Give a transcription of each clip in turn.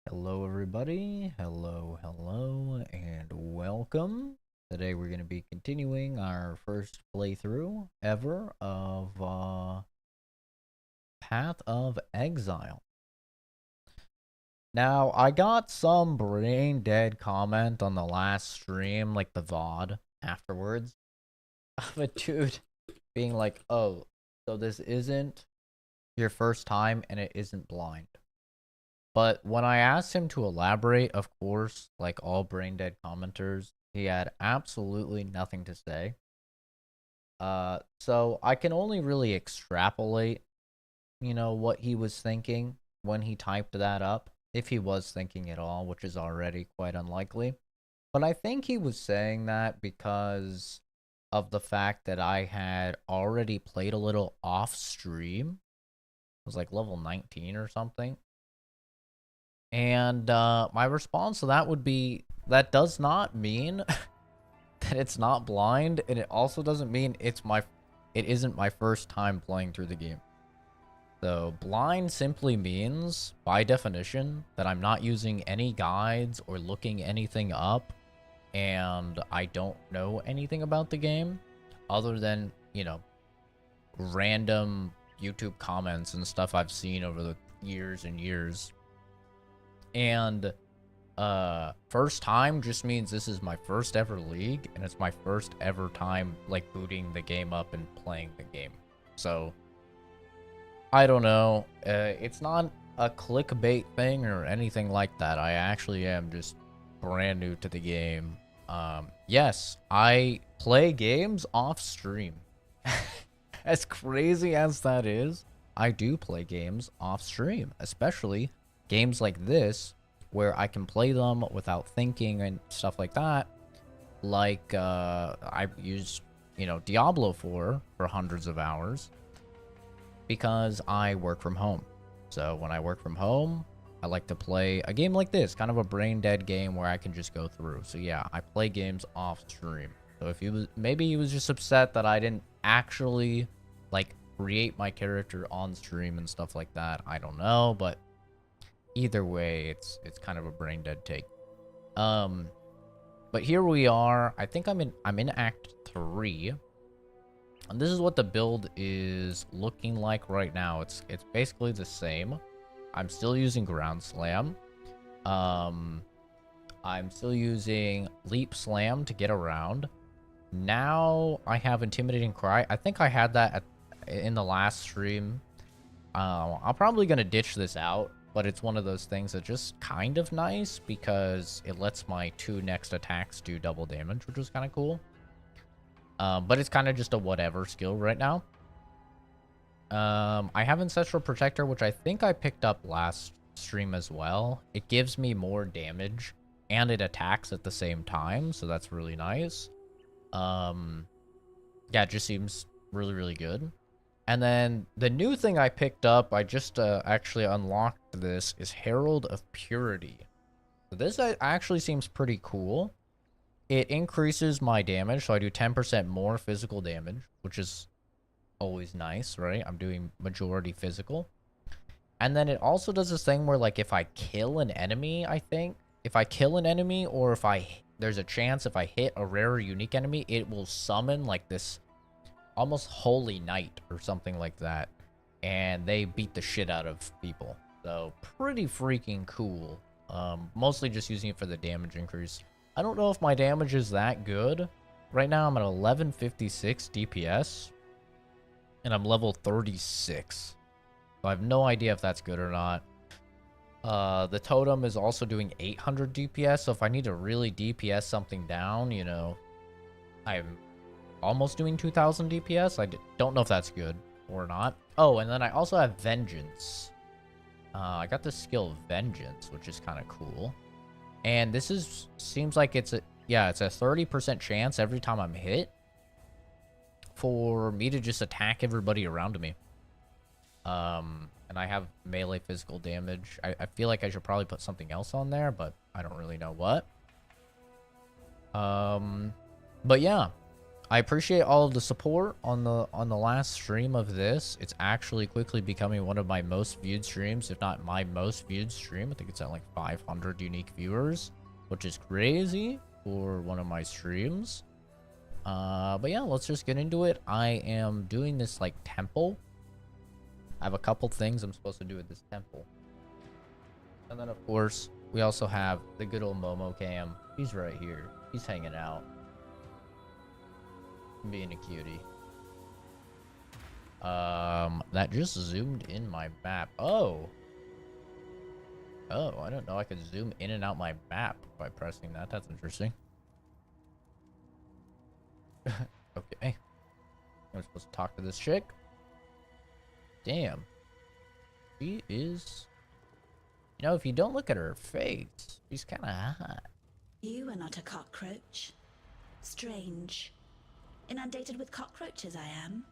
Hello, everybody. Hello, and welcome. Today, we're going to be continuing our first playthrough ever of Path of Exile. Now, I got some brain dead comment on the last stream, like the VOD afterwards, of a dude being like, oh, so this isn't your first time and it isn't blind. But when I asked him to elaborate, of course, like all brain dead commenters, he had absolutely nothing to say. So I can only really extrapolate, what he was thinking when he typed that up, if he was thinking at all, which is already quite unlikely. But I think he was saying that because of the fact that I had already played a little off stream. It was like level 19 or something. And my response to that would be that does not mean that it's not blind, and it also doesn't mean it isn't my first time playing through the game. So blind simply means, by definition, that I'm not using any guides or looking anything up, and I don't know anything about the game other than, random YouTube comments and stuff I've seen over the years and years. And first time just means this is my first ever league, and it's my first ever time like booting the game up and playing the game. So I don't know. It's not a clickbait thing or anything like that. I actually am just brand new to the game. Yes, I play games off stream. As crazy as that is, I do play games off stream, especially games like this where I can play them without thinking and stuff like that. Like I use, Diablo for hundreds of hours because I work from home. So when I work from home, I like to play a game like this, kind of a brain dead game where I can just go through. So yeah, I play games off stream. So if maybe he was just upset that I didn't actually like create my character on stream and stuff like that. I don't know, but either way, it's kind of a brain dead take. But here we are. I think I'm in Act 3. And this is what the build is looking like right now. It's basically the same. I'm still using Ground Slam. I'm still using Leap Slam to get around. Now I have Intimidating Cry. I think I had that in the last stream. I'm probably going to ditch this out, but it's one of those things that's just kind of nice because it lets my 2 next attacks do double damage, which is kind of cool. But it's kind of just a whatever skill right now. I have Ancestral Protector, which I think I picked up last stream as well. It gives me more damage and it attacks at the same time, so that's really nice. Yeah, it just seems really, really good. And then the new thing I picked up, I just actually unlocked this, is Herald of Purity. So this actually seems pretty cool. It increases my damage, so I do 10% more physical damage, which is always nice, right? I'm doing majority physical. And then it also does this thing where, like, if I kill an enemy, I think, if I kill an enemy, or if there's a chance if I hit a rare or unique enemy, it will summon, like, this almost holy knight or something like that, and they beat the shit out of people. So pretty freaking cool. Mostly just using it for the damage increase. I don't know if my damage is that good. Right now I'm at 1156 DPS and I'm level 36, so I have no idea if that's good or not. The totem is also doing 800 DPS, so if I need to really DPS something down, I'm almost doing 2000 DPS. I don't know if that's good or not. Oh, and then I also have Vengeance. I got the skill Vengeance, which is kind of cool. And this seems like it's a 30% chance every time I'm hit for me to just attack everybody around me. And I have melee physical damage. I feel like I should probably put something else on there, but I don't really know what. But yeah. I appreciate all of the support on the last stream of this. It's actually quickly becoming one of my most viewed streams, if not my most viewed stream. I think it's at like 500 unique viewers, which is crazy for one of my streams. But yeah, let's just get into it. I am doing this like temple. I have a couple things I'm supposed to do at this temple. And then of course, we also have the good old Momo Cam. He's right here. He's hanging out. Being a cutie. That just zoomed in my map. Oh, I don't know. I could zoom in and out my map by pressing that. That's interesting. Okay. I'm supposed to talk to this chick. Damn. She is... You know, if you don't look at her face, she's kind of hot. You are not a cockroach. Strange. Inundated with cockroaches I am.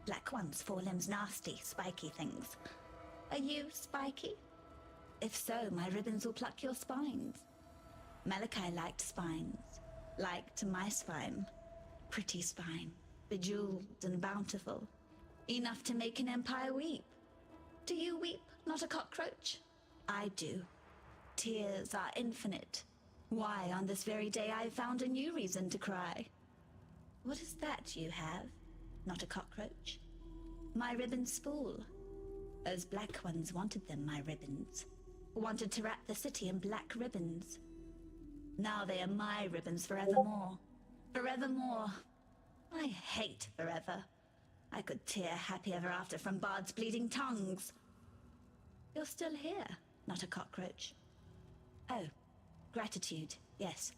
Black ones, 4 limbs, nasty, spiky things. Are you spiky? If so, my ribbons will pluck your spines. Malachi liked spines. Liked my spine. Pretty spine. Bejeweled and bountiful. Enough to make an empire weep. Do you weep, not a cockroach? I do. Tears are infinite. Why, on this very day I found a new reason to cry. What is that you have? Not a cockroach? My ribbon spool. Those black ones wanted them, my ribbons. Wanted to wrap the city in black ribbons. Now they are my ribbons forevermore. Forevermore. I hate forever. I could tear happy ever after from bards' bleeding tongues. You're still here, not a cockroach. Oh, gratitude, yes.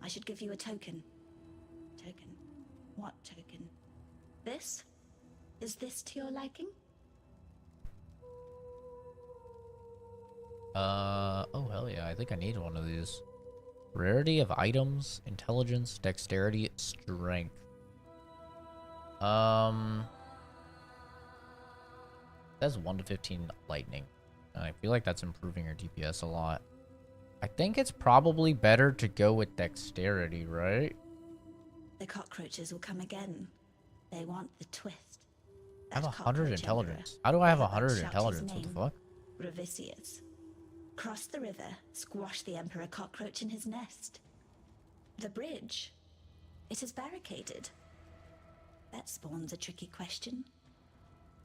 I should give you a token. Token? What token? This? Is this to your liking? Oh hell yeah, I think I need one of these. Rarity of items, intelligence, dexterity, strength. That's 1 to 15 lightning. And I feel like that's improving your DPS a lot. I think it's probably better to go with dexterity, right? The cockroaches will come again. They want the twist. I have 100 intelligence. How do I have 100 intelligence? What the fuck? Ravisius. Cross the river, squash the Emperor cockroach in his nest. The bridge. It is barricaded. That spawns a tricky question.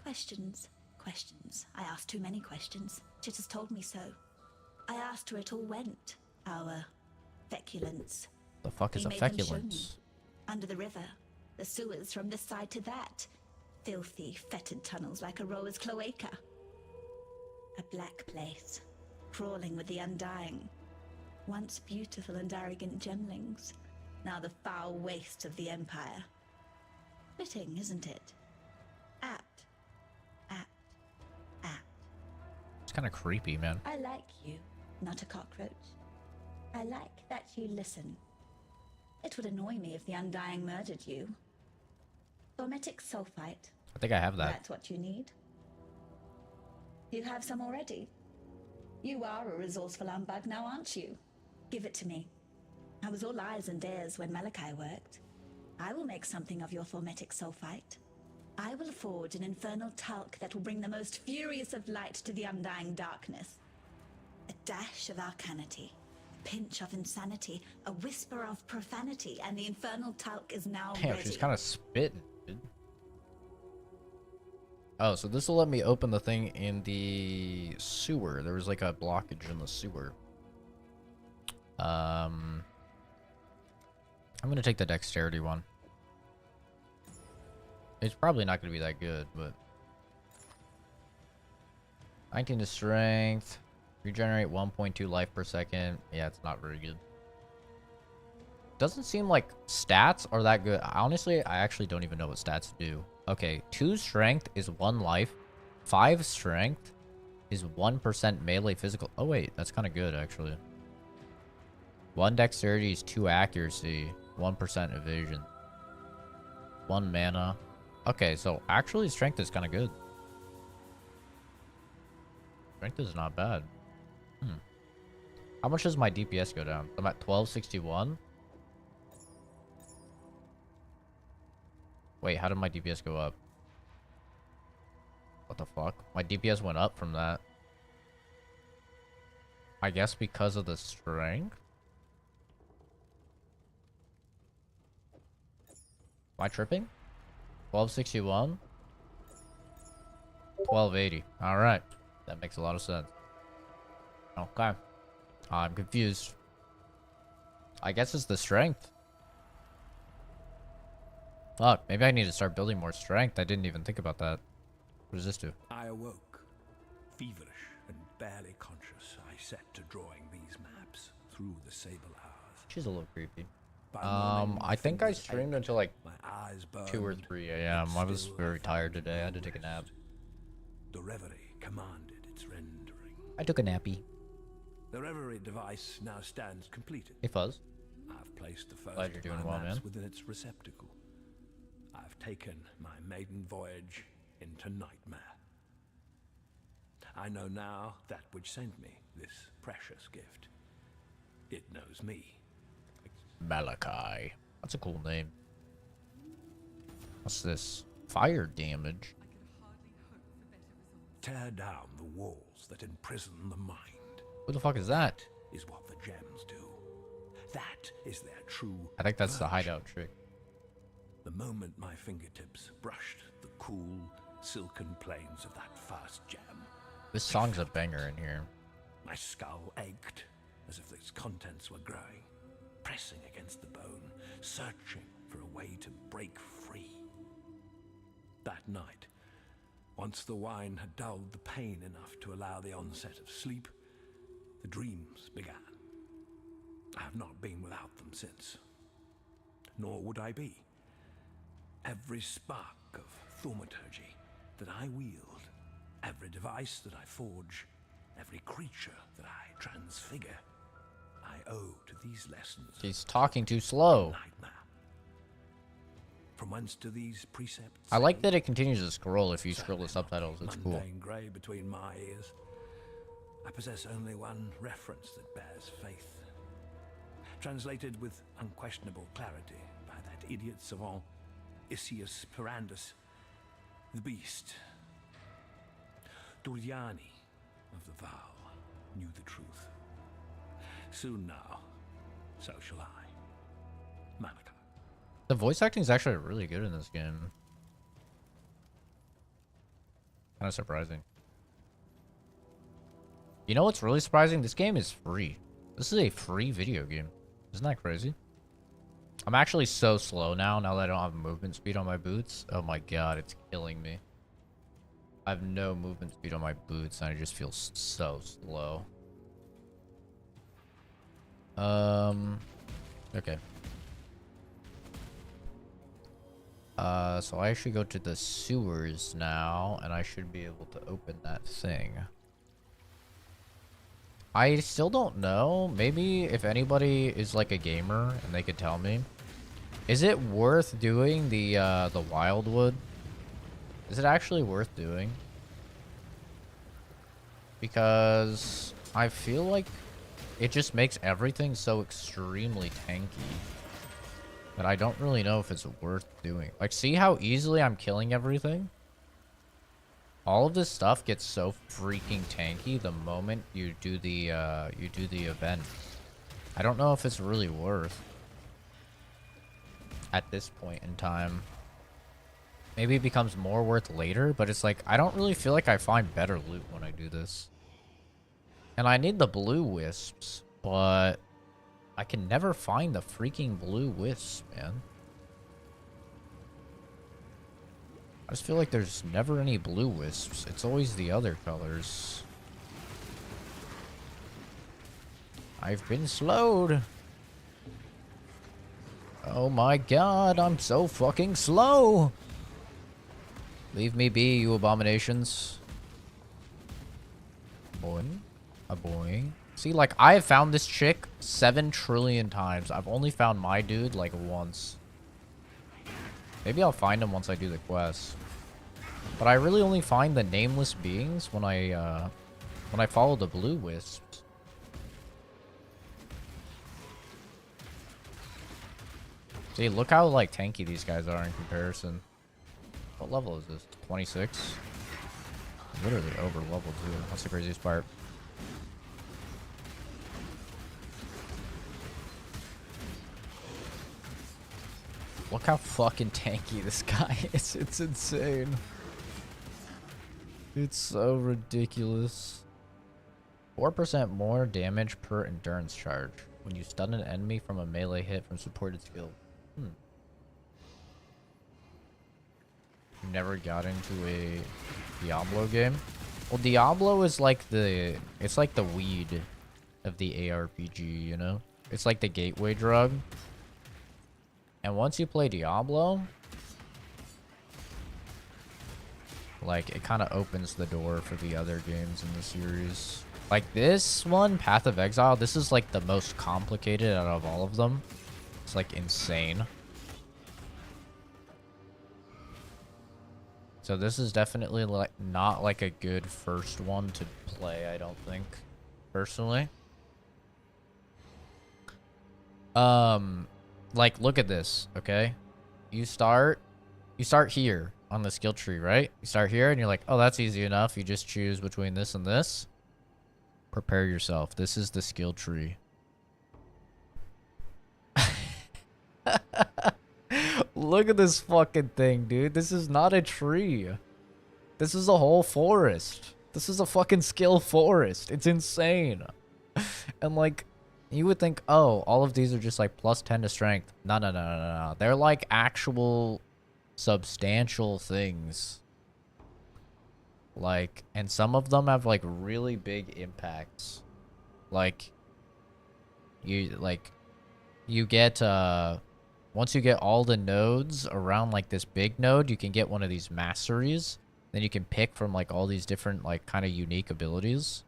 Questions. I asked too many questions. Chit has told me so. I asked where it all went. Our feculence. The fuck is a feculence? Under the river. The sewers from this side to that. Filthy, fetid tunnels like a rower's cloaca. A black place. Crawling with the undying. Once beautiful and arrogant gemlings. Now the foul waste of the Empire. Fitting, isn't it? Apt. It's kind of creepy, man. I like you, not a cockroach. I like that you listen. It would annoy me if the Undying murdered you. Formetic sulfite. I think I have that. That's what you need. You have some already. You are a resourceful humbug now, aren't you? Give it to me. I was all eyes and ears when Malachi worked. I will make something of your formetic sulfite. I will forge an infernal talc that will bring the most furious of light to the undying darkness. A dash of arcanity, a pinch of insanity, a whisper of profanity, and the infernal talc is now Damn, ready. she's kind of spitting, dude. Oh, so this will let me open the thing in the sewer. There was like a blockage in the sewer. I'm gonna take the dexterity one. It's probably not going to be that good, but... 19 to strength. Regenerate 1.2 life per second. Yeah, it's not very good. Doesn't seem like stats are that good. Honestly, I actually don't even know what stats do. Okay, 2 strength is 1 life. 5 strength is 1% melee physical. Oh, wait, that's kind of good, actually. 1 dexterity is 2 accuracy. 1% evasion. 1 mana. Okay, so actually strength is kind of good. Strength is not bad. How much does my DPS go down? I'm at 1261. Wait, how did my DPS go up? What the fuck? My DPS went up from that. I guess because of the strength? Am I tripping? 1261? 1280. Alright. That makes a lot of sense. Okay. I'm confused. I guess it's the strength. Fuck, maybe I need to start building more strength. I didn't even think about that. What does this do? I awoke, feverish and barely conscious. I set to drawing these maps through the sable hours. She's a little creepy. By morning, my I think I fingers streamed ached, until like my eyes 2 or burned, 3 a.m. but I was still very I tired found today. I had to no take a nap. rest. The reverie commanded its rendering. I took a nappy. The reverie device now stands completed. Hey, Fuzz. I've placed the first Glad you're of doing my well, maps man. within its receptacle. I've taken my maiden voyage into nightmare. I know now that which sent me this precious gift. It knows me. Malachi. That's a cool name. What's this? Fire damage. Tear down the walls that imprison the mind. Who the fuck is that? Is what the gems do. That is their true I think that's the virtue. hideout trick. The moment my fingertips brushed the cool, silken plains of that first gem, This song's a banger in here. my skull ached as if its contents were growing, pressing against the bone, searching for a way to break free. That night, once the wine had dulled the pain enough to allow the onset of sleep, the dreams began. I have not been without them since, nor would I be. Every spark of thaumaturgy that I wield, every device that I forge, every creature that I transfigure, I owe to these lessons. He's talking too slow. Nightmare. From whence do these precepts? I like that it continues to scroll if you scroll the Certainly subtitles. not It's cool. mundane grey between my ears. I possess only one reference that bears faith, translated with unquestionable clarity by that idiot savant, Isius Perandus, the beast. Duriani of the Vow knew the truth. Soon now, so shall I. Malachi. The voice acting is actually really good in this game. Kind of surprising. You know what's really surprising? This game is free. This is a free video game. Isn't that crazy? I'm actually so slow now that I don't have movement speed on my boots. Oh my god, it's killing me. I have no movement speed on my boots and I just feel so slow. Okay. So I should go to the sewers now, and I should be able to open that thing. I still don't know. Maybe if anybody is like a gamer and they could tell me, is it worth doing the wildwood? Is it actually worth doing? Because I feel like it just makes everything so extremely tanky that I don't really know if it's worth doing. Like, see how easily I'm killing everything? All of this stuff gets so freaking tanky the moment you do the event. I don't know if it's really worth at this point in time. Maybe it becomes more worth later, but it's like I don't really feel like I find better loot when I do this. And I need the blue wisps, but I can never find the freaking blue wisps, man. I just feel like there's never any blue wisps. It's always the other colors. I've been slowed. Oh my god, I'm so fucking slow. Leave me be, you abominations. Boing. A boing. See, like, I have found this chick 7 trillion times. I've only found my dude, like, once. Maybe I'll find him once I do the quest. But I really only find the nameless beings when I follow the blue wisps. See, look how, like, tanky these guys are in comparison. What level is this? 26? Literally over level too. That's the craziest part. Look how fucking tanky this guy is. It's insane. It's so ridiculous. 4% more damage per endurance charge when you stun an enemy from a melee hit from supported skill. Never got into a Diablo game. Well, Diablo is like it's like the weed of the ARPG, you know? It's like the gateway drug. And once you play Diablo, like, it kind of opens the door for the other games in the series. Like this one, Path of Exile, this is like the most complicated out of all of them. It's like insane. So this is definitely like not like a good first one to play, I don't think, personally. Like look at this, okay? You start here on the skill tree, right? You start here and you're like, "Oh, that's easy enough. You just choose between this and this." Prepare yourself. This is the skill tree. Look at this fucking thing, dude. This is not a tree. This is a whole forest. This is a fucking skill forest. It's insane. And like, you would think, oh, all of these are just like plus 10 to strength. No, no, no, no, no, no. They're like actual substantial things. Like, and some of them have like really big impacts. Like, you get, once you get all the nodes around like this big node, you can get one of these masteries. Then you can pick from like all these different like kind of unique abilities.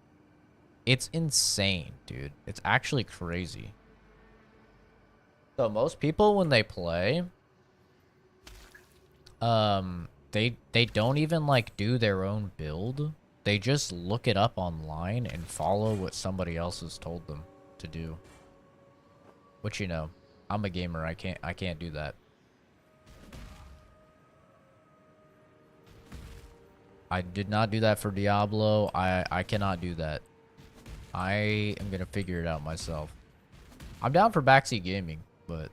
It's insane, dude. It's actually crazy. So most people when they play, they don't even like do their own build. They just look it up online and follow what somebody else has told them to do. Which, you know, I'm a gamer. I can't do that. I did not do that for Diablo. I cannot do that. I am gonna figure it out myself. I'm down for backseat gaming, but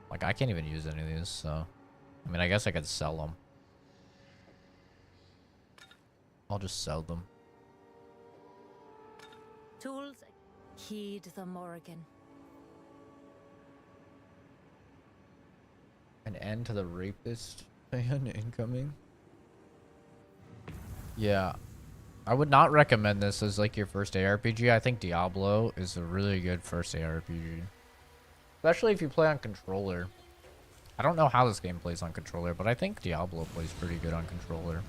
like I can't even use any of these, so I mean I guess I could sell them. I'll just sell them. Tools, heed the Morrigan. An end to the rapist fan incoming. Yeah. I would not recommend this as like your first ARPG. I think Diablo is a really good first ARPG. Especially if you play on controller. I don't know how this game plays on controller, but I think Diablo plays pretty good on controller.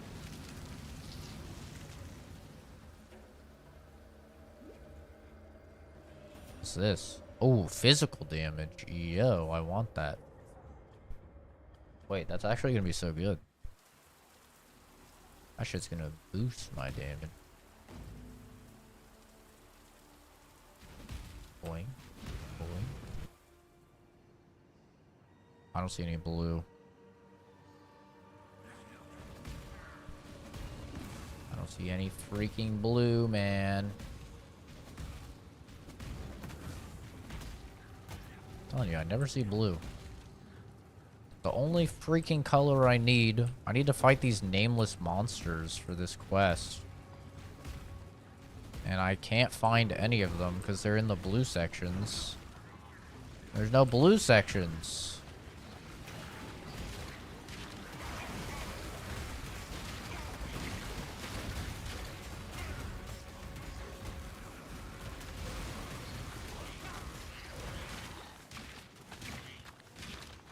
What's this? Oh, physical damage. Yo, I want that. Wait, that's actually gonna be so good. That shit's gonna boost my damage. Boing. Boing. I don't see any blue. I don't see any freaking blue, man. I'm telling you, I never see blue. The only freaking color I need to fight these nameless monsters for this quest. And I can't find any of them because they're in the blue sections. There's no blue sections.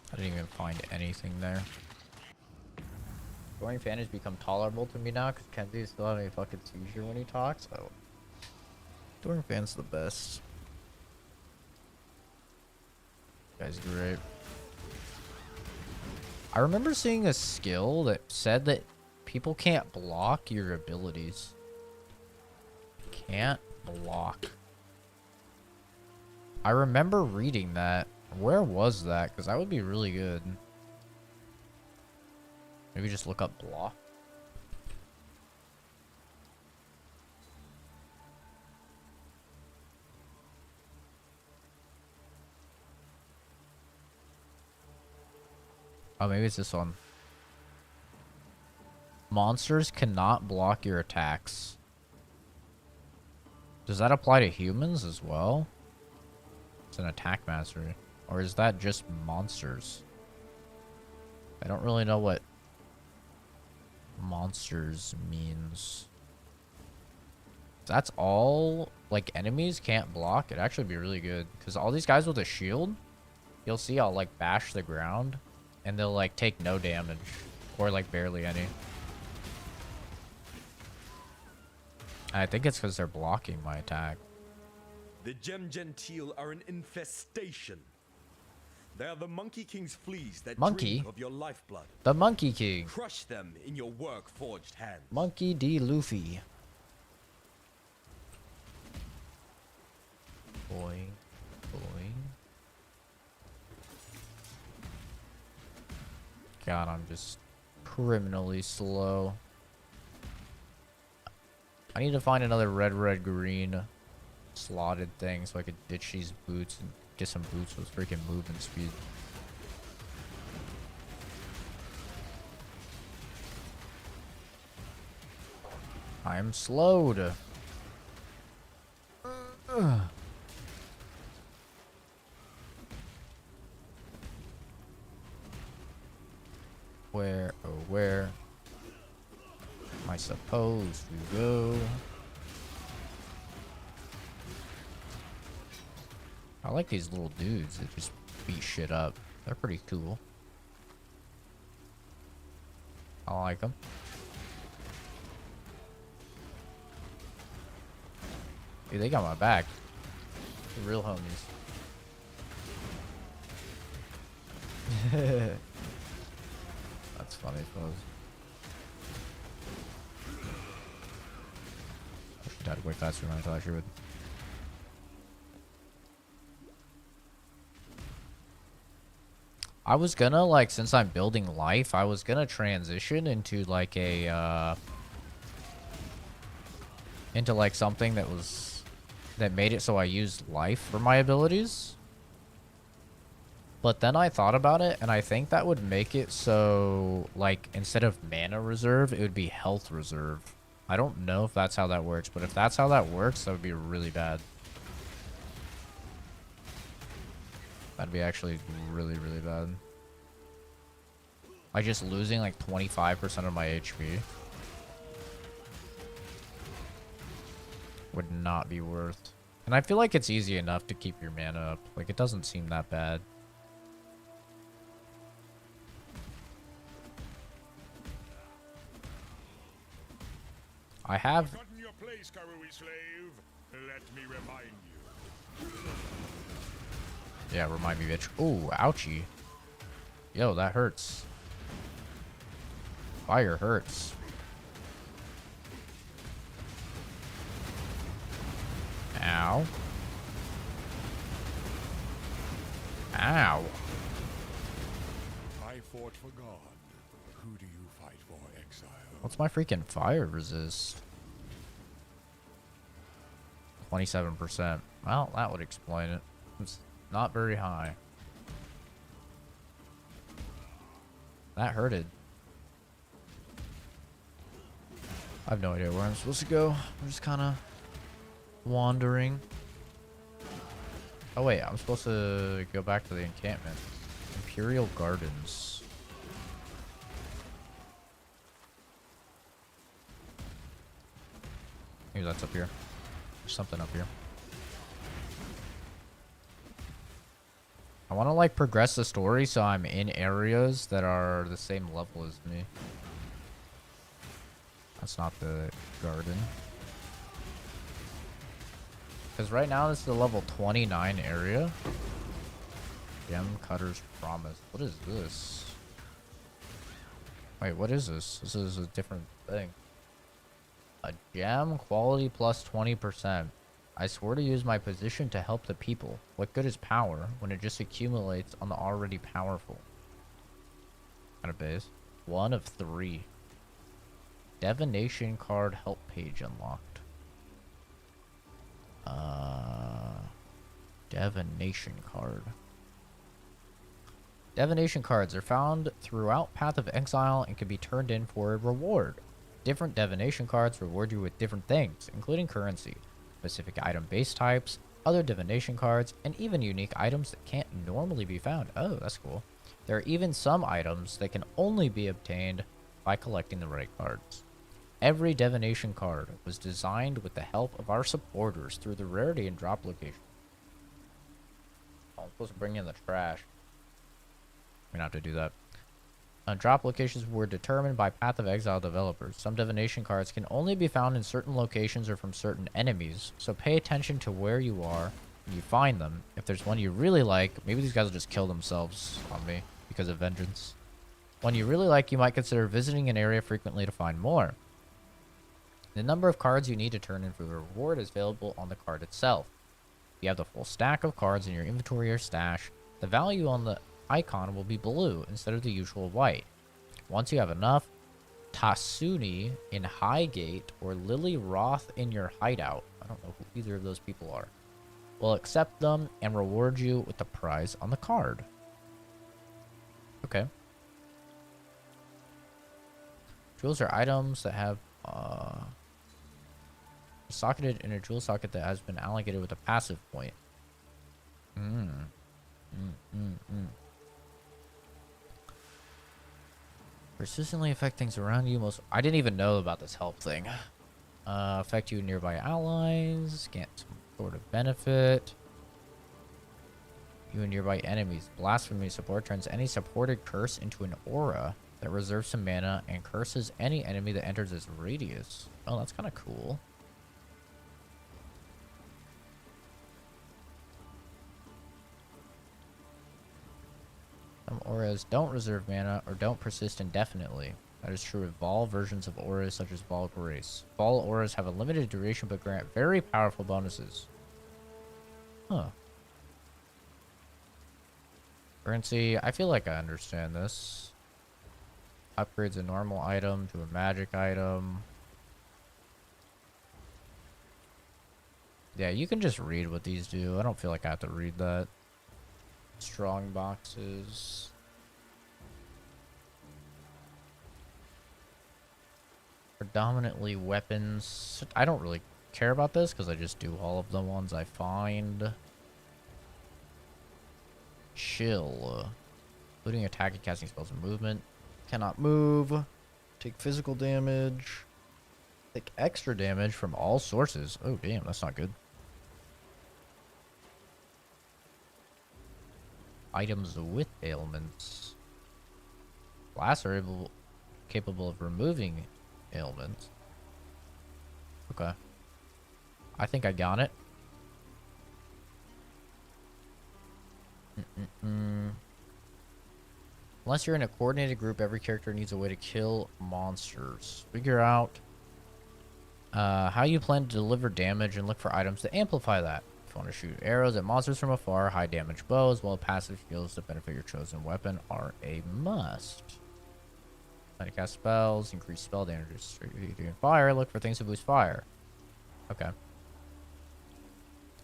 I didn't even find anything there. Dorian Fan has become tolerable to me now because Kenzie still having a fucking seizure when he talks. Oh. Dorian Fan's the best. Guy's great. I remember seeing a skill that said that people can't block your abilities. Can't block. I remember reading that. Where was that? Because that would be really good. Maybe just look up block. Oh, maybe it's this one. Monsters cannot block your attacks. Does that apply to humans as well? It's an attack mastery. Or is that just monsters? I don't really know what monsters means. If that's all, like, enemies can't block, it'd actually be really good. Because all these guys with a shield, you'll see I'll, like, bash the ground. And they'll, like, take no damage. Or, like, barely any. I think it's because they're blocking my attack. The Gem Gentile are an infestation. They are the Monkey King's fleas that drink of your lifeblood. The Monkey King. Crush them in your work-forged hands. Monkey D. Luffy. Boing. Boing. God, I'm just criminally slow. I need to find another red, green slotted thing so I could ditch these boots and get some boots with freaking movement speed. I'm slowed. Where, oh where am I supposed to go? I like these little dudes that just beat shit up. They're pretty cool. I like them. Dude, they got my back. The real homies. That's funny, fellas. She died way faster than I thought she would. I was gonna, like, since I'm building life, I was gonna transition into, like, a, into, like, something that was, that made it so I used life for my abilities. But then I thought about it, and I think that would make it so, like, instead of mana reserve, it would be health reserve. I don't know if that's how that works, but if that's how that works, that would be really bad. That'd be actually really, really bad. Like, just losing, like, 25% of my HP would not be worth. And I feel like it's easy enough to keep your mana up. Like, it doesn't seem that bad. I have... Forgotten your place, Karui slave. Let me remind you. Yeah, remind me, bitch. Ooh, ouchie. Yo, that hurts. Fire hurts. Ow. Ow. I fought for God. Who do you fight for, Exile? What's my freaking fire resist? 27%. Well, that would explain it. It's not very high. That hurted. I have no idea where I'm supposed to go. I'm just kind of wandering. Oh wait, I'm supposed to go back to the encampment. Imperial Gardens. Maybe that's up here. There's something up here. I want to, like, progress the story so I'm in areas that are the same level as me. That's not the garden. Because right now this is the level 29 area. Gem Cutter's Promise. What is this? Wait, what is this? This is a different thing. A gem quality plus 20%. I swear to use my position to help the people. What good is power when it just accumulates on the already powerful? Kind of base. 1 of 3. Divination card help page unlocked. Divination card. Divination cards are found throughout Path of Exile and can be turned in for a reward. Different divination cards reward you with different things, including currency, specific item base types, other divination cards, and even unique items that can't normally be found. Oh, that's cool. There are even some items that can only be obtained by collecting the right cards. Every divination card was designed with the help of our supporters through the rarity and drop location. Oh, I'm supposed to bring in the trash. We're gonna have to do that. Drop locations were determined by Path of Exile developers. Some divination cards can only be found in certain locations or from certain enemies, so pay attention to where you are when you find them. If there's one you really like, maybe these guys will just kill themselves on me because of vengeance. One you really like, you might consider visiting an area frequently to find more. The number of cards you need to turn in for the reward is available on the card itself. If you have the full stack of cards in your inventory or stash, the value on the icon will be blue instead of the usual white. Once you have enough, Tasuni in Highgate or Lily Roth in your hideout, I don't know who either of those people are, will accept them and reward you with the prize on the card. Okay. Jewels are items that have socketed in a jewel socket that has been allocated with a passive point. Persistently affect things around you. I didn't even know about this help thing. Affect you and nearby allies. Get some sort of benefit. You and nearby enemies. Blasphemy support turns any supported curse into an aura that reserves some mana and curses any enemy that enters its radius. Oh, that's kind of cool. Some auras don't reserve mana or don't persist indefinitely. That is true of Vol versions of auras such as Vol Grace. Vol auras have a limited duration but grant very powerful bonuses. Huh. Currency, I feel like I understand this. Upgrades a normal item to a magic item. Yeah, you can just read what these do. I don't feel like I have to read that. Strong boxes. Predominantly weapons. I don't really care about this because I just do all of the ones I find. Chill. Including attack and casting spells and movement. Cannot move. Take physical damage. Take extra damage from all sources. Oh, damn, that's not good. Items with ailments. Blasts are capable of removing ailments. Okay. I think I got it. Unless you're in a coordinated group, every character needs a way to kill monsters. Figure out how you plan to deliver damage and look for items to amplify that. If you want to shoot arrows at monsters from afar, high damage bows, while passive skills that benefit your chosen weapon are a must. Plan to cast spells, increase spell damage, doing fire, look for things to boost fire. Okay.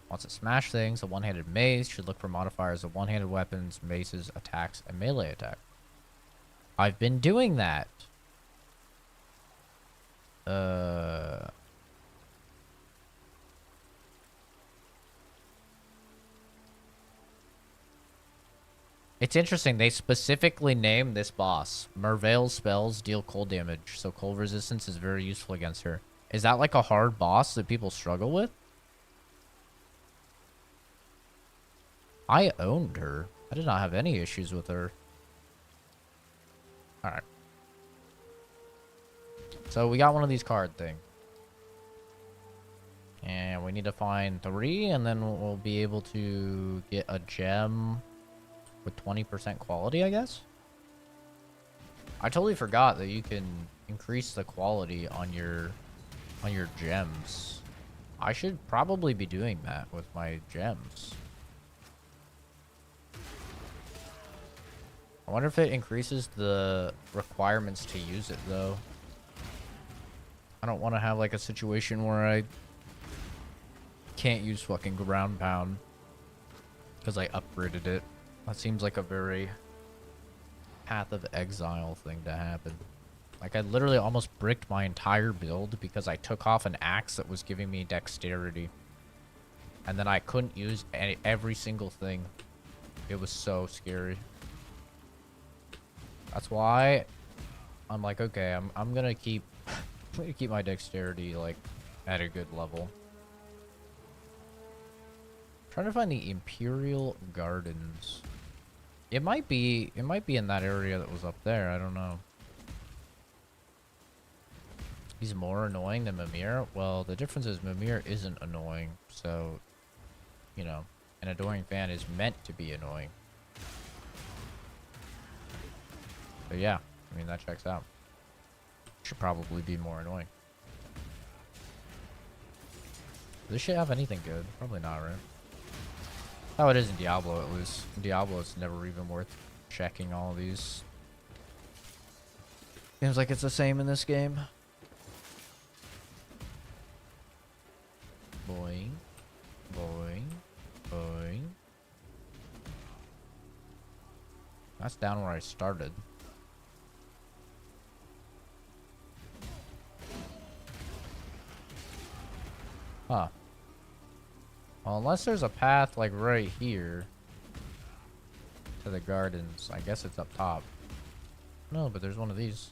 Wants to smash things, a one-handed mace should look for modifiers of one-handed weapons, maces, attacks, and melee attack. I've been doing that. It's interesting. They specifically named this boss. Merveil's spells deal cold damage, so cold resistance is very useful against her. Is that like a hard boss that people struggle with? I owned her. I did not have any issues with her. Alright. So we got one of these card things. And we need to find 3, and then we'll be able to get a gem with 20% quality, I guess? I totally forgot that you can increase the quality on your gems. I should probably be doing that with my gems. I wonder if it increases the requirements to use it, though. I don't want to have, like, a situation where I can't use fucking ground pound because I upgraded it. That seems like a very Path of Exile thing to happen. Like, I literally almost bricked my entire build because I took off an axe that was giving me dexterity. And then I couldn't use every single thing. It was so scary. That's why I'm like, okay, I'm gonna keep my dexterity like at a good level. Trying to find the Imperial Gardens. It might be in that area that was up there. I don't know. He's more annoying than Mimir. Well, the difference is Mimir isn't annoying, so you know, an adoring fan is meant to be annoying. So yeah, I mean that checks out. Should probably be more annoying. Does this shit have anything good? Probably not, right? Oh, it is in Diablo at least. In Diablo, it's never even worth checking all of these. Seems like it's the same in this game. Boing. Boing. Boing. That's down where I started. Huh. Well, unless there's a path, like, right here to the gardens. I guess it's up top. No, but there's one of these.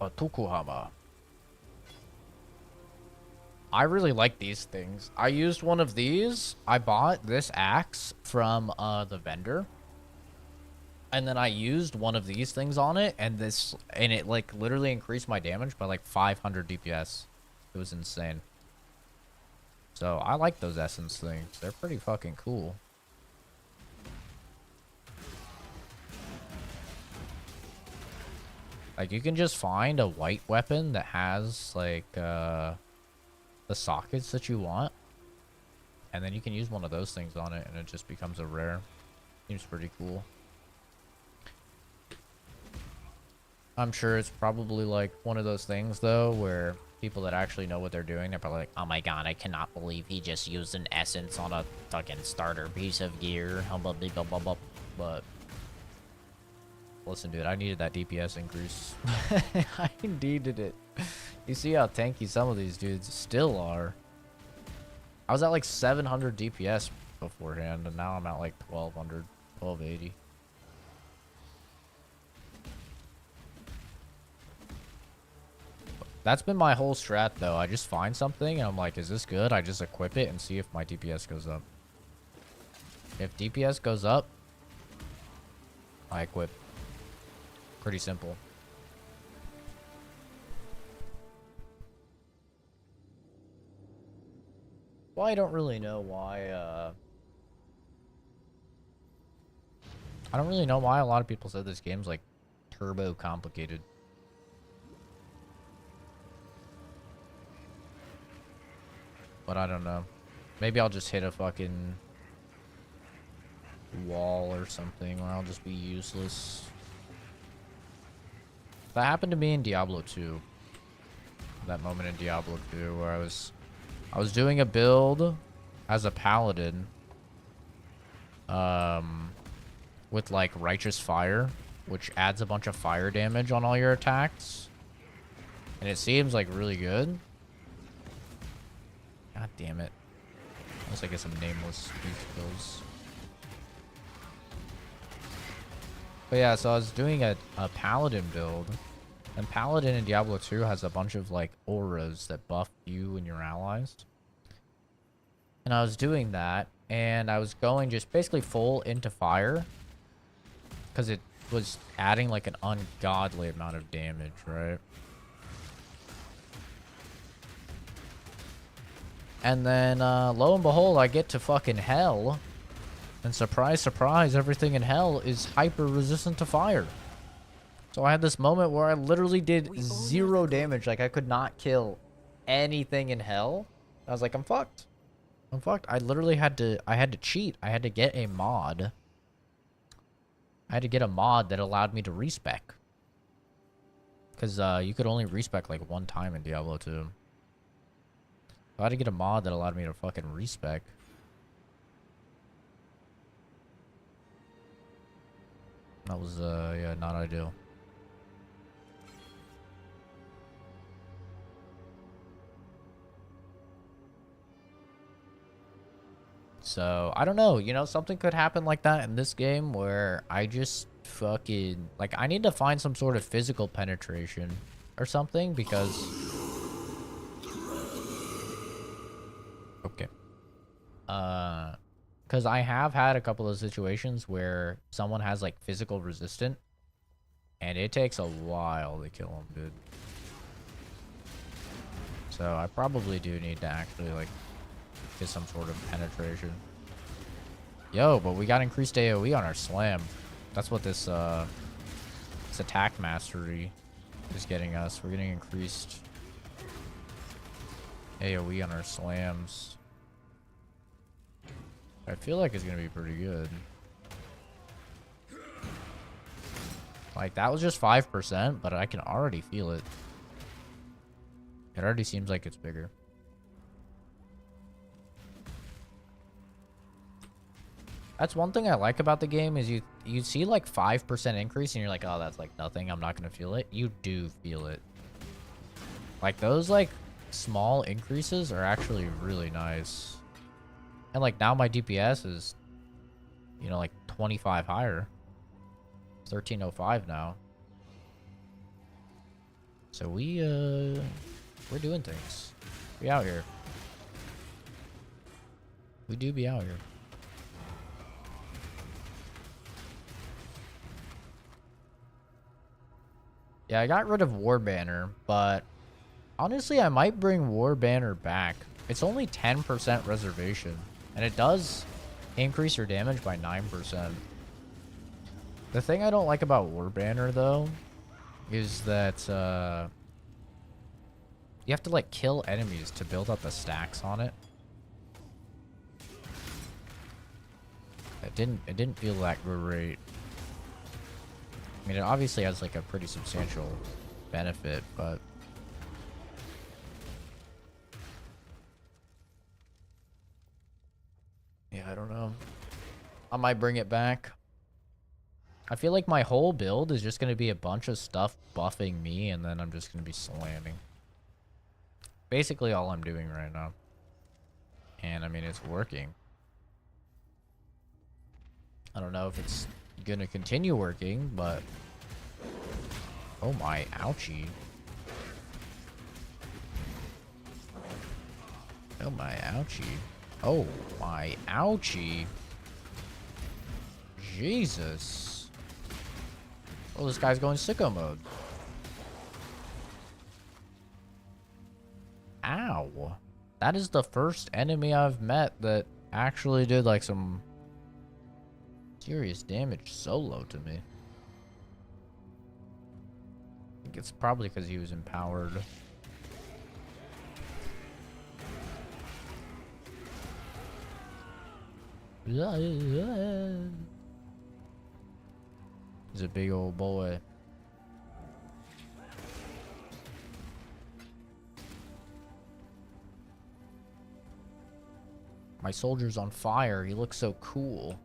A Tukuhama. I really like these things. I used one of these. I bought this axe from the vendor. And then I used one of these things on it, and it like literally increased my damage by like 500 DPS. It was insane. So I like those essence things. They're pretty fucking cool. Like, you can just find a white weapon that has like the sockets that you want, and then you can use one of those things on it, and it just becomes a rare. Seems pretty cool. I'm sure it's probably like one of those things though where people that actually know what they're doing, they're probably like, oh my god, I cannot believe he just used an essence on a fucking starter piece of gear. But listen, dude, I needed that DPS increase. I needed it. You see how tanky some of these dudes still are. I was at like 700 DPS beforehand, and now I'm at like 1200, 1280. That's been my whole strat, though. I just find something, and I'm like, is this good? I just equip it and see if my DPS goes up. If DPS goes up, I equip. Pretty simple. Well, I don't really know why, I don't really know why a lot of people said this game's, like, turbo complicated. But I don't know. Maybe I'll just hit a fucking wall or something, or I'll just be useless. That happened to me in Diablo 2. That moment in Diablo 2 where I was doing a build as a paladin with like righteous fire, which adds a bunch of fire damage on all your attacks. And it seems like really good. God damn it. Unless I get some nameless kills. But yeah, so I was doing a paladin build. And paladin in Diablo 2 has a bunch of like auras that buff you and your allies. And I was doing that, and I was going just basically full into fire. Because it was adding like an ungodly amount of damage, right? And then, lo and behold, I get to fucking hell. And surprise, surprise, everything in hell is hyper resistant to fire. So I had this moment where I literally did 0 damage. Like, I could not kill anything in hell. I was like, I'm fucked. I'm fucked. I literally had to cheat. I had to get a mod. I had to get a mod that allowed me to respec. Because you could only respec like one time in Diablo 2. I had to get a mod that allowed me to fucking respec. That was, yeah, not ideal. So, I don't know, you know, something could happen like that in this game where I just fucking, like, I need to find some sort of physical penetration or something because... Okay. Because I have had a couple of situations where someone has, like, physical resistant, and it takes a while to kill them, dude. So I probably do need to actually, like, get some sort of penetration. Yo, but we got increased AoE on our slam. That's what this attack mastery is getting us. We're getting increased AoE on our slams. I feel like it's gonna be pretty good. Like, that was just 5%, but I can already feel it. It already seems like it's bigger. That's one thing I like about the game is you see like 5% increase and you're like, oh, that's like nothing. I'm not gonna feel it. You do feel it. Like, those like small increases are actually really nice. And like now my DPS is, you know, like 25 higher. 1305 now. So we're doing things. We out here. We do be out here. Yeah, I got rid of War Banner, but honestly, I might bring War Banner back. It's only 10% reservation, and it does increase your damage by 9%. The thing I don't like about War Banner, though, is that you have to, like, kill enemies to build up the stacks on it. It didn't feel that great. I mean, it obviously has, like, a pretty substantial benefit, but... yeah, I don't know. I might bring it back. I feel like my whole build is just going to be a bunch of stuff buffing me, and then I'm just going to be slamming. Basically all I'm doing right now. And, I mean, it's working. I don't know if it's going to continue working, but... oh my, ouchie. Oh my, ouchie. Oh my, ouchie. Jesus. Oh, this guy's going sicko mode. Ow. That is the first enemy I've met that actually did like some serious damage solo to me. I think it's probably because he was empowered. He's a big old boy. My soldier's on fire. He looks so cool.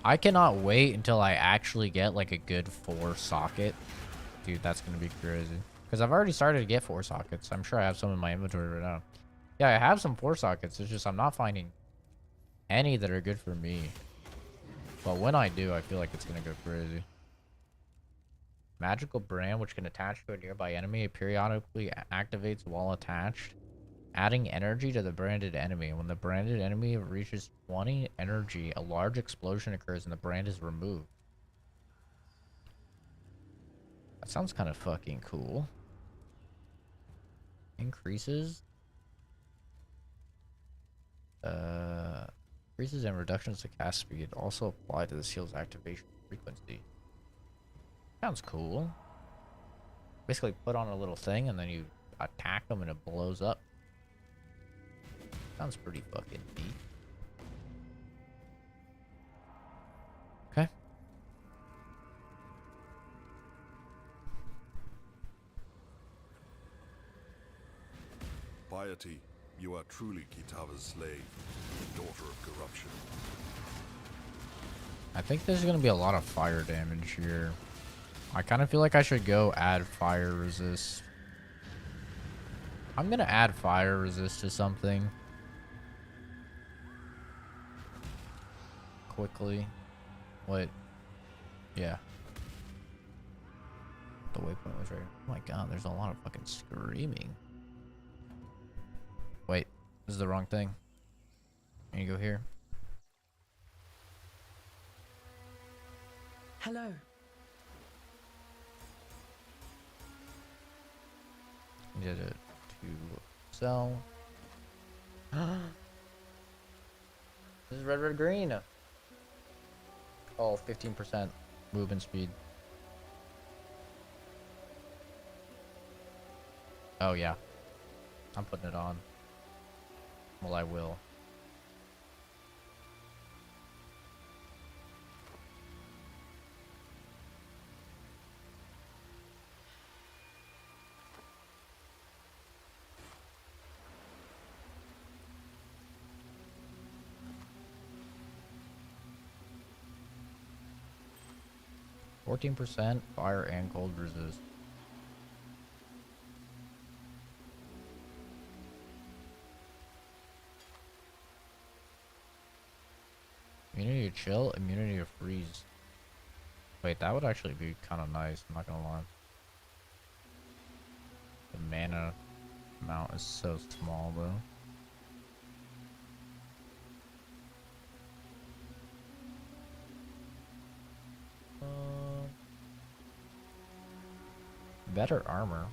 I cannot wait until I actually get like a good 4 socket. Dude, that's gonna be crazy. Because I've already started to get 4 sockets. I'm sure I have some in my inventory right now. Yeah, I have some 4 sockets. It's just I'm not finding any that are good for me. But when I do, I feel like it's gonna go crazy. Magical brand, which can attach to a nearby enemy, it periodically activates while attached, adding energy to the branded enemy. When the branded enemy reaches 20 energy, a large explosion occurs and the brand is removed. That sounds kind of fucking cool. Increases increases and reductions to cast speed also apply to the shield's activation frequency. Sounds cool. Basically put on a little thing and then you attack them and it blows up. Sounds pretty fucking neat. Okay. Piety, you are truly Kitava's slave, the daughter of corruption. I think there's gonna be a lot of fire damage here. I kind of feel like I should go add fire resist. I'm gonna add fire resist to something. Quickly. Wait. Yeah. The waypoint was right. Oh my god, there's a lot of fucking screaming. Wait, this is the wrong thing. Can you go here? Hello. Did it to sell. This is red, green. Oh, 15% movement speed. Oh, yeah. I'm putting it on. Well, I will. %, fire and cold resist. Immunity to chill, immunity to freeze. Wait, that would actually be kind of nice, I'm not gonna lie. The mana amount is so small though. Better armor.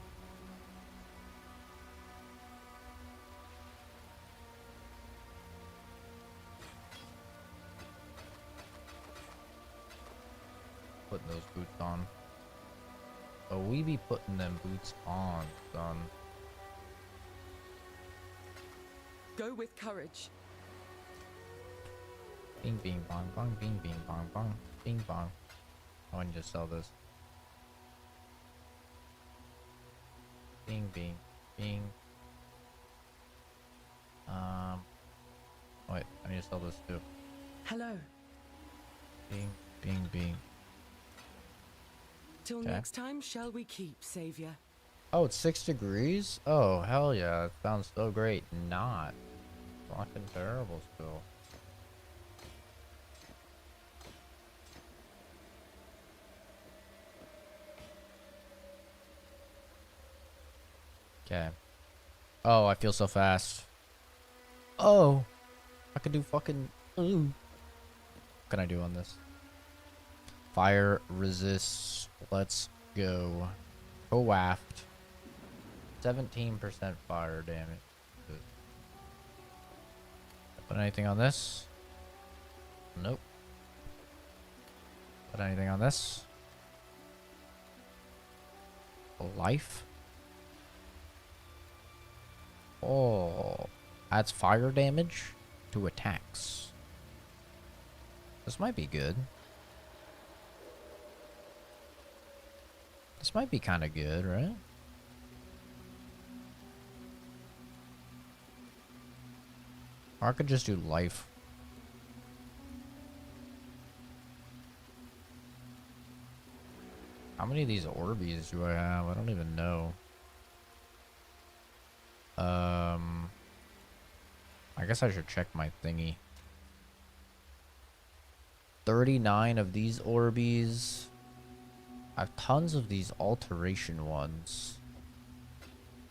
Putting those boots on. Oh, we be putting them boots on, son. Go with courage. Bing, bing, bong, bong, bing, bing, bong, bong, bing, bong. Oh, I need to sell this. Bing, bing, bing. Wait, I need to sell this too. Hello. Bing, bing, bing. Till next time, shall we keep, Savior? Oh, it's 6 degrees? Oh, hell yeah. It sounds so great. Not. Fucking terrible still. Okay. Oh, I feel so fast. Oh. I could do fucking... Ooh. What can I do on this? Fire resist. Let's go. Co-waft. 17% fire damage. Put anything on this? Nope. Put anything on this? Life? Oh. Adds fire damage to attacks. This might be good. This might be kind of good, right? Or I could just do life. How many of these Orbeez do I have? I don't even know. I guess I should check my thingy. 39 of these Orbeez. I have tons of these alteration ones.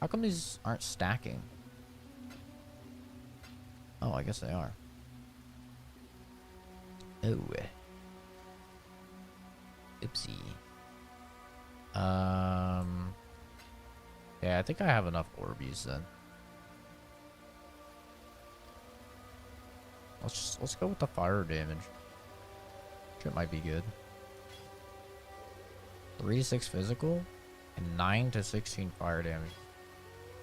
How come these aren't stacking? Oh, I guess they are. Oh. Oopsie. Yeah, I think I have enough Orbeez then. Let's go with the fire damage. It might be good. 3 to 6 physical? And 9 to 16 fire damage.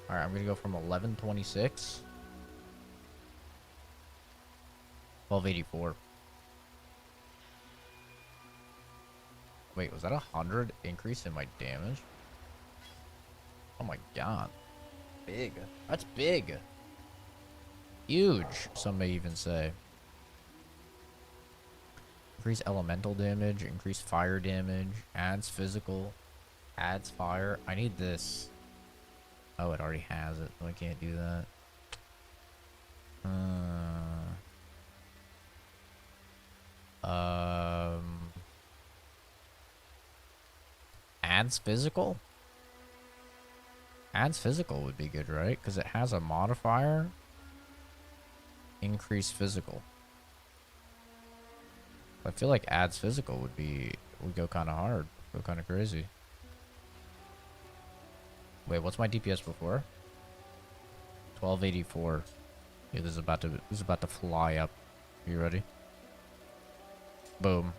Alright, I'm gonna go from 1126. 1284. Wait, was that 100 increase in my damage? Oh my god. Big. That's big. Huge, some may even say. Increase elemental damage, increase fire damage, adds physical, adds fire. I need this. Oh, it already has it, so I can't do that. Adds physical? Adds physical would be good, right? Because it has a modifier. Increase physical. I feel like adds physical would go kind of hard, go kind of crazy. Wait, what's my DPS before? 1284. Yeah, this is about to fly up. You ready? Boom.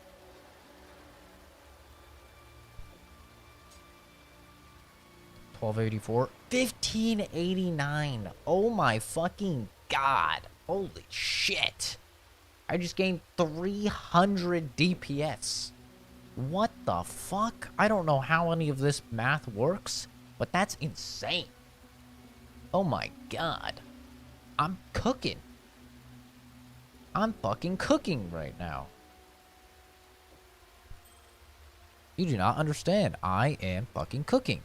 $12.84. $15.89. Oh my fucking god. Holy shit. I just gained 300 DPS. What the fuck? I don't know how any of this math works, but that's insane. Oh my god. I'm cooking. I'm fucking cooking right now. You do not understand. I am fucking cooking.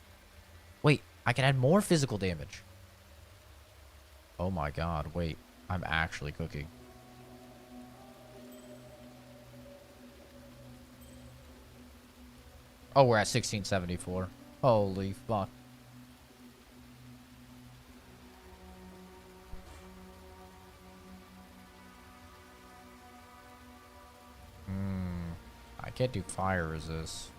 Wait, I can add more physical damage. Oh my god, wait. I'm actually cooking. Oh, we're at 1674. Holy fuck. I can't do fire resist.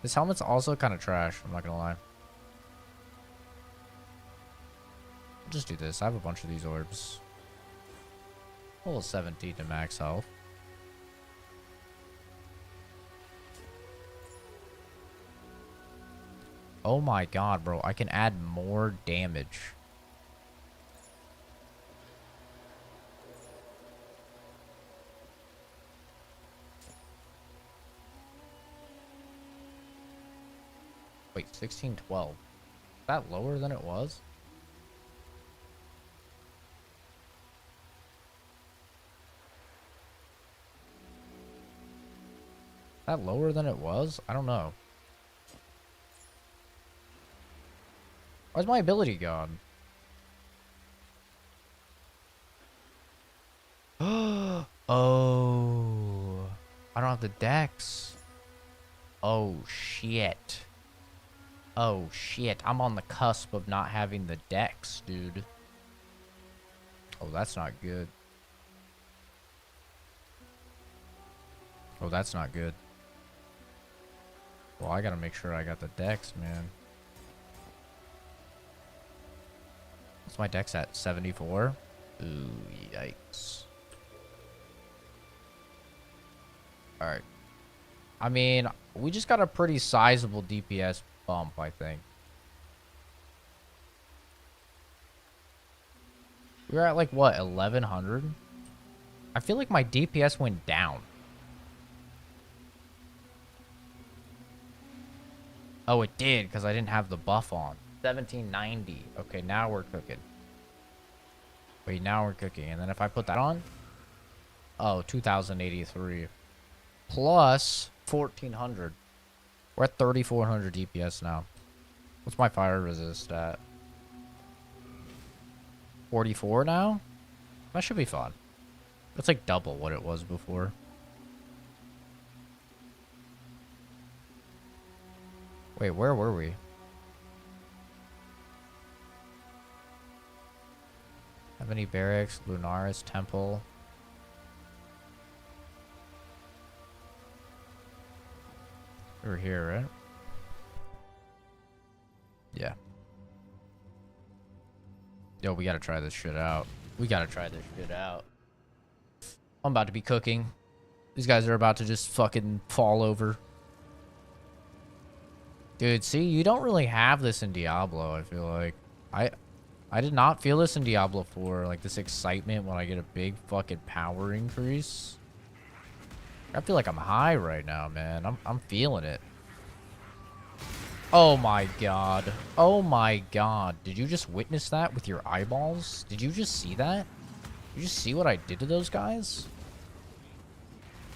This helmet's also kind of trash, I'm not gonna lie. I'll just do this. I have a bunch of these orbs. Level 17 to max health. Oh my god, bro. I can add more damage. Wait, 1612. Is that lower than it was? Is that lower than it was? I don't know. Where's my ability gone? Oh, I don't have the dex. Oh shit. Oh shit, I'm on the cusp of not having the dex, dude. Oh, that's not good. Oh, that's not good. Well, I gotta make sure I got the dex, man. What's my dex at? 74? Ooh, yikes. Alright. I mean, we just got a pretty sizable DPS bump, I think. We were at like, what, 1100? I feel like my DPS went down. Oh, it did, because I didn't have the buff on. 1790. Okay, now we're cooking. Wait, now we're cooking. And then if I put that on... Oh, 2083. Plus 1400. We're at 3400 DPS now. What's my fire resist at? 44 now? That should be fun. That's like double what it was before. Wait, where were we? Ebony Barracks, Lunaris Temple. We were here, right? Yeah. Yo, we gotta try this shit out. We gotta try this shit out. I'm about to be cooking. These guys are about to just fucking fall over. Dude, see, you don't really have this in Diablo, I feel like. I did not feel this in Diablo 4, like this excitement when I get a big fucking power increase. I feel like I'm high right now, man. I'm feeling it. Oh my god. Oh my god. Did you just witness that with your eyeballs? Did you just see that? Did you just see what I did to those guys?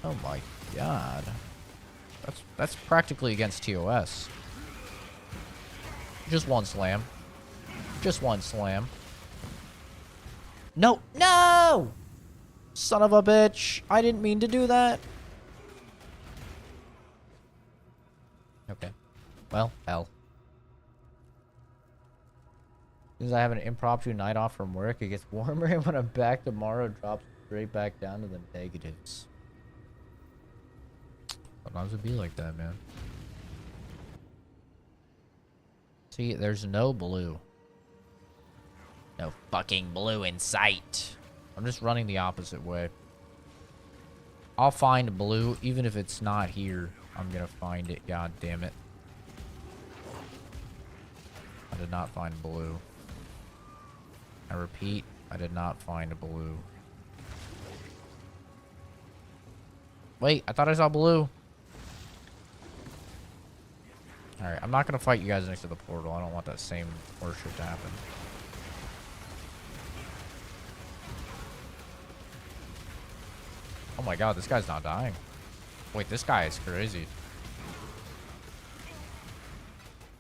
Oh my god. That's practically against TOS. Just one slam. Just one slam. No! No! Son of a bitch. I didn't mean to do that. Okay. Well, hell. Since I have an impromptu night off from work, it gets warmer, and when I'm back tomorrow, it drops straight back down to the negatives. Sometimes it be like that, man. See, there's no blue. No fucking blue in sight. I'm just running the opposite way. I'll find blue, even if it's not here. I'm gonna find it, god damn it. I did not find blue. I repeat, I did not find blue. Wait, I thought I saw blue. Alright, I'm not gonna fight you guys next to the portal. I don't want that same horseshit to happen. Oh my god, this guy's not dying. Wait, this guy is crazy.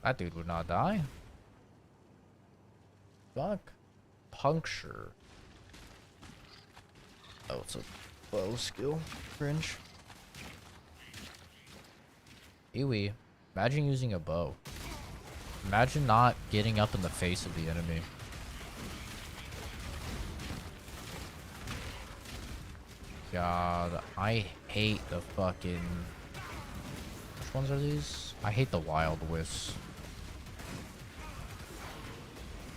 That dude would not die. Fuck. Puncture. Oh, it's a bow skill. Cringe. Eewee. Imagine using a bow. Imagine not getting up in the face of the enemy. God, I hate the fucking... Which ones are these? I hate the wild wisps.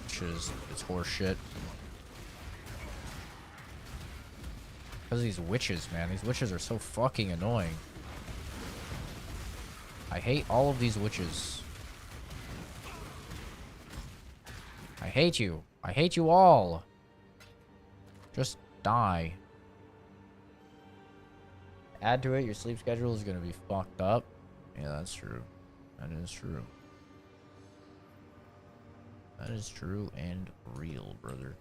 Which is... it's horseshit. Because these witches, man. These witches are so fucking annoying. I hate all of these witches. I hate you. I hate you all. Just die. Add to it, your sleep schedule is going to be fucked up. Yeah, that's true. That is true. That is true and real, brother.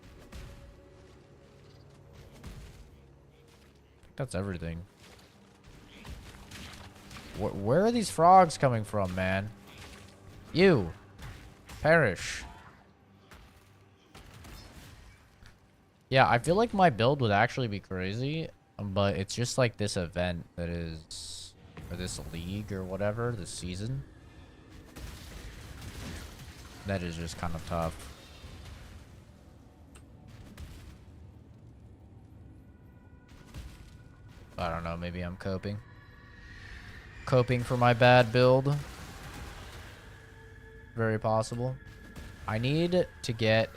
That's everything. Where are these frogs coming from, man? You. Perish. Yeah, I feel like my build would actually be crazy. But it's just like this event that is, or this league or whatever, this season. That is just kind of tough. I don't know, maybe I'm coping. Coping for my bad build. Very possible. I need to get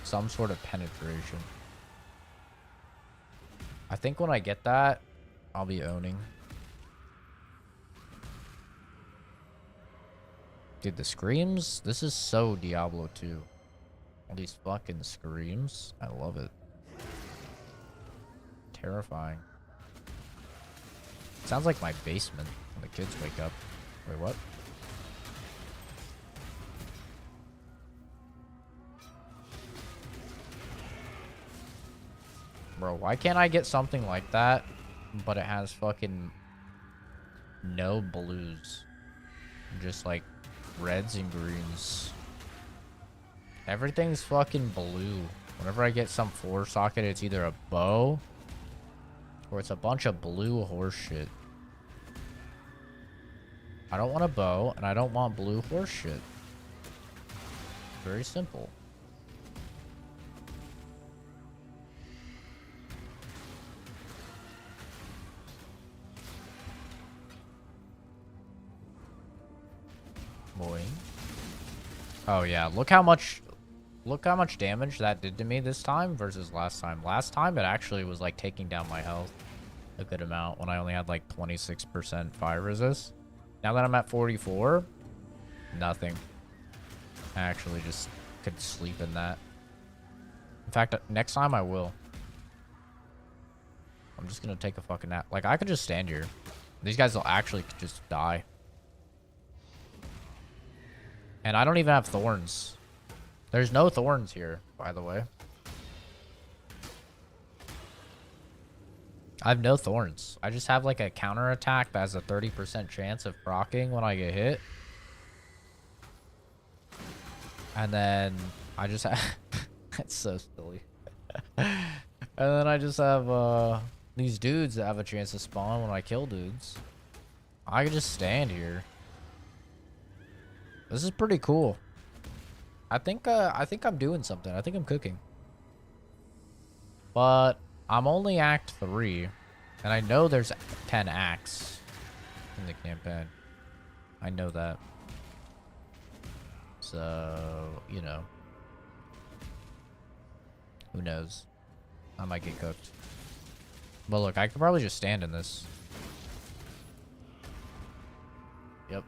some sort of penetration. I think when I get that, I'll be owning. Dude, the screams? This is so Diablo 2. All these fucking screams. I love it. Terrifying. Sounds like my basement when the kids wake up. Wait, what? Bro, why can't I get something like that, but it has fucking no blues? Just like reds and greens. Everything's fucking blue. Whenever I get some 4-socket, it's either a bow or it's a bunch of blue horse shit. I don't want a bow and I don't want blue horse shit. Very simple. Boy. Oh yeah, look how much damage that did to me this time versus last time. Last time it actually was like taking down my health a good amount when I only had like 26% fire resist. Now that I'm at 44, nothing. I actually just could sleep in that. In fact, next time I will. I'm just gonna take a fucking nap. Like, I could just stand here. These guys will actually just die. And I don't even have thorns. There's no thorns here, by the way. I have no thorns. I just have like a counter attack that has a 30% chance of proccing when I get hit. And then I just have... That's so silly. And then I just have these dudes that have a chance to spawn when I kill dudes. I could just stand here. This is pretty cool. I think I'm doing something. I think I'm cooking. But I'm only Act 3. And I know there's 10 acts in the campaign. I know that. So, you know. Who knows? I might get cooked. But look, I could probably just stand in this. Yep.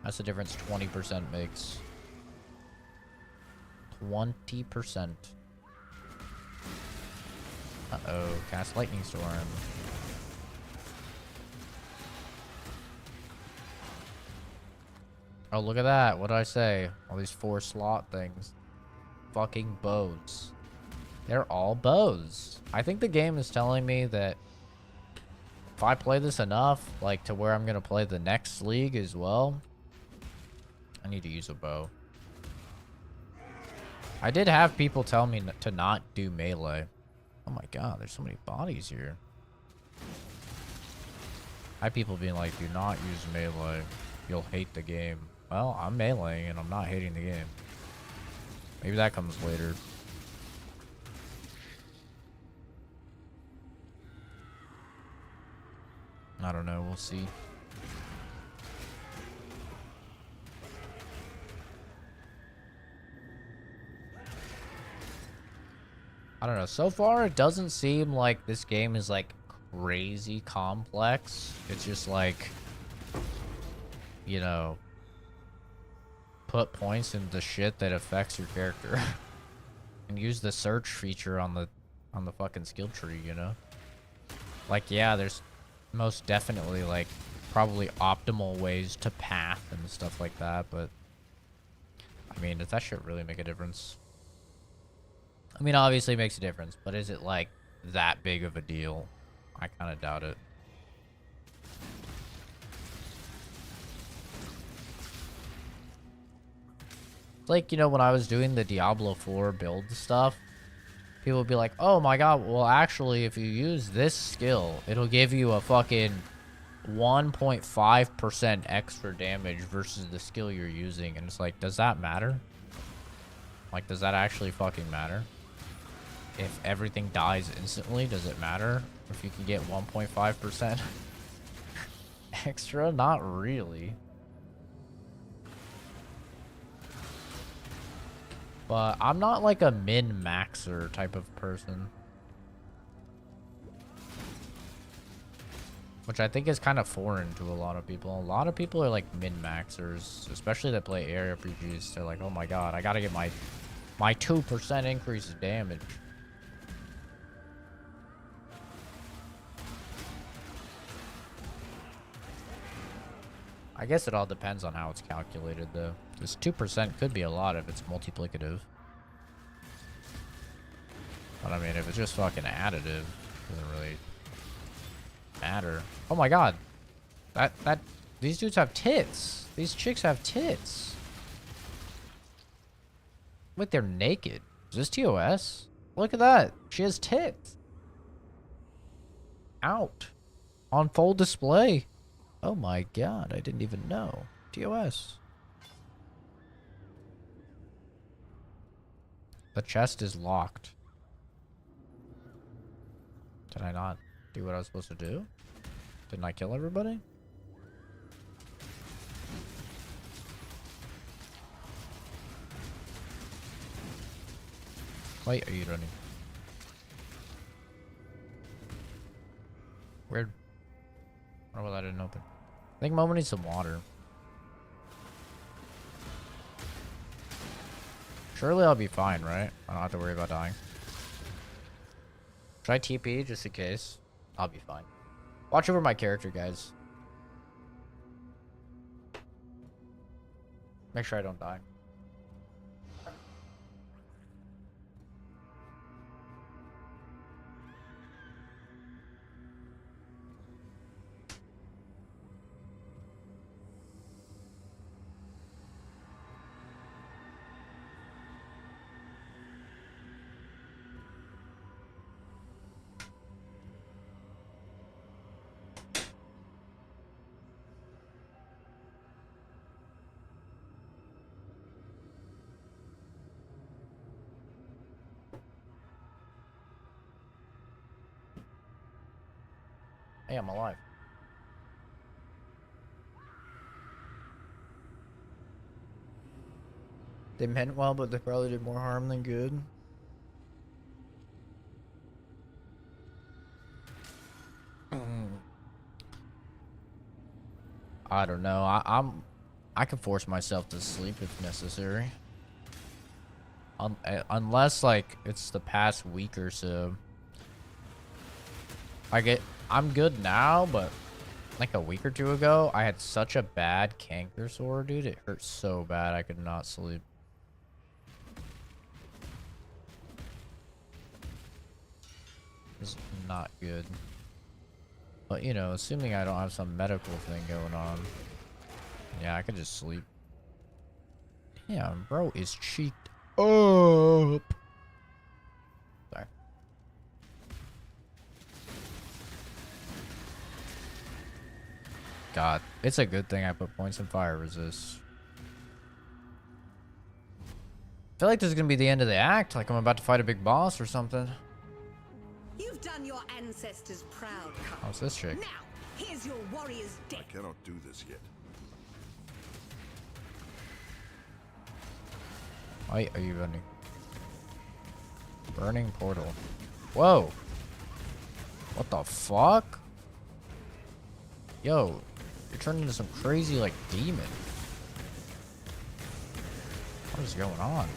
That's the difference 20% makes. 20%. Uh-oh, cast Lightning Storm. Oh, look at that. What did I say? All these 4 slot things. Fucking bows. They're all bows. I think the game is telling me that if I play this enough, like to where I'm going to play the next league as well, I need to use a bow. I did have people tell me to not do melee. Oh my god, there's so many bodies here. I had people being like, do not use melee. You'll hate the game. Well, I'm meleeing and I'm not hating the game. Maybe that comes later. I don't know, we'll see. I don't know. So far, it doesn't seem like this game is like crazy complex. It's just like, you know, put points into shit that affects your character, and use the search feature on the fucking skill tree. You know, like yeah, there's most definitely like probably optimal ways to path and stuff like that. But I mean, does that shit really make a difference? I mean, obviously it makes a difference, but is it like that big of a deal? I kind of doubt it. It's like, you know, when I was doing the Diablo 4 build stuff, people would be like, oh my god, well actually if you use this skill, it'll give you a fucking 1.5% extra damage versus the skill you're using. And it's like, does that matter? Like, does that actually fucking matter? If everything dies instantly, does it matter if you can get 1.5% extra? Not really. But I'm not like a min-maxer type of person. Which I think is kind of foreign to a lot of people. A lot of people are like min-maxers, especially that play area RPGs. They're like, oh my god, I gotta get my 2% increase of damage. I guess it all depends on how it's calculated, though. This 2% could be a lot if it's multiplicative. But I mean, if it's just fucking additive, it doesn't really matter. Oh my god. These dudes have tits. These chicks have tits. Wait, they're naked. Is this TOS? Look at that. She has tits. Out. On full display. Oh my god, I didn't even know. TOS. The chest is locked. Did I not do what I was supposed to do? Didn't I kill everybody? Why are you running? Weird. I wonder why that didn't open. I think Momo needs some water. Surely I'll be fine, right? I don't have to worry about dying. Should I TP just in case? I'll be fine. Watch over my character, guys. Make sure I don't die. Hey, I'm alive. They meant well, but they probably did more harm than good. I don't know. I can force myself to sleep if necessary. Unless like it's the past week or so. I'm good now, but like a week or two ago, I had such a bad canker sore, dude. It hurt so bad I could not sleep. It's not good. But you know, assuming I don't have some medical thing going on, yeah, I could just sleep. Damn, bro is cheeked up. Sorry. God, it's a good thing I put points in fire resist. I feel like this is gonna be the end of the act, like I'm about to fight a big boss or something. You've done your ancestors proud, Carl. How's this chick? Now, here's your warrior's death. I cannot do this yet. Why are you running? Burning portal. Whoa. What the fuck? Yo, you're turning into some crazy like demon. What is going on?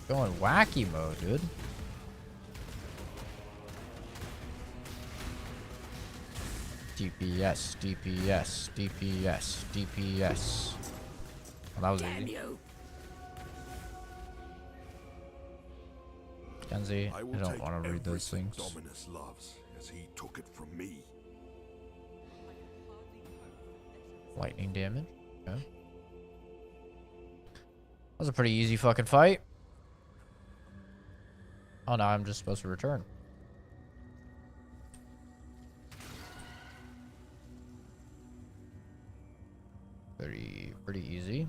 Going wacky mode, dude. DPS, DPS, DPS, DPS. Oh, that was easy. Kenzie, I don't want to read those things. Dominus loves, as he took it from me. Lightning damage. Okay. That was a pretty easy fucking fight. Oh no, I'm just supposed to return. Pretty easy.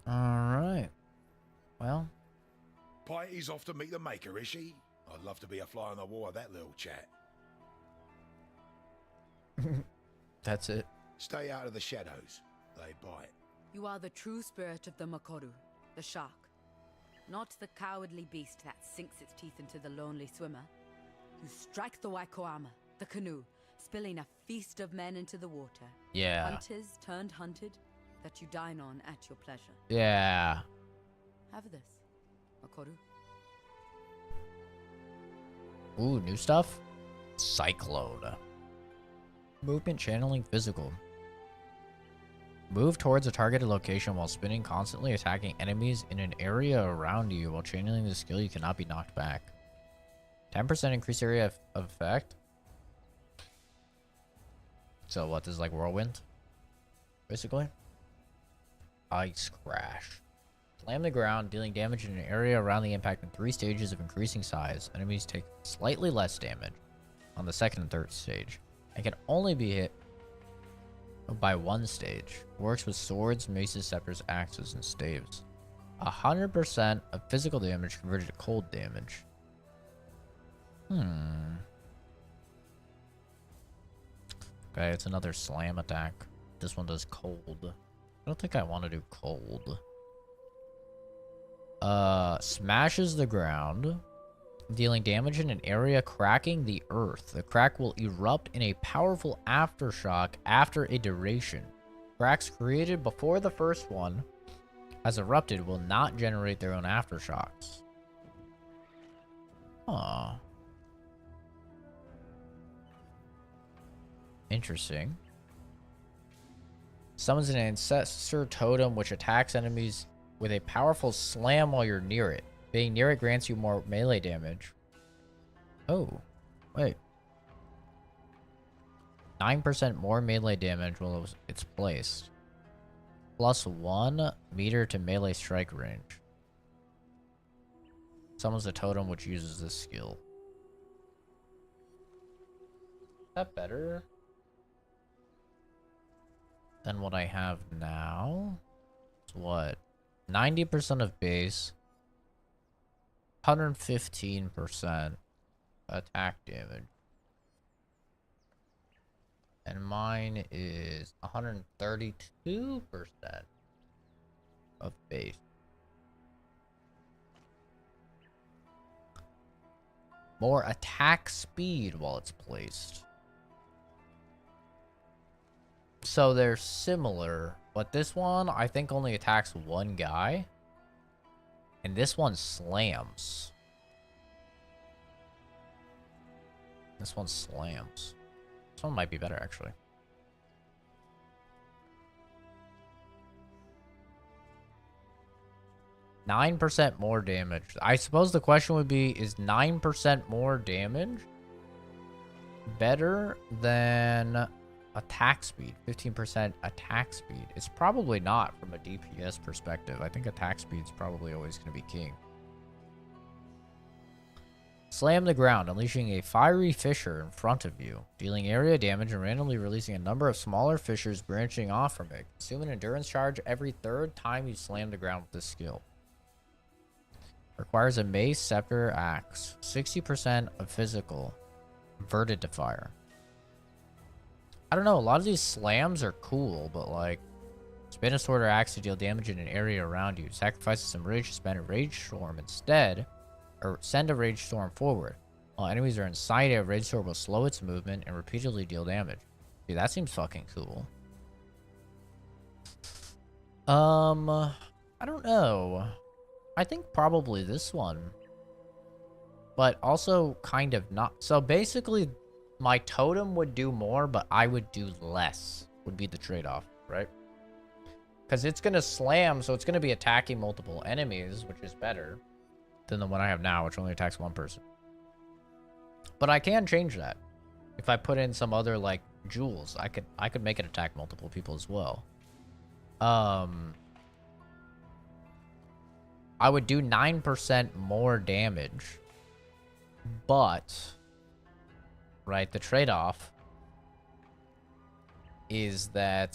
All right. Well, Pity's off to meet the Maker, is she? I'd love to be a fly on the wall of that little chat. that's it. Stay out of the shadows. They bite. You are the true spirit of the Makoru, the shark. Not the cowardly beast that sinks its teeth into the lonely swimmer. You strike the Waikoama, the canoe, spilling a feast of men into the water. Yeah. Hunters turned hunted, that you dine on at your pleasure. Yeah. Have this, Makoru. Ooh, new stuff? Cyclone. Movement channeling physical. Move towards a targeted location while spinning, constantly attacking enemies in an area around you. While channeling the skill, you cannot be knocked back. 10% increased area of effect. So what, this is like whirlwind? Basically. Ice crash. Slam the ground, dealing damage in an area around the impact in 3 stages of increasing size. Enemies take slightly less damage on the second and third stage, and can only be hit by 1 stage. Works with swords, maces, scepters, axes, and staves. 100% of physical damage converted to cold damage. Okay, it's another slam attack. This one does cold. I don't think I want to do cold. Smashes the ground. dealing damage in an area cracking the earth. The crack will erupt in a powerful aftershock after a duration. Cracks created before the first one has erupted will not generate their own aftershocks. Aw. Interesting. Summons an ancestor totem which attacks enemies with a powerful slam while you're near it. Being near it grants you more melee damage. Oh, wait. 9% more melee damage while it's placed. Plus 1 meter to melee strike range. Summons a totem which uses this skill. Is that better than what I have now? It's what? 90% of base. 115% attack damage. And mine is 132% of base. More attack speed while it's placed. So they're similar, but this one I think only attacks one guy. And this one slams. This one slams. This one might be better, actually. %9 more damage. I suppose the question would be, is 9% more damage better than attack speed? 15% attack speed. It's probably not from a DPS perspective. I think attack speed's probably always going to be king. Slam the ground, unleashing a fiery fissure in front of you, dealing area damage and randomly releasing a number of smaller fissures branching off from it. Consume an endurance charge every third time you slam the ground with this skill. Requires a mace, scepter, axe. 60% of physical. Converted to fire. I don't know, a lot of these slams are cool, but like, spin a sword or axe to deal damage in an area around you. Sacrifice some rage to spend a rage storm instead, or send a rage storm forward. While enemies are inside it, a rage storm will slow its movement and repeatedly deal damage. Dude, that seems fucking cool. I don't know. I think probably this one. But also kind of not. So basically, my totem would do more, but I would do less, would be the trade-off, right? Because it's going to slam, so it's going to be attacking multiple enemies, which is better than the one I have now, which only attacks one person. But I can change that. If I put in some other, like, jewels, I could make it attack multiple people as well. I would do 9% more damage, but, right, the trade-off is that,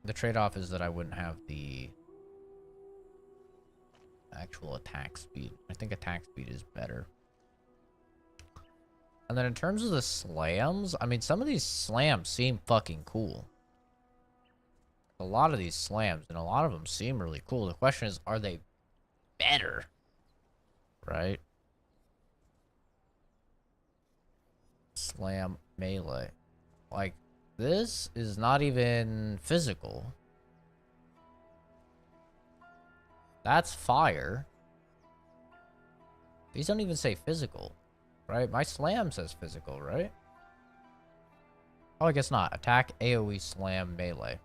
the trade-off is that I wouldn't have the actual attack speed. I think attack speed is better. And then in terms of the slams, I mean, some of these slams seem fucking cool. A lot of these slams, and a lot of them seem really cool. The question is, are they better? Right? Slam melee. Like, this is not even physical. That's fire. These don't even say physical. Right? My slam says physical, right? Oh, I guess not. Attack, AoE, slam, melee.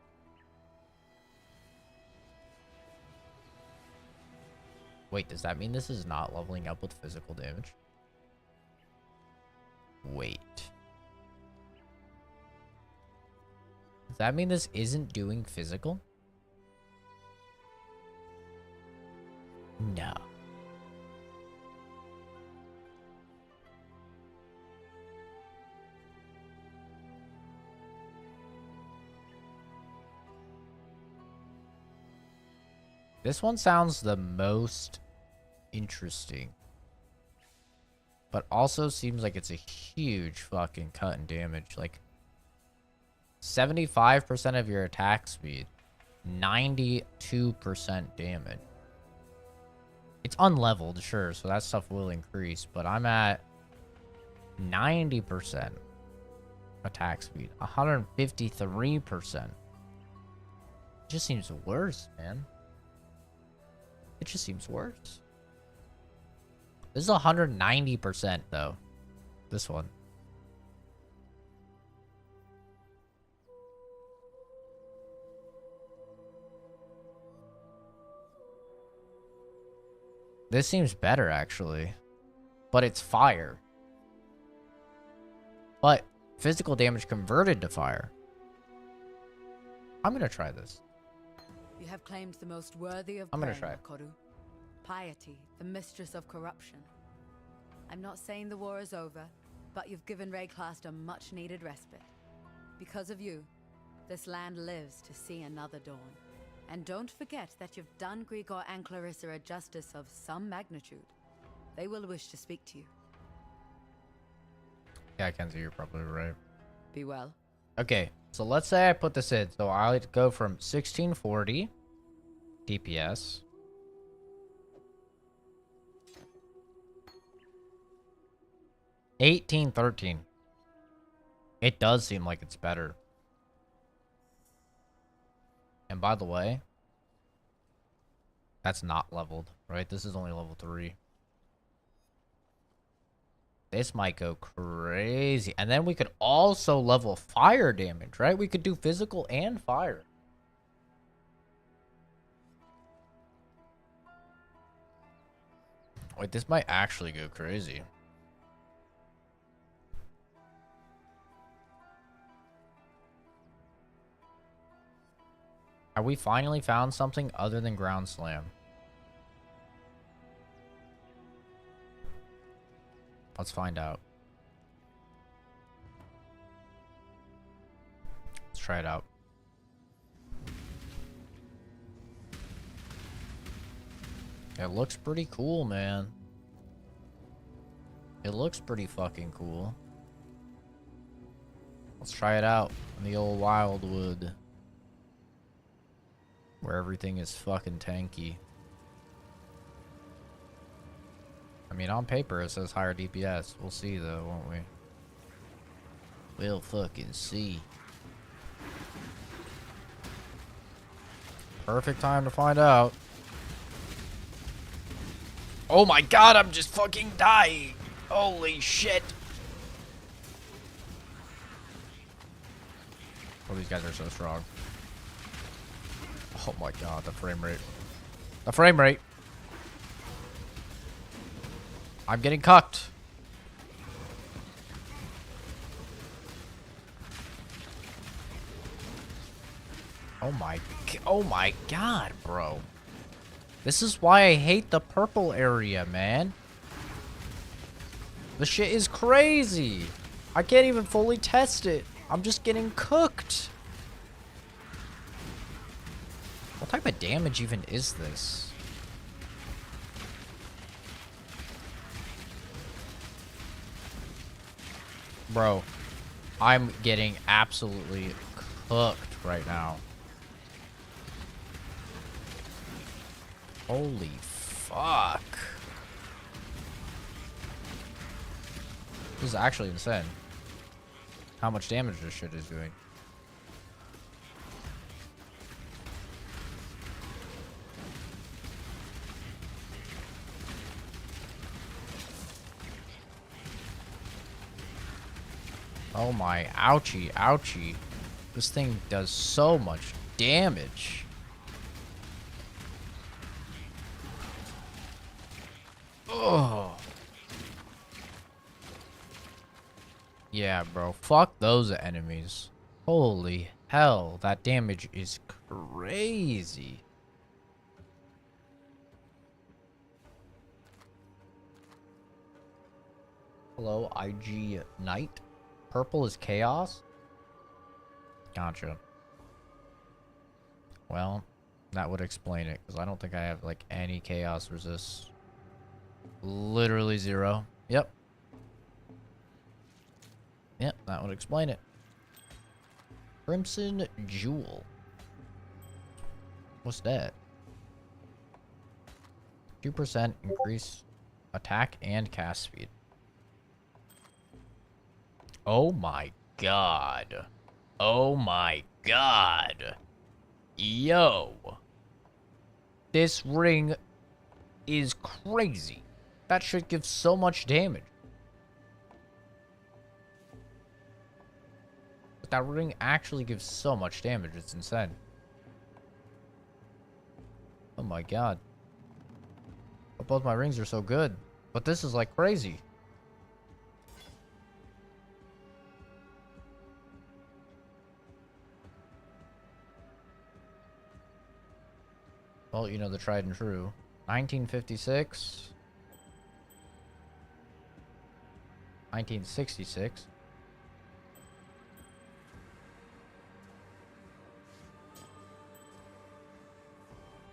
Wait, does that mean this is not leveling up with physical damage? Wait. Does that mean this isn't doing physical? No. This one sounds the most interesting. But also seems like it's a huge fucking cut in damage. Like, 75% of your attack speed. 92% damage. It's unleveled, sure, so that stuff will increase, but I'm at 90% attack speed, 153%. It just seems worse, man. It just seems worse. This is 190% though. This one. This seems better actually. But it's fire. But physical damage converted to fire. I'm gonna try this. You have claimed the most worthy of I'm gonna prey, try it. Makoru. Piety, the mistress of corruption. I'm not saying the war is over, but you've given Rayclast a much-needed respite. Because of you, this land lives to see another dawn. And don't forget that you've done Grigor and Clarissa a justice of some magnitude. They will wish to speak to you. Yeah, Kenzie, you're probably right. Be well. Okay, so let's say I put this in. So I'll go from 1640 DPS. $18.13. It does seem like it's better. And by the way, that's not leveled, right? This is only level 3. This might go crazy. And then we could also level fire damage, right? We could do physical and fire. Wait, this might actually go crazy. Have we finally found something other than ground slam? Let's find out. Let's try it out. It looks pretty cool, man. It looks pretty fucking cool. Let's try it out in the old Wildwood, where everything is fucking tanky. I mean, on paper it says higher DPS. We'll see though, won't we? We'll fucking see. Perfect time to find out. Oh my god, I'm just fucking dying. Holy shit. Oh, these guys are so strong. Oh my god, the frame rate. The frame rate. I'm getting cucked. Oh my god, bro. This is why I hate the purple area, man. The shit is crazy. I can't even fully test it. I'm just getting cooked. What type of damage even is this? Bro, I'm getting absolutely cooked right now. Holy fuck. This is actually insane. How much damage this shit is doing. Oh my, ouchie, ouchie. This thing does so much damage. Oh. Yeah, bro. Fuck those enemies. Holy hell, that damage is crazy. Hello, IG Knight. Purple is chaos? Gotcha. Well, that would explain it, because I don't think I have, like, any chaos resist. Literally 0. Yep. Yep, that would explain it. Crimson Jewel. What's that? 2% increase attack and cast speed. Oh my god. Oh my god. Yo. This ring is crazy. That shit gives so much damage. But that ring actually gives so much damage. It's insane. Oh my god. But both my rings are so good. But this is like crazy. Well, you know, the tried and true. 1956. 1966.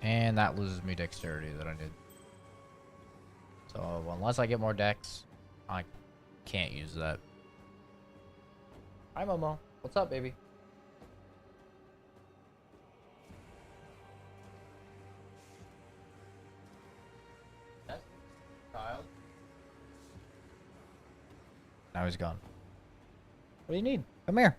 And that loses me dexterity that I did. So unless I get more dex, I can't use that. Hi, Momo. What's up, baby? Yes, child. Now he's gone. What do you need? Come here.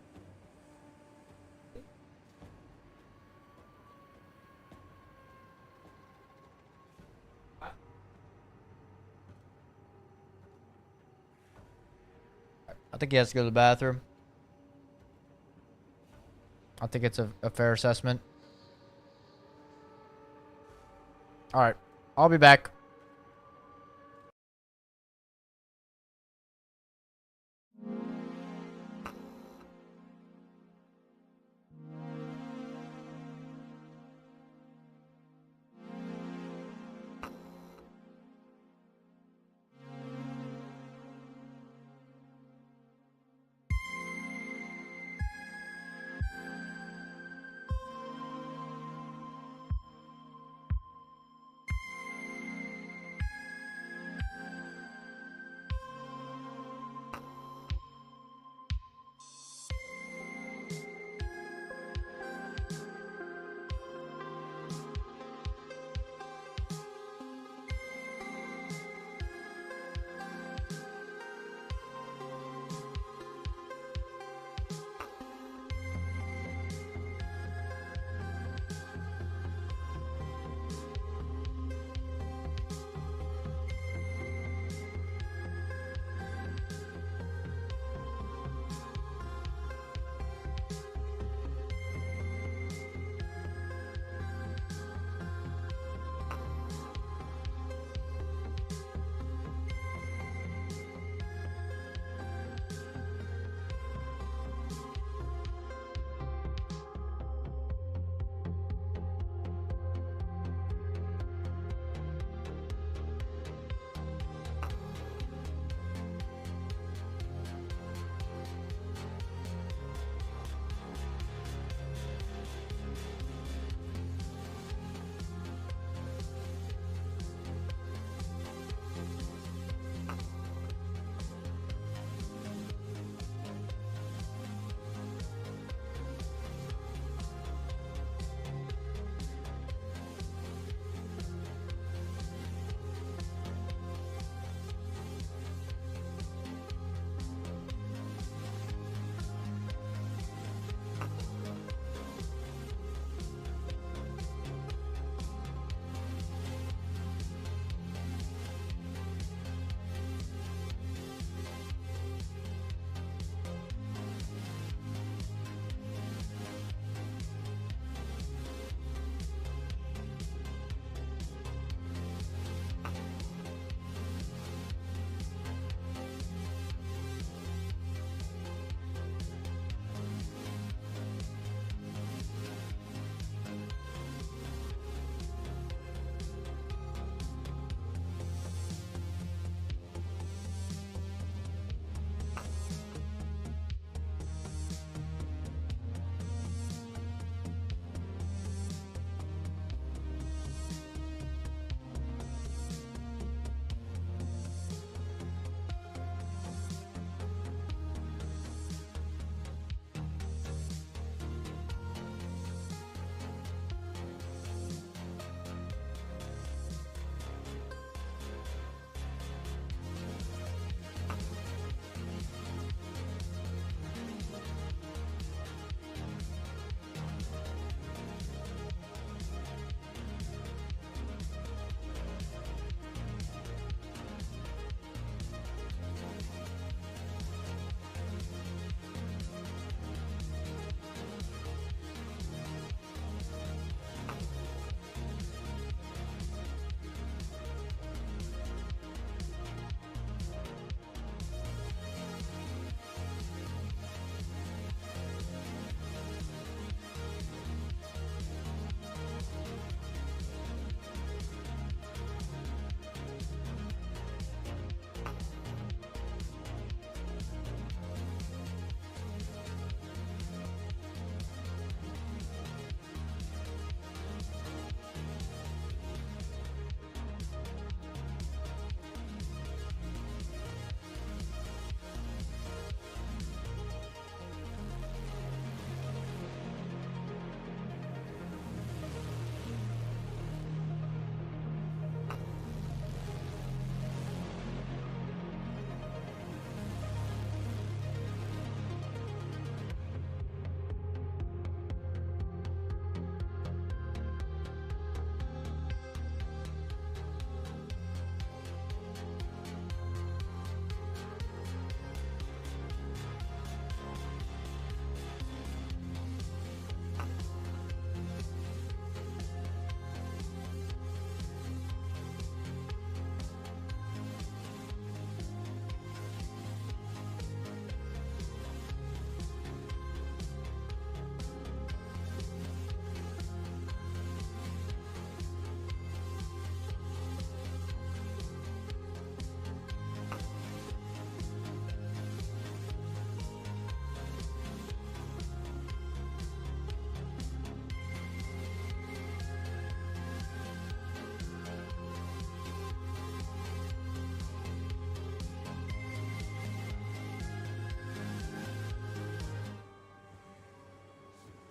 I think he has to go to the bathroom. I think it's a fair assessment. Alright. I'll be back.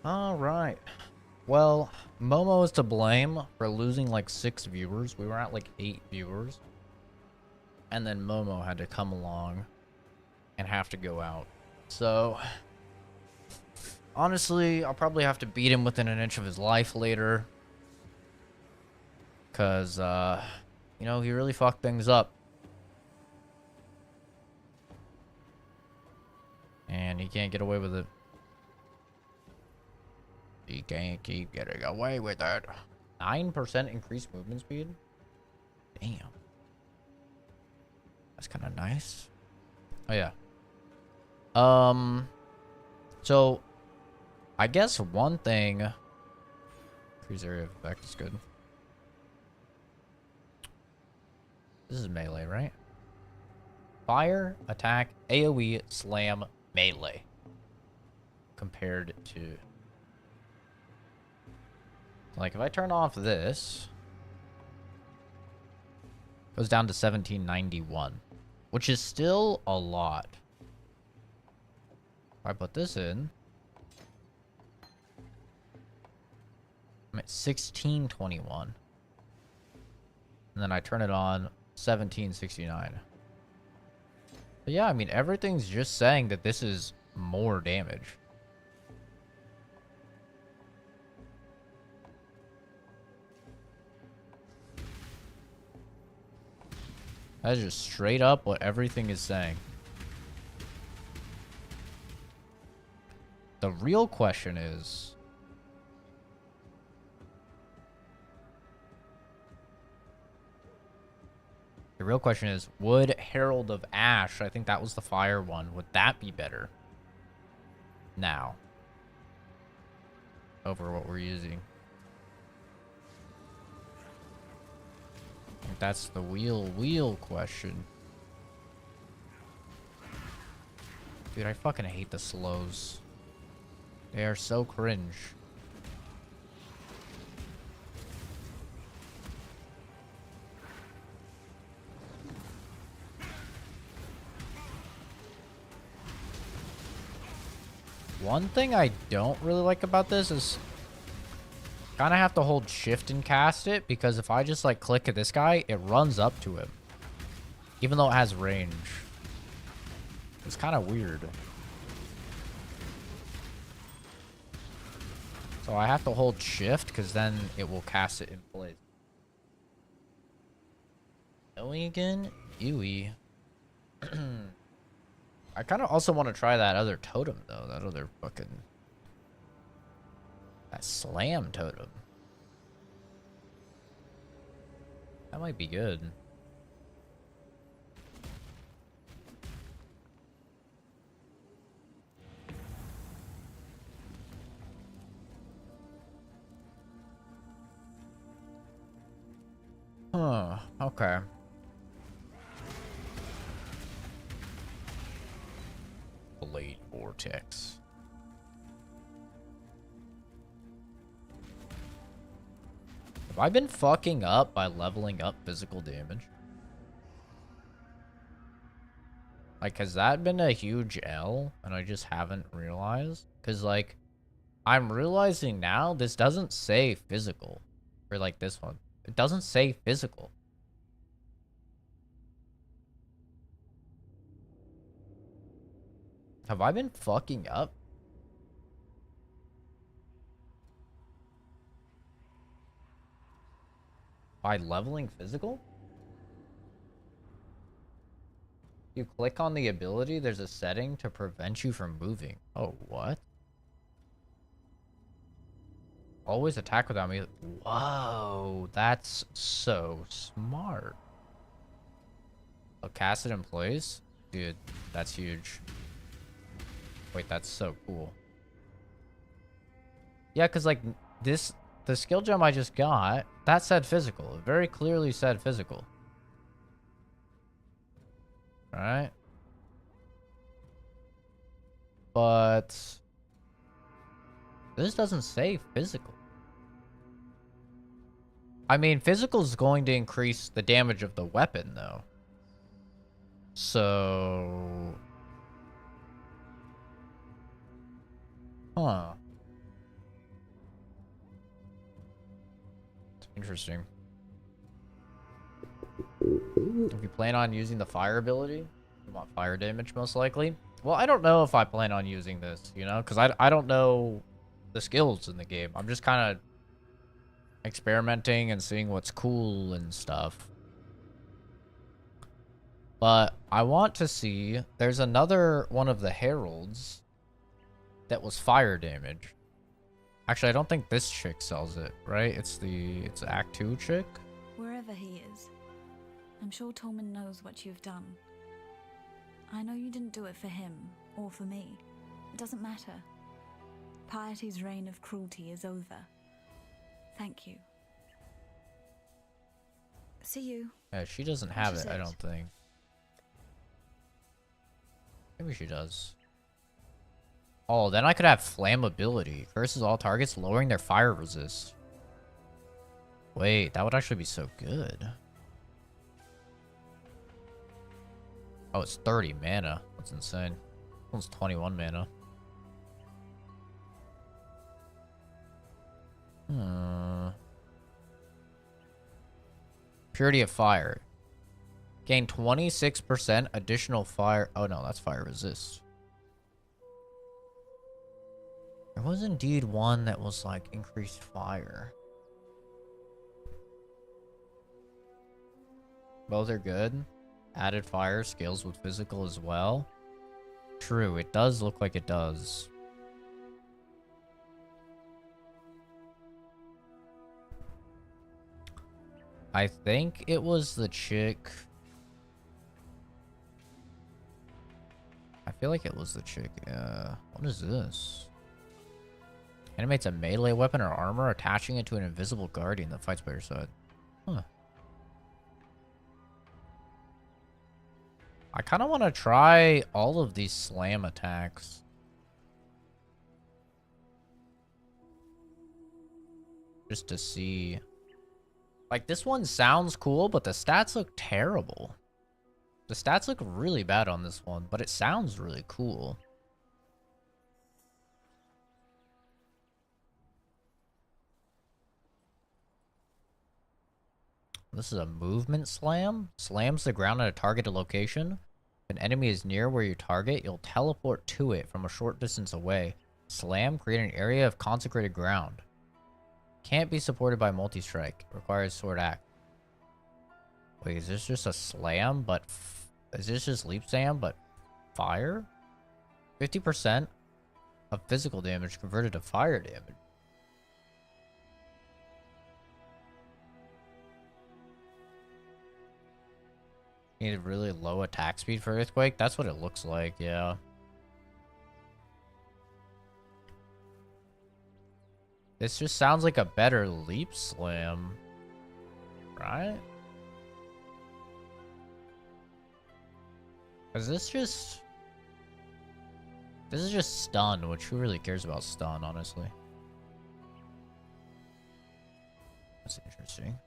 Alright. Well, Momo is to blame for losing like 6 viewers. We were at like 8 viewers. And then Momo had to come along and have to go out. So, honestly, I'll probably have to beat him within an inch of his life later. Because, you know, he really fucked things up. And he can't get away with it. He can't keep getting away with it. 9% increased movement speed? Damn. That's kind of nice. Oh, yeah. So, I guess one thing... Increase area of effect is good. This is melee, right? Fire, attack, AoE, slam, melee. Compared to... Like, if I turn off this... Goes down to 1791. Which is still a lot. If I put this in... I'm at 1621. And then I turn it on 1769. But yeah, I mean, everything's just saying that this is more damage. That is just straight up what everything is saying. The real question is... The real question is, would Herald of Ash, I think that was the fire one, would that be better now over what we're using? I think that's the wheel question. Dude, I fucking hate the slows. They are so cringe. One thing I don't really like about this is kind of have to hold shift and cast it, because if I just like click at this guy, it runs up to him. Even though it has range. It's kind of weird. So I have to hold shift because then it will cast it in place. Going again? Ewy. I kind of also want to try that other totem, though. That other fucking... That slam totem. That might be good. Huh, okay. Blade Vortex. Have I been fucking up by leveling up physical damage? Like, has that been a huge L and I just haven't realized? Because, like, I'm realizing now this doesn't say physical. Or, like, this one. It doesn't say physical. Have I been fucking up? By leveling physical? You click on the ability, there's a setting to prevent you from moving. Oh, what? Always attack without me. Whoa, that's so smart. Oh, cast it in place? Dude, that's huge. Wait, that's so cool. Yeah, because, like, this... The skill gem I just got, that said physical. It very clearly said physical. Alright. But... This doesn't say physical. I mean, physical is going to increase the damage of the weapon, though. So... Huh. Interesting. If you plan on using the fire ability, you want fire damage most likely. Well, I don't know if I plan on using this, you know, because I don't know the skills in the game. I'm just kind of experimenting and seeing what's cool and stuff. But I want to see, there's another one of the heralds that was fire damage. Actually, I don't think this chick sells it, right? It's Act 2 chick. Wherever he is, I'm sure Tolman knows what you've done. I know you didn't do it for him, or for me. It doesn't matter. Piety's reign of cruelty is over. Thank you. See you. Yeah, she doesn't have it, I don't think. Maybe she does. Oh, then I could have flammability. Curses all targets, lowering their fire resist. Wait, that would actually be so good. Oh, it's 30 mana. That's insane. This one's 21 mana. Purity of Fire. Gain 26% additional fire. Oh no, that's fire resist. There was indeed one that was like increased fire. Both are good. Added fire scales with physical as well. True, it does look like it does. I think it was the chick. I feel like it was the chick. What is this? Animates a melee weapon or armor, attaching it to an invisible guardian that fights by your side. Huh. I kind of want to try all of these slam attacks. Just to see. Like, this one sounds cool, but the stats look terrible. The stats look really bad on this one, but it sounds really cool. This is a movement slam. Slams the ground at a targeted location. If an enemy is near where you target, you'll teleport to it from a short distance away. Slam, create an area of consecrated ground. Can't be supported by multi-strike. Requires sword act. Wait, is this just a slam, but... is this just leap slam, but fire? 50% of physical damage converted to fire damage. Needed really low attack speed for Earthquake? That's what it looks like, yeah. This just sounds like a better leap slam. Right? Is this just... this is just stun, which who really cares about stun, honestly? That's interesting.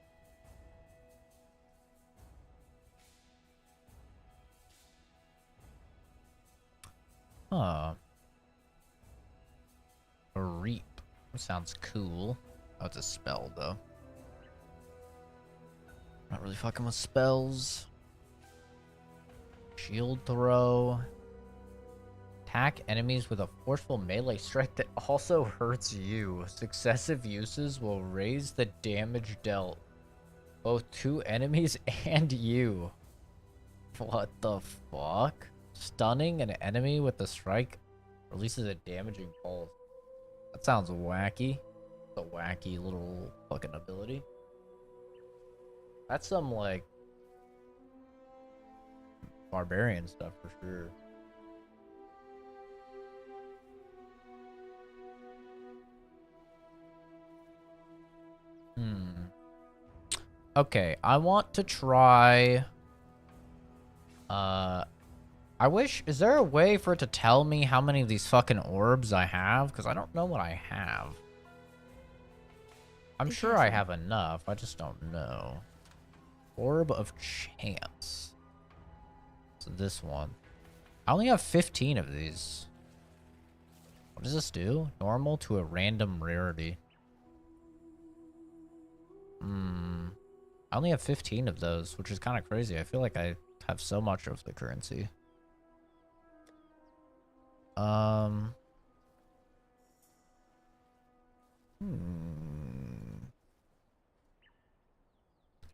Huh. A reap. Sounds cool. Oh, it's a spell, though. Not really fucking with spells. Shield throw. Attack enemies with a forceful melee strike that also hurts you. Successive uses will raise the damage dealt. Both to enemies and you. What the fuck? Stunning an enemy with the strike releases a damaging pulse. That sounds wacky. It's a wacky little fucking ability. That's some, like, barbarian stuff for sure. Okay, I want to try... I wish... is there a way for it to tell me how many of these fucking orbs I have? Because I don't know what I have. I'm sure I have enough. I just don't know. Orb of Chance. So this one. I only have 15 of these. What does this do? Normal to a random rarity. I only have 15 of those, which is kind of crazy. I feel like I have so much of the currency. I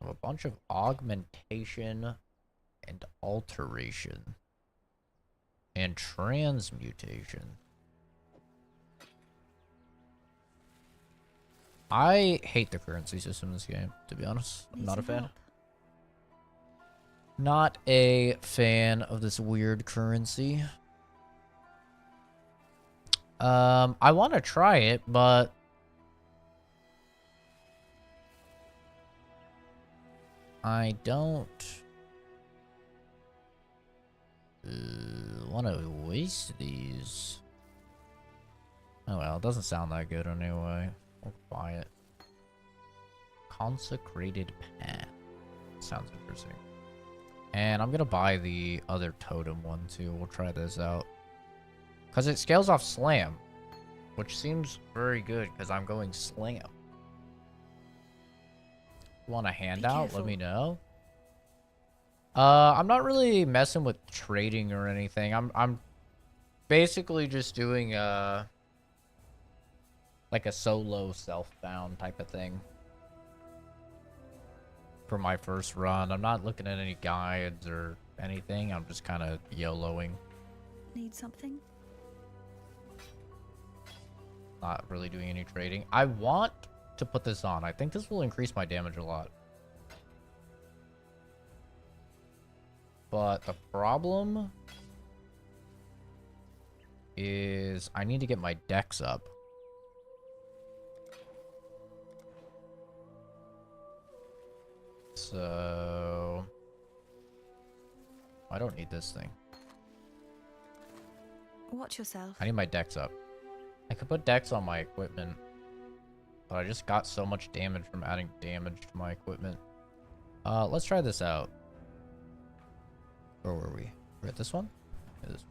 have a bunch of augmentation and alteration and transmutation. I hate the currency system in this game, to be honest. I'm not a fan. Not a fan of this weird currency. I want to try it, but I don't want to waste these. Oh well, it doesn't sound that good anyway. We'll buy it. Consecrated Path. Sounds interesting. And I'm gonna buy the other totem one too. We'll try this out. Because it scales off slam. Which seems very good because I'm going slam. Want a handout? Let me know. I'm not really messing with trading or anything. I'm basically just doing like a solo self-bound type of thing for my first run. I'm not looking at any guides or anything. I'm just kind of YOLOing. Need something? Not really doing any trading. I want to put this on. I think this will increase my damage a lot. But the problem is I need to get my dex up. So I don't need this thing. Watch yourself. I need my dex up. I could put dex on my equipment, but I just got so much damage from adding damage to my equipment. Let's try this out. Where were we? We're at this one? Yeah, this one.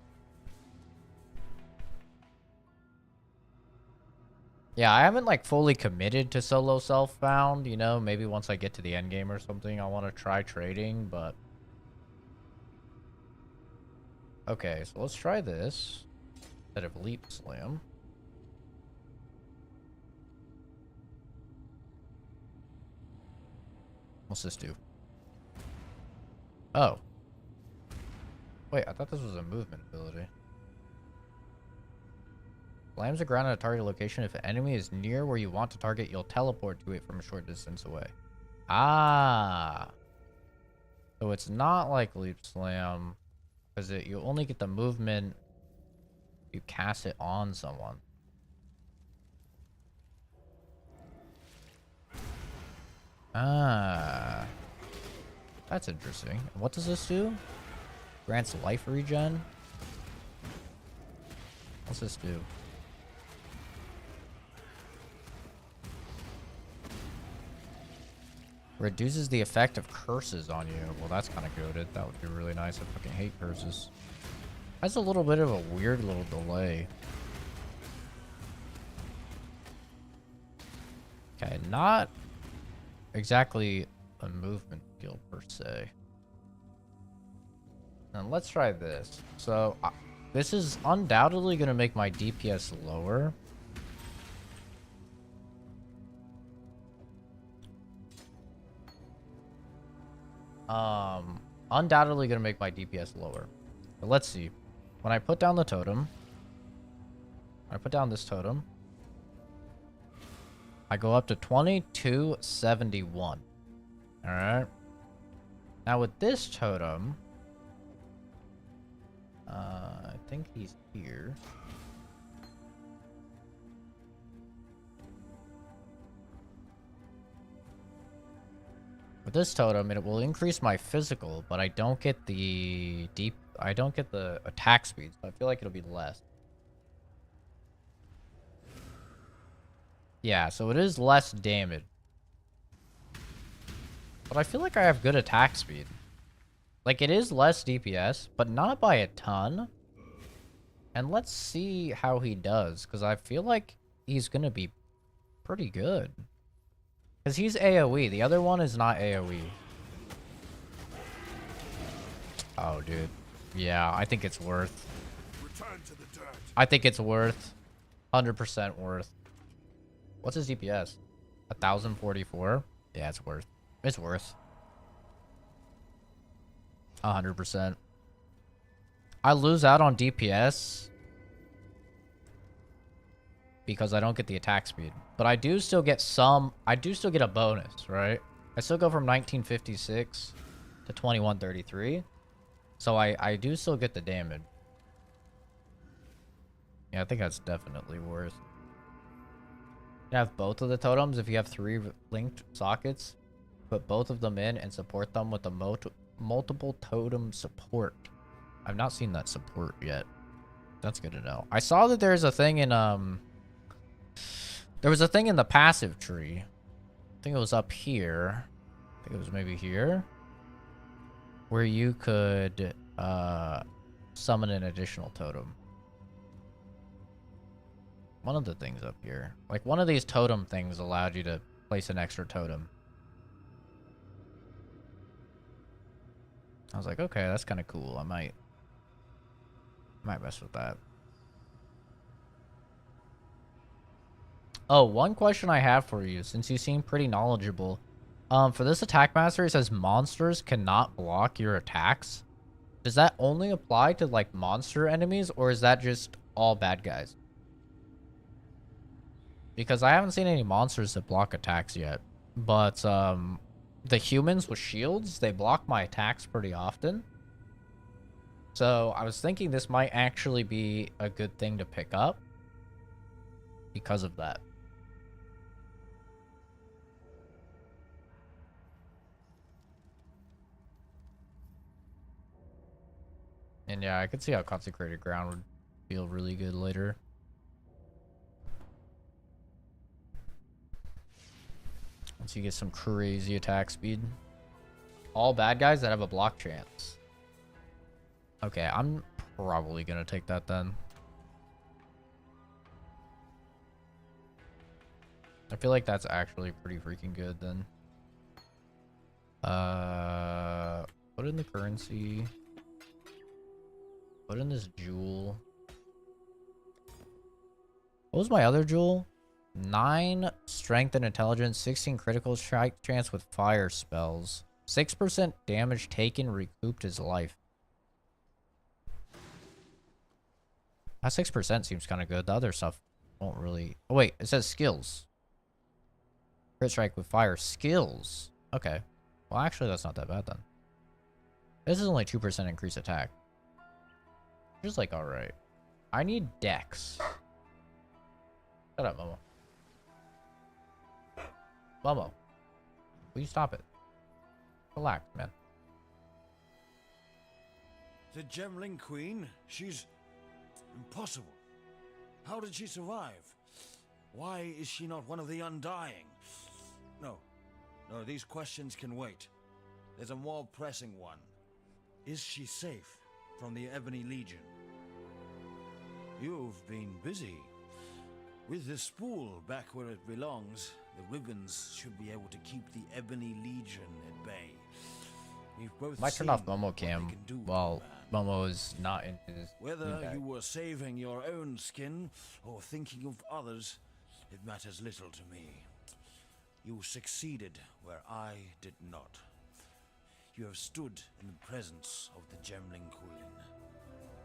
Yeah, I haven't like fully committed to solo self-bound, you know, maybe once I get to the end game or something, I want to try trading, but okay, so let's try this instead of leap slam. What's this do? Oh. Wait, I thought this was a movement ability. Slams the ground at a target location. If an enemy is near where you want to target, you'll teleport to it from a short distance away. Ah. So it's not like Leap Slam, because you only get the movement if you cast it on someone. Ah. That's interesting. What does this do? Grants life regen? What's this do? Reduces the effect of curses on you. Well, that's kind of goated. That would be really nice. I fucking hate curses. That's a little bit of a weird little delay. Okay, not exactly a movement skill per se. And let's try this. So, this is undoubtedly going to make my DPS lower. Undoubtedly going to make my DPS lower. But let's see. When I put down the totem, I put down this totem, I go up to 2271. Alright. Now with this totem, I think he's here. With this totem, it will increase my physical, but I don't get the I don't get the attack speed, so I feel like it'll be less. Yeah, so it is less damage. But I feel like I have good attack speed. Like, it is less DPS, but not by a ton. And let's see how he does, because I feel like he's gonna be pretty good. Because he's AoE. The other one is not AoE. Oh, dude. Yeah, I think it's worth. Return to the dirt. I think it's worth. 100% worth. What's his DPS? 1044? Yeah, it's worth. It's worth. 100%. I lose out on DPS because I don't get the attack speed. But I do still get some. I do still get a bonus, right? I still go from 1956 to 2133. So I do still get the damage. Yeah, I think that's definitely worth. You have both of the totems if you have 3 linked sockets. Put both of them in and support them with the multiple totem support. I've not seen that support yet. That's good to know. I saw that there's a thing in there was a thing in the passive tree. I think it was up here. I think it was maybe here. Where you could summon an additional totem. One of the things up here. Like one of these totem things allowed you to place an extra totem. I was like, okay, that's kind of cool. I might mess with that. Oh, one question I have for you, since you seem pretty knowledgeable. For this attack master, it says monsters cannot block your attacks. Does that only apply to like monster enemies, or is that just all bad guys? Because I haven't seen any monsters that block attacks yet. But the humans with shields, they block my attacks pretty often. So I was thinking this might actually be a good thing to pick up because of that. And yeah, I could see how Consecrated Ground would feel really good later. Once you get some crazy attack speed. All bad guys that have a block chance. Okay, I'm probably gonna take that then. I feel like that's actually pretty freaking good then. Put in the currency. Put in this jewel. What was my other jewel? 9 strength and intelligence, 16 critical strike chance with fire spells. 6% damage taken recouped his life. That 6% seems kind of good. The other stuff won't really... Oh, wait. It says skills. Crit strike with fire skills. Okay. Well, actually, that's not that bad then. This is only 2% increased attack. Which is like, alright. I need dex. Shut up, Momo. Momo. Will you stop it? Relax, man. The Gemling Queen? She's... impossible. How did she survive? Why is she not one of the Undying? No. No, these questions can wait. There's a more pressing one. Is she safe from the Ebony Legion? You've been busy. With the spool back where it belongs, the ribbons should be able to keep the Ebony Legion at bay. We've both might turn off Momo cam while Momo is not in his... Whether you were saving your own skin or thinking of others, it matters little to me. You succeeded where I did not. You have stood in the presence of the Gemling Queen.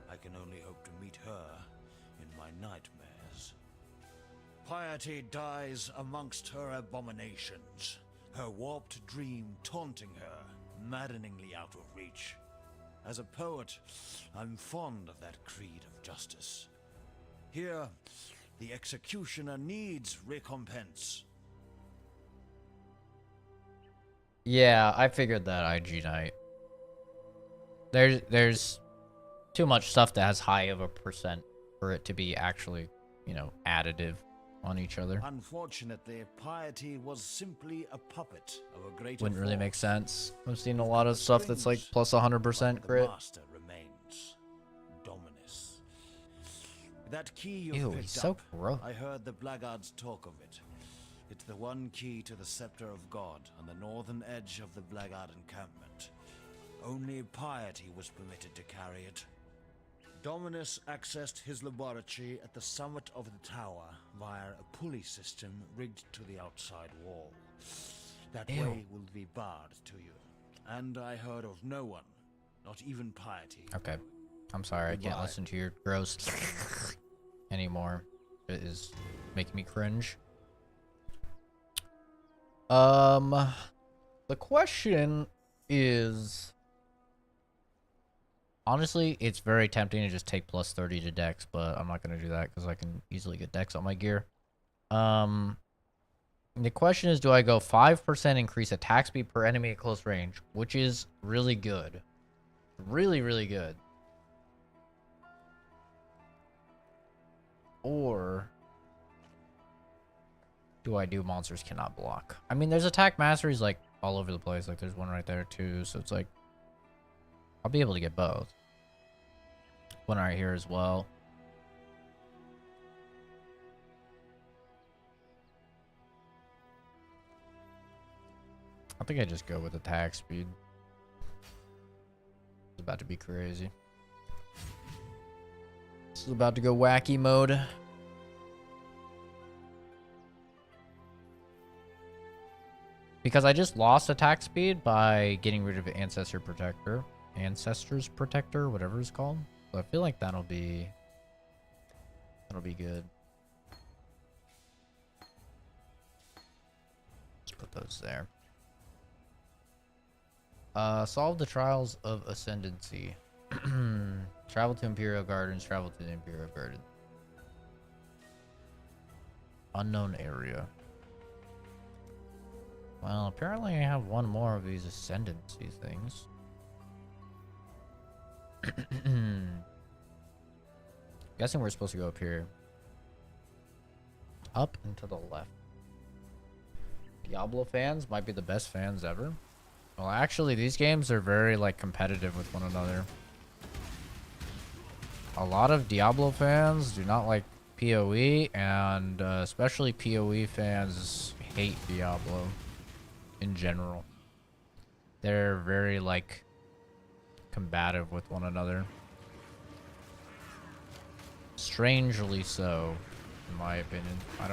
I can only hope to meet her in my nightmares. Piety dies amongst her abominations, her warped dream taunting her, maddeningly out of reach. As a poet, I'm fond of that creed of justice. Here, the executioner needs recompense. Yeah, I figured that IG Knight. There's too much stuff that has high of a percent for it to be actually, you know, additive on each other. Unfortunately, Piety was simply a puppet of a greater Wouldn't really force. make sense. I've seen a lot of stuff that's like plus 100% crit. The master remains Dominus. That key you Ew, picked he's so up, gross. I heard the blackguards talk of it. It's the one key to the Scepter of God on the northern edge of the Blackguard encampment. Only piety was permitted to carry it. Dominus accessed his laboratory at the summit of the tower via a pulley system rigged to the outside wall. That way will be barred to you. And I heard of no one, not even piety. Okay. I'm sorry, I can't listen to your gross anymore. It is making me cringe. The question is, honestly, it's very tempting to just take plus 30 to dex, but I'm not going to do that because I can easily get dex on my gear. The question is, do I go 5% increase attack speed per enemy at close range, which is really good. Really, really good. Or do I do monsters cannot block? I mean, there's attack masteries like all over the place. Like there's one right there too. So it's like, I'll be able to get both. One right here as well. I think I just go with attack speed. It's about to be crazy. This is about to go wacky mode. Because I just lost attack speed by getting rid of Ancestor's Protector, whatever it's called. So I feel like that'll be good. Let's put those there. Solve the Trials of Ascendancy. Travel to Imperial Gardens, travel to the Imperial Garden. Unknown area. Well, apparently I have one more of these Ascendancy things. Guessing we're supposed to go up here. Up and to the left. Diablo fans might be the best fans ever. Well, actually, these games are very, like, competitive with one another. A lot of Diablo fans do not like PoE, and especially PoE fans hate Diablo in general. They're very, like, combative with one another. Strangely so, in my opinion. I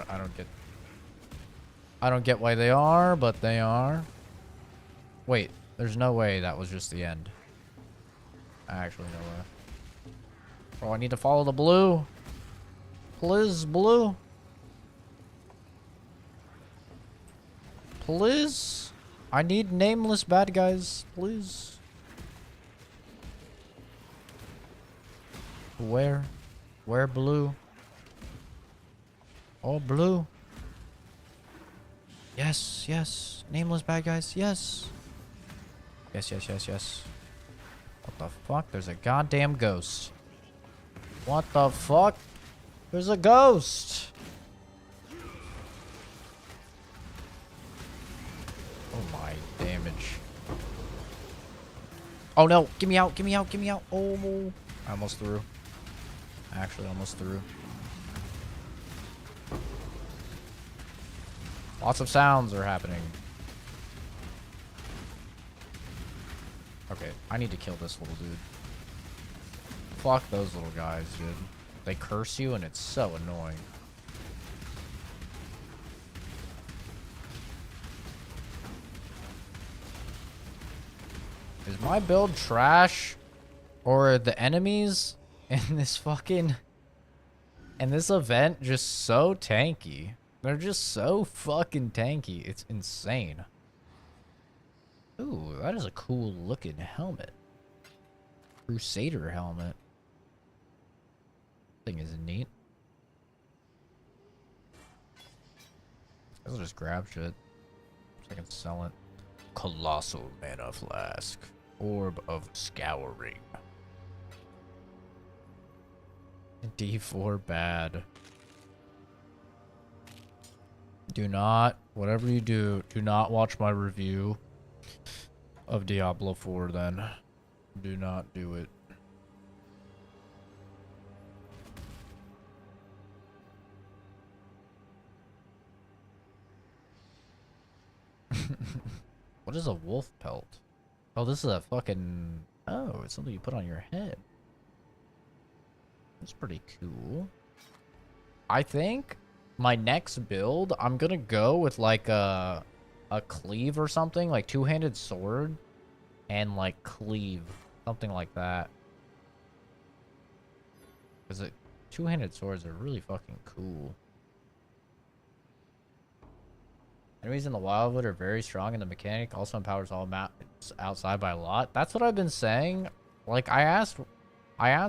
don't get why they are, but they are. Wait, there's no way that was just the end. Actually, no way. Oh, I need to follow the blue. Please, blue. Please. I need nameless bad guys. Please. Where? Where blue? Oh, blue. Yes, yes. Nameless bad guys. Yes. Yes, yes, yes, yes. What the fuck? There's a goddamn ghost. What the fuck? There's a ghost. Oh my damage. Oh no, get me out, get me out, get me out. Oh, I almost threw. Actually, almost threw. Lots of sounds are happening. Okay, I need to kill this little dude. Fuck those little guys, dude. They curse you and it's so annoying. Is my build trash? Or are the enemies in this event just so tanky? They're just so fucking tanky. It's insane. Ooh, that is a cool looking helmet. Crusader helmet. Thing is neat. I'll just grab shit so I can sell it. Colossal Mana Flask. Orb of Scouring. D4 bad. Do not, whatever you do, do not watch my review of Diablo 4 then. Do not do it. What is a wolf pelt? Oh, this is a fucking... Oh, it's something you put on your head. That's pretty cool. I think my next build, I'm gonna go with like a cleave or something, like two-handed sword and like cleave, something like that. Because two-handed swords are really fucking cool. Enemies in the Wildwood are very strong, and the mechanic also empowers all maps outside by a lot. That's what I've been saying. Like, I asked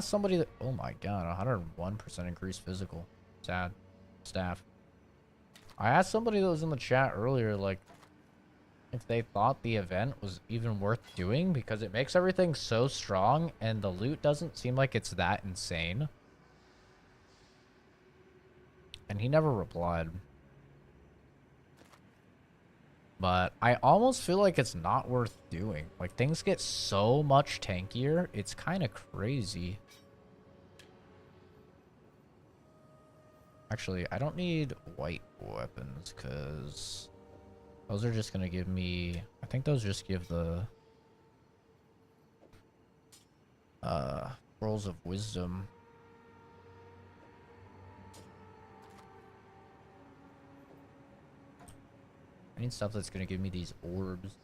somebody that... Oh my god, 101% increased physical. Sad. Staff. I asked somebody that was in the chat earlier, like, if they thought the event was even worth doing, because it makes everything so strong, and the loot doesn't seem like it's that insane. And he never replied. But I almost feel like it's not worth doing. Like, things get so much tankier, it's kind of crazy. Actually, I don't need white weapons, because those are just going to give me... I think those just give the... Rolls of Wisdom. I need stuff that's going to give me these orbs.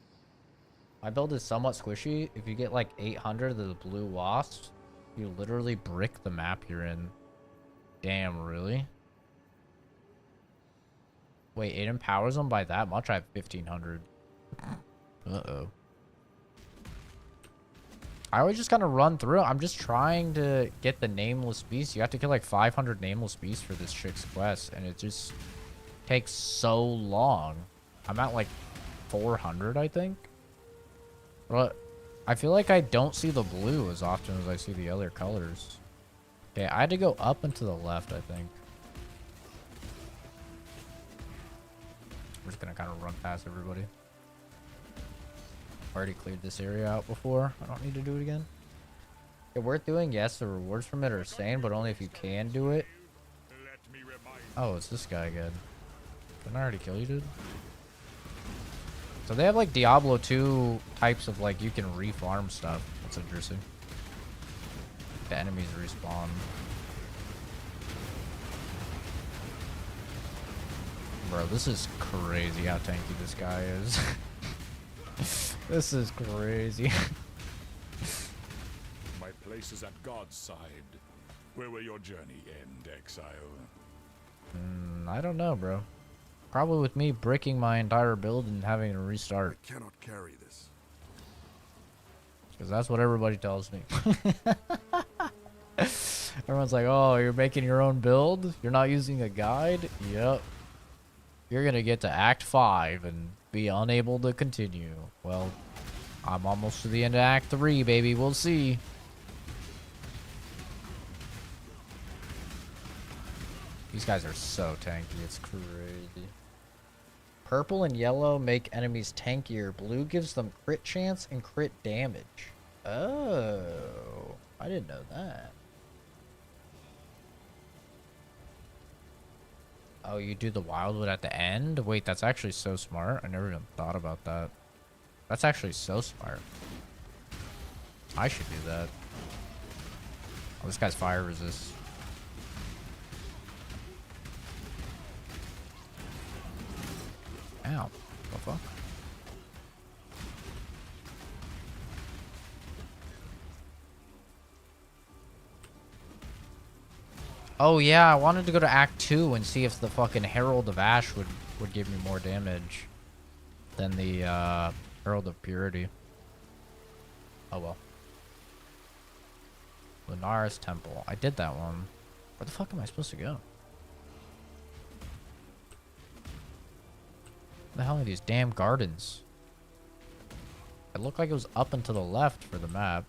My build is somewhat squishy. If you get like 800 of the blue wasps, you literally brick the map you're in. Damn, really? Wait, it empowers them by that much? I have 1500. Uh-oh. I always just kind of run through it. I'm just trying to get the nameless beast. You have to kill like 500 nameless beasts for this chick's quest, and it just takes so long. I'm at like 400, I think. But I feel like I don't see the blue as often as I see the other colors. Okay, I had to go up and to the left, I think. I'm just gonna kind of run past everybody. Already cleared this area out before. I don't need to do it again. Okay, worth doing, yes. The rewards from it are insane, but only if you can do it. Oh, it's this guy again. Didn't I already kill you, dude? So they have like Diablo 2 types of like you can refarm stuff. That's interesting. The enemies respawn. Bro, this is crazy how tanky this guy is. This is crazy. My place is at God's side. Where will your journey end, Exile? I don't know, bro. Probably with me bricking my entire build and having to restart. I cannot carry this. Because that's what everybody tells me. Everyone's like, oh, you're making your own build? You're not using a guide? Yep. You're going to get to Act 5 and be unable to continue. Well, I'm almost to the end of Act 3, baby. We'll see. These guys are so tanky. It's crazy. Purple and yellow make enemies tankier. Blue gives them crit chance and crit damage. Oh, I didn't know that. Oh, you do the wildwood at the end? Wait, that's actually so smart. I never even thought about that. That's actually so smart. I should do that. Oh, this guy's fire resist. Ow. The fuck? Oh yeah, I wanted to go to Act 2 and see if the fucking Herald of Ash would give me more damage than the Herald of Purity. Oh well. Lunaris Temple. I did that one. Where the fuck am I supposed to go? What the hell are these damn gardens? It looked like it was up and to the left for the map.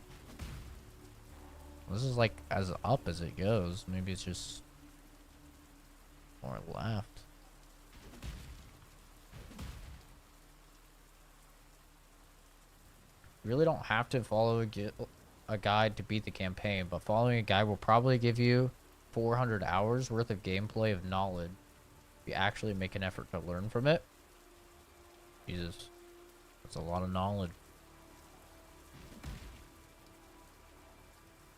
This is like as up as it goes. Maybe it's just more left. You really don't have to follow a guide to beat the campaign, but following a guide will probably give you 400 hours worth of gameplay of knowledge if you actually make an effort to learn from it. Jesus. That's a lot of knowledge.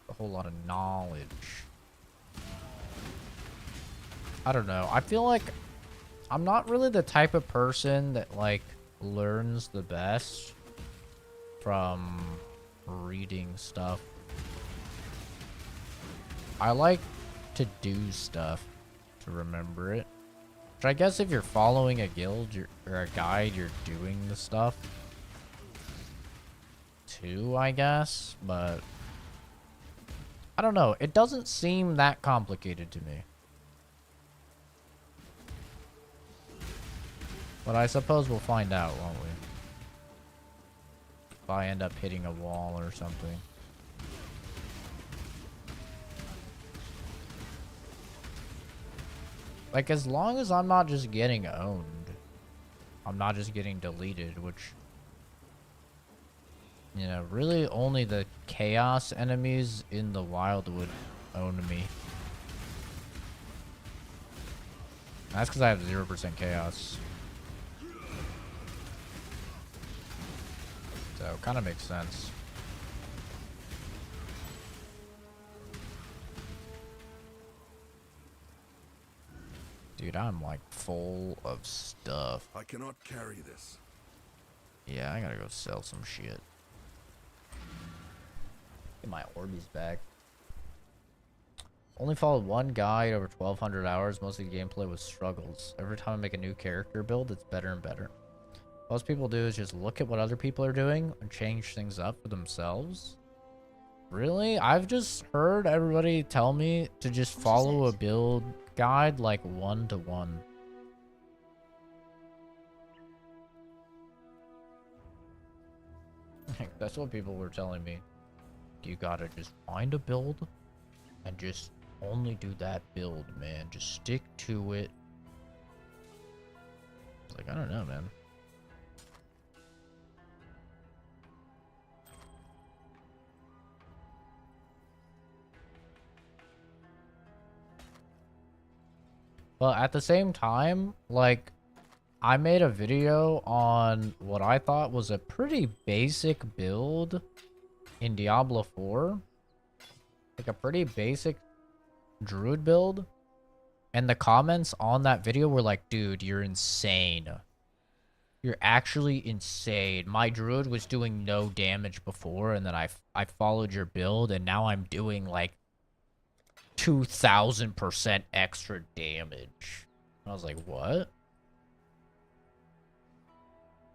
A whole lot of knowledge. I don't know. I feel like I'm not really the type of person that, like, learns the best from reading stuff. I like to do stuff to remember it. Which I guess if you're following a guild or a guide, you're doing the stuff too, I guess. But I don't know. It doesn't seem that complicated to me. But I suppose we'll find out, won't we? If I end up hitting a wall or something. Like, as long as I'm not just getting owned. I'm not just getting deleted, which... You know, really only the chaos enemies in the wild would own me. That's because I have 0% chaos. So, kind of makes sense. Dude, I'm like full of stuff. I cannot carry this. Yeah, I gotta go sell some shit. Get my Orbeez back. Only followed one guide over 1,200 hours. Most of the gameplay was struggles. Every time I make a new character build, it's better and better. Most people do is just look at what other people are doing and change things up for themselves. Really? I've just heard everybody tell me to just follow a build guide like 1-to-1. That's what people were telling me. You gotta just find a build and just only do that build, man. Just stick to it. It's like, I don't know, man. But at the same time, like, I made a video on what I thought was a pretty basic build in Diablo 4. Like a pretty basic druid build. And the comments on that video were like, dude, you're insane. You're actually insane. My druid was doing no damage before, and then I followed your build, and now I'm doing like 2,000% extra damage. I was like, what?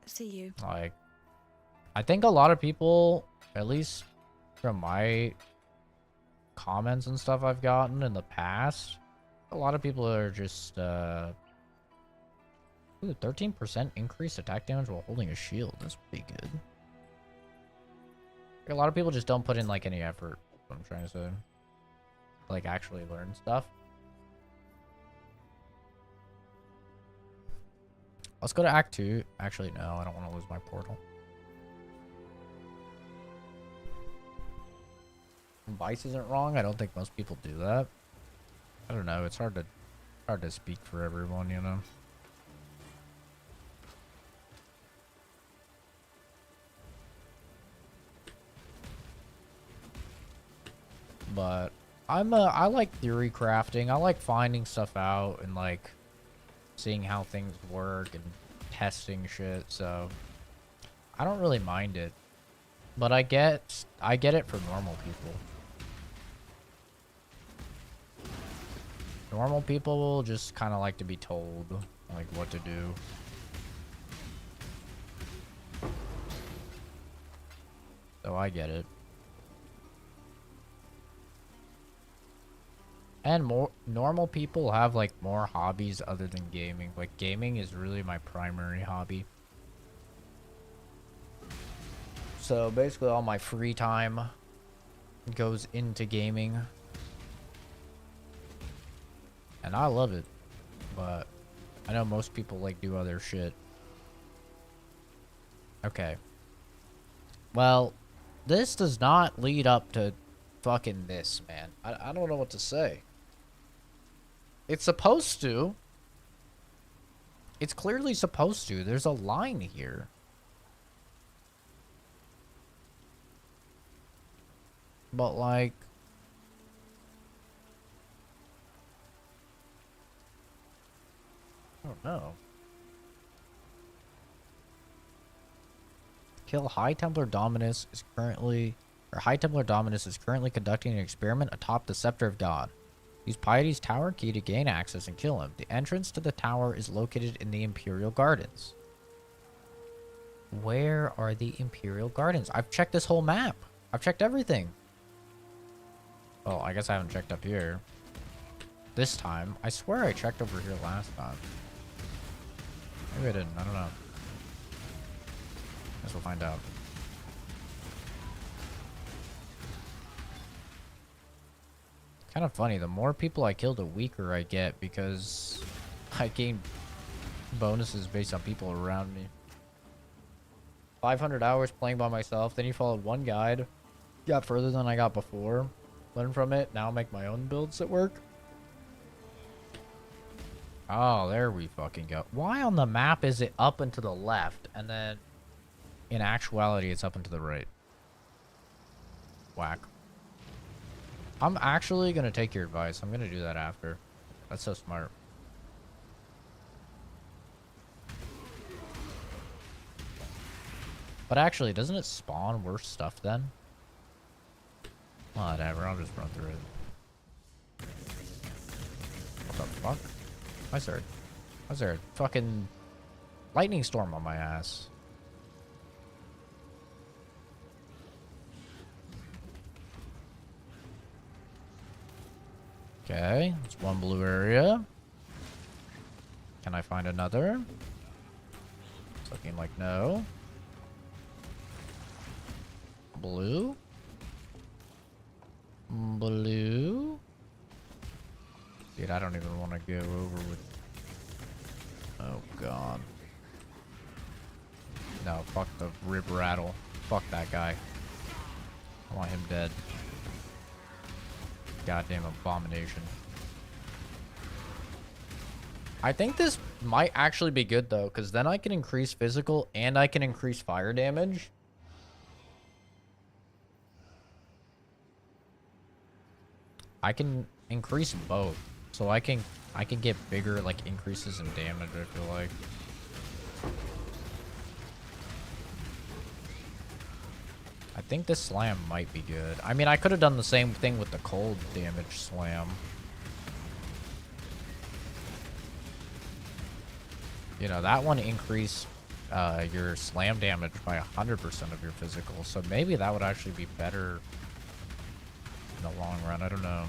See you. Like, I think a lot of people, at least from my comments and stuff I've gotten in the past, a lot of people are just, 13% increased attack damage while holding a shield. That's pretty good. A lot of people just don't put in, like, any effort, is what I'm trying to say. Like, actually learn stuff. Let's go to Act 2. Actually, no, I don't want to lose my portal. Vice isn't wrong. I don't think most people do that. I don't know. It's hard to speak for everyone, you know. But I like theory crafting. I like finding stuff out and like seeing how things work and testing shit. So I don't really mind it. But I get it for normal people. Normal people will just kind of like to be told like what to do. So I get it. And more normal people have like more hobbies other than gaming. Like gaming is really my primary hobby. So basically all my free time goes into gaming. And I love it. But I know most people like do other shit. Okay. Well, this does not lead up to fucking this, man. I don't know what to say. It's supposed to. It's clearly supposed to. There's a line here. but like, I don't know. Kill High Templar Dominus is currently, or High Templar Dominus is currently conducting an experiment atop the Scepter of God. Use Piety's tower key to gain access and kill him. The entrance to the tower is located in the Imperial Gardens. Where are the Imperial Gardens? I've checked this whole map. I've checked everything. Well, I guess I haven't checked up here. This time. I swear I checked over here last time. Maybe I didn't. I don't know. Guess we'll find out. Kind of funny. The more people I kill, the weaker I get because I gain bonuses based on people around me. 500 hours playing by myself. Then you followed one guide. Got further than I got before. Learn from it. Now make my own builds that work. Oh, there we fucking go. Why on the map is it up and to the left? And then in actuality, it's up and to the right. Whack. I'm actually going to take your advice. I'm going to do that after. That's so smart. But actually, doesn't it spawn worse stuff then? Whatever, I'll just run through it. What the fuck? Why is there a fucking lightning storm on my ass? Okay, that's one blue area. Can I find another? It's looking like no. Blue. Blue. Dude, I don't even want to go over with... Oh, God. No, fuck the rib rattle. Fuck that guy. I want him dead. Goddamn abomination. I think this might actually be good, though, because then I can increase physical and I can increase fire damage. I can increase both. So I can get bigger like increases in damage, I feel like. I think this slam might be good. I mean, I could have done the same thing with the cold damage slam. You know, that one increased your slam damage by 100% of your physical. So maybe that would actually be better in the long run. I don't know.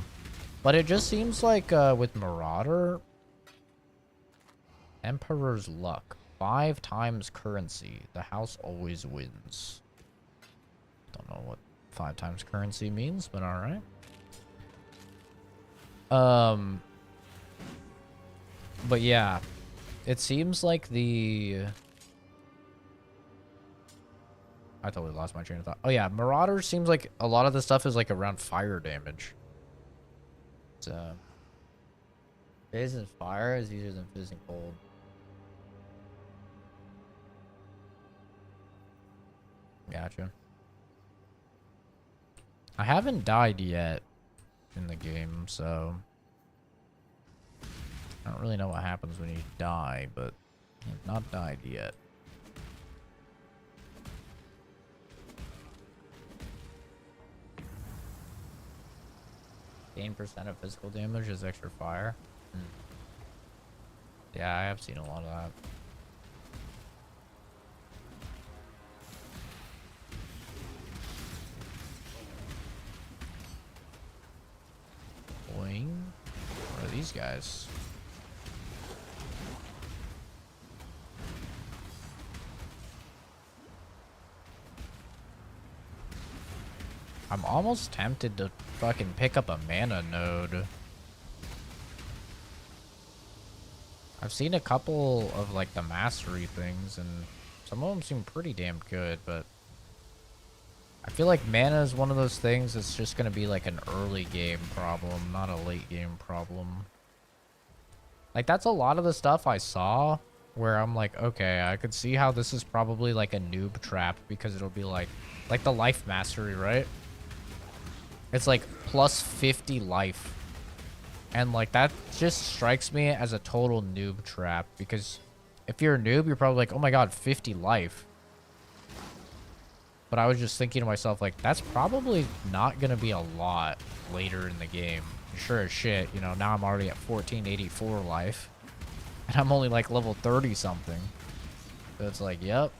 But it just seems like with Marauder, Emperor's Luck, 5 times currency. The house always wins. Don't know what 5 times currency means, but all right. But yeah, it seems like the... I totally lost my train of thought. Oh yeah, Marauder seems like a lot of the stuff is like around fire damage. Fizz and fire is easier than fizz and cold. Gotcha. I haven't died yet in the game, so I don't really know what happens when you die, but I've not died yet. Gain % of physical damage is extra fire. Yeah, I have seen a lot of that. Boing. What are these guys? I'm almost tempted to fucking pick up a mana node. I've seen a couple of like the mastery things and some of them seem pretty damn good, but I feel like mana is one of those things that's just going to be like an early game problem, not a late game problem. Like that's a lot of the stuff I saw where I'm like, okay, I could see how this is probably like a noob trap because it'll be like the life mastery, right? It's like plus 50 life. And like that just strikes me as a total noob trap, because if you're a noob, you're probably like, oh my god, 50 life. But I was just thinking to myself, like, that's probably not going to be a lot later in the game. Sure as shit, you know, now I'm already at 1484 life. And I'm only like level 30 something. So it's like, yep.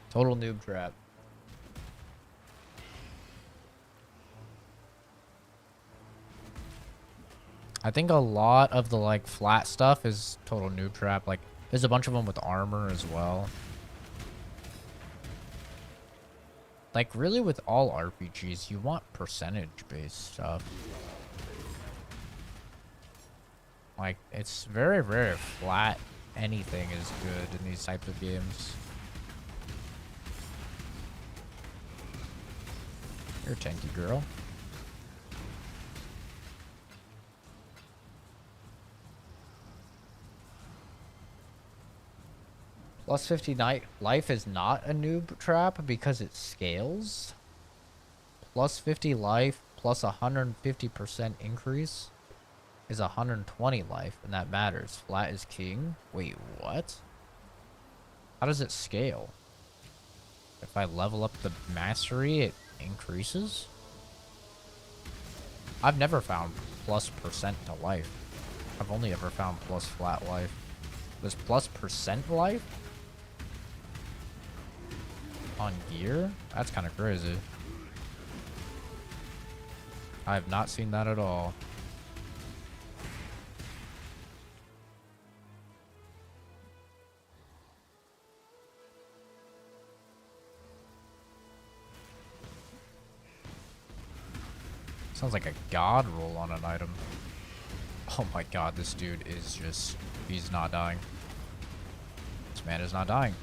Total noob trap. I think a lot of the like flat stuff is total noob trap. Like there's a bunch of them with armor as well. Like really with all RPGs, you want percentage based stuff. Like it's very, very flat. Anything is good in these types of games. You're a tanky girl. Plus 50 night life is not a noob trap because it scales. Plus 50 life plus 150% increase is 120 life, and that matters. Flat is king. Wait, what? How does it scale? If I level up the mastery, it increases? I've never found plus percent to life. I've only ever found plus flat life. There's plus percent life? On gear? That's kind of crazy. I have not seen that at all. Sounds like a god roll on an item. Oh my god, this dude is just... He's not dying. This man is not dying.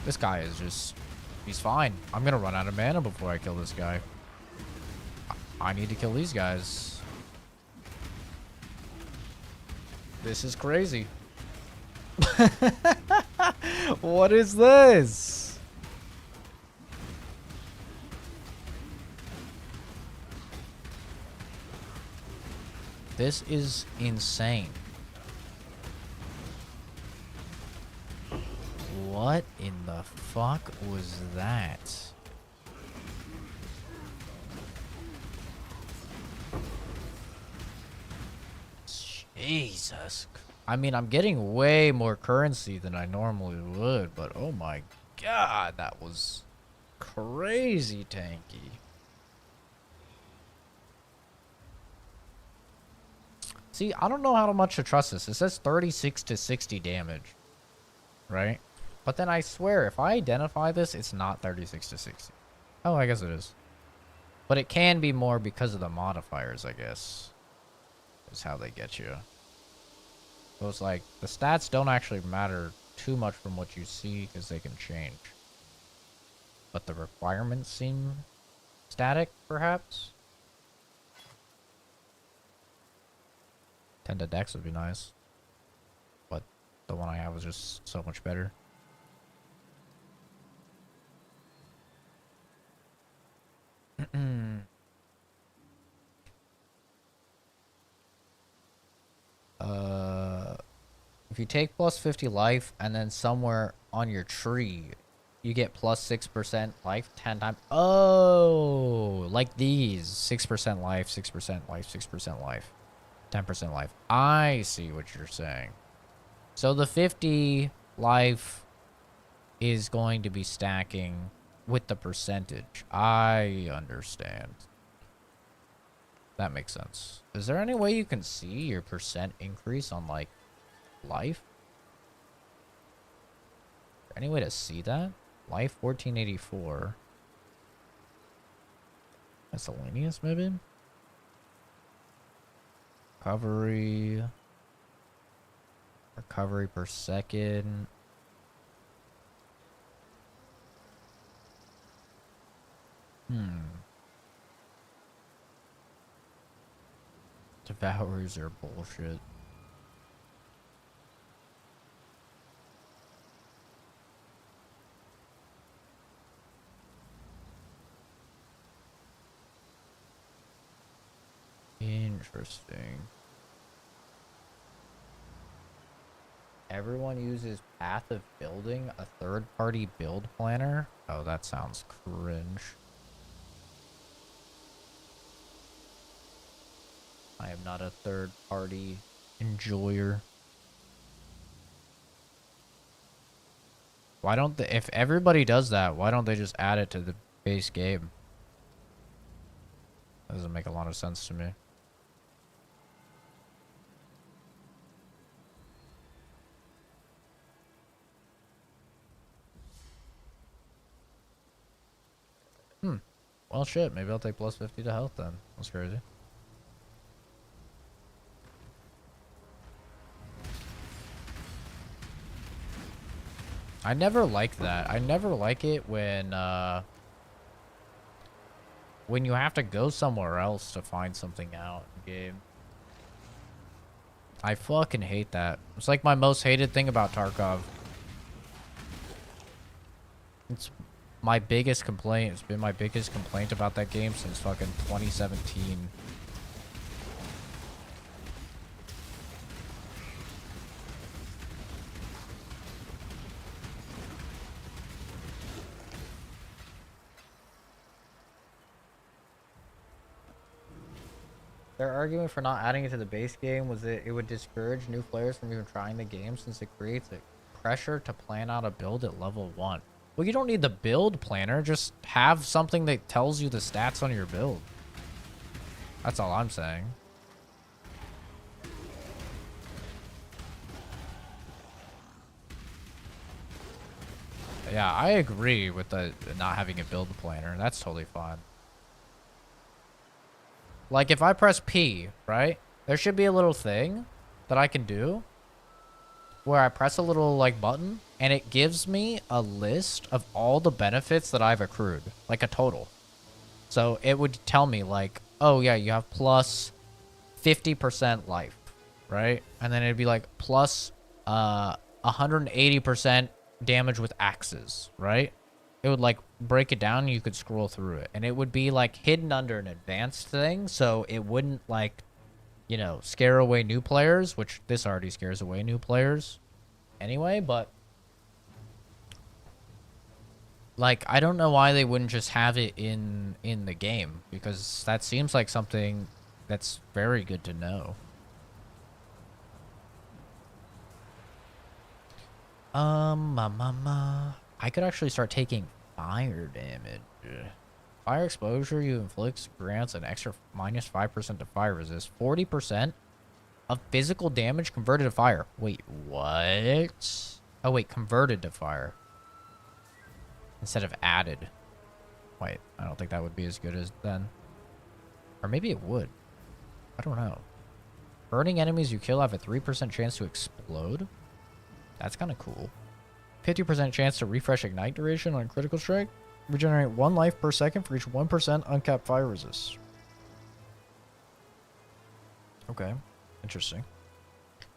This guy is just... He's fine. I'm gonna run out of mana before I kill this guy. I need to kill these guys. This is crazy. What is this? This is insane. What in the fuck was that? Jesus. I mean, I'm getting way more currency than I normally would, but oh my god, that was crazy tanky. See, I don't know how much to trust this. It says 36 to 60 damage, right? But then I swear, if I identify this, it's not 36 to 60. Oh, I guess it is. But it can be more because of the modifiers, I guess. Is how they get you. So it's like, the stats don't actually matter too much from what you see because they can change. But the requirements seem static, perhaps? 10 to dex would be nice. But the one I have was just so much better. If you take plus 50 life and then somewhere on your tree you get plus 6% life 10 times. Oh, like these. 6% life, 6% life, 6% life, 10% life. I see what you're saying. So the 50 life is going to be stacking with the percentage. I understand. That makes sense. Is there any way you can see your percent increase on, like, life? Any way to see that? Life 1484. Miscellaneous, maybe? Recovery. Recovery per second. Devourers are bullshit. Interesting. Everyone uses Path of Building, a third-party build planner. Oh, that sounds cringe. I am not a third-party enjoyer. Why don't they, if everybody does that, why don't they just add it to the base game? That doesn't make a lot of sense to me. Well, shit. Maybe I'll take plus 50 to health then. That's crazy. I never like that. I never like it when you have to go somewhere else to find something out in game. I fucking hate that. It's like my most hated thing about Tarkov. It's my biggest complaint. It's been my biggest complaint about that game since fucking 2017. Their argument for not adding it to the base game was that it would discourage new players from even trying the game since it creates a pressure to plan out a build at level 1. Well, you don't need the build planner. Just have something that tells you the stats on your build. That's all I'm saying. Yeah, I agree with the not having a build planner. That's totally fine. Like, if I press P, right? There should be a little thing that I can do where I press a little, like, button, and it gives me a list of all the benefits that I've accrued. Like, a total. So, it would tell me, like, oh, yeah, you have plus 50% life, right? And then it'd be, like, plus 180% damage with axes, right? It would, like, break it down and you could scroll through it. And it would be, like, hidden under an advanced thing, so it wouldn't, like, you know, scare away new players, which this already scares away new players anyway, but, like, I don't know why they wouldn't just have it in the game, because that seems like something that's very good to know. I could actually start taking fire damage. Fire exposure you inflict grants an extra minus 5% to fire resist. 40% of physical damage converted to fire. Wait, what? Oh, wait, converted to fire. Instead of added. Wait, I don't think that would be as good as then. Or maybe it would. I don't know. Burning enemies you kill have a 3% chance to explode. That's kind of cool. 50% chance to refresh ignite duration on critical strike. Regenerate 1 life per second for each 1% uncapped fire resist. Okay, interesting.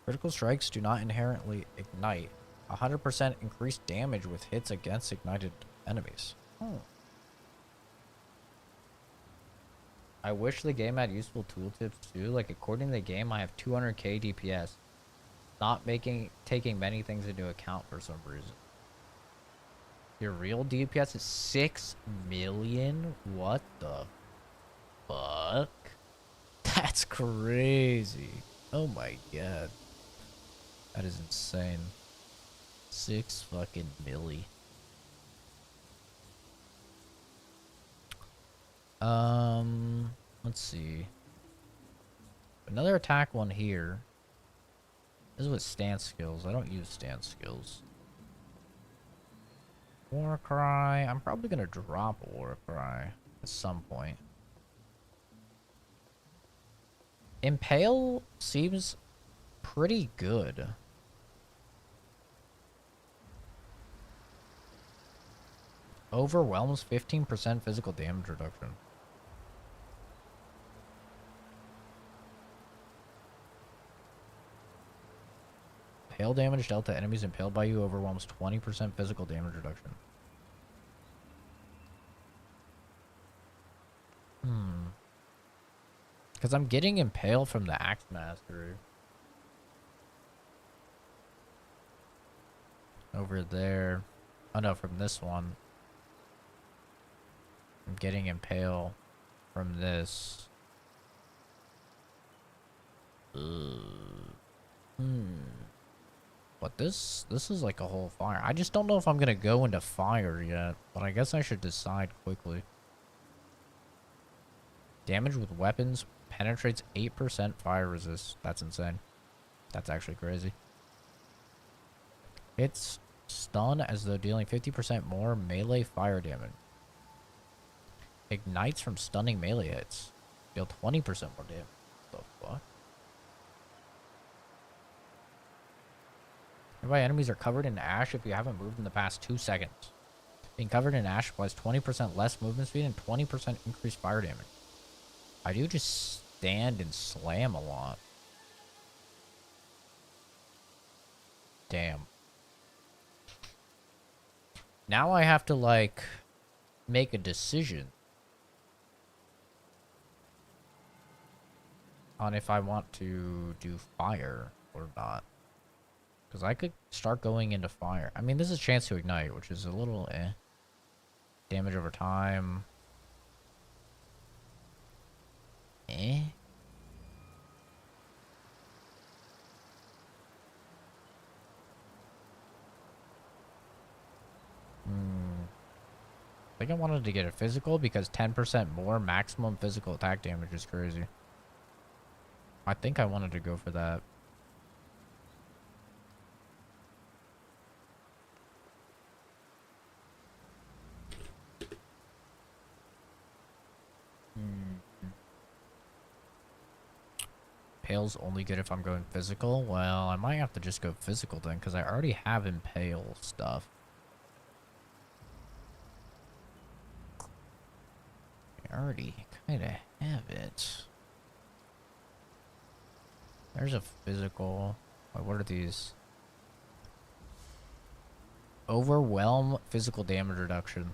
Critical strikes do not inherently ignite. 100% increased damage with hits against ignited enemies. I wish the game had useful tooltips too. Like, according to the game, I have 200k DPS. Not taking many things into account for some reason. Your real DPS is 6 million? What the fuck? That's crazy. Oh my god. That is insane. 6 fucking milli. Let's see. Another attack one here. This is with stance skills. I don't use stance skills. War Cry. I'm probably gonna drop a War Cry at some point. Impale seems pretty good. Overwhelms 15% physical damage reduction. Hail damage dealt to enemies impaled by you overwhelms 20% physical damage reduction. Because I'm getting impaled from the Axe Mastery. Over there. Oh no, from this one. I'm getting impaled from this. But this is like a whole fire. I just don't know if I'm gonna go into fire yet, but I guess I should decide quickly. Damage with weapons penetrates 8% fire resist. That's insane. That's actually crazy. It's stun as though dealing 50% more melee fire damage. Ignites from stunning melee hits. Deal 20% more damage. What the fuck? Nearby enemies are covered in ash if you haven't moved in the past 2 seconds. Being covered in ash applies 20% less movement speed and 20% increased fire damage. I do just stand and slam a lot. Damn. Now I have to, like, make a decision on if I want to do fire or not. Because I could start going into fire. I mean, this is chance to ignite, which is a little eh. Damage over time. Eh? I think I wanted to get a physical because 10% more maximum physical attack damage is crazy. I think I wanted to go for that. Impale's only good if I'm going physical. Well, I might have to just go physical then, because I already have impale stuff. I already kind of have it. There's a physical. Wait, what are these? Overwhelm physical damage reduction.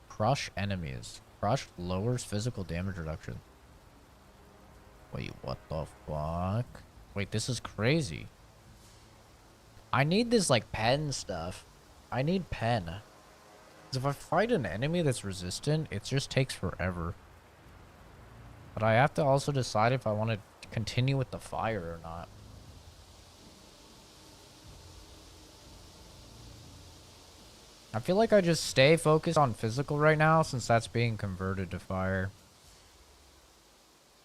Crush enemies. Crush lowers physical damage reduction. Wait, what the fuck? Wait, this is crazy. I need this, like, pen stuff. I need pen. Because if I fight an enemy that's resistant, it just takes forever. But I have to also decide if I want to continue with the fire or not. I feel like I just stay focused on physical right now since that's being converted to fire.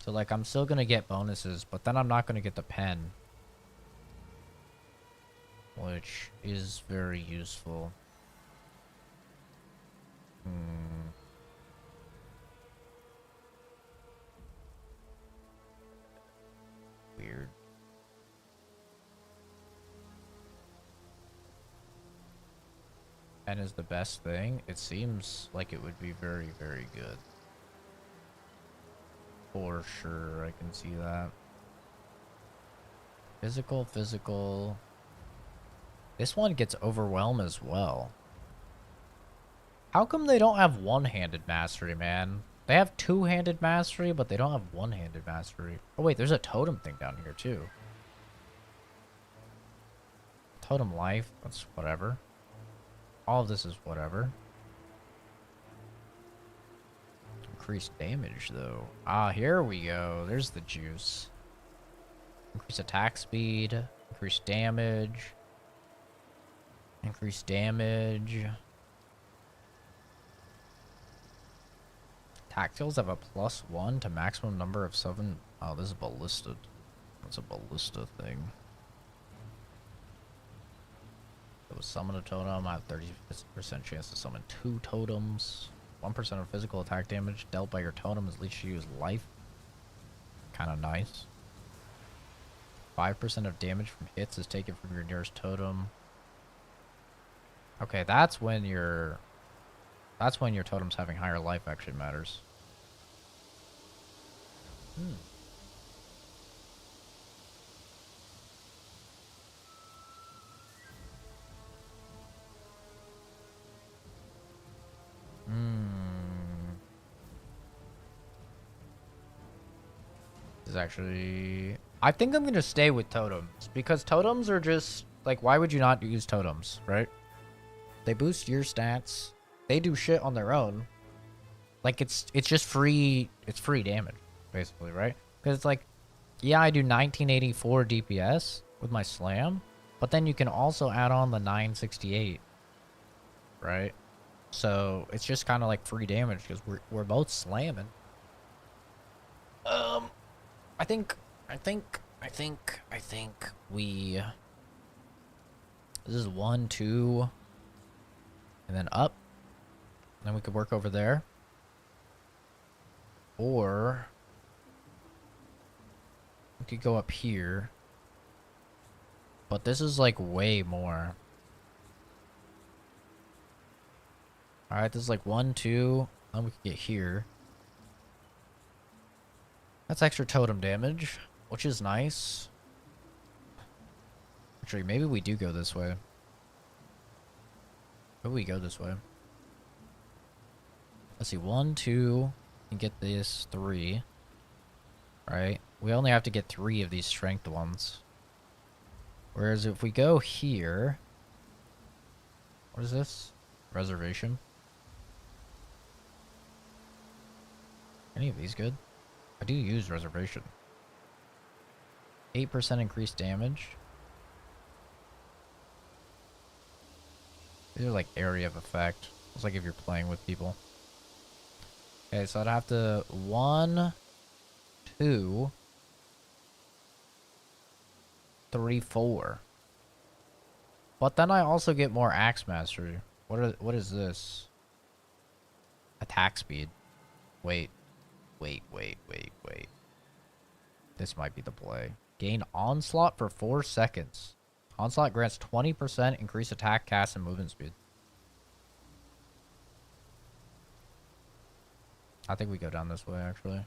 So, like, I'm still going to get bonuses, but then I'm not going to get the pen. Which is very useful. Weird. Pen is the best thing. It seems like it would be very, very good. For sure, I can see that. Physical, physical. This one gets overwhelmed as well. How come they don't have one-handed mastery, man? They have two-handed mastery, but they don't have one-handed mastery. Oh wait, there's a totem thing down here too. Totem life, that's whatever. All of this is whatever. Increased damage though. Ah, here we go. There's the juice. Increase attack speed. Increase damage. Increase damage. Tactiles have a +1 to maximum number of 7. Oh, this is ballisted. That's a ballista thing. It was summon a totem. I have 30% chance to summon 2 totems. 1% of physical attack damage dealt by your totem is leached to you as life. Kind of nice. 5% of damage from hits is taken from your nearest totem. Okay, that's when your totem's having higher life actually matters. Is actually... I think I'm gonna stay with totems, because totems are just... Like, why would you not use totems, right? They boost your stats. They do shit on their own. Like, it's just free... It's free damage, basically, right? Because it's like, yeah, I do 1984 DPS with my slam, but then you can also add on the 968, right? So, it's just kind of like free damage, because we're both slamming. I think we... This is 1, 2, and then up. Then we could work over there. Or we could go up here. But this is like way more. Alright, this is like 1, 2. Then we could get here. That's extra totem damage, which is nice. Actually, maybe we do go this way. Maybe we go this way. Let's see, 1, 2, and get this 3. Right? We only have to get 3 of these strength ones. Whereas if we go here... What is this? Reservation? Any of these good? I do use reservation. 8% increased damage. These are like area of effect. It's like if you're playing with people. Okay, so I'd have to 1, 2, 3, 4. But then I also get more axe mastery. What is this? Attack speed. Wait. This might be the play. Gain onslaught for 4 seconds. Onslaught grants 20% increased attack, cast, and movement speed. I think we go down this way, actually.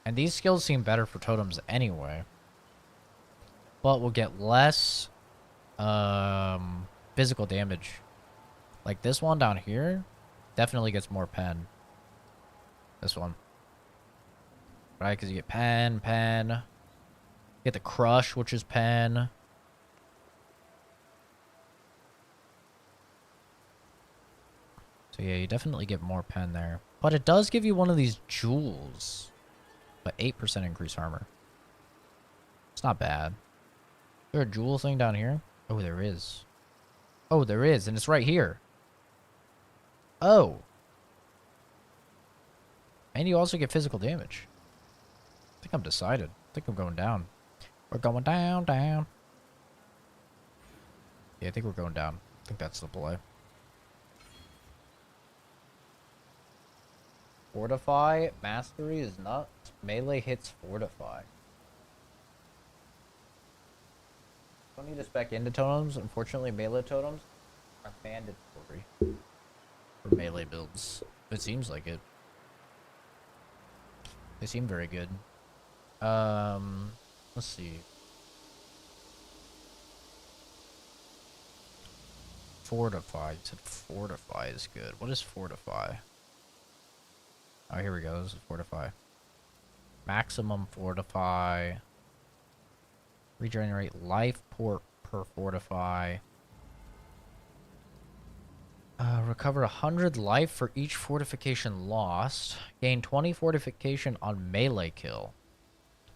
And these skills seem better for totems anyway. But we'll get less physical damage. Like this one down here definitely gets more pen. This one. Right, because you get pen. You get the crush, which is pen. So yeah, you definitely get more pen there. But it does give you one of these jewels. But 8% increased armor. It's not bad. Is there a jewel thing down here? Oh, there is. Oh, there is, and it's right here. Oh. And you also get physical damage. I think I'm decided. I think I'm going down. We're going down. Yeah, I think we're going down. I think that's the play. Fortify. Mastery is not. Melee hits fortify. Don't need to spec into totems. Unfortunately, melee totems are mandatory for melee builds. It seems like it. They seem very good. Let's see. Fortify. You said fortify is good. What is fortify? Oh, here we go. This is fortify. Maximum fortify. Regenerate life per fortify. Recover 100 life for each fortification lost. Gain 20 fortification on melee kill.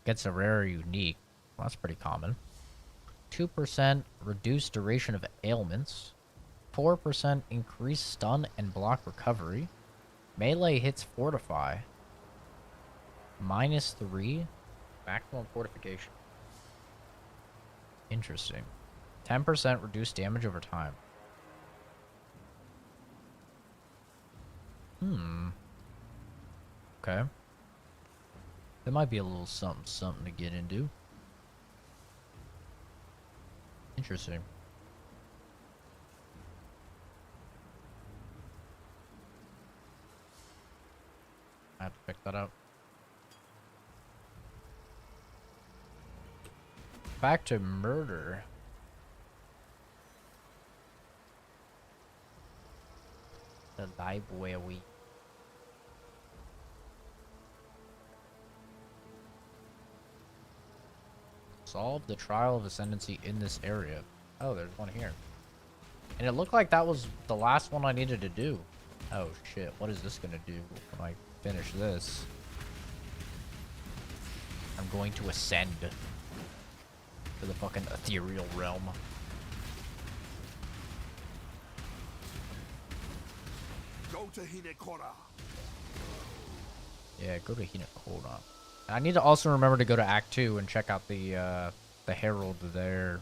Gets a rare unique. Well, that's pretty common. 2% reduced duration of ailments. 4% increased stun and block recovery. Melee hits fortify. -3 maximum fortification. Interesting. 10% reduced damage over time. Okay. That might be a little something to get into. Interesting. I have to pick that up. Back to murder. The library. Solve the trial of ascendancy in this area. Oh, there's one here. And it looked like that was the last one I needed to do. Oh shit, what is this gonna do when I finish this? I'm going to ascend to the fucking ethereal realm. Go to Hinekora. Yeah, go to Hinekora. I need to also remember to go to Act 2 and check out the Herald there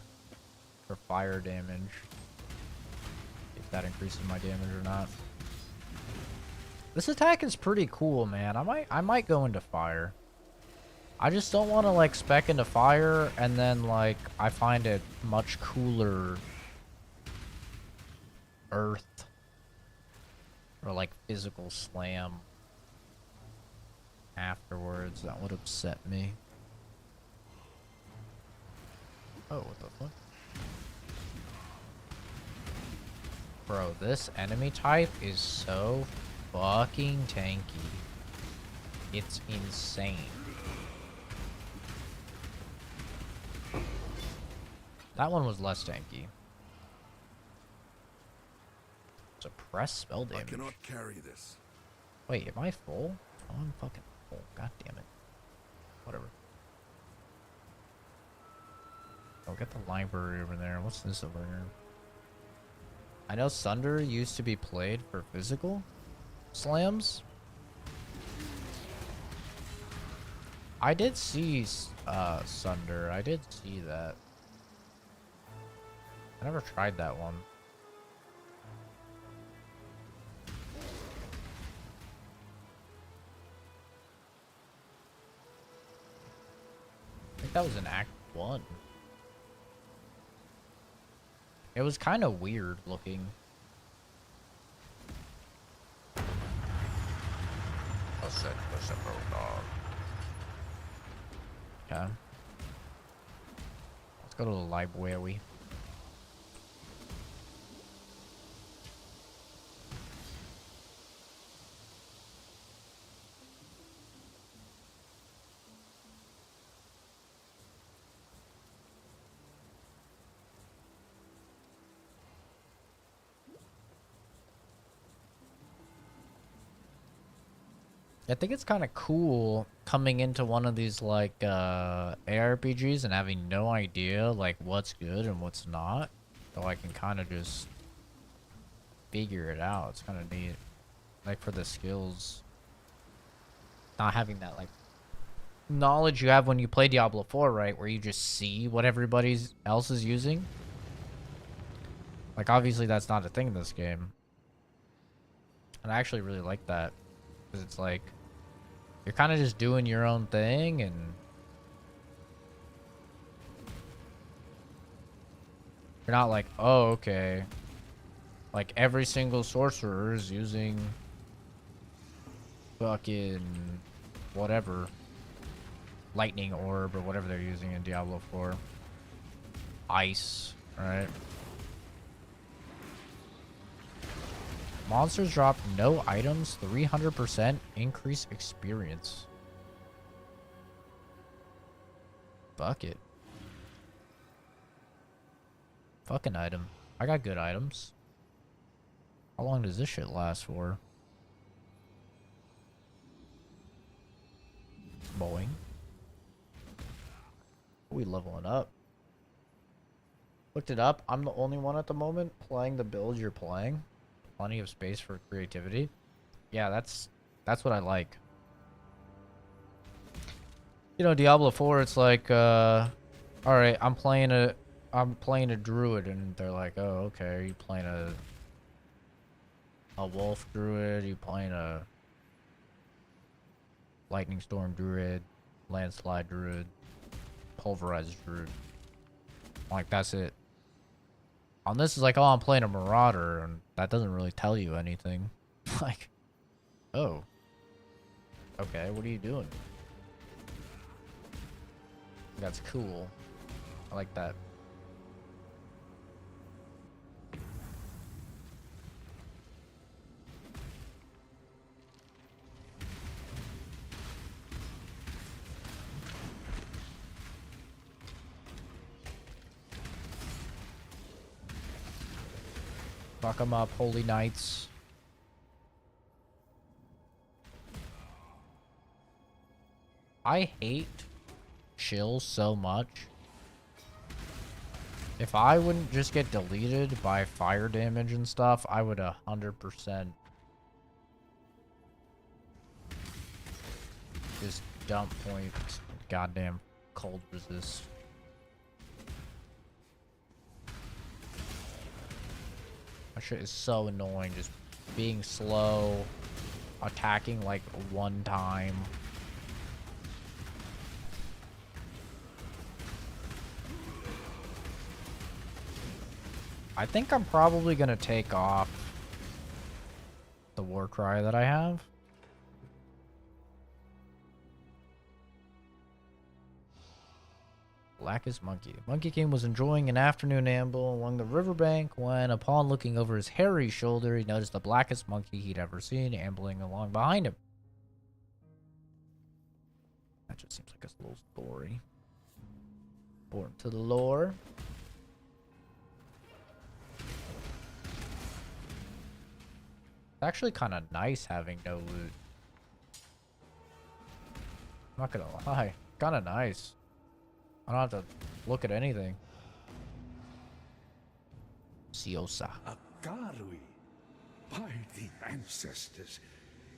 for fire damage. If that increases my damage or not. This attack is pretty cool, man. I might go into fire. I just don't want to like spec into fire and then like I find it much cooler earth or like physical slam afterwards. That would upset me. Oh, what the fuck? Bro, this enemy type is so fucking tanky. It's insane. That one was less tanky. Suppress spell damage. I cannot carry this. Wait, am I full? Oh, I'm fucking full. God damn it. Whatever. Oh, get the library over there. What's this over here? I know Sunder used to be played for physical slams. I did see Sunder. I did see that. I never tried that one. I think that was in Act 1. It was kind of weird looking. Okay. Let's go to the library. I think it's kind of cool coming into one of these like ARPGs and having no idea like what's good and what's not, so I can kind of just figure it out. It's kind of neat, like for the skills, not having that like knowledge you have when you play Diablo 4, right, where you just see what everybody else is using. Like obviously that's not a thing in this game, and I actually really like that. Because it's like, you're kind of just doing your own thing, and you're not like, oh, okay. Like, every single sorcerer is using fucking whatever. Lightning orb, or whatever they're using in Diablo 4. Ice, right? Monsters drop no items, 300% increase experience. Fuck it. Fucking item. I got good items. How long does this shit last for? Boing. Are we leveling up? Looked it up. I'm the only one at the moment playing the build you're playing. Plenty of space for creativity. Yeah, that's what I like. You know, Diablo 4, it's like, all right, I'm playing a druid, and they're like, oh, okay, are you playing a wolf druid? Are you playing a lightning storm druid, landslide druid, pulverized druid? Like, that's it. On this is like, oh, I'm playing a marauder, and that doesn't really tell you anything. Like, oh, okay, what are you doing? That's cool. I like that. Fuck them up, holy knights. I hate chills so much. If I wouldn't just get deleted by fire damage and stuff, I would 100% just dump point goddamn cold resist. That shit is so annoying, just being slow, attacking like one time. I think I'm probably gonna take off the war cry that I have. Blackest Monkey. Monkey King was enjoying an afternoon amble along the riverbank when, upon looking over his hairy shoulder, he noticed the blackest monkey he'd ever seen ambling along behind him. That just seems like a little story. Important to the lore. It's actually kind of nice having no loot. I'm not gonna lie. Kind of nice. I don't have to look at anything. Siosa. Akarui. By the ancestors.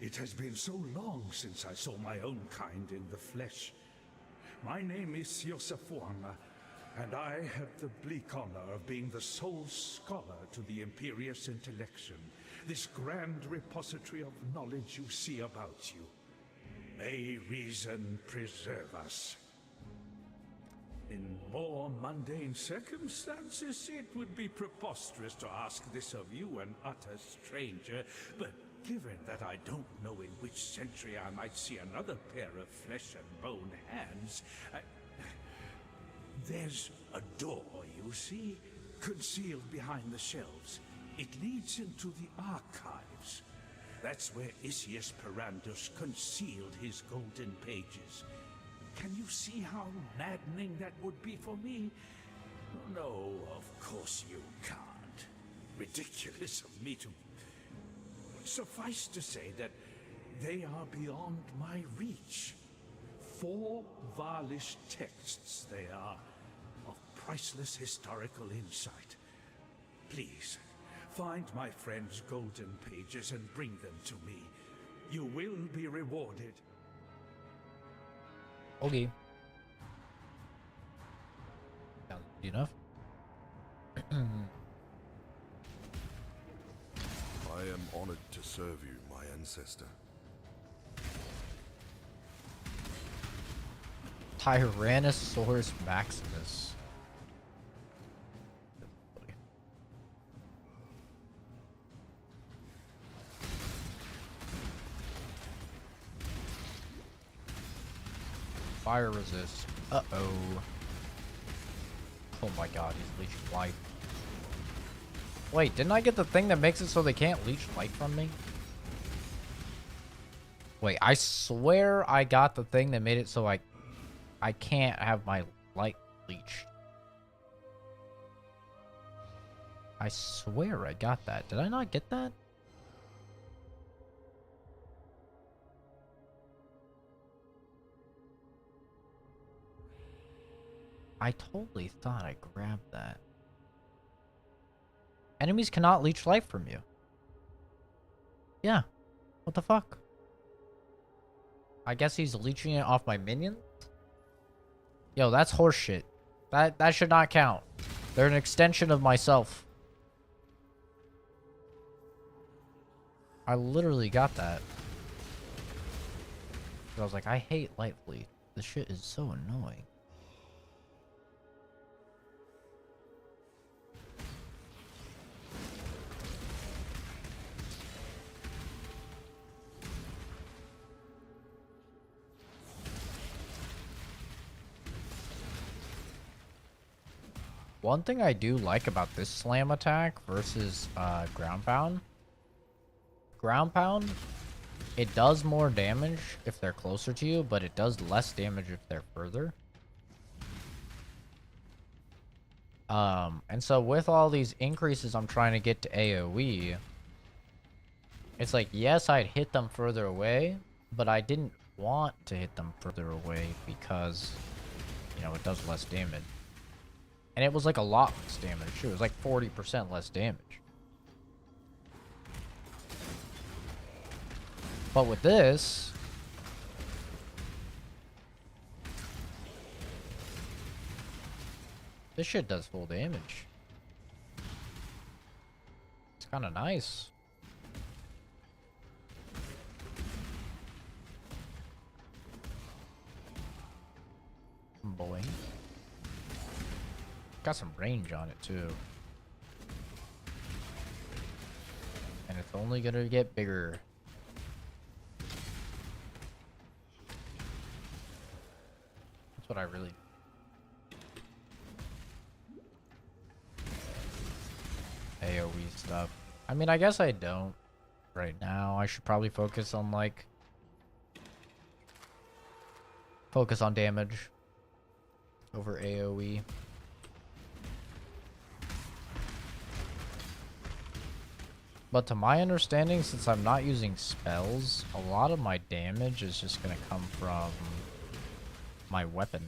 It has been so long since I saw my own kind in the flesh. My name is Siosa Fuanga, and I have the bleak honor of being the sole scholar to the Imperious Intellection, this grand repository of knowledge you see about you. May reason preserve us. In more mundane circumstances, it would be preposterous to ask this of you, an utter stranger, but given that I don't know in which century I might see another pair of flesh and bone hands, there's a door, you see, concealed behind the shelves. It leads into the archives. That's where Isius Perandus concealed his golden pages. Can you see how maddening that would be for me? No, of course you can't. Ridiculous of me to... Suffice to say that they are beyond my reach. 4 Varlish texts they are, of priceless historical insight. Please, find my friend's golden pages and bring them to me. You will be rewarded. Okay. Sounds enough. I am honored to serve you, my ancestor. Tyrannosaurus Maximus. Fire resist. Uh-oh. Oh my god, he's leeching life. Wait, didn't I get the thing that makes it so they can't leech life from me? Wait, I swear I got the thing that made it so I can't have my light leech. I swear I got that. Did I not get that? I totally thought I grabbed that. Enemies cannot leech life from you. Yeah. What the fuck? I guess he's leeching it off my minions? Yo, that's horseshit. That should not count. They're an extension of myself. I literally got that. I was like, I hate light fleet. This shit is so annoying. One thing I do like about this slam attack versus ground pound. Ground pound, it does more damage if they're closer to you, but it does less damage if they're further. And so with all these increases I'm trying to get to AoE, it's like, yes, I'd hit them further away, but I didn't want to hit them further away because, you know, it does less damage. And it was like a lot less damage too. It was like 40% less damage. But with this, this shit does full damage. It's kind of nice. Boy. Got some range on it too. And it's only gonna get bigger. That's what I really... AoE stuff. I mean, I guess I don't right now. I should probably focus on, like... Focus on damage over AoE. But to my understanding, since I'm not using spells, a lot of my damage is just gonna come from my weapon.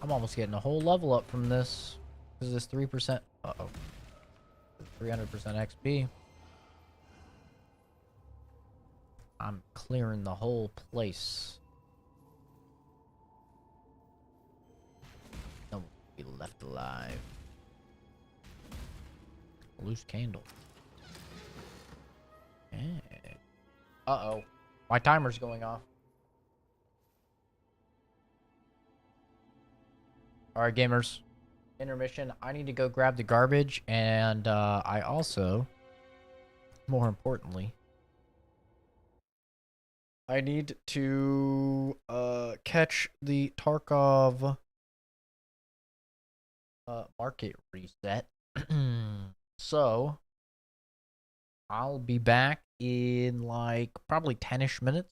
I'm almost getting a whole level up from this. This is 3%. Uh-oh. 300% XP. I'm clearing the whole place. No one will be left alive. Loose candle. Yeah. Uh-oh. My timer's going off. Alright, gamers. Intermission. I need to go grab the garbage, and I also, more importantly, I need to catch the Tarkov market reset. So, I'll be back in like probably 10-ish minutes.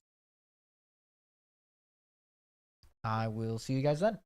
I will see you guys then.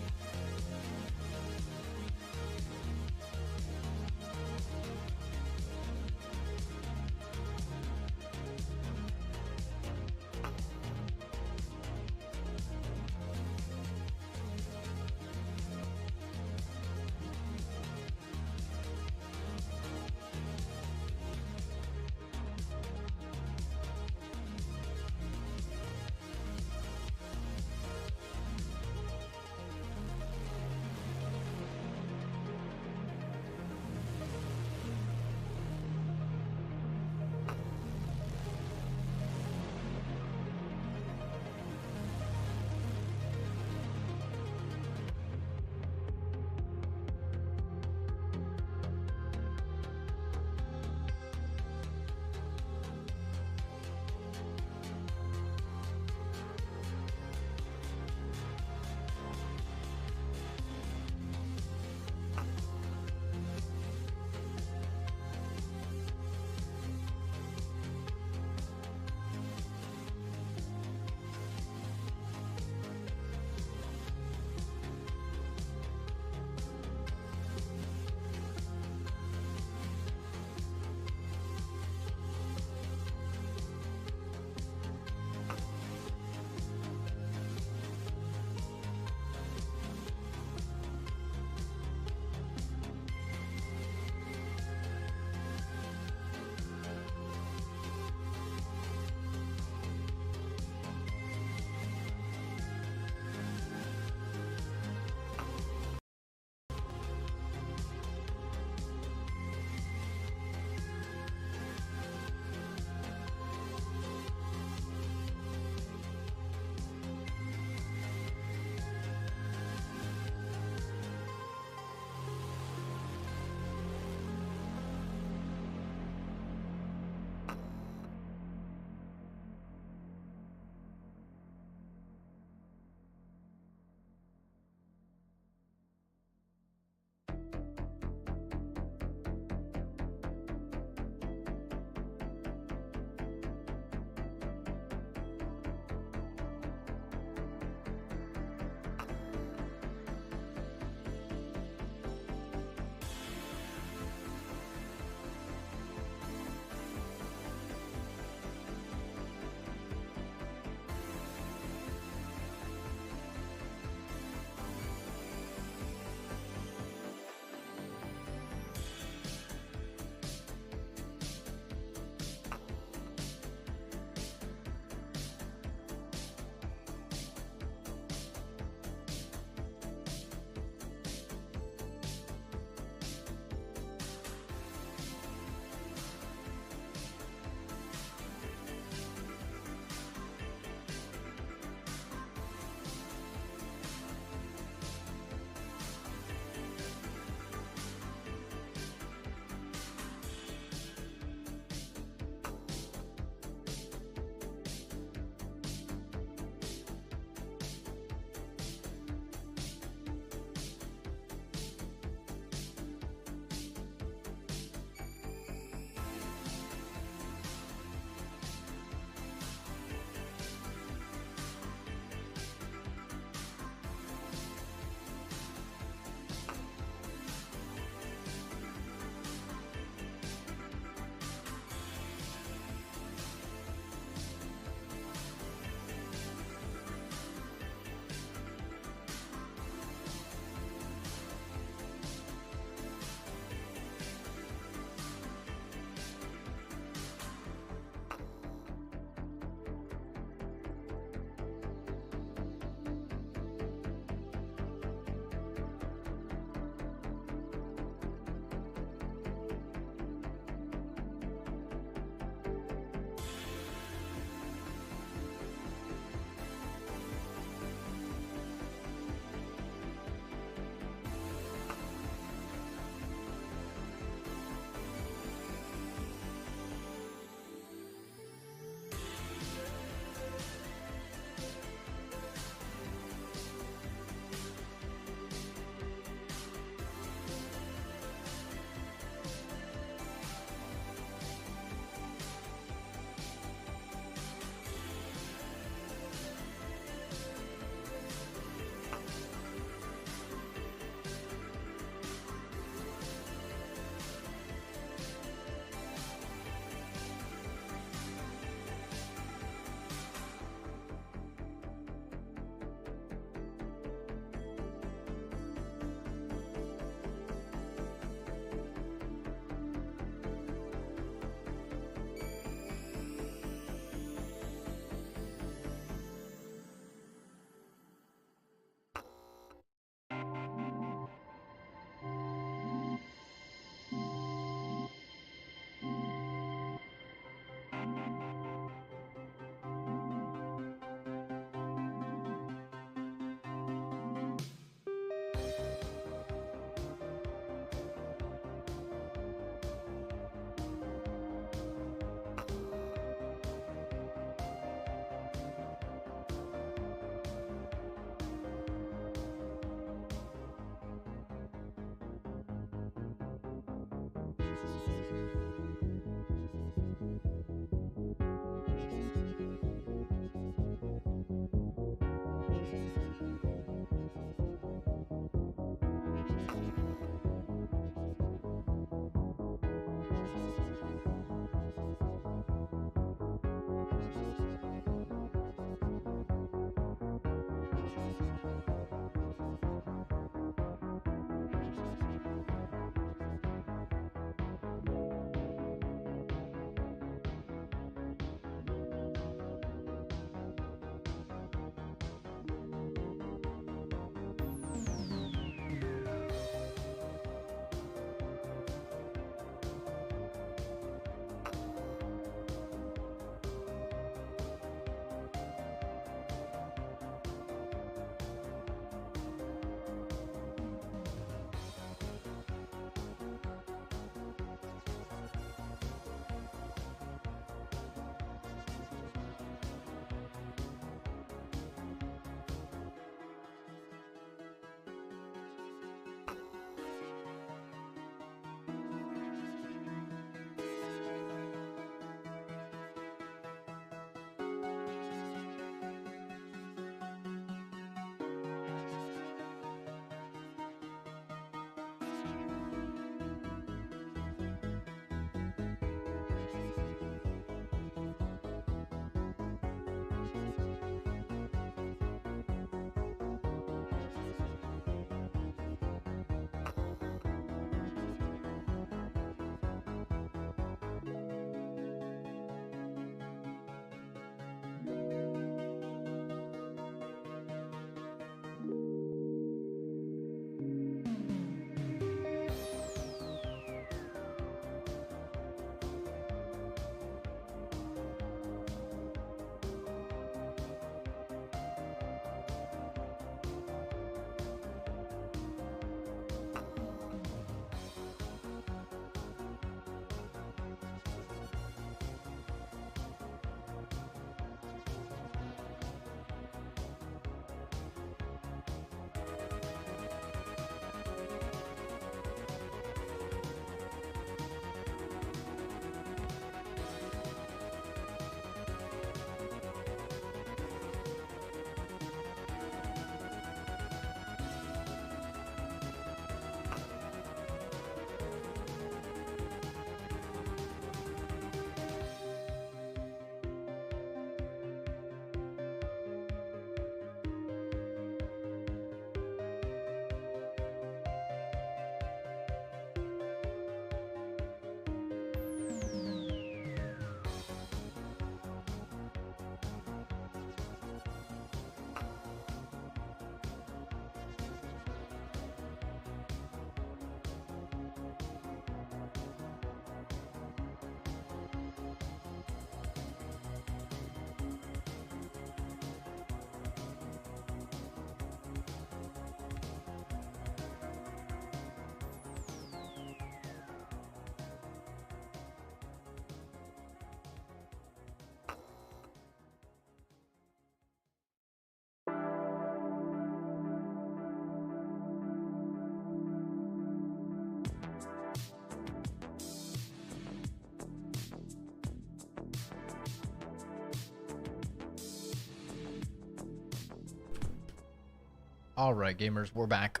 Alright, gamers, we're back.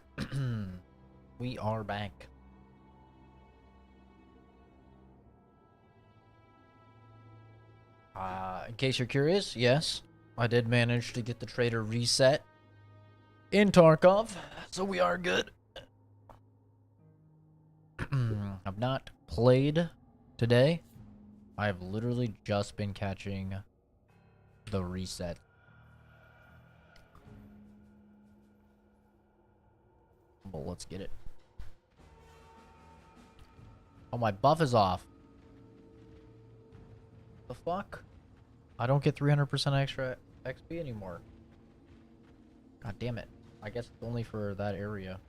We are back. In case you're curious, yes, I did manage to get the trader reset in Tarkov, so we are good. I've not played today. I've literally just been catching the reset. Well, let's get it. Oh, my buff is off. The fuck? I don't get 300% extra XP anymore. God damn it. I guess it's only for that area.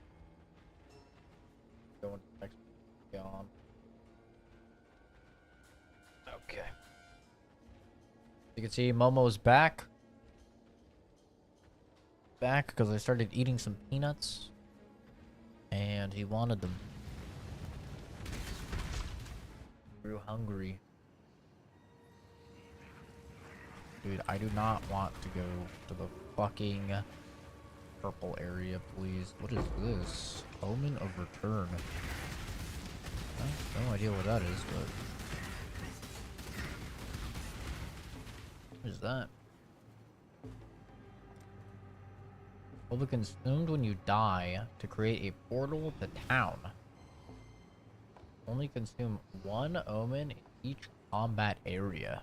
Going XP on. Okay. You can see Momo's back. Back because I started eating some peanuts. And he wanted them. Grew hungry. Dude, I do not want to go to the fucking purple area, please. What is this? Omen of Return. I have no idea what that is, but... What is that? Will be consumed when you die to create a portal to town. Only consume one omen in each combat area.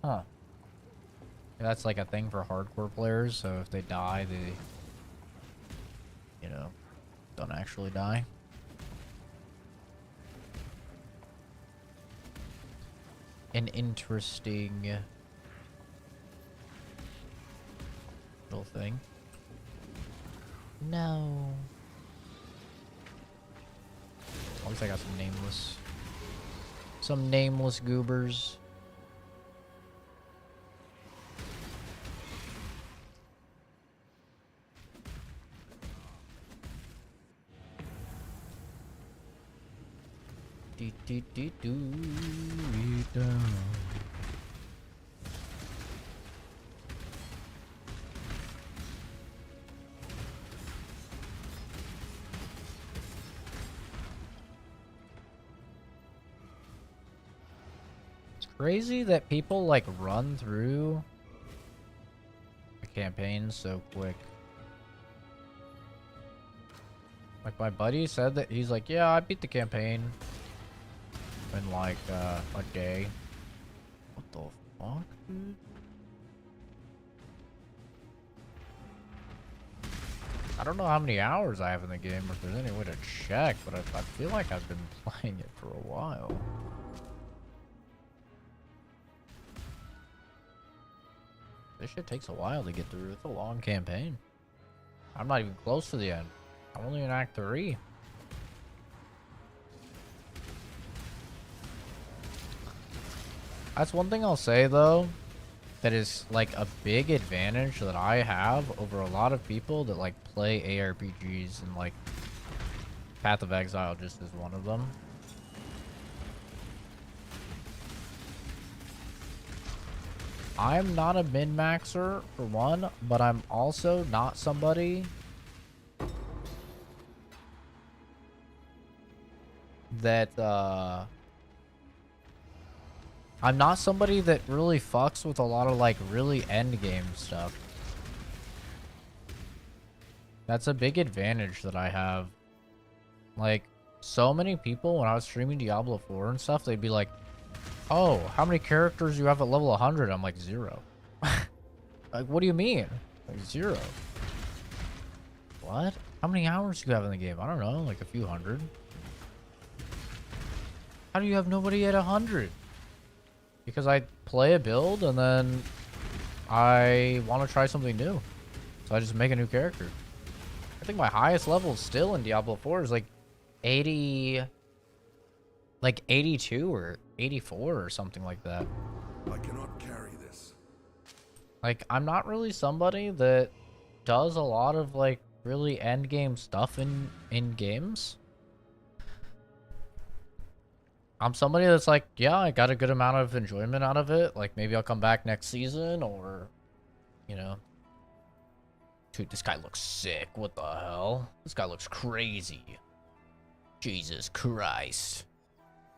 Huh. That's like a thing for hardcore players, so if they die, they, you know, don't actually die. An interesting little thing. No. At least I got some nameless goobers. It's crazy that people like run through the campaign so quick. Like my buddy said that he's like, yeah, I beat the campaign in like a day. What the fuck, dude? I don't know how many hours I have in the game or if there's any way to check, but I feel like I've been playing it for a while. This shit takes a while to get through. It's a long campaign. I'm not even close to the end. I'm only in Act 3. That's one thing I'll say, though, that is, like, a big advantage that I have over a lot of people that, like, play ARPGs, and, like, Path of Exile just is one of them. I'm not a min-maxer, for one, but I'm also not somebody that, I'm not somebody that really fucks with a lot of, like, really endgame stuff. That's a big advantage that I have. Like, so many people, when I was streaming Diablo 4 and stuff, they'd be like, oh, how many characters do you have at level 100? I'm like, 0. Like, what do you mean? Like, 0. What? How many hours do you have in the game? I don't know, like a few hundred. How do you have nobody at 100? Because I play a build and then I want to try something new. So I just make a new character. I think my highest level still in Diablo 4 is like 80... Like 82 or 84 or something like that. I cannot carry this. Like, I'm not really somebody that does a lot of, like, really endgame stuff in games. I'm somebody that's like, yeah, I got a good amount of enjoyment out of it. Like, maybe I'll come back next season or, you know, Dude, this guy looks sick. What the hell? This guy looks crazy. Jesus Christ.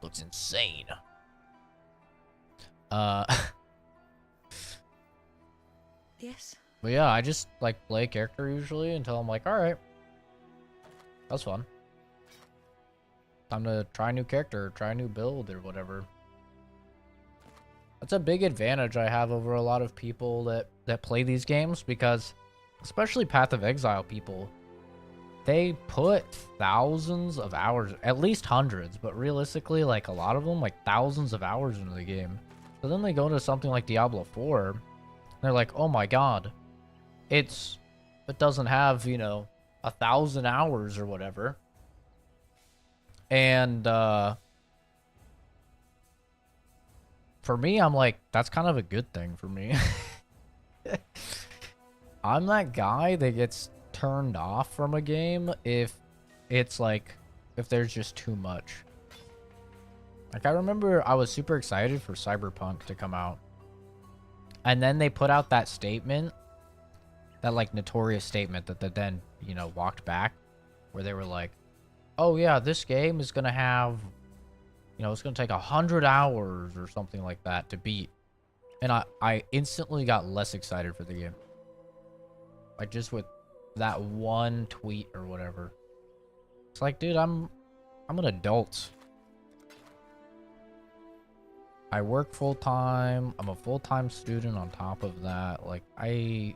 Looks insane. Yes. But yeah, I just like play character usually until I'm like, alright. That's fun. Time to try a new character, try a new build or whatever. That's a big advantage I have over a lot of people that play these games, because especially Path of Exile people, they put thousands of hours, at least hundreds, but realistically, like a lot of them, like thousands of hours into the game. So then they go to something like Diablo 4, and they're like, oh my god, it doesn't have, you know, 1,000 hours or whatever. And for me, I'm like, that's kind of a good thing for me. I'm that guy that gets turned off from a game if it's like, if there's just too much. Like, I remember I was super excited for Cyberpunk to come out. And then they put out that statement, that like notorious statement that they then, you know, walked back, where they were like, oh yeah, this game is going to have, you know, it's going to take 100 hours or something like that to beat. And I instantly got less excited for the game. Like, just with that one tweet or whatever. It's like, dude, I'm an adult. I work full time. I'm a full-time student on top of that. Like, I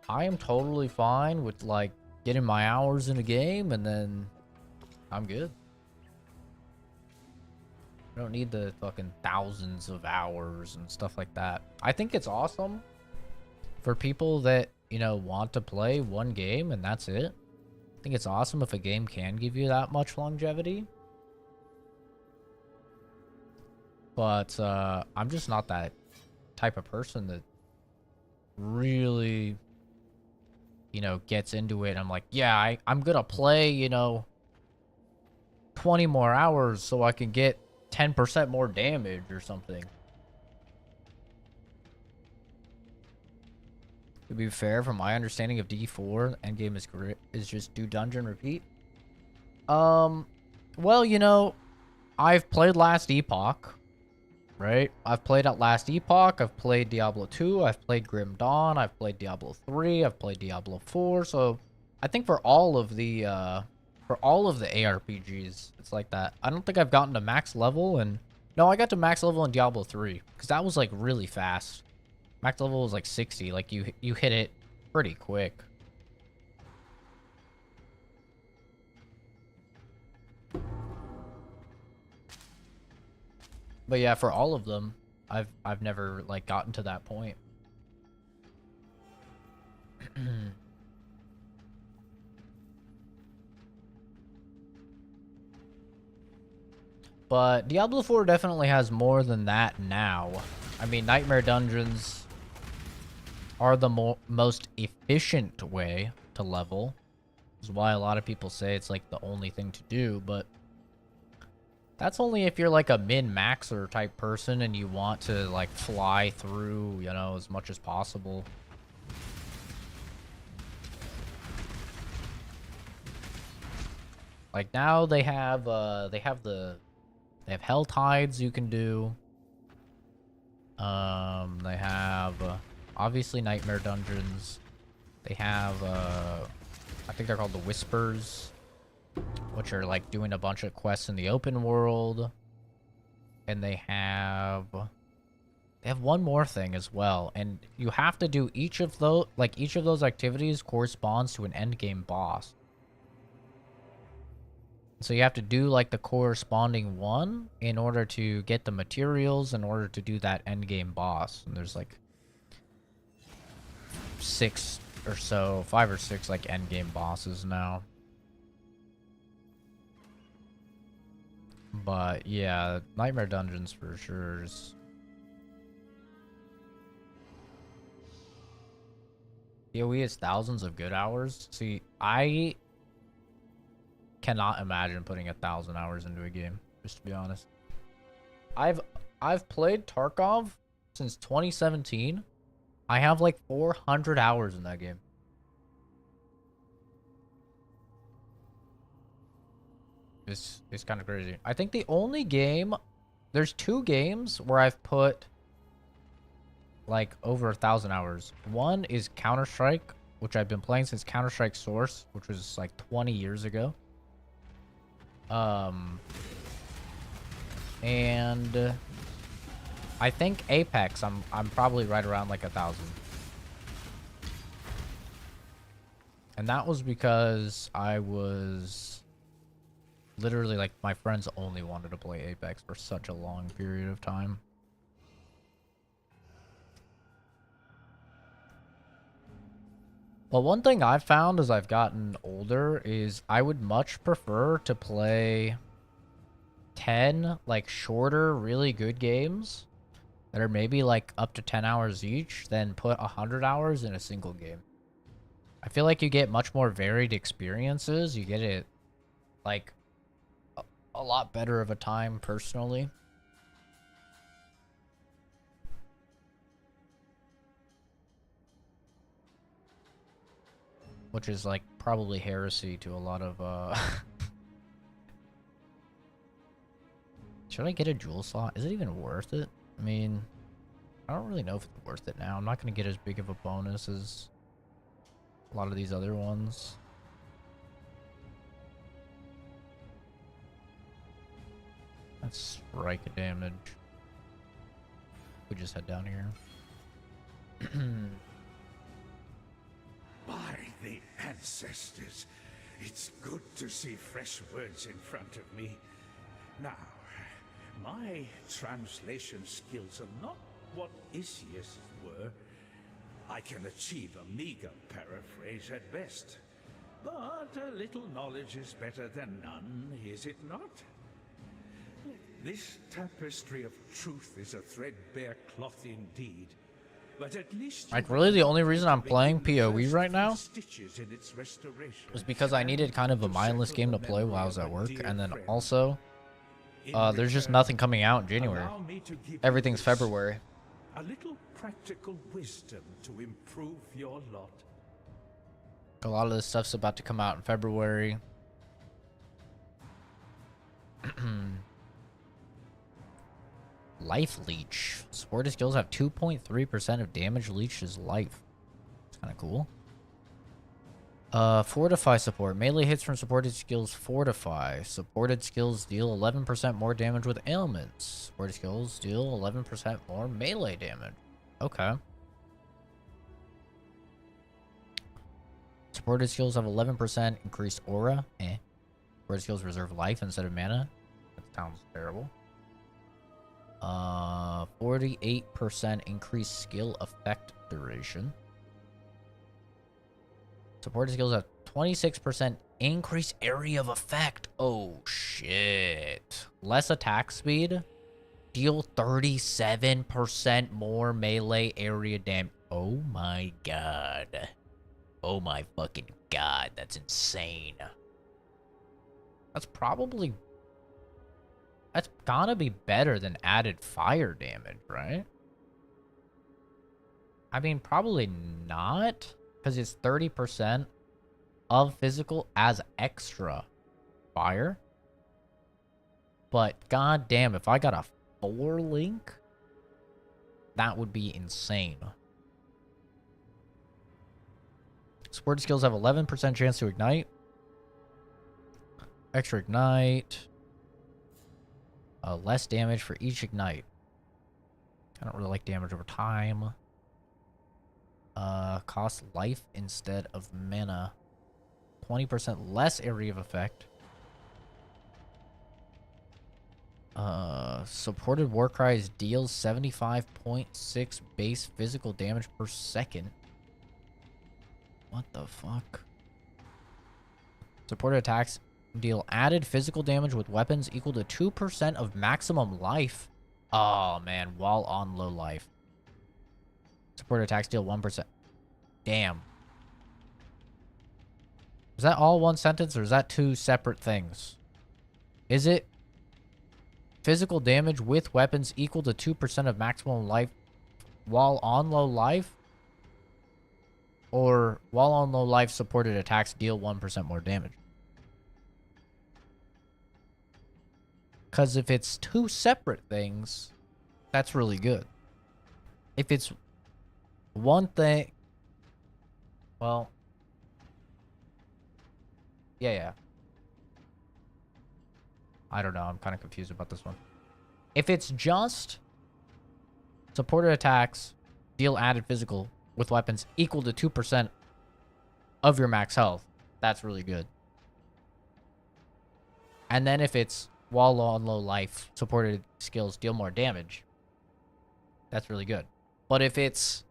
am totally fine with like getting my hours in a game and then I'm good. I don't need the fucking thousands of hours and stuff like that. I think it's awesome for people that, you know, want to play one game and that's it. I think it's awesome if a game can give you that much longevity. But I'm just not that type of person that really, you know, gets into it. I'm like, yeah, I'm gonna play, you know, 20 more hours so I can get 10% more damage or something. To be fair, from my understanding of D4, endgame is just do dungeon repeat. Well, you know, I've played Last Epoch, right? I've played at Last Epoch, I've played Diablo 2, I've played Grim Dawn, I've played Diablo 3, I've played Diablo 4, so I think for all of the ARPGs, it's like that. I don't think I've gotten to max level, and no, I got to max level in Diablo 3, because that was like really fast. Max level was like 60, like you hit it pretty quick. But yeah, for all of them, I've never like gotten to that point. But Diablo 4 definitely has more than that now. I mean, Nightmare Dungeons are the most efficient way to level. Which is why a lot of people say it's like the only thing to do, but that's only if you're like a min-maxer type person and you want to like fly through, you know, as much as possible. Like now they have Hell Tides you can do. They have obviously Nightmare Dungeons. They have I think they're called the Whispers, which are like doing a bunch of quests in the open world. And they have one more thing as well, and you have to do each of those activities corresponds to an end game boss. So you have to do like the corresponding one in order to get the materials in order to do that end game boss. And there's like 5 or 6 like end game bosses now. But yeah, Nightmare Dungeons for sure is... DOE is thousands of good hours. See, I cannot imagine putting 1,000 hours into a game, just to be honest. I've played Tarkov since 2017, I have like 400 hours in that game. It's kind of crazy. I think the only game, there's 2 games where I've put like over 1,000 hours. One is Counter-Strike, which I've been playing since Counter-Strike Source, which was like 20 years ago. And I think Apex, I'm probably right around like 1,000. And that was because I was literally like, my friends only wanted to play Apex for such a long period of time. Well, one thing I've found as I've gotten older is I would much prefer to play 10 like shorter, really good games that are maybe like up to 10 hours each than put 100 hours in a single game. I feel like you get much more varied experiences. You get it like a lot better of a time personally. Which is like probably heresy to a lot of Should I get a jewel slot? Is it even worth it? I mean, I don't really know if it's worth it now. I'm not going to get as big of a bonus as a lot of these other ones. That's strike damage. We just head down here. By the ancestors, it's good to see fresh words in front of me. Now, my translation skills are not what Isius were. I can achieve a meager paraphrase at best. But a little knowledge is better than none, is it not? This tapestry of truth is a threadbare cloth indeed. But at least like, really the only reason I'm playing PoE right now was because I needed kind of a mindless game to play while I was at work, and then also there's just nothing coming out in January. Everything's February. A little practical wisdom to improve your lot. A lot of this stuff's about to come out in February. Life leech. Supported skills have 2.3% of damage leached as life. It's kind of cool. Fortify support. Melee hits from supported skills fortify. Supported skills deal 11% more damage with ailments. Supported skills deal 11% more melee damage. Okay. Supported skills have 11% increased aura. Supported skills reserve life instead of mana. That sounds terrible. 48% increased skill effect duration. Supported skills have 26% increased area of effect. Oh, shit. Less attack speed. Deal 37% more melee area damage. Oh, my God. Oh, my fucking God. That's insane. That's probably... That's gotta be better than added fire damage, right? I mean, probably not, because it's 30% of physical as extra fire. But goddamn, if I got a 4 link, that would be insane. Supported skills have 11% chance to ignite. Extra ignite. Less damage for each ignite. I don't really like damage over time. Cost life instead of mana. 20% less area of effect. Supported war cries deals 75.6 base physical damage per second. What the fuck? Supported attacks deal added physical damage with weapons equal to 2% of maximum life. Oh, man. While on low life. Supported attacks deal 1%. Damn. Is that all one sentence, or is that 2 separate things? Is it physical damage with weapons equal to 2% of maximum life while on low life? or while on low life, supported attacks deal 1% more damage. Because if it's two separate things, that's really good. If it's one thing, well, yeah. I don't know. I'm kind of confused about this one. If it's just supported attacks deal added physical with weapons equal to 2% of your max health, that's really good. And then if it's while on low life, supported skills deal more damage, that's really good. But if it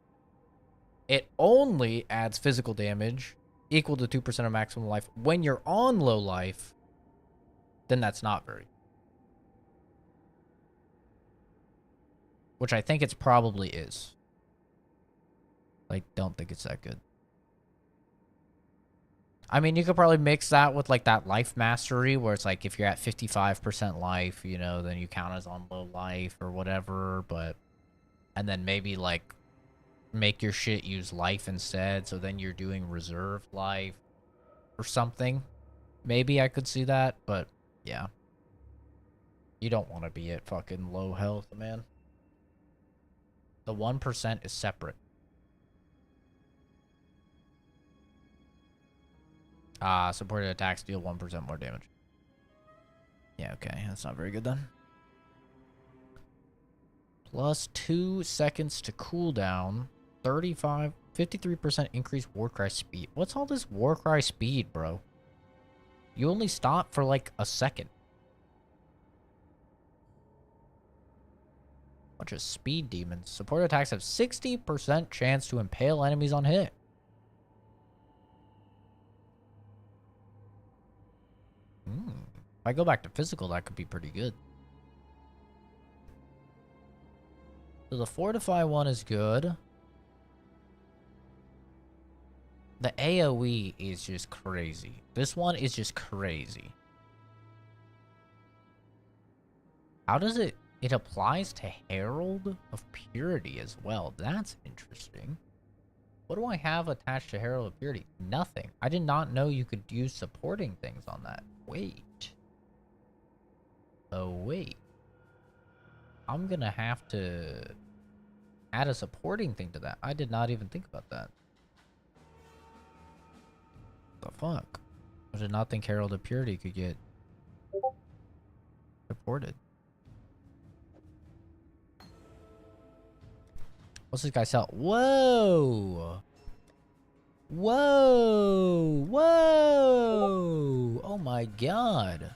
only adds physical damage equal to 2% of maximum life when you're on low life, then that's not very good. Which I think it's probably is. Like, don't think it's that good. I mean, you could probably mix that with, like, that life mastery, where it's like, if you're at 55% life, you know, then you count as on low life or whatever, but... And then maybe, like, make your shit use life instead, so then you're doing reserve life or something. Maybe I could see that, but, yeah. You don't want to be at fucking low health, man. The 1% is separate. Supported attacks deal 1% more damage. Yeah, okay. That's not very good then. Plus 2 seconds to cooldown. 53% increased Warcry speed. What's all this Warcry speed, bro? You only stop for like a second. Bunch of speed demons. Supported attacks have 60% chance to impale enemies on hit. If I go back to physical, that could be pretty good. So the Fortify one is good. The AoE is just crazy. This one is just crazy. How does it... It applies to Herald of Purity as well. That's interesting. What do I have attached to Herald of Purity? Nothing. I did not know you could use supporting things on that. Wait. Oh, wait. I'm gonna have to add a supporting thing to that. I did not even think about that. The fuck? I did not think Herald of Purity could get supported. What's this guy sell? Whoa! Whoa! Whoa! Oh my god.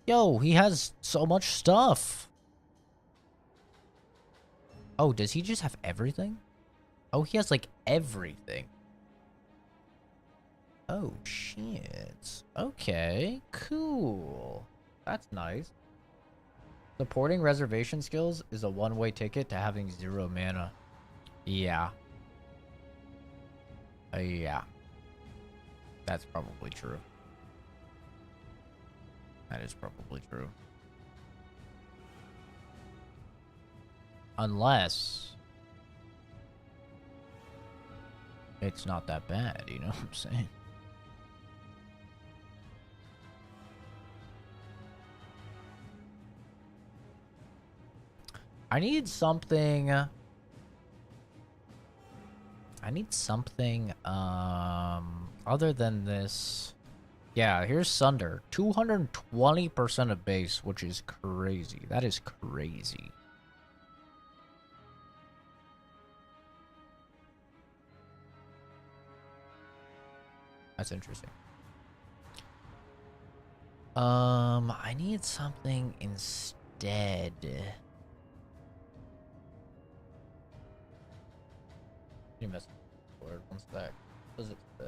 Yo, he has so much stuff. Oh, does he just have everything? Oh, he has like everything. Oh, shit. Okay, cool. That's nice. Supporting reservation skills is a one-way ticket to having 0 mana. Yeah. Yeah. That's probably true. That is probably true. Unless... it's not that bad, you know what I'm saying? I need something... other than this. Yeah, here's Sunder. 220% of base, which is crazy. That is crazy. That's interesting. I need something instead. You missed the word. One sec. What does it say?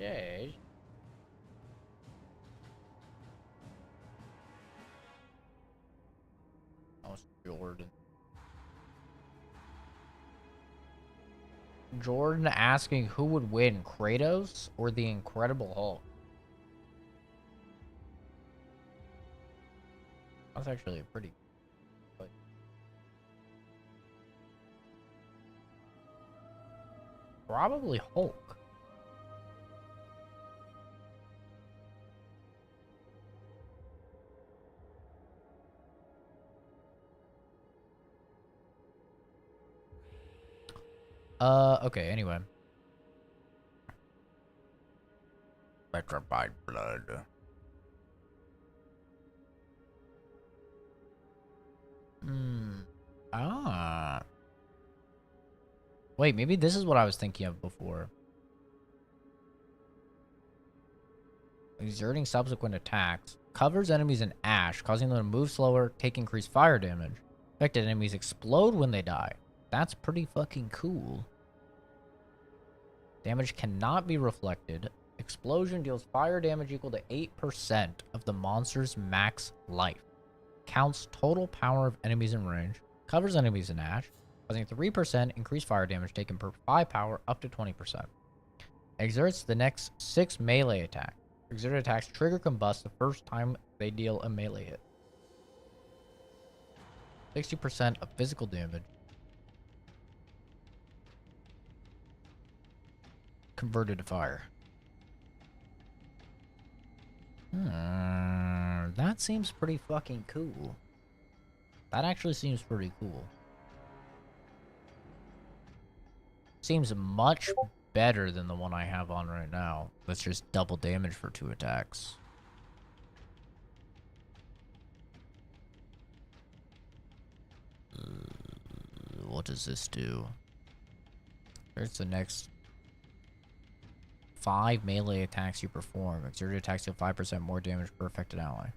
Yay. Oh, it's Jordan. Jordan asking who would win, Kratos or the Incredible Hulk? That's actually a pretty Probably Hulk. Okay, anyway. Petrified blood. Ah. Wait, maybe this is what I was thinking of before. Exerting subsequent attacks. Covers enemies in ash, causing them to move slower, take increased fire damage. Affected enemies explode when they die. That's pretty fucking cool. Damage cannot be reflected. Explosion deals fire damage equal to 8% of the monster's max life. Counts total power of enemies in range. Covers enemies in ash, causing 3% increased fire damage taken per 5 power up to 20%. Exerts the next 6 melee attacks. Exerted attacks trigger combust the first time they deal a melee hit. 60% of physical damage. Converted to fire. That seems pretty fucking cool. That actually seems pretty cool. Seems much better than the one I have on right now. That's just double damage for 2 attacks. What does this do? There's the next 5 melee attacks you perform. Exerted attacks deal 5% more damage per affected ally.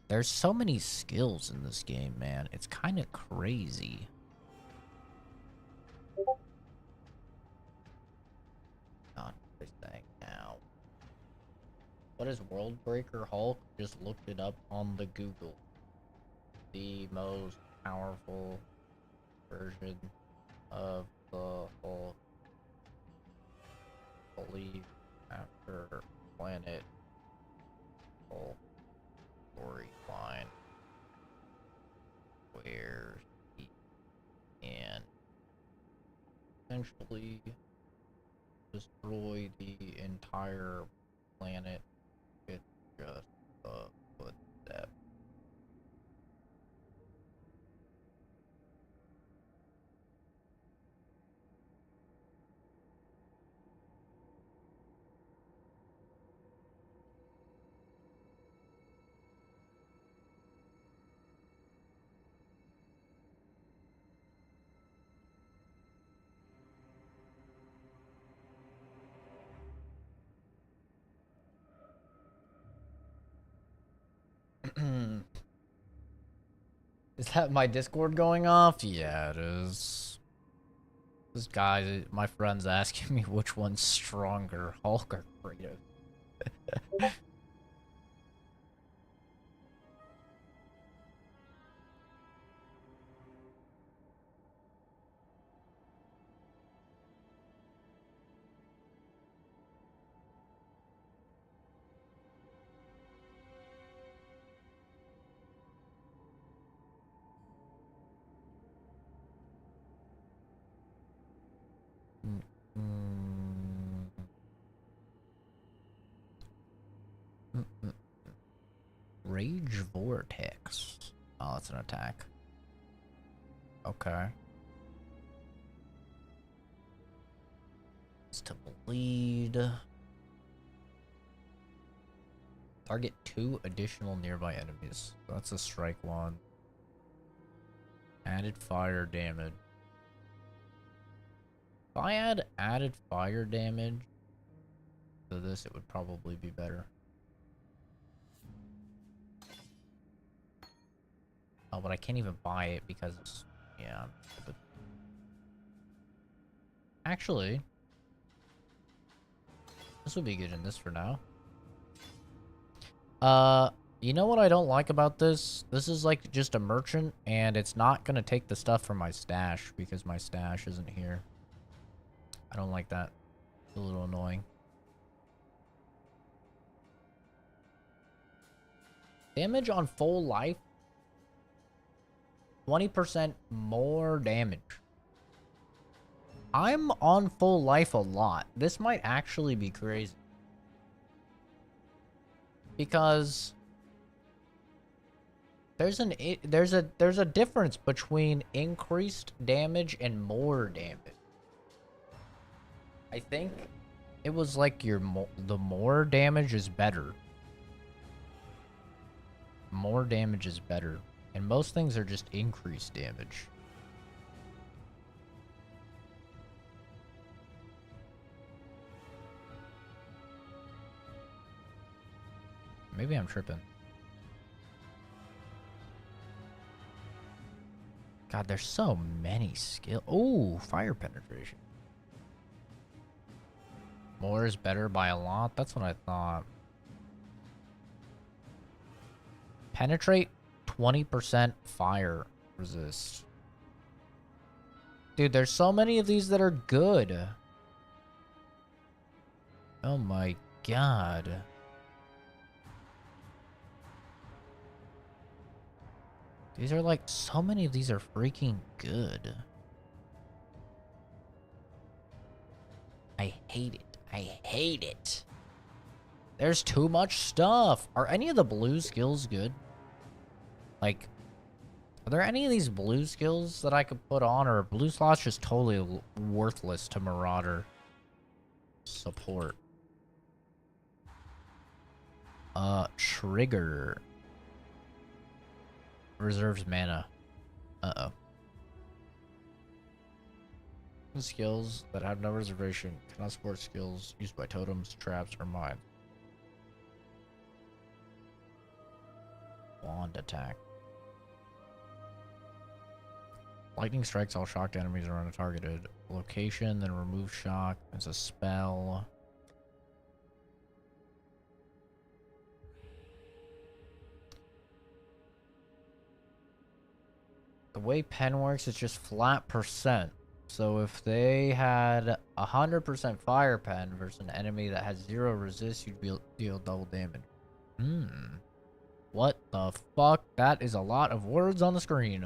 There's so many skills in this game, man. It's kind of crazy. Not everything now. What is Worldbreaker Hulk? Just looked it up on the Google. The most powerful version of the Hulk. Believe after planet Hulk storyline where he can essentially destroy the entire planet with just a footstep. Is that my Discord going off? Yeah, it is. This guy, my friend's asking me which one's stronger, Hulk or Kratos. Rage Vortex. Oh, that's an attack. Okay. It's to bleed. Target 2 additional nearby enemies. That's a strike 1. Added fire damage. If I add added fire damage to this, it would probably be better. Oh, but I can't even buy it because, yeah. But actually, this would be good in this for now. You know what I don't like about this? This is like just a merchant, and it's not gonna take the stuff from my stash because my stash isn't here. I don't like that. It's a little annoying. Damage on full life. 20% more damage. I'm on full life a lot. This might actually be crazy. Because there's a difference between increased damage and more damage. I think it was like the more damage is better. More damage is better. And most things are just increased damage. Maybe I'm tripping. God, there's so many skills. Oh, fire penetration. More is better by a lot. That's what I thought. Penetrate 20% fire resist. Dude, there's so many of these that are good. Oh my god. These are like, so many of these are freaking good. I hate it. I hate it. There's too much stuff. Are any of the blue skills good? Like, are there any of these blue skills that I could put on, or are blue slots just totally worthless to Marauder support? Trigger. Reserves mana. Uh-oh. Skills that have no reservation cannot support skills used by totems, traps, or mines. Wand attack. Lightning strikes all shocked enemies around a targeted location, then remove shock as a spell. The way pen works is just flat percent. So if they had 100% fire pen versus an enemy that has 0 resist, you'd deal double damage. What the fuck? That is a lot of words on the screen.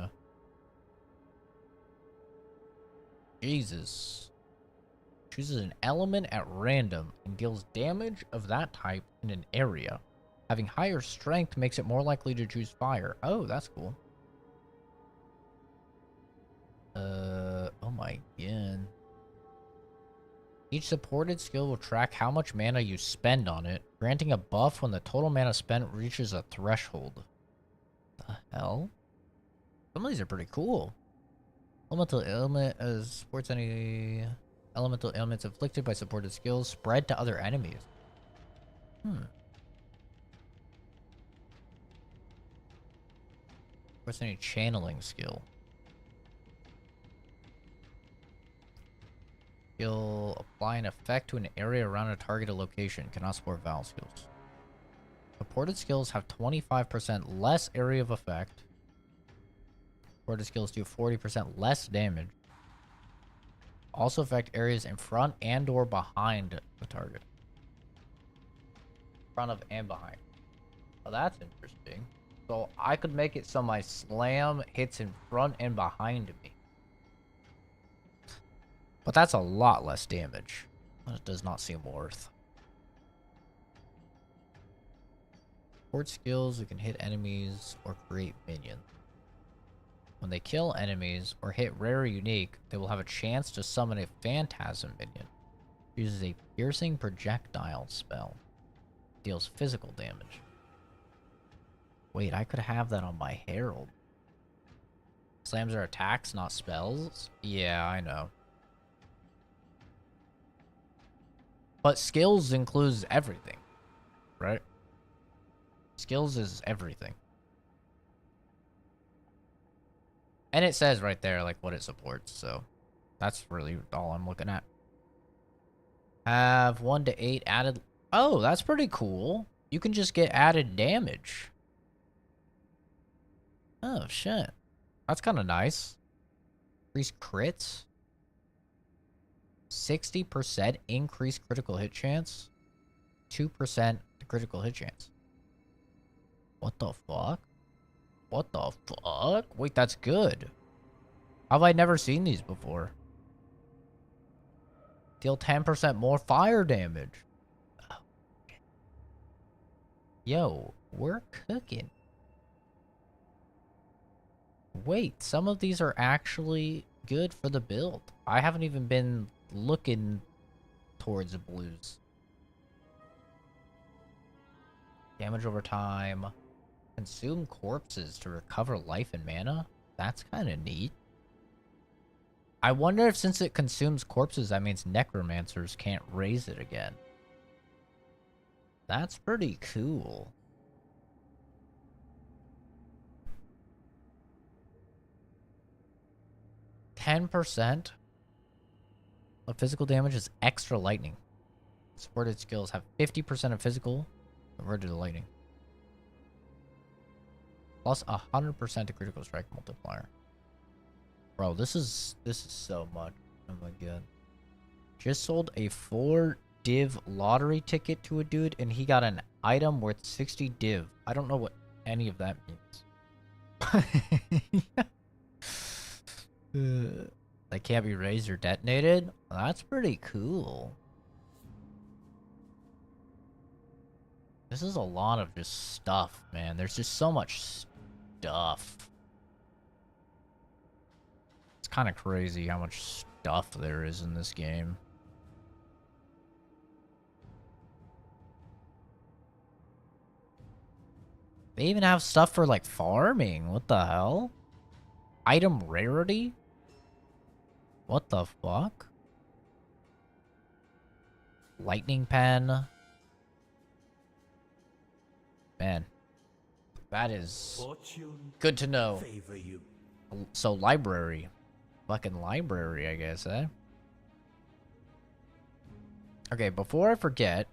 Jesus. Chooses an element at random and deals damage of that type in an area. Having higher strength makes it more likely to choose fire. Oh, that's cool. Oh my god. Each supported skill will track how much mana you spend on it, granting a buff when the total mana spent reaches a threshold. The hell? Some of these are pretty cool. Elemental ailment supports any elemental ailments inflicted by supported skills spread to other enemies. What's any channeling skill? Skill apply an effect to an area around a targeted location. Cannot support Val skills. Supported skills have 25% less area of effect. Supported skills do 40% less damage. Also affect areas in front and or behind the target. Front of and behind. Oh, that's interesting. So I could make it so my slam hits in front and behind me. But that's a lot less damage. It does not seem worth. Support skills, we can hit enemies or create minions. When they kill enemies or hit rare or unique, they will have a chance to summon a phantasm minion. Uses a piercing projectile spell. Deals physical damage. Wait, I could have that on my herald. Slams are attacks, not spells? Yeah, I know. But skills includes everything, right? Skills is everything. And it says right there, like, what it supports, so that's really all I'm looking at. Have 1 to 8 added. Oh, that's pretty cool. You can just get added damage. Oh, shit. That's kind of nice. Increase crits. 60% increased critical hit chance. 2% critical hit chance. What the fuck? What the fuck? Wait, that's good. How have I never seen these before? Deal 10% more fire damage. Oh. Yo, we're cooking. Wait, some of these are actually good for the build. I haven't even been looking towards the blues. Damage over time. Consume corpses to recover life and mana? That's kind of neat. I wonder if since it consumes corpses, that means necromancers can't raise it again. That's pretty cool. %10 of physical damage is extra lightning. Supported skills have 50% of physical converted to lightning. Plus 100% to critical strike multiplier. Bro, this is so much. Oh my god. Just sold a 4 div lottery ticket to a dude and he got an item worth 60 div. I don't know what any of that means. They can't be raised or detonated? That's pretty cool. This is a lot of just stuff, man. There's just so much stuff. It's kind of crazy how much stuff there is in this game. They even have stuff for, like, farming. What the hell? Item rarity? What the fuck? Lightning pen. Man. That is good to know. So, library. Fucking library, I guess, eh? Okay, before I forget,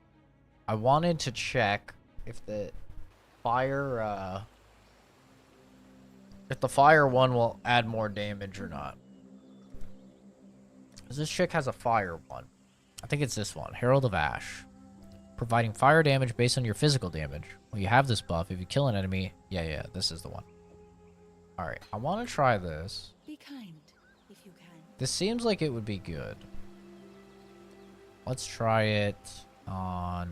I wanted to check if the fire, if the fire one will add more damage or not. Because this chick has a fire one. I think it's this one, Herald of Ash. Providing fire damage based on your physical damage. When you have this buff, if you kill an enemy... Yeah, this is the one. Alright, I want to try this. Be kind, if you can. This seems like it would be good. Let's try it on,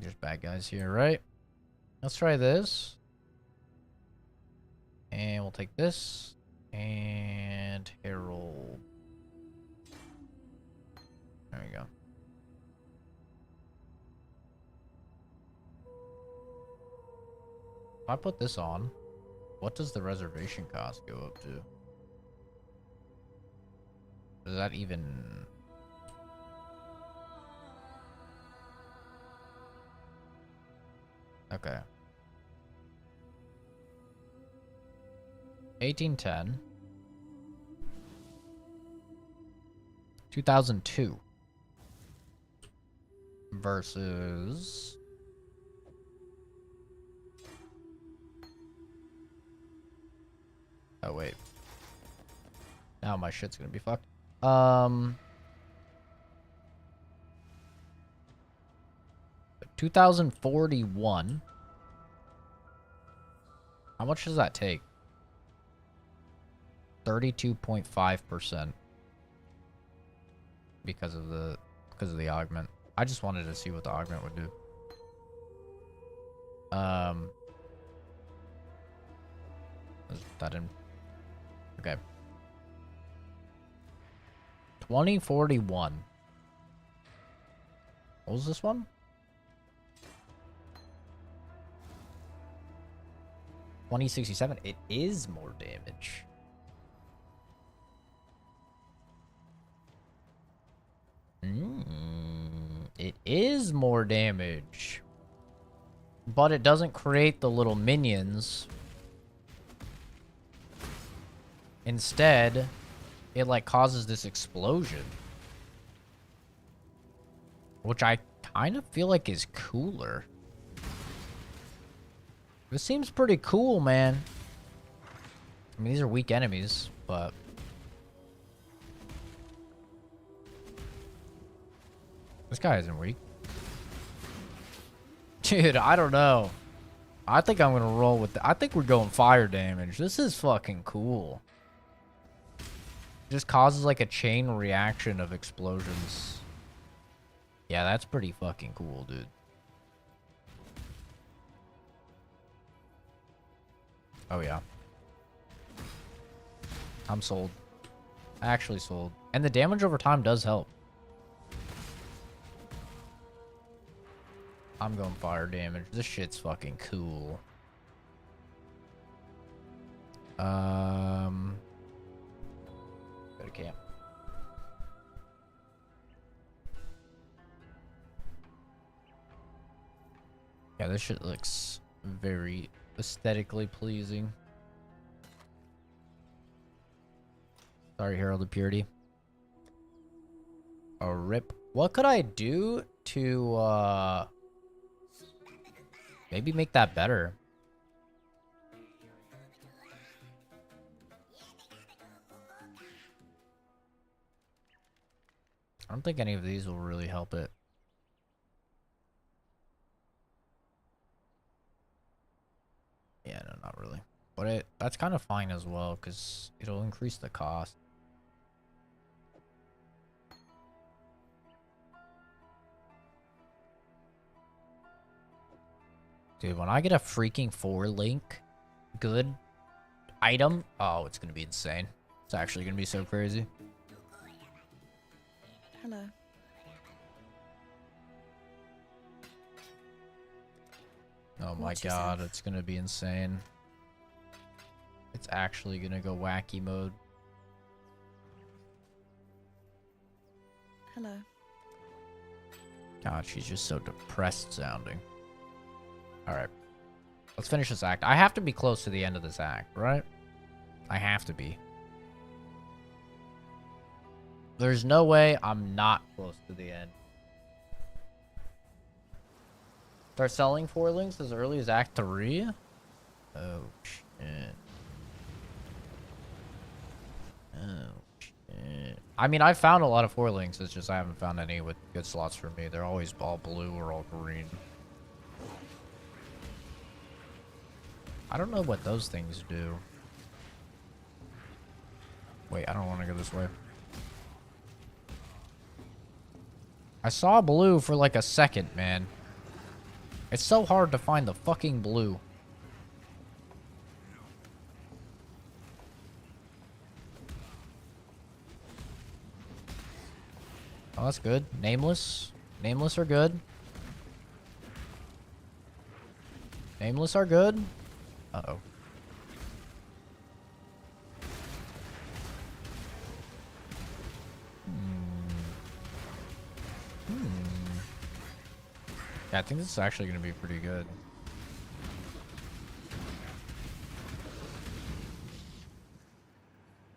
There's bad guys here, right? Let's try this. And we'll take this. And Herald. There we go. If I put this on, what does the reservation cost go up to? Does that even... Okay. 1810. 2002. Versus... Oh, wait. Now my shit's gonna be fucked. 2041. How much does that take? 32.5%. Because of the augment. I just wanted to see what the augment would do. Let's put that in. Okay. 2041. What was this one? 2067. It is more damage. It is more damage. But it doesn't create the little minions. Instead, it like causes this explosion. Which I kind of feel like is cooler. This seems pretty cool, man. I mean, these are weak enemies, but... This guy isn't weak. Dude, I don't know. I think I'm gonna roll with I think we're going fire damage. This is fucking cool. Just causes like a chain reaction of explosions. Yeah, that's pretty fucking cool, dude. Oh yeah. I'm sold. Actually sold. And the damage over time does help. I'm going fire damage. This shit's fucking cool. Go to camp. Yeah, this shit looks very aesthetically pleasing. Sorry, Herald of Purity. A rip. What could I do to maybe make that better? I don't think any of these will really help it. Yeah, no, not really. But that's kind of fine as well, because it'll increase the cost. Dude, when I get a freaking 4-link good item, oh, it's going to be insane. It's actually going to be so crazy. Hello. Oh my god, it's going to be insane. It's actually going to go wacky mode. Hello. God, she's just so depressed sounding. Alright. Let's finish this act. I have to be close to the end of this act, right? I have to be. There's no way I'm not close to the end. Start selling 4 links as early as Act 3? Oh, shit. Oh, shit. I mean, I've found a lot of 4 links. It's just I haven't found any with good slots for me. They're always all blue or all green. I don't know what those things do. Wait, I don't want to go this way. I saw blue for like a second, man. It's so hard to find the fucking blue. Oh, that's good. Nameless. Nameless are good. Nameless are good. Uh-oh. Yeah, I think this is actually going to be pretty good.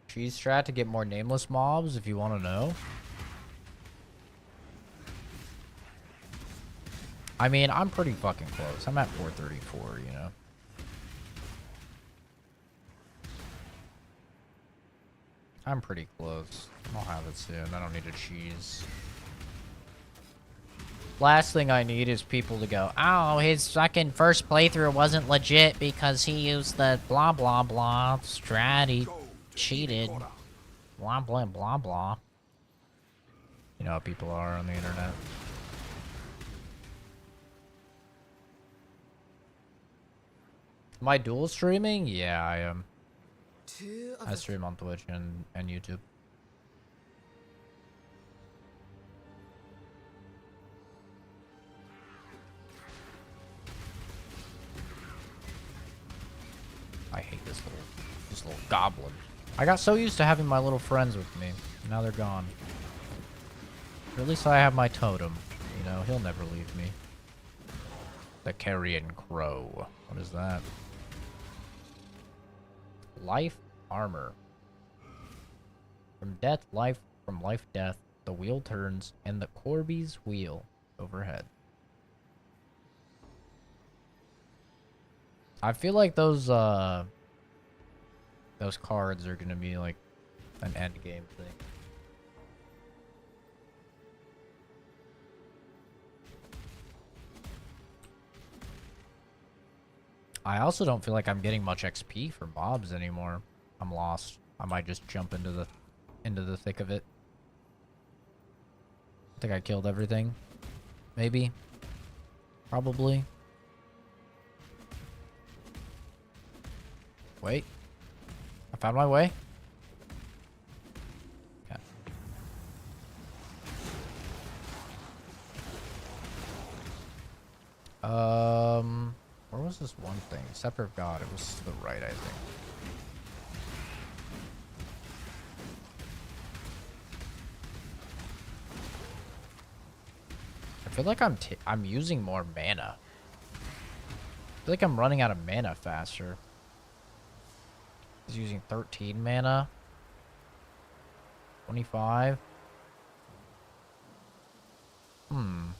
Cheese strat to get more nameless mobs if you want to know. I mean, I'm pretty fucking close. I'm at 434, you know. I'm pretty close. I'll have it soon. I don't need a cheese. Last thing I need is people to go, oh, his fucking first playthrough wasn't legit because he used the blah blah blah strat, he cheated. Blah blah blah blah. You know how people are on the internet. Am I dual streaming? Yeah, I am. I stream on Twitch and YouTube. I hate this little goblin. I got so used to having my little friends with me. Now they're gone. Or at least I have my totem. You know, he'll never leave me. The Carrion Crow. What is that? Life armor. From death, life. From life, death. The wheel turns, and the Corby's wheel overhead. I feel like those cards are gonna be like an end game thing. I also don't feel like I'm getting much XP for mobs anymore. I'm lost. I might just jump into into the thick of it. I think I killed everything. Maybe. Probably. Wait. I found my way. Okay. Where was this one thing? Scepter of God. It was to the right, I think. I feel like I'm using more mana. I feel like I'm running out of mana faster. He's using 13 mana. 25. Can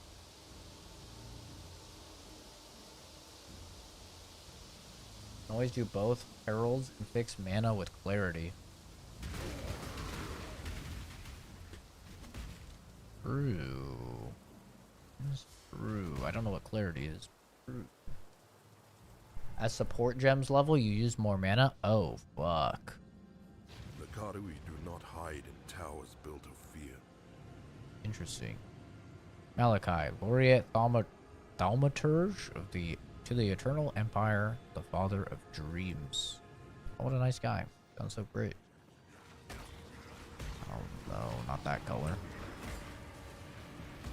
always do both heralds and fix mana with clarity. True. True. I don't know what clarity is. True. As support gems level, you use more mana? Oh, fuck. The Karui do not hide in towers built of fear. Interesting. Malachi, Laureate Thaumaturge of to the Eternal Empire, the Father of Dreams. Oh, what a nice guy. Sounds so great. Oh no, not that color.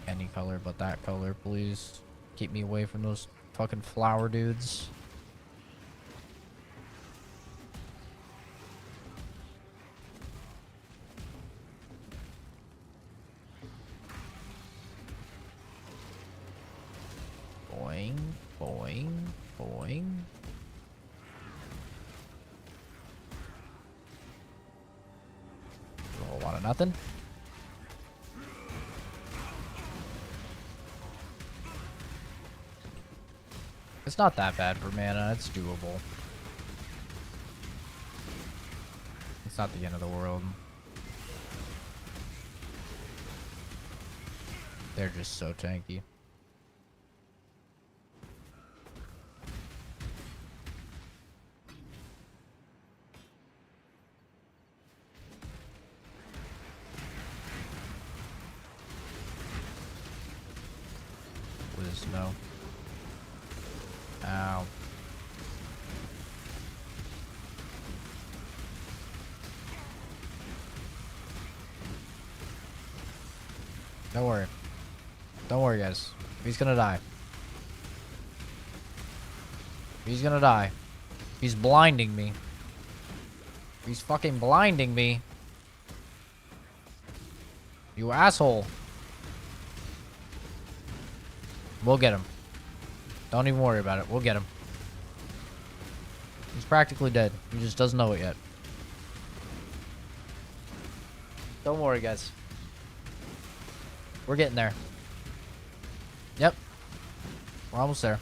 Any color but that color, please. Keep me away from those fucking flower dudes. Boing, boing, boing. A whole lot of nothing. It's not that bad for mana, it's doable. It's not the end of the world. They're just so tanky. Wiz, no. Ow. Don't worry. Don't worry, guys. He's gonna die. He's gonna die. He's blinding me. He's fucking blinding me. You asshole. We'll get him. Don't even worry about it. We'll get him. He's practically dead. He just doesn't know it yet. Don't worry, guys. We're getting there. Yep. We're almost there.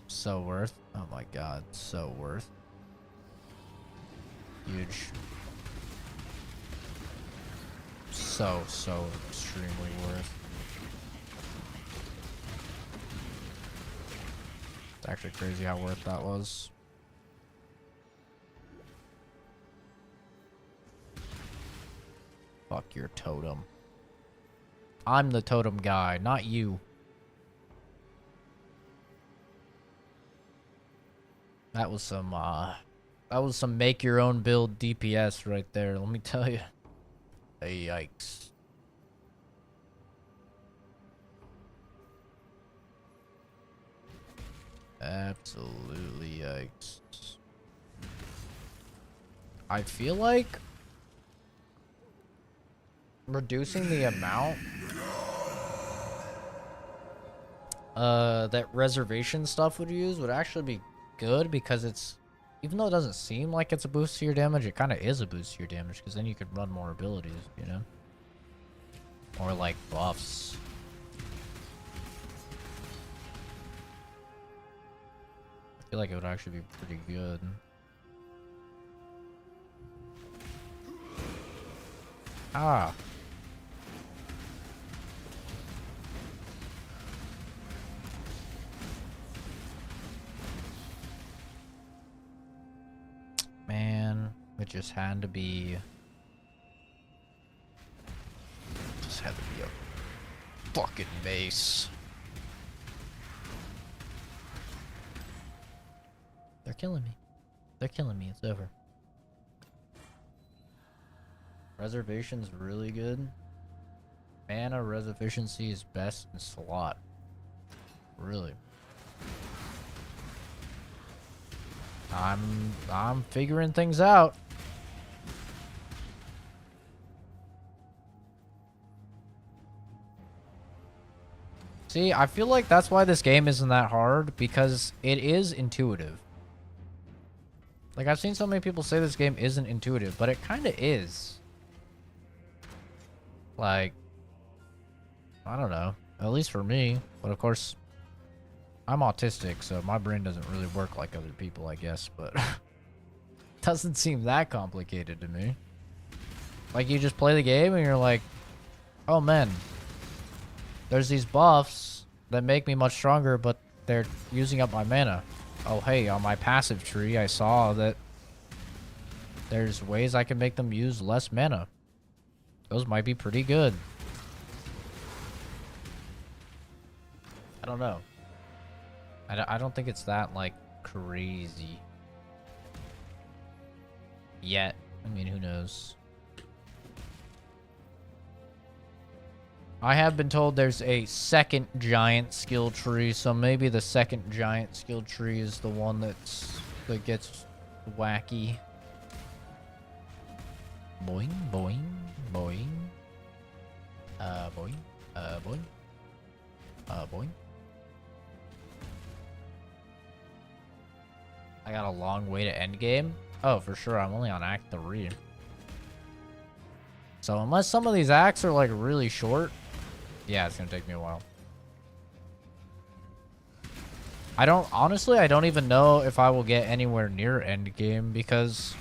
So worth. Oh my god. So worth. Huge. So extremely worth. It's actually crazy how worth that was. Fuck your totem. I'm the totem guy, not you. That was some make your own build DPS right there, let me tell you. Hey, yikes. Absolutely yikes. I feel like reducing the amount that reservation stuff would use would actually be good, because it's, even though it doesn't seem like it's a boost to your damage, it kind of is a boost to your damage, because then you could run more abilities, you know? Or like buffs. I feel like it would actually be pretty good. Ah. Man, it just had to be Fucking mace. They're killing me. They're killing me. It's over. Reservation's really good. Mana res efficiency is best in slot. Really. I'm figuring things out. See, I feel like that's why this game isn't that hard, because it is intuitive. Like, I've seen so many people say this game isn't intuitive, but it kind of is. Like, I don't know. At least for me. But of course, I'm autistic, so my brain doesn't really work like other people, I guess. But doesn't seem that complicated to me. Like, you just play the game and you're like, oh man, there's these buffs that make me much stronger, but they're using up my mana. Oh hey, on my passive tree, I saw that there's ways I can make them use less mana. Those might be pretty good. I don't know. I don't think it's that, like, crazy. Yet. I mean, who knows? I have been told there's a second giant skill tree, so maybe the second giant skill tree is the one that gets wacky. Boing, boing, boing. Boing. Boing. Boing. I got a long way to end game. Oh, for sure. I'm only on Act 3. So unless some of these acts are, like, really short, yeah, it's gonna take me a while. Honestly, I don't even know if I will get anywhere near end game, because,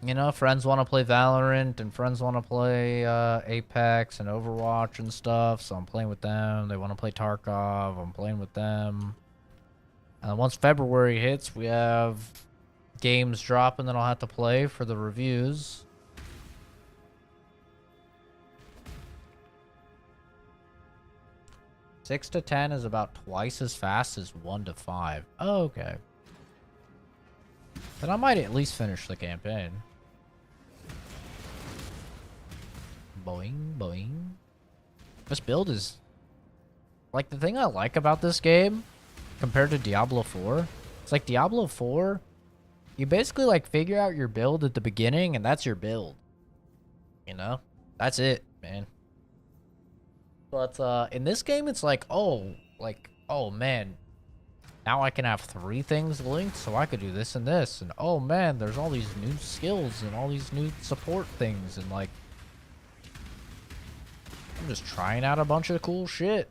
you know, friends want to play Valorant and friends want to play Apex and Overwatch and stuff, so I'm playing with them. They want to play Tarkov, I'm playing with them. And once February hits, we have games dropping that I'll have to play for the reviews. Six to 10 is about twice as fast as 1 to 5. Oh, okay. Then I might at least finish the campaign. Boing, boing. This build is... Like, the thing I like about this game, compared to Diablo 4, it's like Diablo 4, you basically, like, figure out your build at the beginning, and that's your build. You know? That's it, man. But, in this game, it's like, oh, man, now I can have 3 things linked, so I could do this and this, and oh, man, there's all these new skills and all these new support things, and, like, I'm just trying out a bunch of cool shit.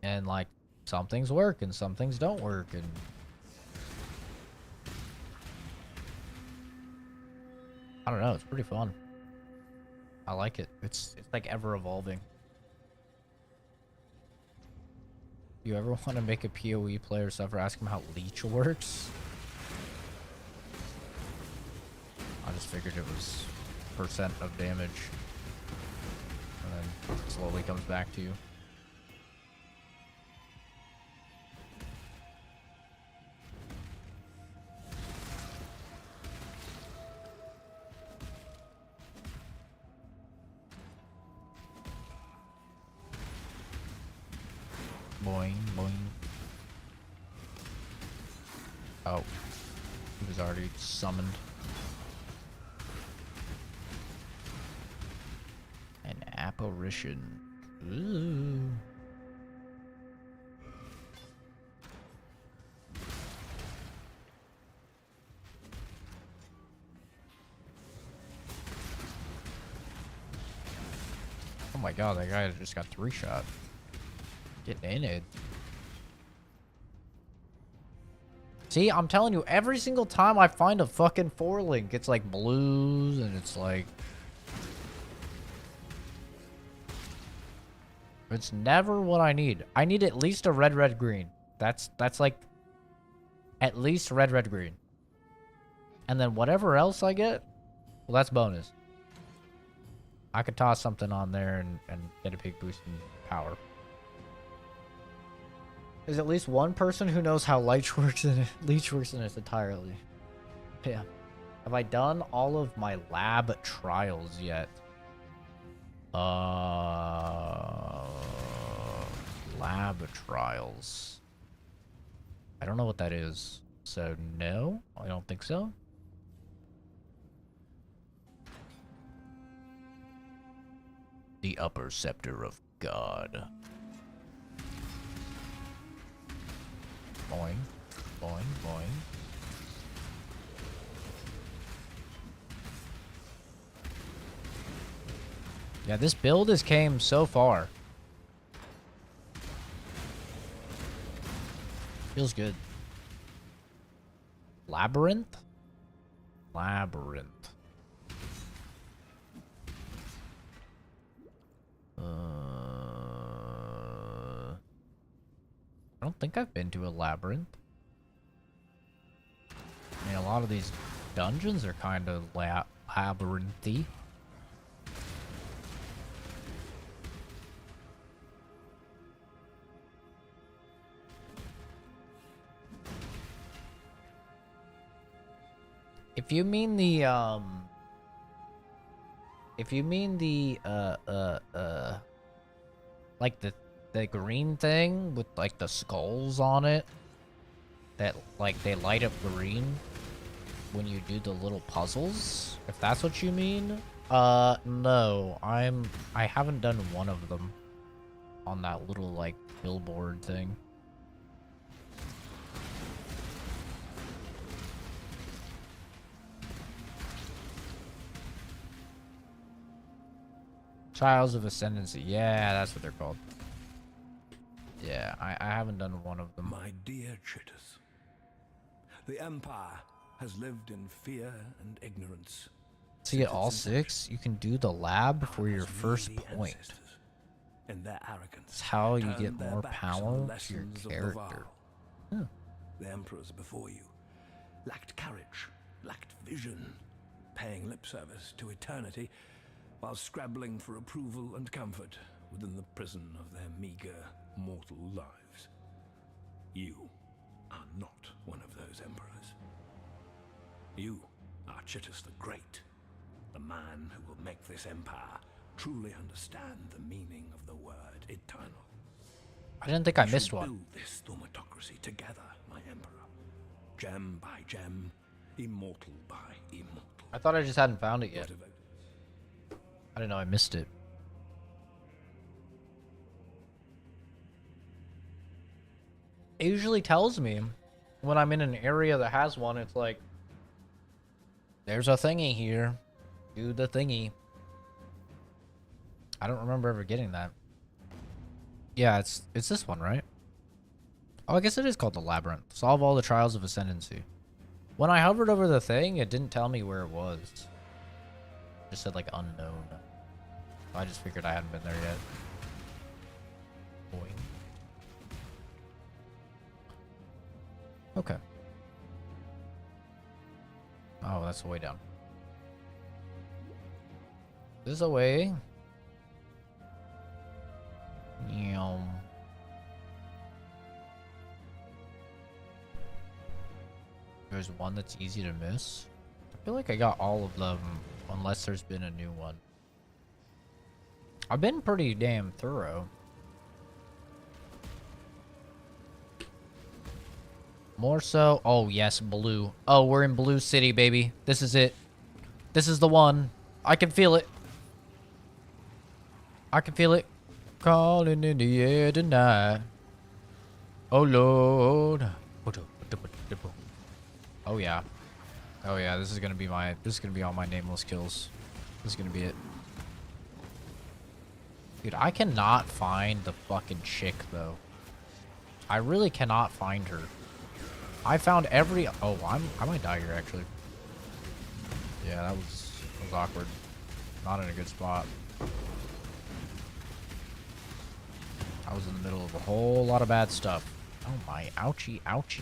And, like, some things work and some things don't work, and I don't know, it's pretty fun. I like it. It's like ever evolving. You ever want to make a PoE player suffer? Ask him how Leech works. I just figured it was percent of damage, and then slowly comes back to you. Boing, boing. Oh. He was already summoned. An apparition. Ooh. Oh my god, that guy just got 3-shot. Getting in it. See, I'm telling you, every single time I find a fucking 4-link, it's like blues, and it's like... It's never what I need. I need at least a red, red, green. That's like... At least red, red, green. And then whatever else I get, well, that's bonus. I could toss something on there and get a big boost in power. There's at least one person who knows how Leech works in this entirely. Yeah. Have I done all of my lab trials yet? Lab trials. I don't know what that is. So no, I don't think so. The upper scepter of God. Boing, boing, boing. Yeah, this build has came so far. Feels good. Labyrinth? Labyrinth. I don't think I've been to a labyrinth. I mean, a lot of these dungeons are kind of labyrinthy. If you mean the like the green thing with like the skulls on it that like they light up green when you do the little puzzles, if that's what you mean, no, I haven't done one of them on that little like billboard thing. Trials of Ascendancy. Yeah, that's what they're called. Yeah, I haven't done one of them. My dear Chitters, the Empire has lived in fear and ignorance. To get all 6, you can do the lab for your first point. In their arrogance, it's how you get their more backs power on the to your lessons of the character. vow. The emperors before you lacked courage, lacked vision, paying lip service to eternity while scrabbling for approval and comfort within the prison of their meager mortal lives. You are not one of those emperors. You are Chittus the Great, the man who will make this empire truly understand the meaning of the word eternal. I didn't think I We missed should one. build this thaumatocracy together, my emperor. Gem by gem, immortal by immortal. I thought I just hadn't found it yet. What about I didn't know I missed it. It usually tells me when I'm in an area that has one, it's like, there's a thingy here. Do the thingy. I don't remember ever getting that. Yeah, it's this one, right? Oh, I guess it is called the Labyrinth. Solve all the trials of Ascendancy. When I hovered over the thing, it didn't tell me where it was. It just said, like, unknown. I just figured I hadn't been there yet. Boing. Okay. Oh, that's the way down. This is a way. Yum. There's one that's easy to miss. I feel like I got all of them, unless there's been a new one. I've been pretty damn thorough. More so. Oh, yes, blue. Oh, we're in Blue City, baby. This is it. This is the one. I can feel it. I can feel it. Calling in the air tonight. Oh, Lord. Oh, yeah. Oh, yeah, this is gonna be my... This is gonna be all my nameless kills. This is gonna be it. Dude, I cannot find the fucking chick, though. I really cannot find her. I found every... Oh, I might die here, actually. Yeah, that was awkward. Not in a good spot. I was in the middle of a whole lot of bad stuff. Oh my, ouchie, ouchie.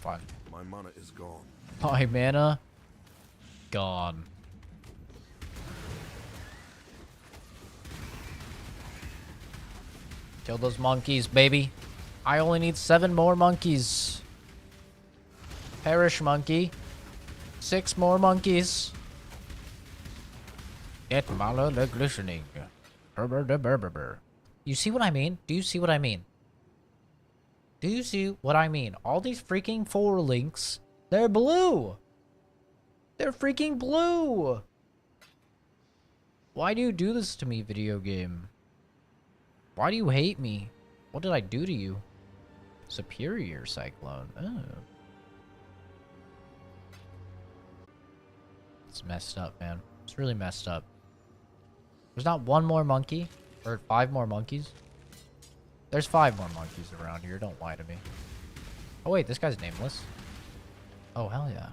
fine. My mana is gone. My mana gone. Kill those monkeys, baby. I only need 7 more monkeys. Perish, monkey. 6 more monkeys. Get malo the glistening. You see what I mean? Do you see what I mean? Do you see what I mean? All these freaking 4 links, they're blue. They're freaking blue. Why do you do this to me, video game? Why do you hate me? What did I do to you? Superior Cyclone. Oh. It's messed up, man. It's really messed up. There's not 1 more monkey? Or 5 more monkeys? There's 5 more monkeys around here. Don't lie to me. Oh, wait. This guy's nameless. Oh, hell yeah.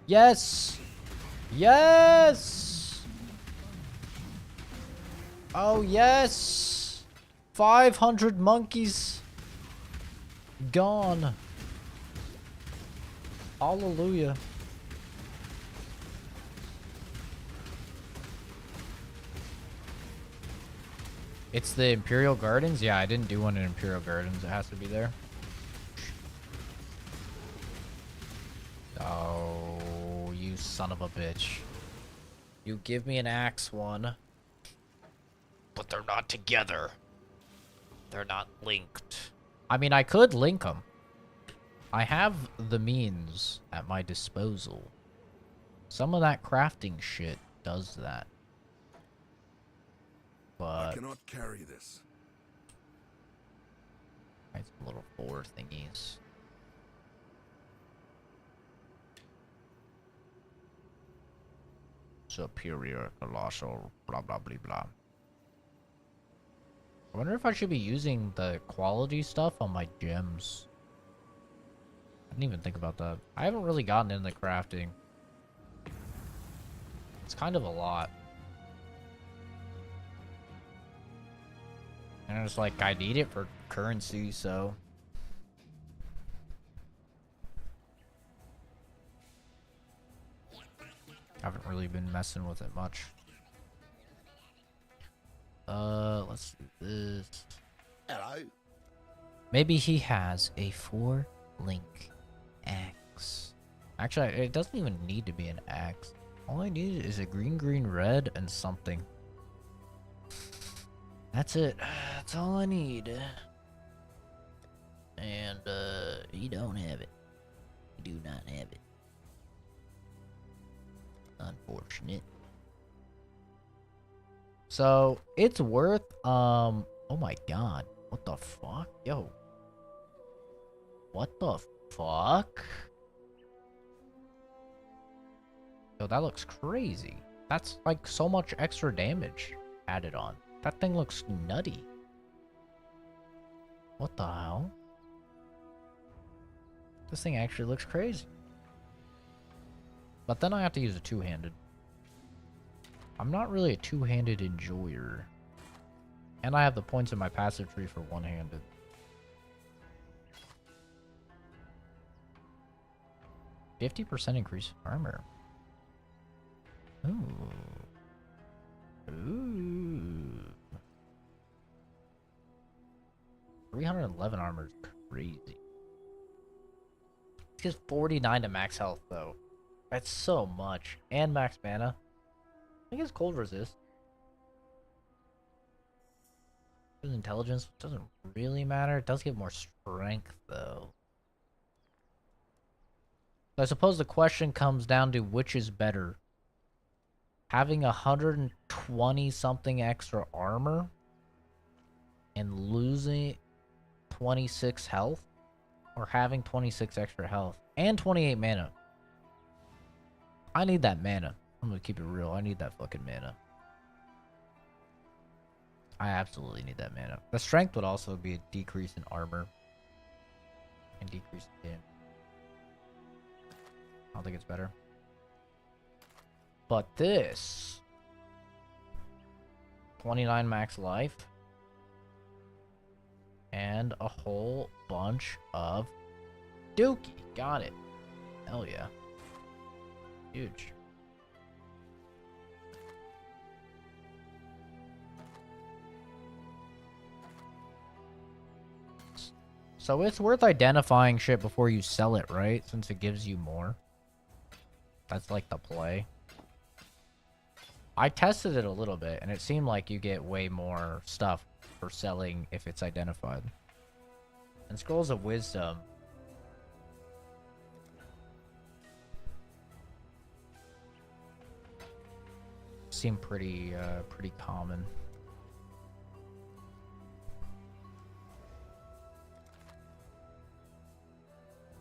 Yes! Yes! Oh, yes! 500 monkeys gone. Hallelujah. It's the Imperial Gardens? Yeah, I didn't do one in Imperial Gardens. It has to be there. Oh, you son of a bitch. You give me an axe one. But they're not together. They're not linked. I mean, I could link them. I have the means at my disposal. Some of that crafting shit does that. But I cannot carry this. it's little 4 thingies. Superior colossal blah blah blah blah. I wonder if I should be using the quality stuff on my gems. I didn't even think about that. I haven't really gotten into crafting. It's kind of a lot. And it's like, I need it for currency, so... I haven't really been messing with it much. Let's do this. Hello. Maybe he has a 4-link axe. Actually, it doesn't even need to be an axe. All I need is a green, green, red, and something. That's it. That's all I need. And, you don't have it. You do not have it. Unfortunate. So, it's worth, oh my god. What the fuck? Yo. What the fuck? Yo, that looks crazy. That's like so much extra damage added on. That thing looks nutty. What the hell? This thing actually looks crazy. But then I have to use a 2-handed. I'm not really a 2-handed enjoyer. And I have the points in my passive tree for 1-handed. %50 increase armor. Ooh. Ooh. 311 armor is crazy. It gives 49 to max health though. That's so much. And max mana. I think it's cold resist. His intelligence doesn't really matter. It does give more strength though. So I suppose the question comes down to which is better. Having 120 something extra armor and losing 26 health, or having 26 extra health and 28 mana. I need that mana. I'm gonna keep it real. I need that fucking mana. I absolutely need that mana. The strength would also be a decrease in armor and decrease in damage. I don't think it's better. But this 29 max life and a whole bunch of dokie. Got it. Hell yeah. Huge. So it's worth identifying shit before you sell it, right? Since it gives you more. That's like the play. I tested it a little bit, and it seemed like you get way more stuff for selling if it's identified. And Scrolls of Wisdom. Seem pretty common.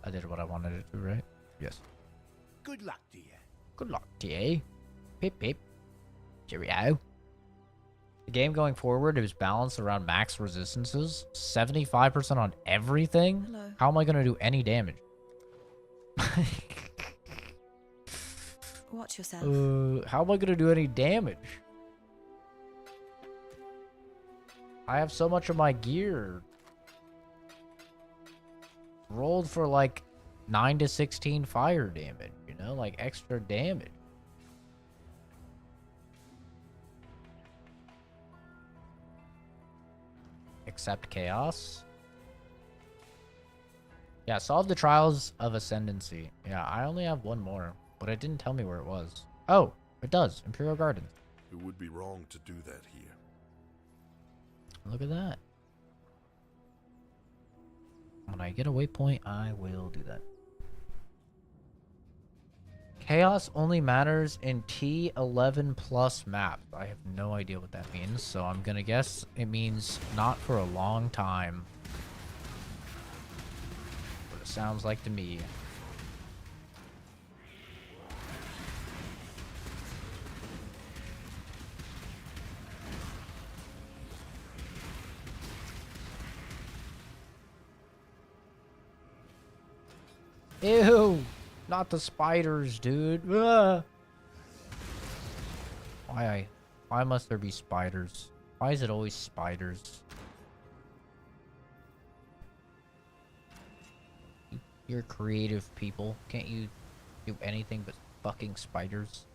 I did what I wanted to do, right? Yes. Good luck to you. Good luck to you. Pip pip. Cheerio. The game going forward is balanced around max resistances. 75% on everything? Hello. How am I going to do any damage? Watch yourself. How am I going to do any damage? I have so much of my gear rolled for like 9 to 16 fire damage, you know, like extra damage. Accept chaos. Yeah, solve the trials of ascendancy. Yeah, I only have one more, but it didn't tell me where it was. Oh, it does. Imperial Gardens. It would be wrong to do that here. Look at that. When I get a waypoint, I will do that. Chaos only matters in T11 plus maps. I have no idea what that means, so I'm gonna guess it means not for a long time. What it sounds like to me. Ew! Not the spiders, dude. Ugh. Why must there be spiders? Why is it always spiders? You're creative people. Can't you do anything but fucking spiders?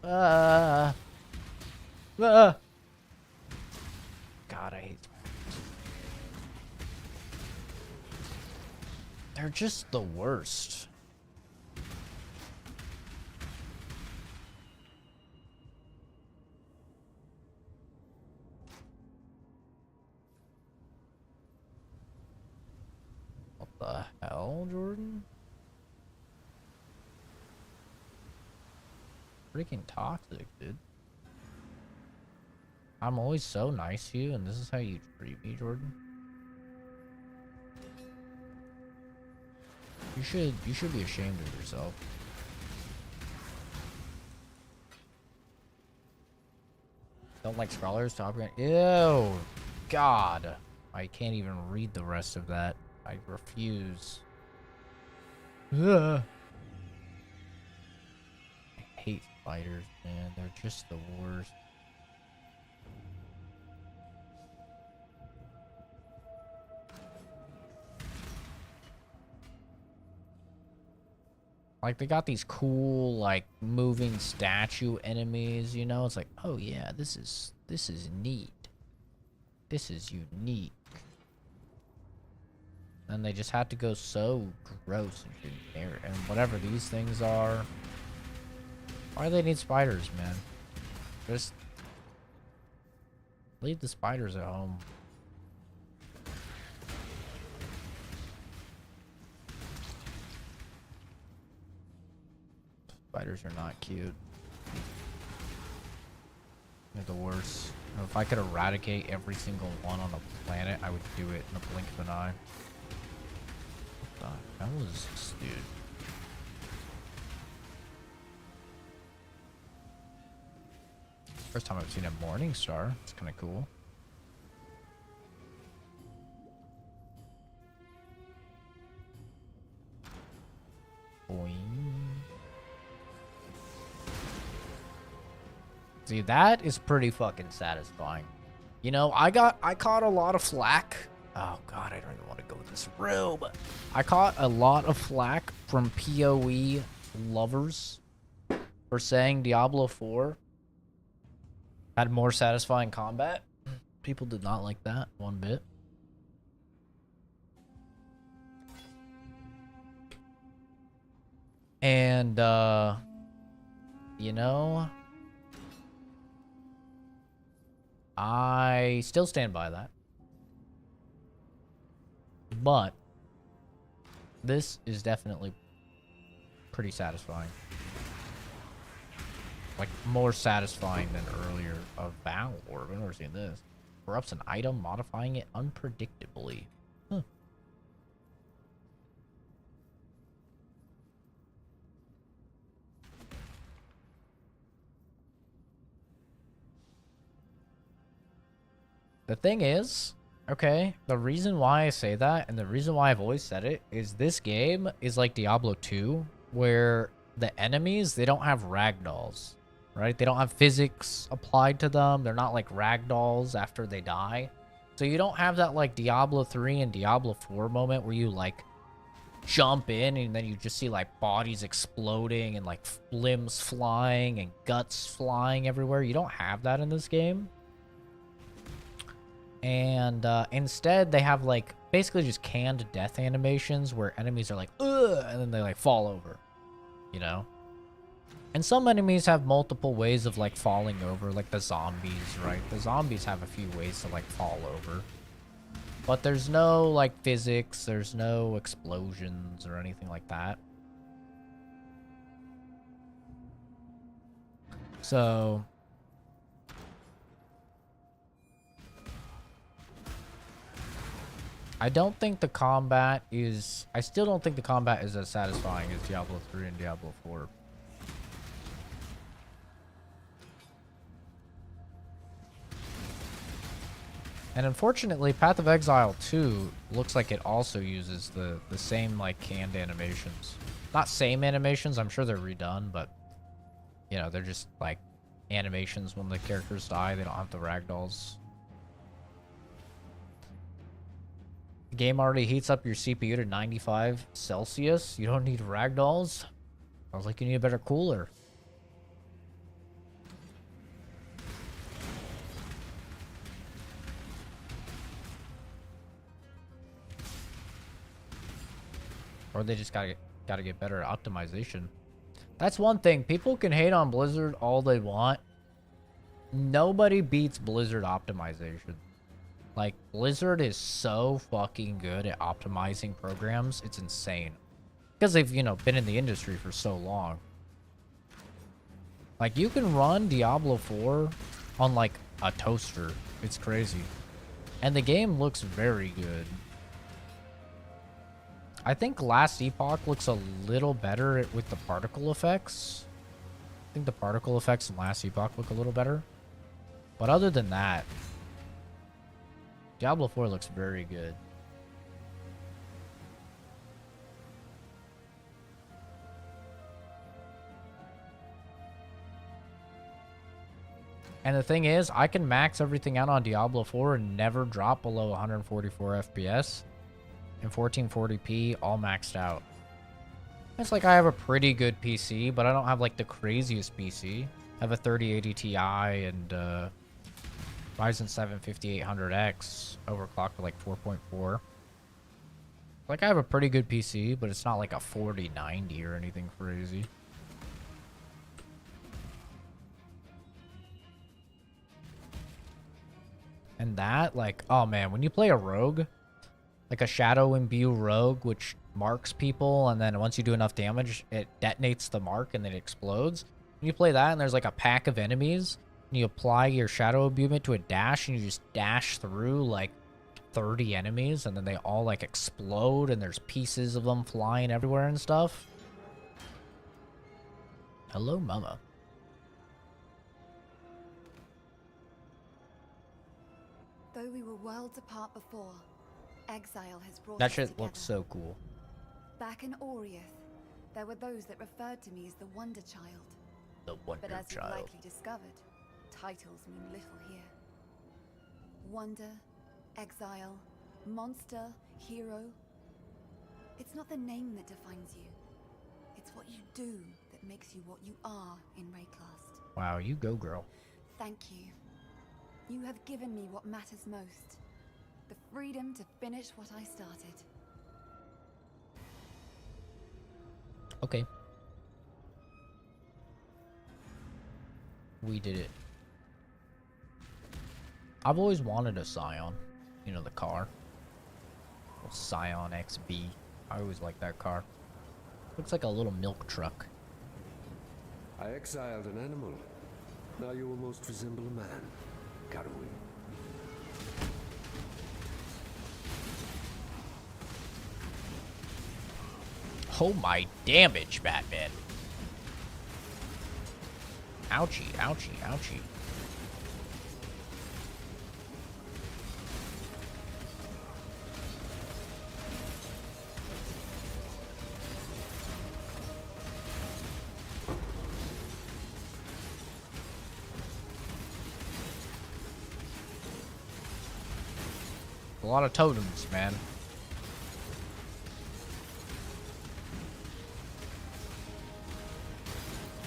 God, I hate spiders. They're just the worst. What the hell, Jordan? Freaking toxic, dude. I'm always so nice to you, and this is how you treat me, Jordan. You should be ashamed of yourself. Don't like scholars, top gun. Ew, God, I can't even read the rest of that. I refuse. Ugh. I hate spiders, man. They're just the worst. Like, they got these cool, like, moving statue enemies, you know? It's like, oh yeah, this is neat. This is unique. And they just had to go so gross and generic. And whatever these things are. Why do they need spiders, man? Just leave the spiders at home. Spiders are not cute. They're the worst. If I could eradicate every single one on the planet, I would do it in a blink of an eye. What the hell is this, dude? First time I've seen a morning star. It's kind of cool. Boing. See, that is pretty fucking satisfying. You know, I caught a lot of flack. Oh god, I don't even want to go this room. I caught a lot of flack from PoE lovers for saying Diablo 4 had more satisfying combat. People did not like that one bit. And you know, I still stand by that. But this is definitely pretty satisfying. Like, more satisfying than earlier of Battle Orb. I've never seen this. Corrupts an item, modifying it unpredictably. Huh. The thing is, okay, the reason why I say that, and the reason why I've always said it, is this game is like Diablo 2, where the enemies, they don't have ragdolls, right? They don't have physics applied to them. They're not like ragdolls after they die. So you don't have that like Diablo 3 and Diablo 4 moment where you like jump in and then you just see like bodies exploding and like limbs flying and guts flying everywhere. You don't have that in this game. And instead, they have, like, basically just canned death animations where enemies are like, ugh, and then they, like, fall over, you know? And some enemies have multiple ways of, like, falling over, like the zombies, right? The zombies have a few ways to, like, fall over. But there's no, like, physics, there's no explosions or anything like that. So... I don't think the combat is... I still don't think the combat is as satisfying as Diablo 3 and Diablo 4. And unfortunately, Path of Exile 2 looks like it also uses the same, like, canned animations. Not same animations, I'm sure they're redone, but... You know, they're just, like, animations when the characters die. They don't have the ragdolls. The game already heats up your CPU to 95 Celsius. You don't need ragdolls. Sounds like you need a better cooler. Or they just gotta get better at optimization. That's one thing. People can hate on Blizzard all they want. Nobody beats Blizzard optimization. Like, Blizzard is so fucking good at optimizing programs. It's insane. Because they've, you know, been in the industry for so long. Like, you can run Diablo 4 on, like, a toaster. It's crazy. And the game looks very good. I think Last Epoch looks a little better with the particle effects. I think the particle effects in Last Epoch look a little better. But other than that, Diablo 4 looks very good. And the thing is, I can max everything out on Diablo 4 and never drop below 144 FPS. And 1440p, all maxed out. It's like I have a pretty good PC, but I don't have like the craziest PC. I have a 3080 Ti and Ryzen 7 5800X overclocked to like 4.4. Like, I have a pretty good PC, but it's not like a 4090 or anything crazy. And that, like, oh man, when you play a rogue, like a Shadow Imbue rogue, which marks people, and then once you do enough damage, it detonates the mark and then it explodes. When you play that and there's like a pack of enemies, and you apply your Shadow Imbuement to a dash, and you just dash through like 30 enemies, and then they all like explode, and there's pieces of them flying everywhere and stuff. Hello, mama. Though we were worlds apart before, Exile has brought That us shit together. looks so cool. Back in Oriath, there were those that referred to me as the Wonder Child. The Wonder But as you've Child. likely discovered, titles mean little here. Wonder, exile, monster, hero. It's not the name that defines you. It's what you do that makes you what you are in Rayclast. Wow, you go, girl. Thank you. You have given me what matters most. The freedom to finish what I started. Okay. We did it. I've always wanted a Scion. You know, the car. Little Scion XB. I always liked that car. Looks like a little milk truck. I exiled an animal. Now you almost resemble a man, Karui. Oh my damage, Batman. Ouchie, ouchie, ouchie. A lot of totems, man.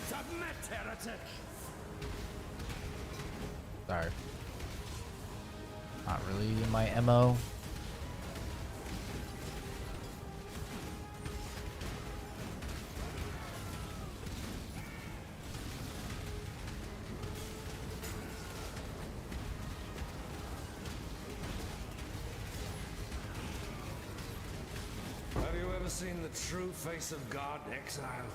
Submit, heretic! Sorry. Not really in my MO. Have you ever seen the true face of God, Exile?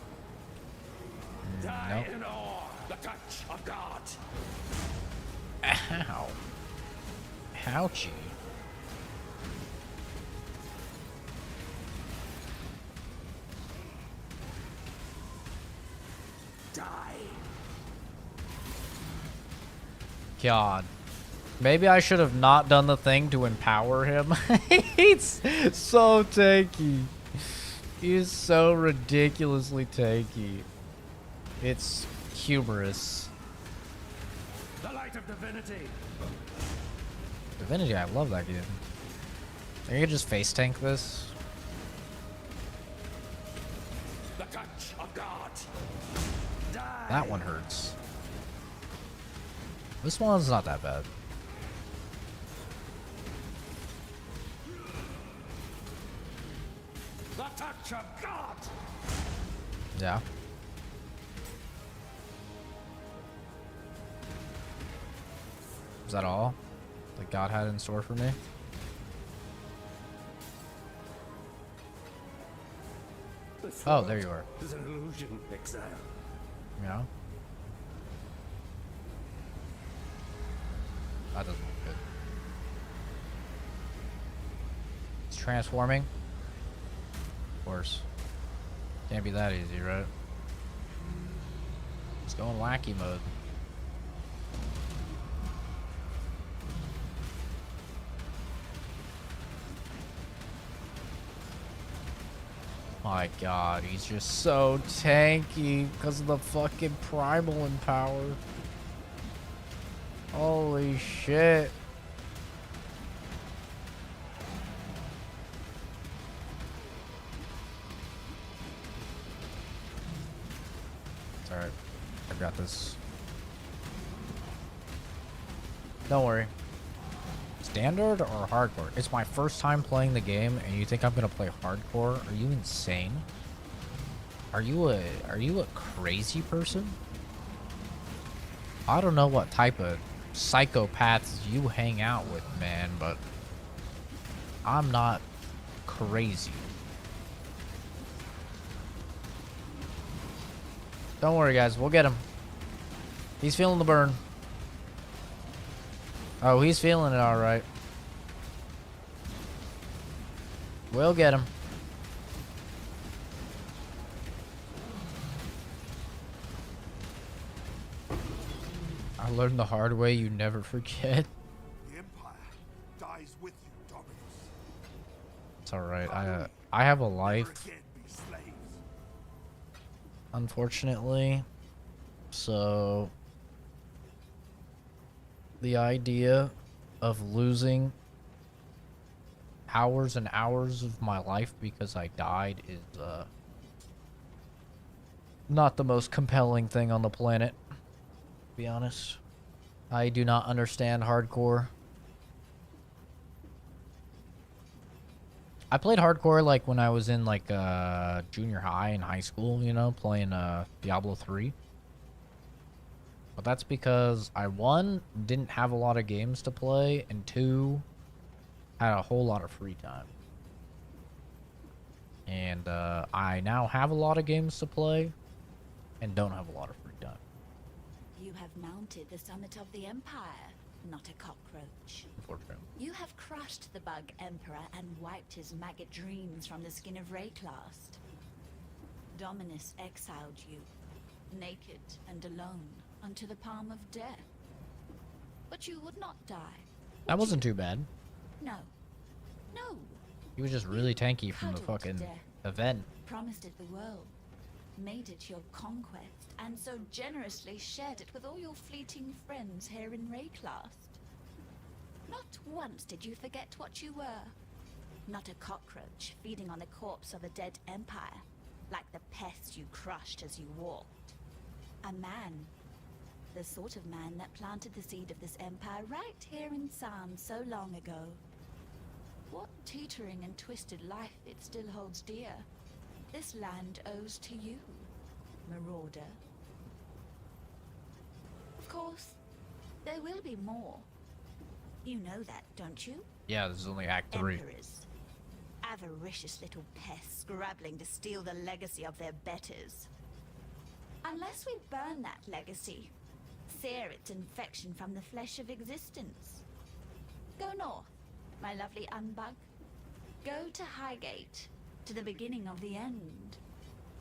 Die Nope. in awe, the touch of God. Ow. Ouchie. Die. God. Maybe I should have not done the thing to empower him. He's so tanky. He's so ridiculously tanky. It's humorous. The light of divinity. Divinity, I love that game. I could just face tank this. The touch of God. Die. That one hurts. This one's not that bad. The touch of God. Yeah. Is that all that God had in store for me? Oh, there you are. There's an illusion, Exile. Yeah. That doesn't look good. It's transforming. Of course. Can't be that easy, right? Let's go in wacky mode. My god, he's just so tanky because of the fucking primal in power. Holy shit. It's alright. I got this. Don't worry. Standard or hardcore? It's my first time playing the game and you think I'm gonna play hardcore? Are you insane? Are you a crazy person? I don't know what type of psychopaths you hang out with, man, but I'm not crazy. Don't worry, guys. We'll get him. He's feeling the burn. Oh, he's feeling it all right. We'll get him. I learned the hard way. You never forget. The Empire dies with you, Dominus. It's all right. I have a life, Never again be slaves. unfortunately. So the idea of losing hours and hours of my life because I died is not the most compelling thing on the planet, to be honest. I do not understand hardcore. I played hardcore like when I was in like junior high and high school, you know, playing Diablo 3. But that's because I, one, didn't have a lot of games to play, and two, had a whole lot of free time. And I now have a lot of games to play and don't have a lot of free time. You have mounted the summit of the Empire, not a cockroach. Unfortunately. You have crushed the bug Emperor and wiped his maggot dreams from the skin of Rayclast. Dominus exiled you, naked and alone, unto the palm of death. But you would not die. That wasn't too bad. No. No. He was just really tanky from the fucking event. Promised it the world, made it your conquest, and so generously shared it with all your fleeting friends here in Rayclast. Not once did you forget what you were. Not a cockroach feeding on the corpse of a dead empire, like the pest you crushed as you walked. A man. The sort of man that planted the seed of this empire right here in San so long ago. What teetering and twisted life it still holds dear, this land owes to you, marauder. Of course, there will be more. You know that, don't you? Yeah, this is only Act 3. Emperors. Avaricious little pests scrabbling to steal the legacy of their betters. Unless we burn that legacy, sear its infection from the flesh of existence. Go north, my lovely unbug. Go to Highgate, to the beginning of the end.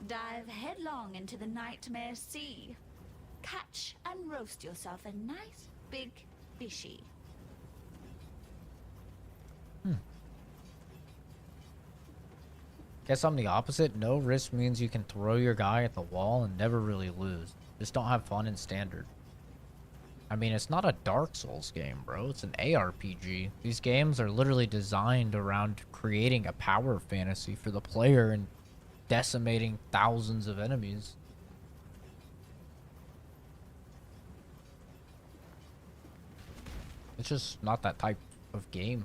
Dive headlong into the nightmare sea. Catch and roast yourself a nice big fishy. Guess I'm the opposite. No risk means you can throw your guy at the wall and never really lose. Just don't have fun in standard. I mean, it's not a Dark Souls game, bro. It's an ARPG. These games are literally designed around creating a power fantasy for the player and decimating thousands of enemies. It's just not that type of game.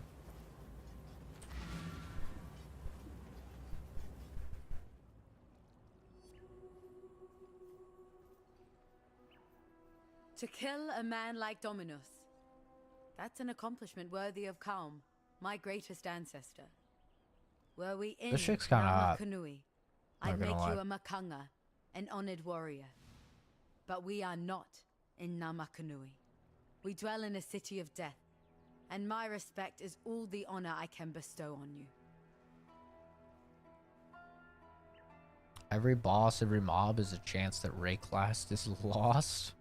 To kill a man like Dominus, that's an accomplishment worthy of Kaum, my greatest ancestor. Were we in This chick's kinda hot. Namakanui, Not I'd gonna make lie. you a Makanga, an honored warrior. But we are not in Namakanui. We dwell in a city of death, and my respect is all the honor I can bestow on you. Every boss, every mob is a chance that Rayclast is lost.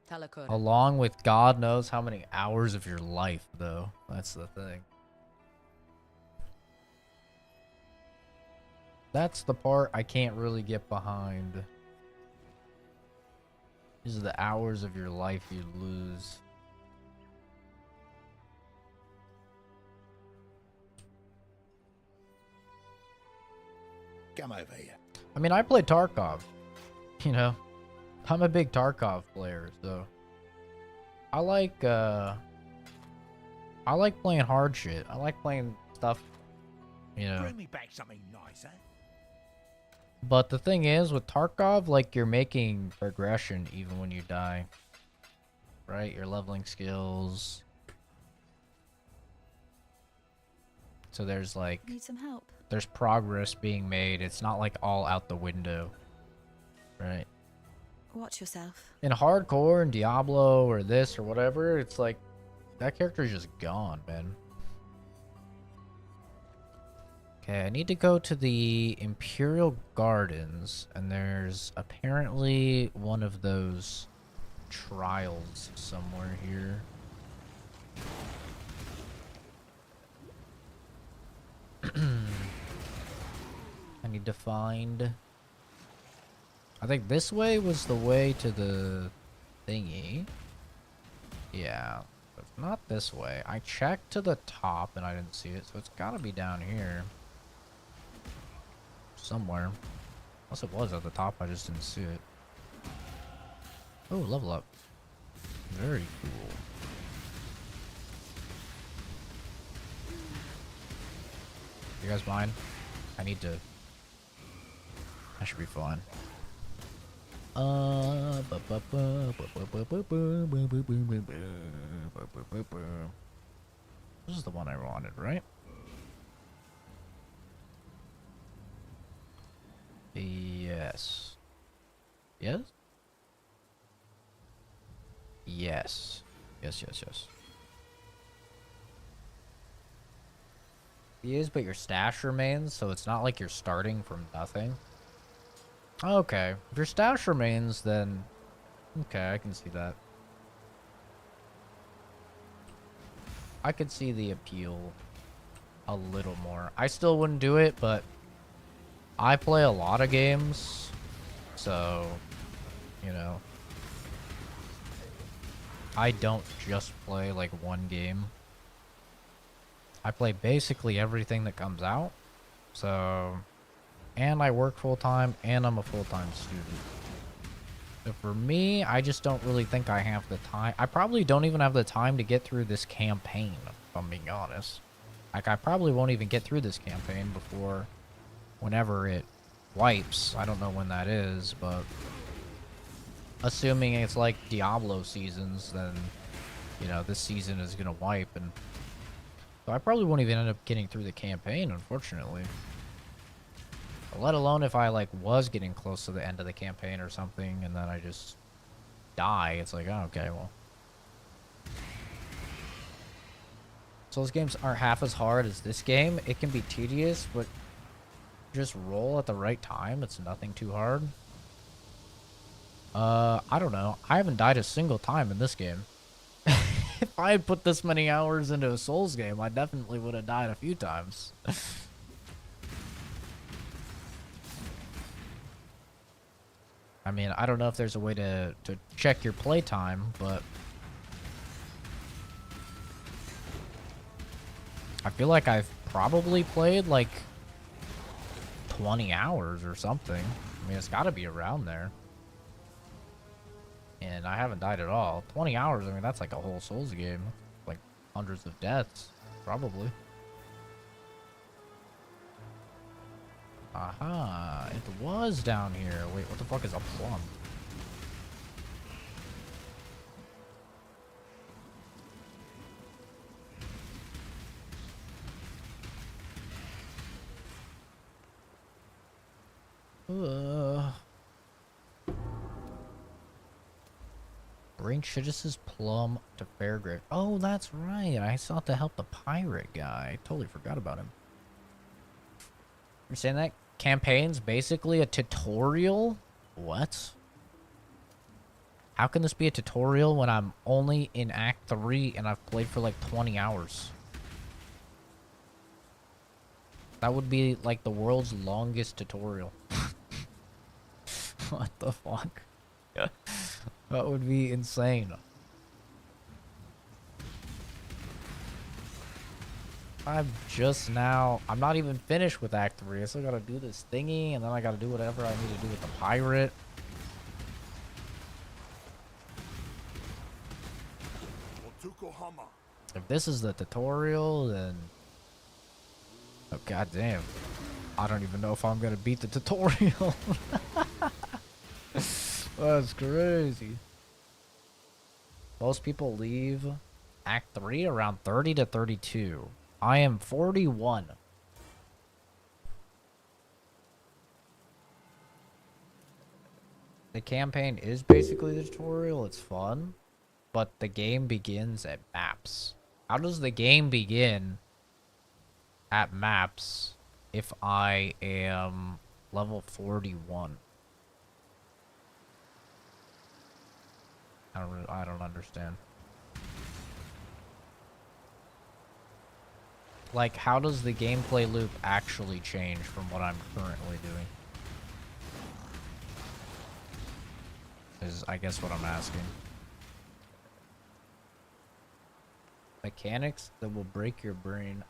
Talakura. Along with God knows how many hours of your life, though. That's the thing. That's the part I can't really get behind. These are the hours of your life you lose. Come over here. I mean, I play Tarkov. You know, I'm a big Tarkov player, so I like playing hard shit. I like playing stuff, you know. Bring me back something nice, eh? But the thing is, with Tarkov, like, you're making progression even when you die. Right? You're leveling skills. So there's, like... Need some help? There's progress being made. It's not, like, all out the window. Right? Watch yourself. In Hardcore and Diablo or this or whatever, it's like... That character's just gone, man. Okay, I need to go to the Imperial Gardens, and there's apparently one of those trials somewhere here. I need to find... I think this way was the way to the thingy. Yeah, that's not this way. I checked to the top and I didn't see it, so it's gotta be down here. Somewhere. Unless it was at the top, I just didn't see it. Oh, level up. Very cool. You guys mind? I need to... I should be fine. This is the one I wanted, right? Yes. Yes? Yes. Yes, yes, yes. It is, but your stash remains, so it's not like you're starting from nothing. Okay. If your stash remains, then... Okay, I can see that. I could see the appeal a little more. I still wouldn't do it, but... I play a lot of games, so... You know... I don't just play, like, one game. I play basically everything that comes out, so... And I work full-time, and I'm a full-time student. So for me, I just don't really think I have the time. I probably don't even have the time to get through this campaign, if I'm being honest. Like, I probably won't even get through this campaign before whenever it wipes. I don't know when that is, but... Assuming it's like Diablo seasons, then, you know, this season is gonna wipe, and... So I probably won't even end up getting through the campaign, unfortunately. Let alone if I, like, was getting close to the end of the campaign or something, and then I just die. It's like, oh, okay, well. So those games aren't half as hard as this game. It can be tedious, but just roll at the right time. It's nothing too hard. I don't know. I haven't died a single time in this game. If I had put this many hours into a Souls game, I definitely would have died a few times. I mean, I don't know if there's a way to check your playtime, but... I feel like I've probably played, like, 20 hours or something. I mean, it's gotta be around there. And I haven't died at all. 20 hours, I mean, that's like a whole Souls game. Like, hundreds of deaths, probably. Aha, it was down here. Wait, what the fuck is a plum? Bring Shidus's plum to Fairgrave. Oh, that's right. I still have to help the pirate guy. I totally forgot about him. You're saying that campaign's basically a tutorial? What? How can this be a tutorial when I'm only in Act 3 and I've played for like 20 hours? That would be like the world's longest tutorial. What the fuck? That would be insane. I'm not even finished with Act 3. I still gotta do this thingy, and then I gotta do whatever I need to do with the pirate. If this is the tutorial, then... Oh, goddamn. I don't even know if I'm gonna beat the tutorial. That's crazy. Most people leave Act 3 around 30 to 32. I am 41. The campaign is basically the tutorial. It's fun. But the game begins at maps. How does the game begin at maps if I am level 41? I don't understand. Like, how does the gameplay loop actually change from what I'm currently doing? Is, I guess, what I'm asking. mechanics that will break your brain.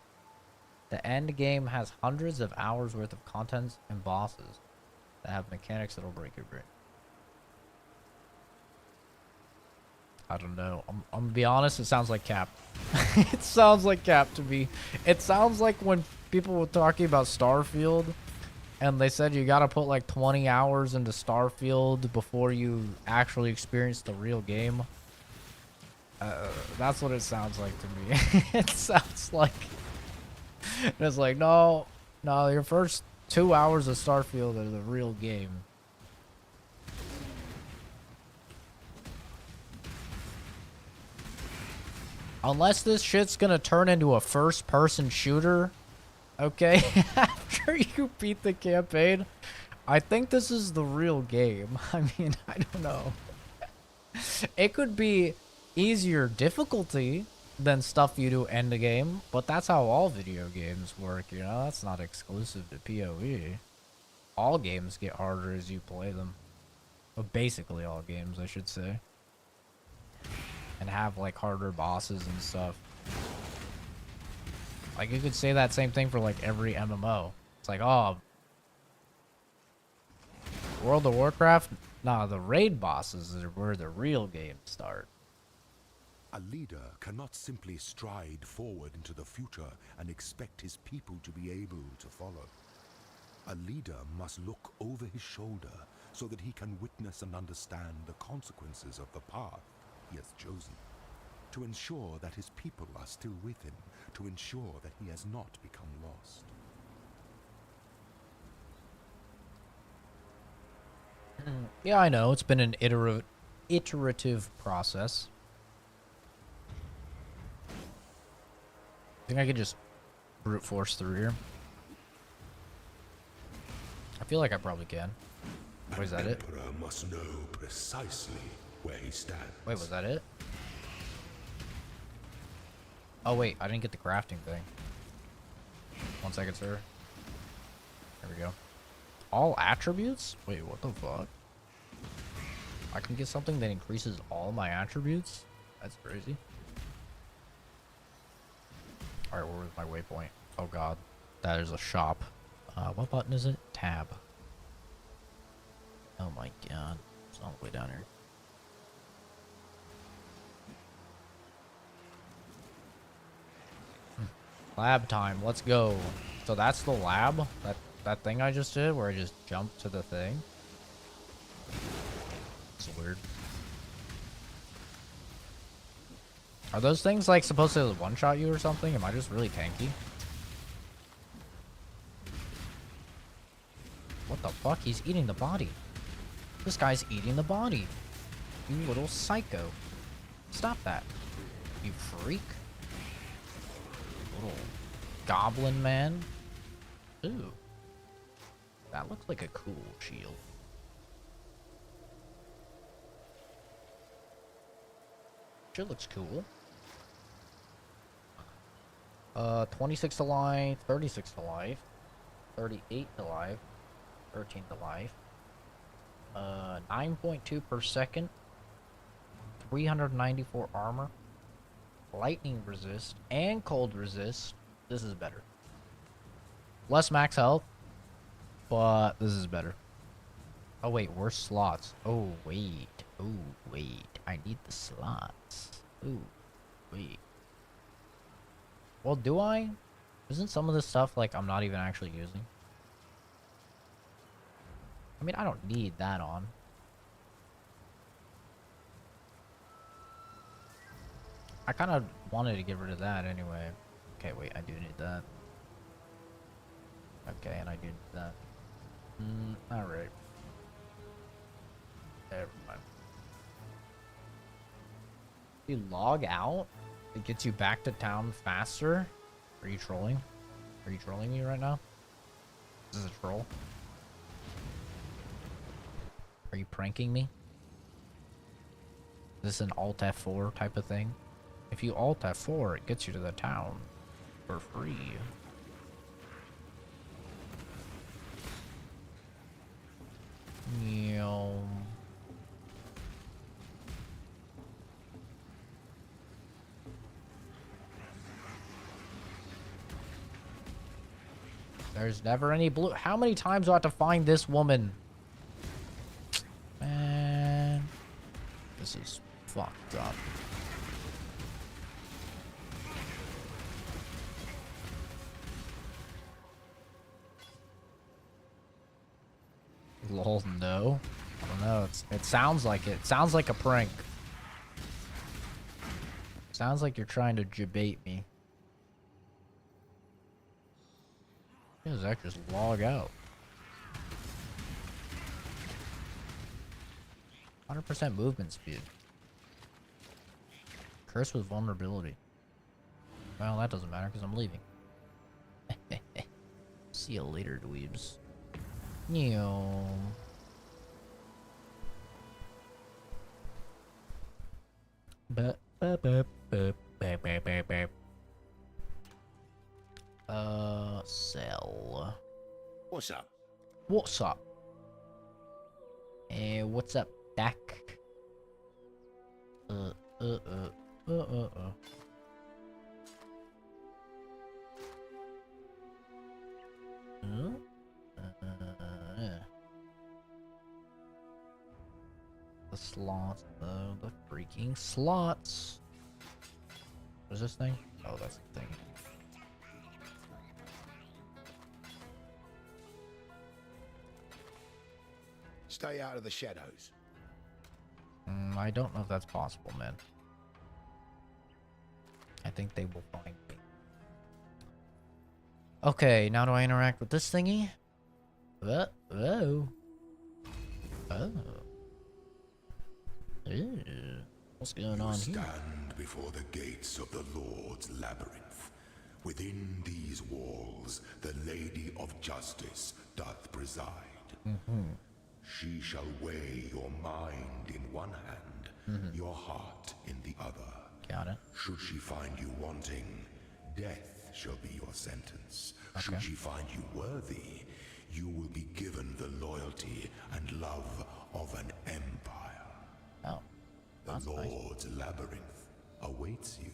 The end game has hundreds of hours worth of content and bosses that have mechanics that will break your brain. I don't know. I'm gonna be honest, it sounds like cap. It sounds like cap to me. It sounds like when people were talking about Starfield and they said you gotta put like 20 hours into Starfield before you actually experience the real game. That's what it sounds like to me. It sounds like... It's like, no, your first 2 hours of Starfield are the real game. Unless this shit's gonna turn into a first-person shooter, okay, after you beat the campaign, I think this is the real game. I mean, I don't know. It could be easier difficulty than stuff you do end the game, but that's how all video games work, you know? That's not exclusive to PoE. All games get harder as you play them. Well, basically all games, I should say. And have, like, harder bosses and stuff. Like, you could say that same thing for, like, every MMO. It's like, oh... World of Warcraft? Nah, the raid bosses are where the real games start. A leader cannot simply stride forward into the future and expect his people to be able to follow. A leader must look over his shoulder so that he can witness and understand the consequences of the path he has chosen, to ensure that his people are still with him, to ensure that he has not become lost. Yeah, I know. It's been an iterative process. I think I could just brute force through here. I feel like I probably can. Wait, is that it? Emperor must know precisely where he stands. Wait, was that it? Oh wait, I didn't get the crafting thing. 1 second, sir. There we go. All attributes? Wait, what the fuck? I can get something that increases all my attributes? That's crazy. Alright, where was my waypoint? Oh god. That is a shop. What button is it? Tab. Oh my god. It's all the way down here. Lab time. Let's go. So that's the lab? That thing I just did where I just jumped to the thing? It's weird. Are those things like supposed to one-shot you or something? Am I just really tanky? What the fuck? He's eating the body. This guy's eating the body. You little psycho. Stop that. You freak. Little goblin man. Ooh. That looks like a cool shield. Sure looks cool. 26 to life, 36 to life, 38 to life, 13 to life, 9.2 per second, 394 armor, lightning resist, and cold resist. This is better. Less max health, but this is better. Oh wait, worse slots. Oh wait. Oh wait. I need the slots. Ooh, wait. Well, do I? Isn't some of this stuff like I'm not even actually using? I mean, I don't need that on. I kind of wanted to get rid of that anyway. Okay, wait, I do need that. Okay, and I do need that. Alright. Never mind. You log out? It gets you back to town faster? Are you trolling? Are you trolling me right now? Is this a troll? Are you pranking me? Is this an Alt F4 type of thing? If you Alt F4, it gets you to the town for free. Meow. There's never any blue. How many times do I have to find this woman? Man, this is fucked up. Lol, no. I don't know. It sounds like it. Sounds like a prank. Sounds like you're trying to debate me. Yeah, Zach, just log out. 100% movement speed. Curse with vulnerability. Well, that doesn't matter because I'm leaving. See you later, dweebs. Neo. Sell. What's up? What's up? What's up, Dak? The slots, though. The freaking slots. What is this thing? Oh, that's the thing. Stay out of the shadows. I don't know if that's possible, man. I think they will find me. Okay, now do I interact with this thingy? Oh. Oh. Ew. What's going on here? Stand before the gates of the Lord's labyrinth. Within these walls, the Lady of Justice doth preside. She shall weigh your mind in one hand, your heart in the other. Got it. Should she find you wanting, death shall be your sentence. Okay. Should she find you worthy, you will be given the loyalty and love of an empire. Oh, the Lord's labyrinth awaits you.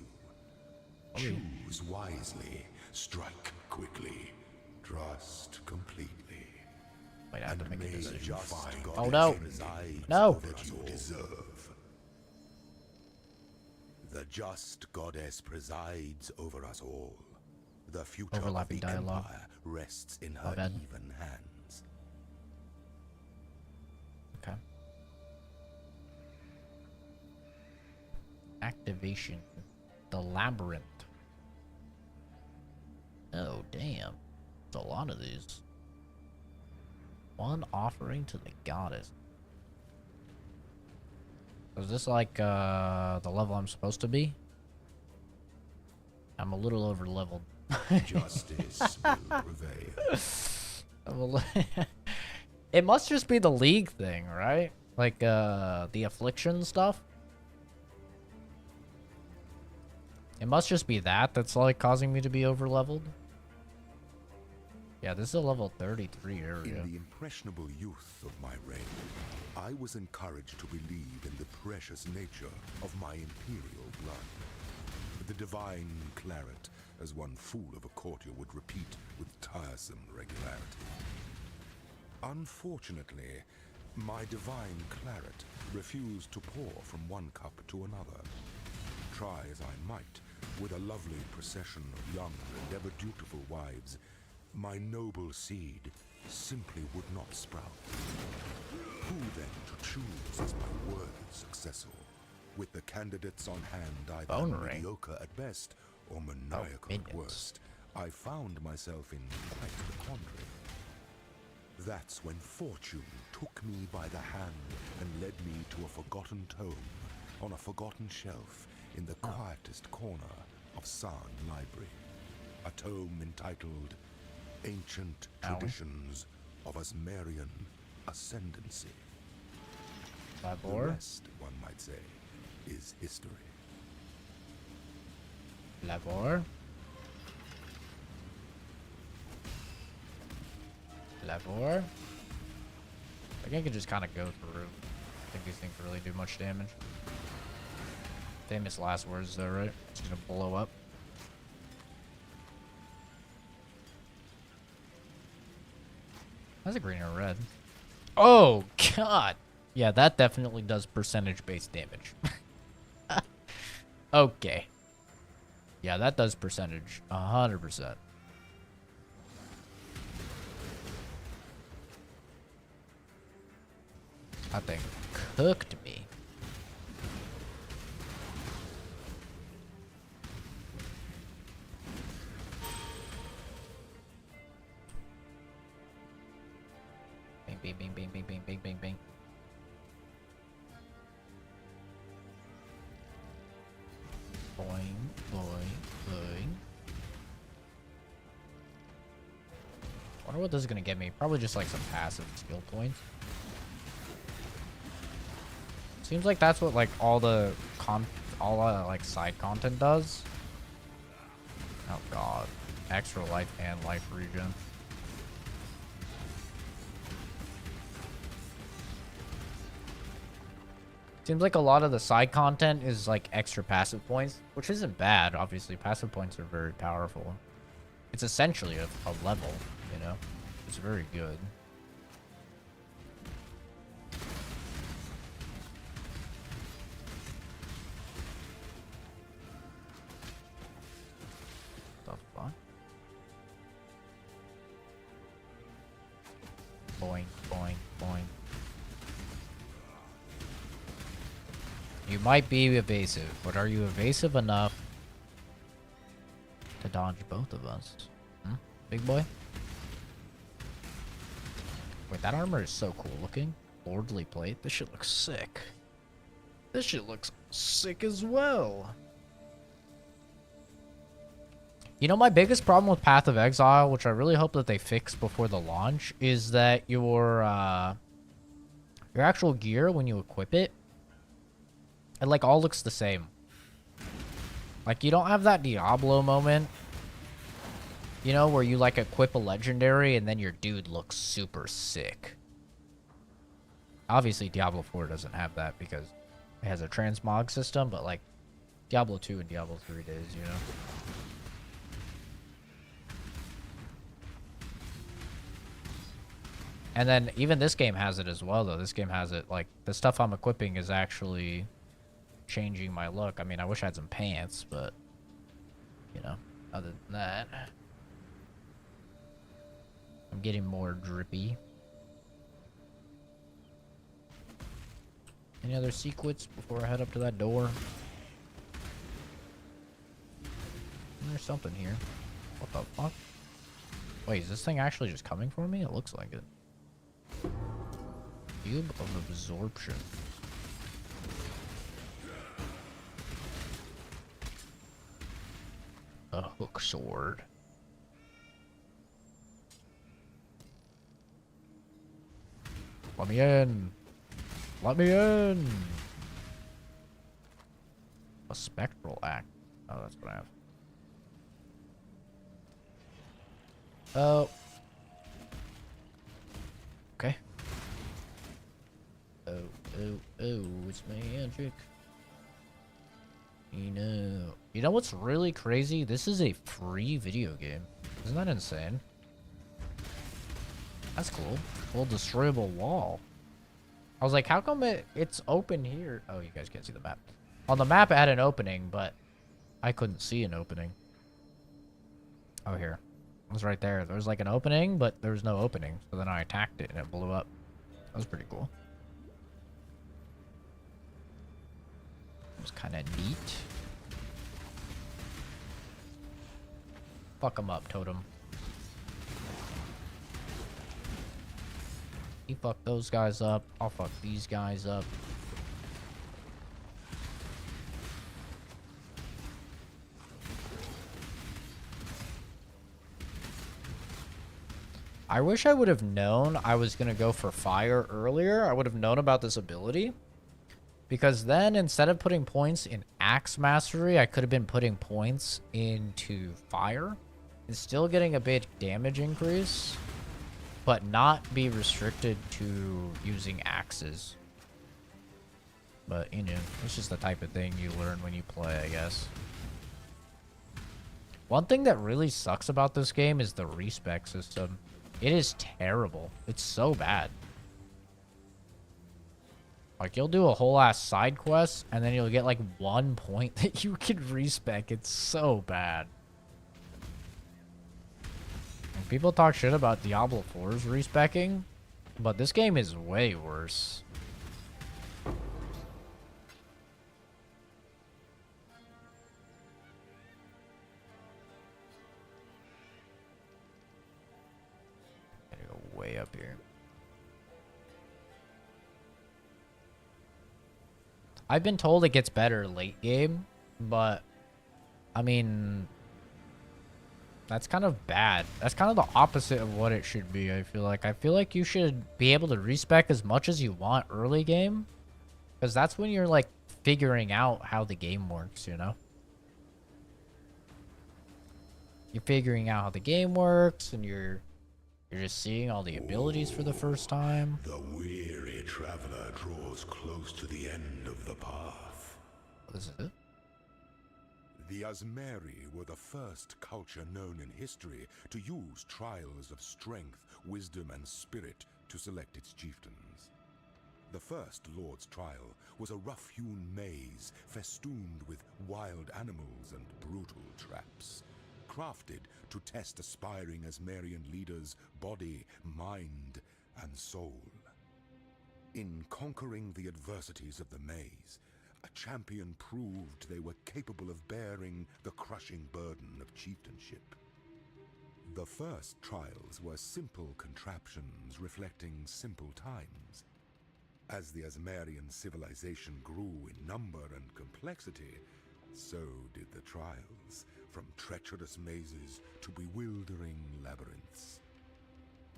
Choose wisely, strike quickly, trust completely. Wait, I have to make a decision. God Oh no! resides No! that you deserve. The just goddess presides over us all. The future Overlapping of the dialogue. empire rests in My her bad. even hands. Okay. Activation. The labyrinth. Oh, damn. There's a lot of these. One offering to the goddess. Is this like the level I'm supposed to be? I'm a little over leveled. Justice will prevail. It must just be the league thing, right? Like the affliction stuff. It must just be that that's like causing me to be over leveled. Yeah, this is a level 33 area. In the impressionable youth of my reign, I was encouraged to believe in the precious nature of my imperial blood. The divine claret, as one fool of a courtier would repeat with tiresome regularity. Unfortunately, my divine claret refused to pour from one cup to another. Try as I might, with a lovely procession of young and ever dutiful wives, my noble seed simply would not sprout. Who then to choose as my worthy successor? With the candidates on hand either mediocre at best or maniacal at worst, I found myself in quite the quandary. That's when fortune took me by the hand and led me to a forgotten tome on a forgotten shelf in the quietest corner of San Library. A tome entitled Ancient Traditions of Asmerian Ascendancy. The rest, one might say, is history. Labor. Labor. I think I can just kind of go through. I think these things really do much damage. Famous last words though, right? It's gonna blow up. That's a green or red. Oh, God. Yeah, that definitely does percentage-based damage. Okay. Yeah, that does percentage. 100%. That thing cooked me. Bing, bing, bing, bing, bing, bing, bing, bing, bing. Boing, boing, boing. Wonder what this is gonna get me. Probably just like some passive skill points. Seems like that's what like all the like side content does. Oh god. Extra life and life regen. Seems like a lot of the side content is like extra passive points, which isn't bad. Obviously, passive points are very powerful. It's essentially a level, you know? It's very good. The fuck? Boing, boing, boing. You might be evasive, but are you evasive enough to dodge both of us? Hmm? Big boy? Wait, that armor is so cool looking. Lordly plate. This shit looks sick. This shit looks sick as well. You know, my biggest problem with Path of Exile, which I really hope that they fix before the launch, is that your actual gear, when you equip it, it like all looks the same. Like you don't have that Diablo moment, you know, where you like equip a legendary and then your dude looks super sick. Obviously Diablo 4 doesn't have that because it has a transmog system, but like Diablo 2 and Diablo 3 days, you know. And then even this game has it as well though. This game has it like the stuff I'm equipping is actually changing my look. I mean, I wish I had some pants, but you know, other than that, I'm getting more drippy. Any other secrets before I head up to that door? There's something here. What the fuck? Wait, is this thing actually just coming for me? It looks like it. Cube of absorption. A hook sword. Let me in. Let me in. A spectral act. Oh, that's what I have. Oh. Okay. Oh, it's magic. You know what's really crazy? This is a free video game. Isn't that insane? That's cool. Full destroyable wall. I was like, how come it's open here? Oh, you guys can't see the map. On the map, it had an opening, but I couldn't see an opening. Oh, here. It was right there. There was like an opening, but there was no opening. So then I attacked it and it blew up. That was pretty cool. It was kind of neat. Fuck them up, Totem. You fuck those guys up. I'll fuck these guys up. I wish I would have known I was going to go for fire earlier. I would have known about this ability. Because then, instead of putting points in Axe Mastery, I could have been putting points into fire. And still getting a big damage increase. But not be restricted to using axes. But, you know, it's just the type of thing you learn when you play, I guess. One thing that really sucks about this game is the respec system. It is terrible. It's so bad. Like, you'll do a whole ass side quest, and then you'll get like 1 point that you can respec. It's so bad. And people talk shit about Diablo 4's respecing, but this game is way worse. Gotta go way up here. I've been told it gets better late game, but I mean, that's kind of bad. That's kind of the opposite of what it should be, I feel like. I feel like you should be able to respec as much as you want early game, because that's when you're like figuring out how the game works, you know? You're figuring out how the game works, and you're just seeing all the abilities for the first time. The weary traveler draws close to the end of the path. What is it? The Azmeri were the first culture known in history to use trials of strength, wisdom, and spirit to select its chieftains. The first Lord's trial was a rough-hewn maze festooned with wild animals and brutal traps, crafted to test aspiring Azmerian leaders' body, mind, and soul. In conquering the adversities of the maze, a champion proved they were capable of bearing the crushing burden of chieftainship. The first trials were simple contraptions reflecting simple times. As the Azmerian civilization grew in number and complexity, so did the trials, from treacherous mazes to bewildering labyrinths.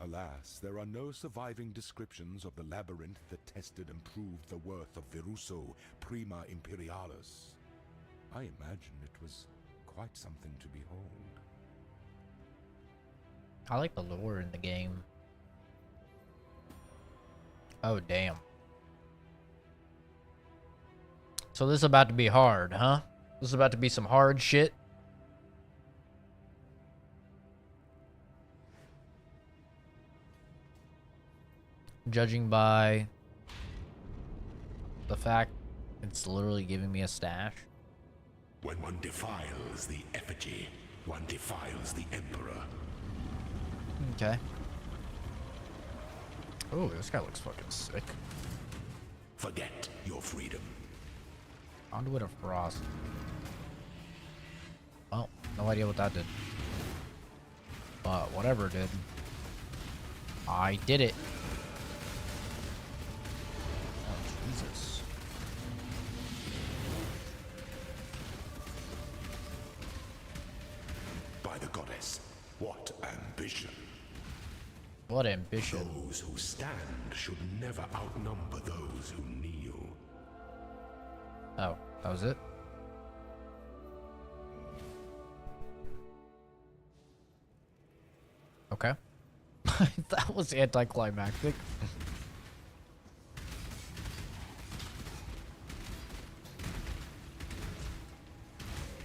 Alas, there are no surviving descriptions of the labyrinth that tested and proved the worth of Viruso Prima Imperialis. I imagine it was quite something to behold. I like the lore in the game. Oh, damn. So this is about to be hard, huh? This is about to be some hard shit. Judging by the fact it's literally giving me a stash. When one defiles the effigy, one defiles the Emperor. Okay. Oh, this guy looks fucking sick. Forget your freedom. Conduit of Frost. Well, no idea what that did. But whatever it did. I did it. Oh, Jesus. By the goddess, what ambition. What ambition. Those who stand should never outnumber those who kneel. Oh, that was it? Okay. That was anticlimactic.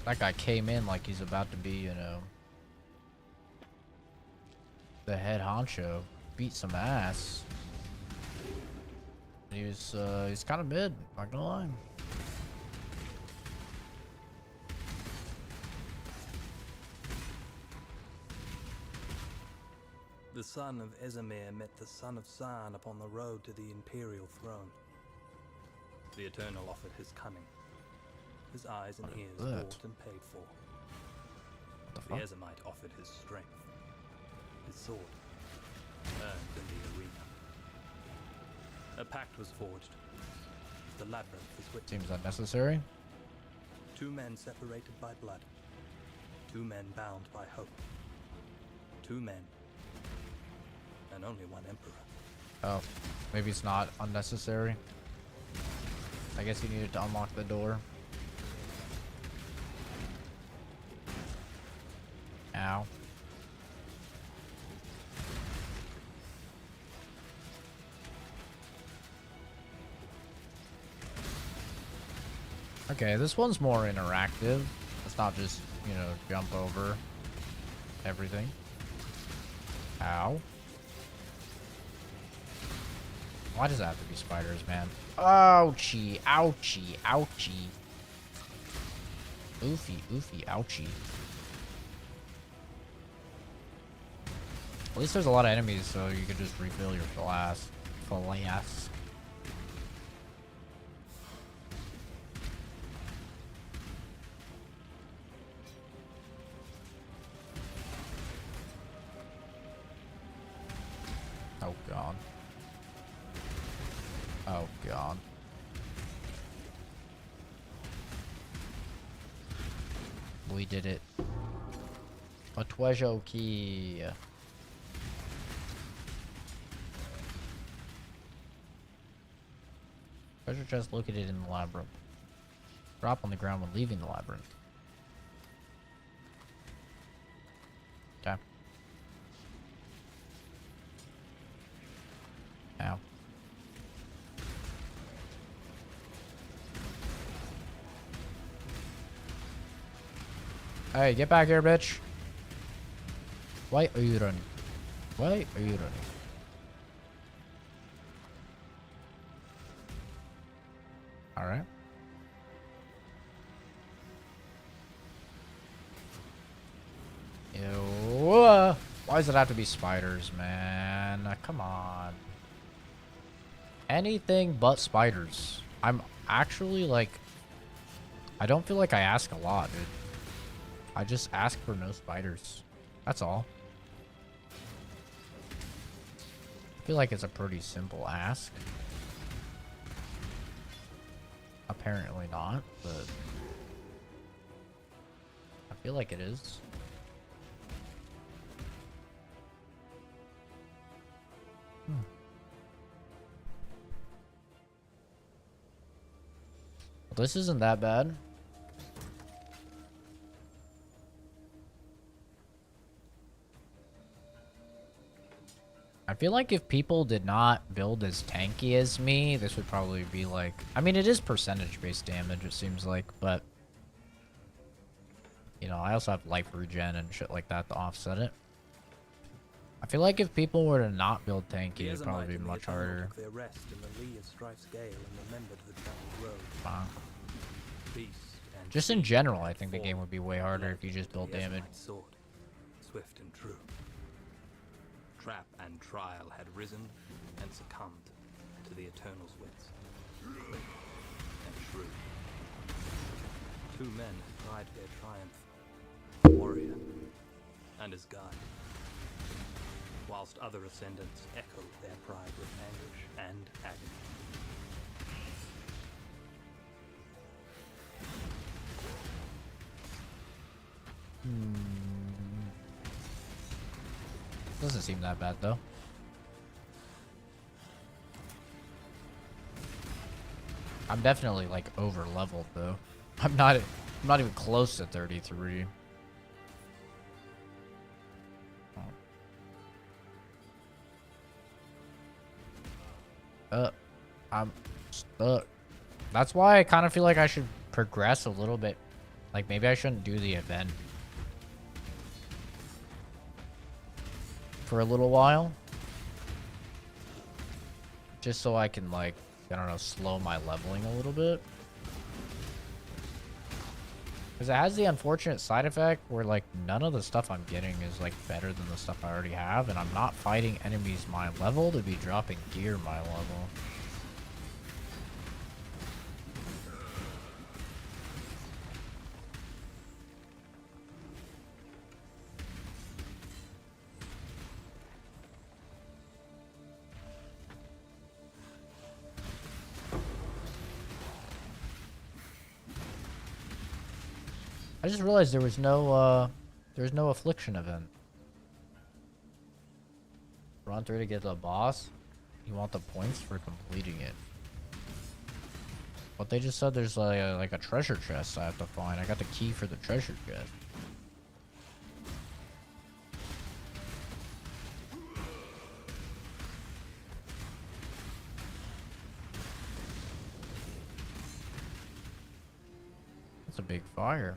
That guy came in like he's about to be, you know, the head honcho. Beat some ass. He's kind of mid, not gonna lie. The son of Ezemir met the son of San upon the road to the imperial throne. The Eternal offered his cunning. His eyes and ears bought and paid for. The Ezemite offered his strength. His sword, earned in the arena. A pact was forged. The labyrinth was witnessed. Seems unnecessary. Two men separated by blood. Two men bound by hope. Two men. And only one emperor. Oh, maybe it's not unnecessary. I guess he needed to unlock the door. Ow. Okay, this one's more interactive. It's not just, you know, jump over everything. Ow. Why does it have to be spiders, man? Ouchie, ouchie, ouchie. Oofy, oofy, ouchie. At least there's a lot of enemies, so you can just refill your flask. Flask. Oh god. Oh god. We did it. A treasure key. Treasure chest located in the labyrinth. Drop on the ground when leaving the labyrinth. Okay. Ow. Hey, get back here, bitch. Why are you running? Why are you running? Alright. Ew. Why does it have to be spiders, man? Come on. Anything but spiders. I'm actually like... I don't feel like I ask a lot, dude. I just ask for no spiders. That's all. I feel like it's a pretty simple ask. Apparently not, but I feel like it is. Well, this isn't that bad. I feel like if people did not build as tanky as me, this would probably be like... I mean, it is percentage-based damage, it seems like, but... You know, I also have life regen and shit like that to offset it. I feel like if people were to not build tanky, it'd probably be much harder. Wow. Just in general, I think the game would be way harder if you just build damage. Swift and true. Trap and trial had risen and succumbed to the Eternal's wits. Quick and shrewd. Two men pride their triumph, a warrior and his guide, whilst other ascendants echo their pride with anguish and agony. Doesn't seem that bad though. I'm definitely like over leveled though. I'm not even close to 33. I'm stuck. That's why I kind of feel like I should progress a little bit. Like maybe I shouldn't do the event for a little while, just so I can like, I don't know, slow my leveling a little bit, because it has the unfortunate side effect where like none of the stuff I'm getting is like better than the stuff I already have, and I'm not fighting enemies my level to be dropping gear my level. I just realized there was no affliction event. Run through to get the boss. You want the points for completing it. But they just said there's like a treasure chest I have to find. I got the key for the treasure chest. That's a big fire.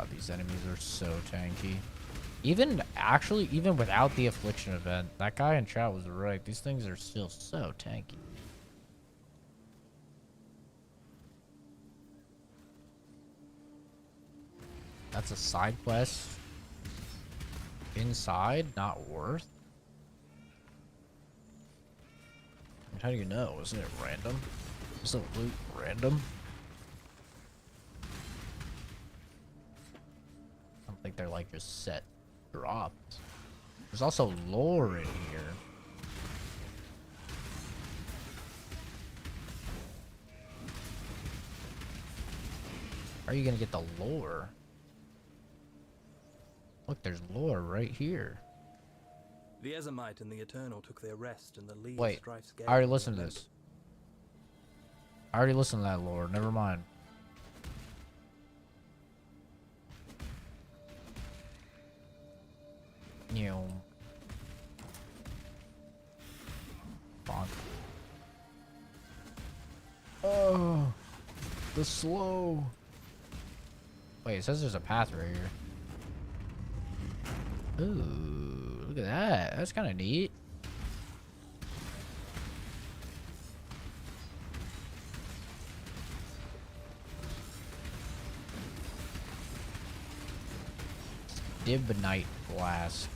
god, these enemies are so tanky. Even, actually, even without the affliction event, that guy in chat was right. These things are still so tanky. That's a side quest. Inside, not worth. And how do you know? Isn't it random? Isn't loot random? I don't think they're like just set drops. There's also lore in here. How are you gonna get the lore? Look, there's lore right here. The Ezamite and the Eternal took their rest in the lee Wait, of Strife's I already gale listened to this. I already listened to that lore. Never mind. Bonk. Oh, the slow. Wait, it says there's a path right here. Ooh, look at that. That's kind of neat. Dibnite Flask.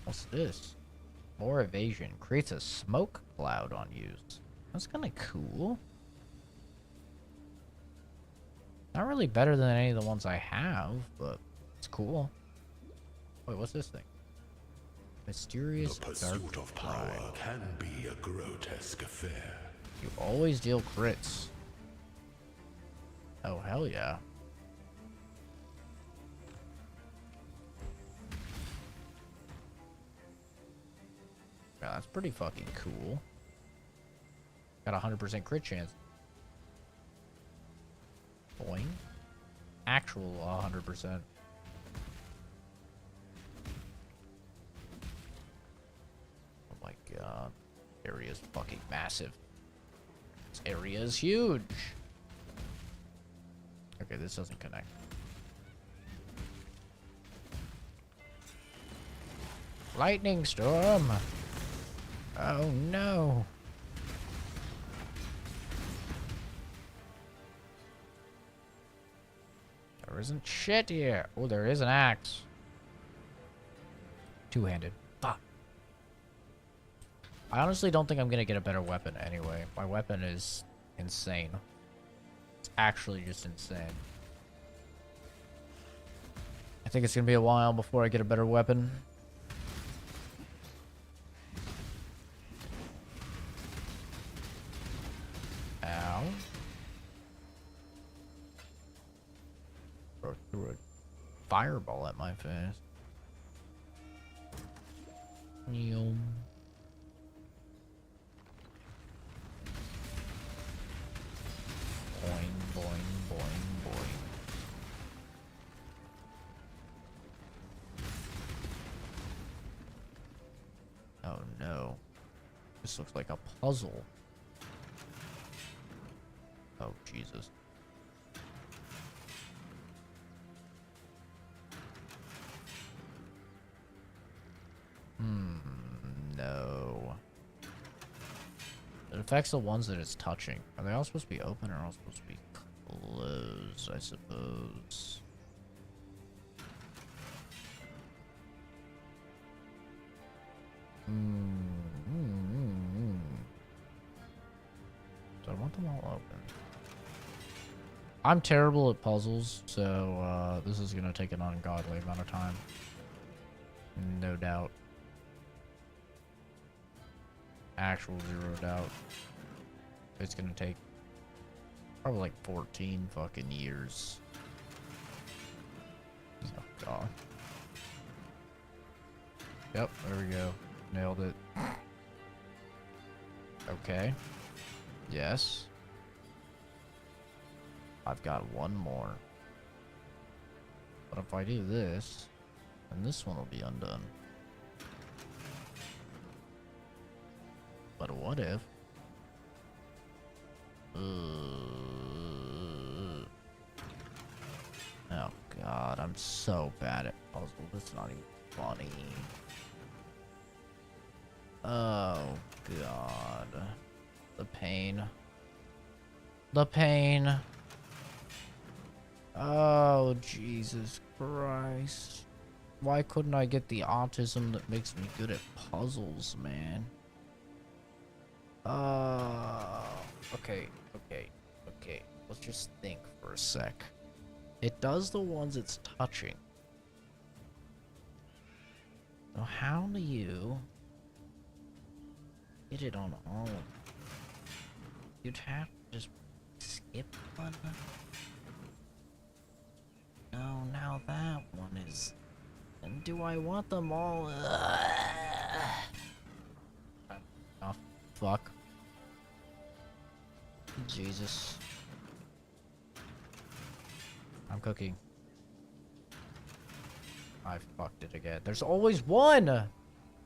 What's this? More evasion. Creates a smoke cloud on use. That's kind of cool. Not really better than any of the ones I have, but it's cool. Wait, what's this thing? Mysterious The pursuit dark of power pride. can be a grotesque affair. You always deal crits. Oh, hell yeah. Yeah, that's pretty fucking cool. Got a 100% crit chance. Boing. Actual 100%. Oh my god. Area's fucking massive. This area is huge. Okay, this doesn't connect. Lightning storm! Oh no! There isn't shit here. Oh, there is an axe. Two-handed. Fuck. I honestly don't think I'm gonna get a better weapon anyway. My weapon is insane. It's actually just insane. I think it's gonna be a while before I get a better weapon. Ow. Threw a fireball at my face. Boing, boing, boing, boing. Oh no. This looks like a puzzle. Oh, Jesus. No. It affects the ones that it's touching. Are they all supposed to be open or all supposed to be closed, I suppose? So I want them all open. I'm terrible at puzzles, so this is gonna take an ungodly amount of time. No doubt. Actual zero doubt. It's gonna take probably like 14 fucking years. Oh god. Yep, there we go. Nailed it. Okay. Yes. I've got one more. But if I do this, then this one will be undone. But what if? I'm so bad at puzzles. It's not even funny. Oh, God. The pain. The pain. Oh, Jesus Christ. Why couldn't I get the autism that makes me good at puzzles, man? Okay. Let's just think for a sec. It does the ones it's touching. So how do you get it on all of them? You'd have to just skip one. No, now that one is... And do I want them all? Oh, fuck. Jesus. I'm cooking. I fucked it again. There's always one!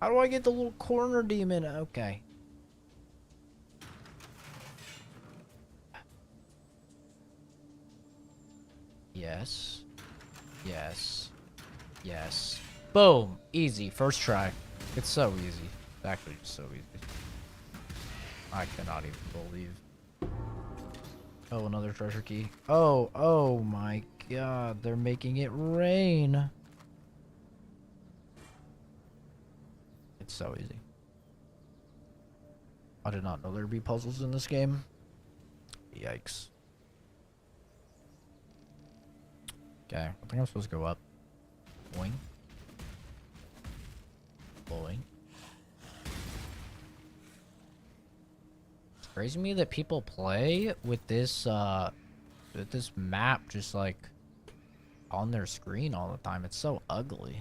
How do I get the little corner demon? Okay. Yes. Yes. Yes. Boom! Easy. First try. It's so easy. It's actually just so easy. I cannot even believe. Oh, another treasure key. Oh my God. They're making it rain. It's so easy. I did not know there'd be puzzles in this game. Yikes. Okay, I think I'm supposed to go up. Boing. Boing. It's crazy to me that people play with this map just like on their screen all the time. It's so ugly.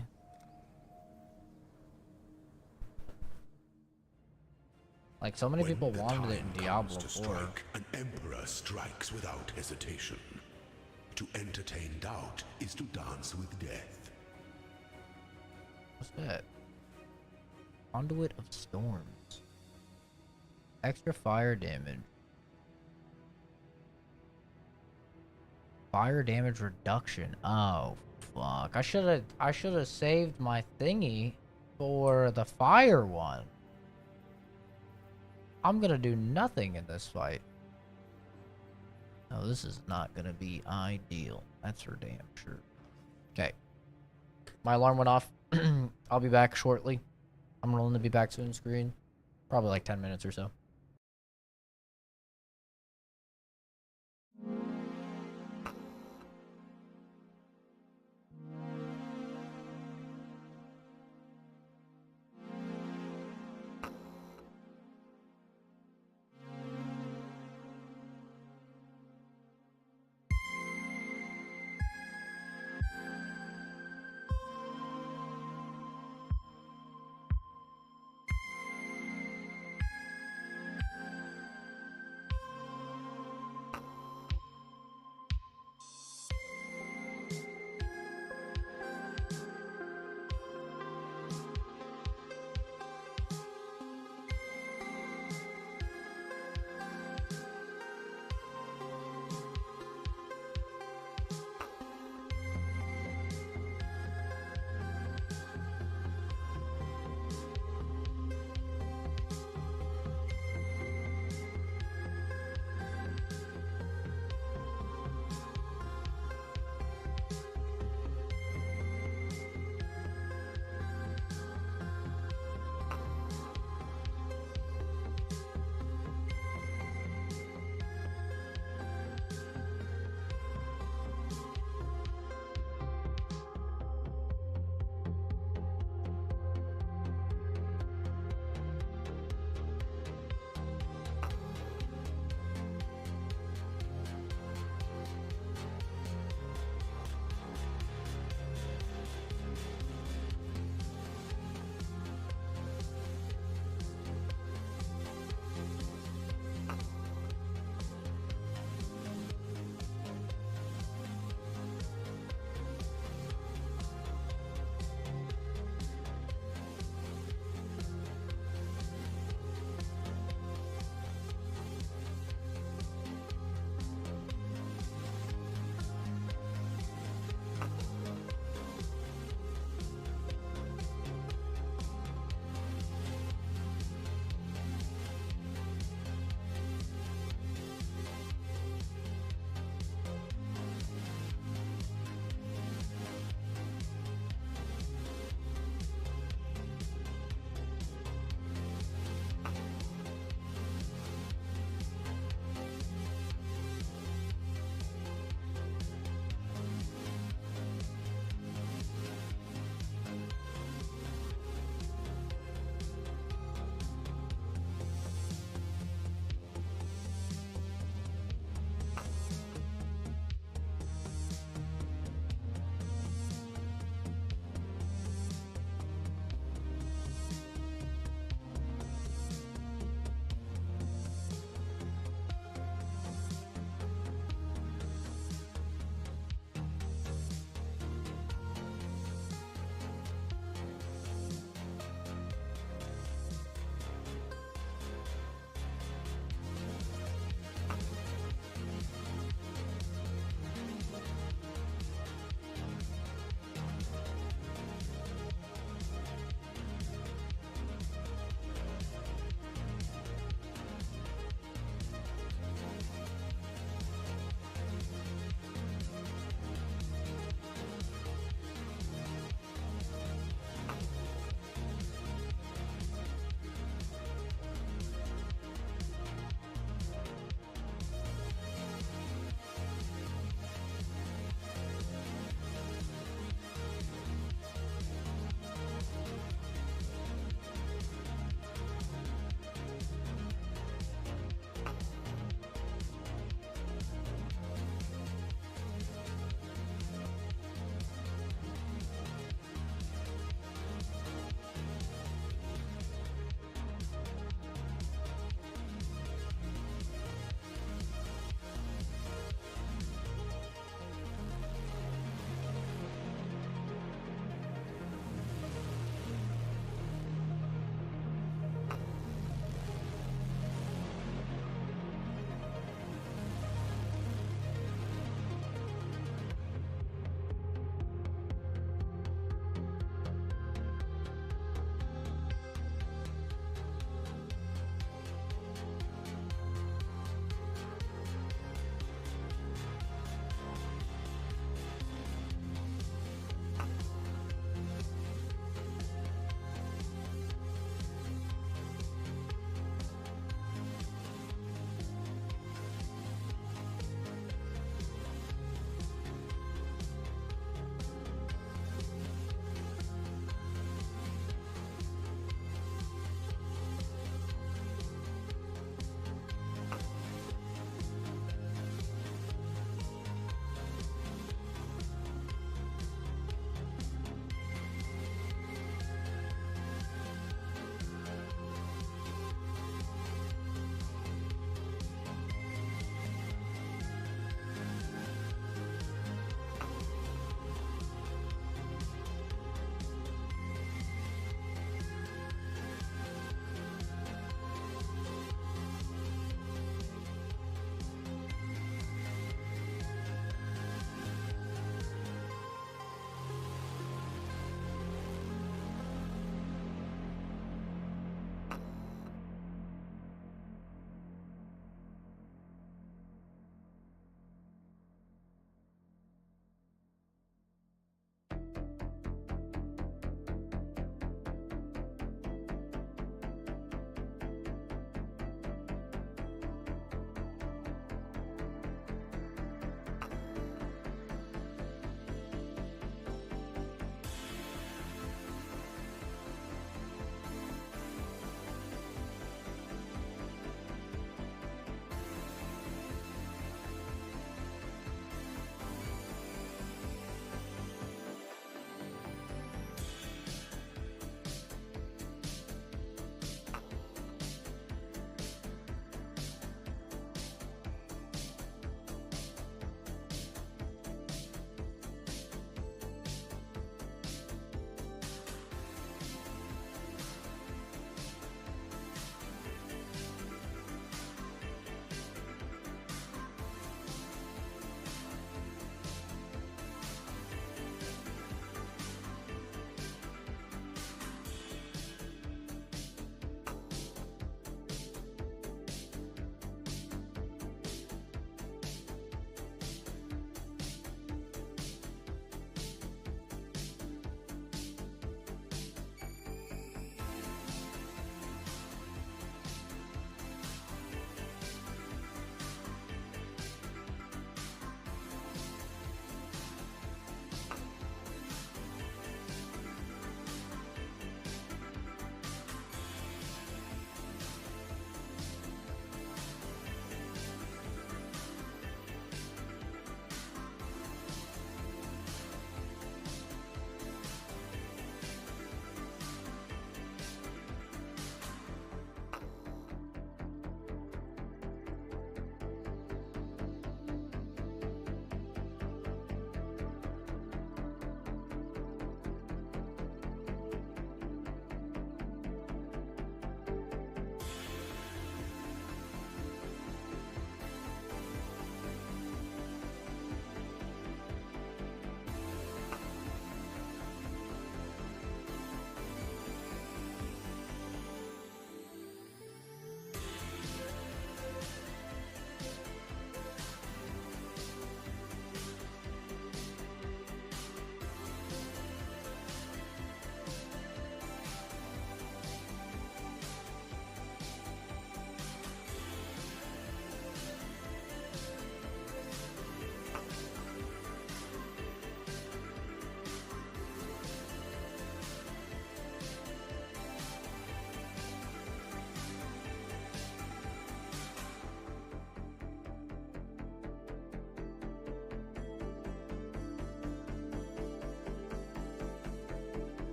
Like so many people wanted it in Diablo 4. An emperor strikes without hesitation. To entertain doubt is to dance with death. What's that? Conduit of Storms. Extra fire damage. Fire damage reduction. Oh fuck. I should have saved my thingy for the fire one. I'm gonna do nothing in this fight. No, this is not gonna be ideal. That's for damn sure. Okay. My alarm went off. I'll be back shortly. I'm rolling to be back soon screen. Probably like 10 minutes or so.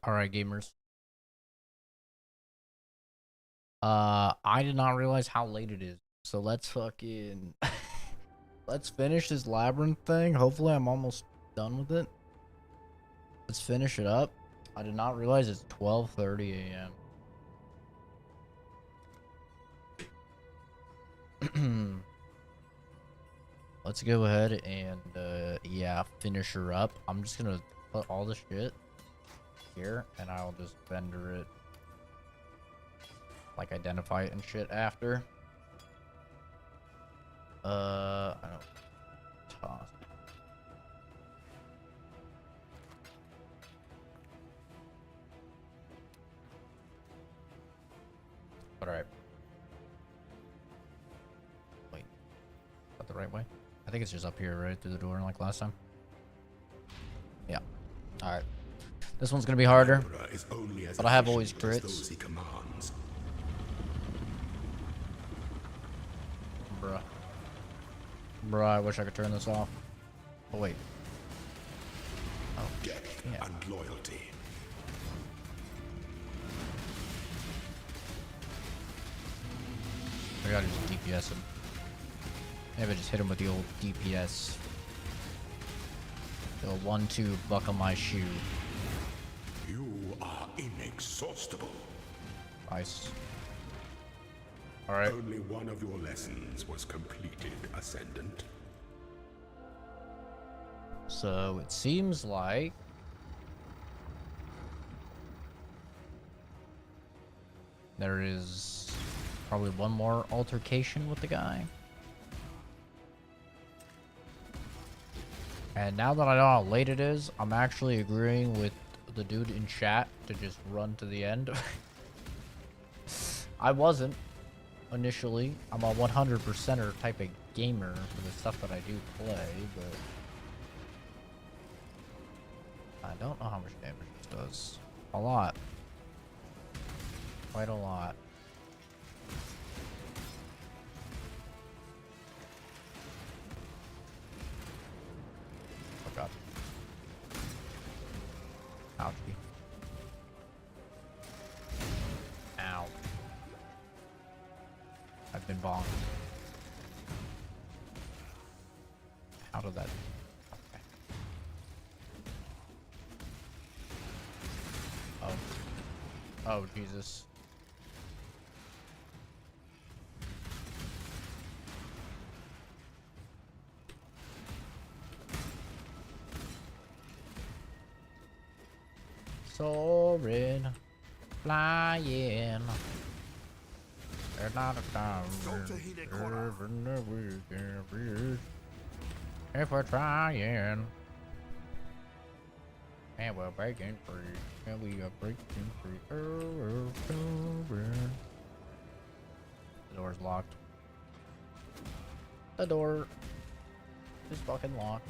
Alright, gamers. I did not realize how late it is. So let's fucking... let's finish this labyrinth thing. Hopefully I'm almost done with it. Let's finish it up. I did not realize it's 12:30 a.m. Let's go ahead and, yeah, finish her up. I'm just gonna put all the shit here, and I'll just vendor it. Like, identify it and shit after. I don't... Toss. Alright. Wait. Is that the right way? I think it's just up here, right? Through the door, like last time. Yeah. Alright. This one's gonna be harder. But I have always crits. Bruh. Bruh, I wish I could turn this off. Oh, wait. Oh, Death and loyalty. I gotta just DPS him. Maybe I just hit him with the old DPS. The 1-2 buckle my shoe. You are inexhaustible. Nice. Alright. Only one of your lessons was completed, Ascendant. So it seems like there is probably one more altercation with the guy. And now that I know how late it is, I'm actually agreeing with the dude in chat to just run to the end. I wasn't initially. I'm a 100%er type of gamer for the stuff that I do play, but I don't know how much damage this does. A lot. Quite a lot. Oh god. Ouchie. Ow. I've been bonked. How did that... Okay. Oh. Oh, Jesus. Soaring, flying. They're not a if we're trying, and we're breaking free, and we are breaking free. The door's locked. The door is fucking locked.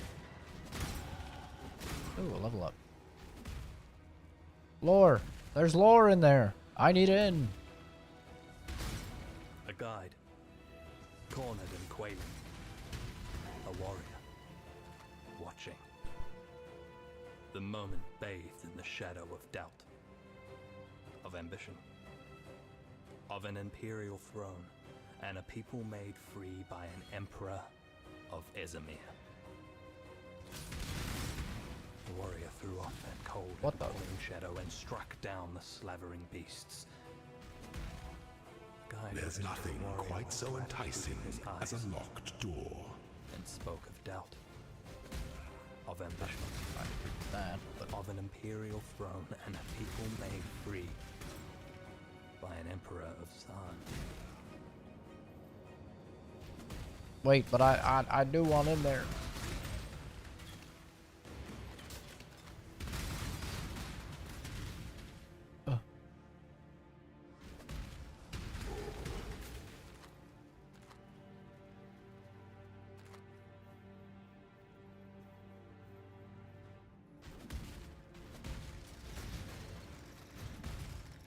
Ooh, a level up. Lore! There's lore in there! I need in! A guide. Cornered and quailing. A warrior. Watching. The moment bathed in the shadow of doubt. Of ambition. Of an imperial throne. And a people made free by an emperor of Ezemir. The warrior threw off that cold and calling shadow and struck down the slavering beasts. There's nothing quite so enticing as a locked door. And spoke of doubt. Of ambition. Of an imperial throne and a people made free by an emperor of San. Wait, but I do want in there.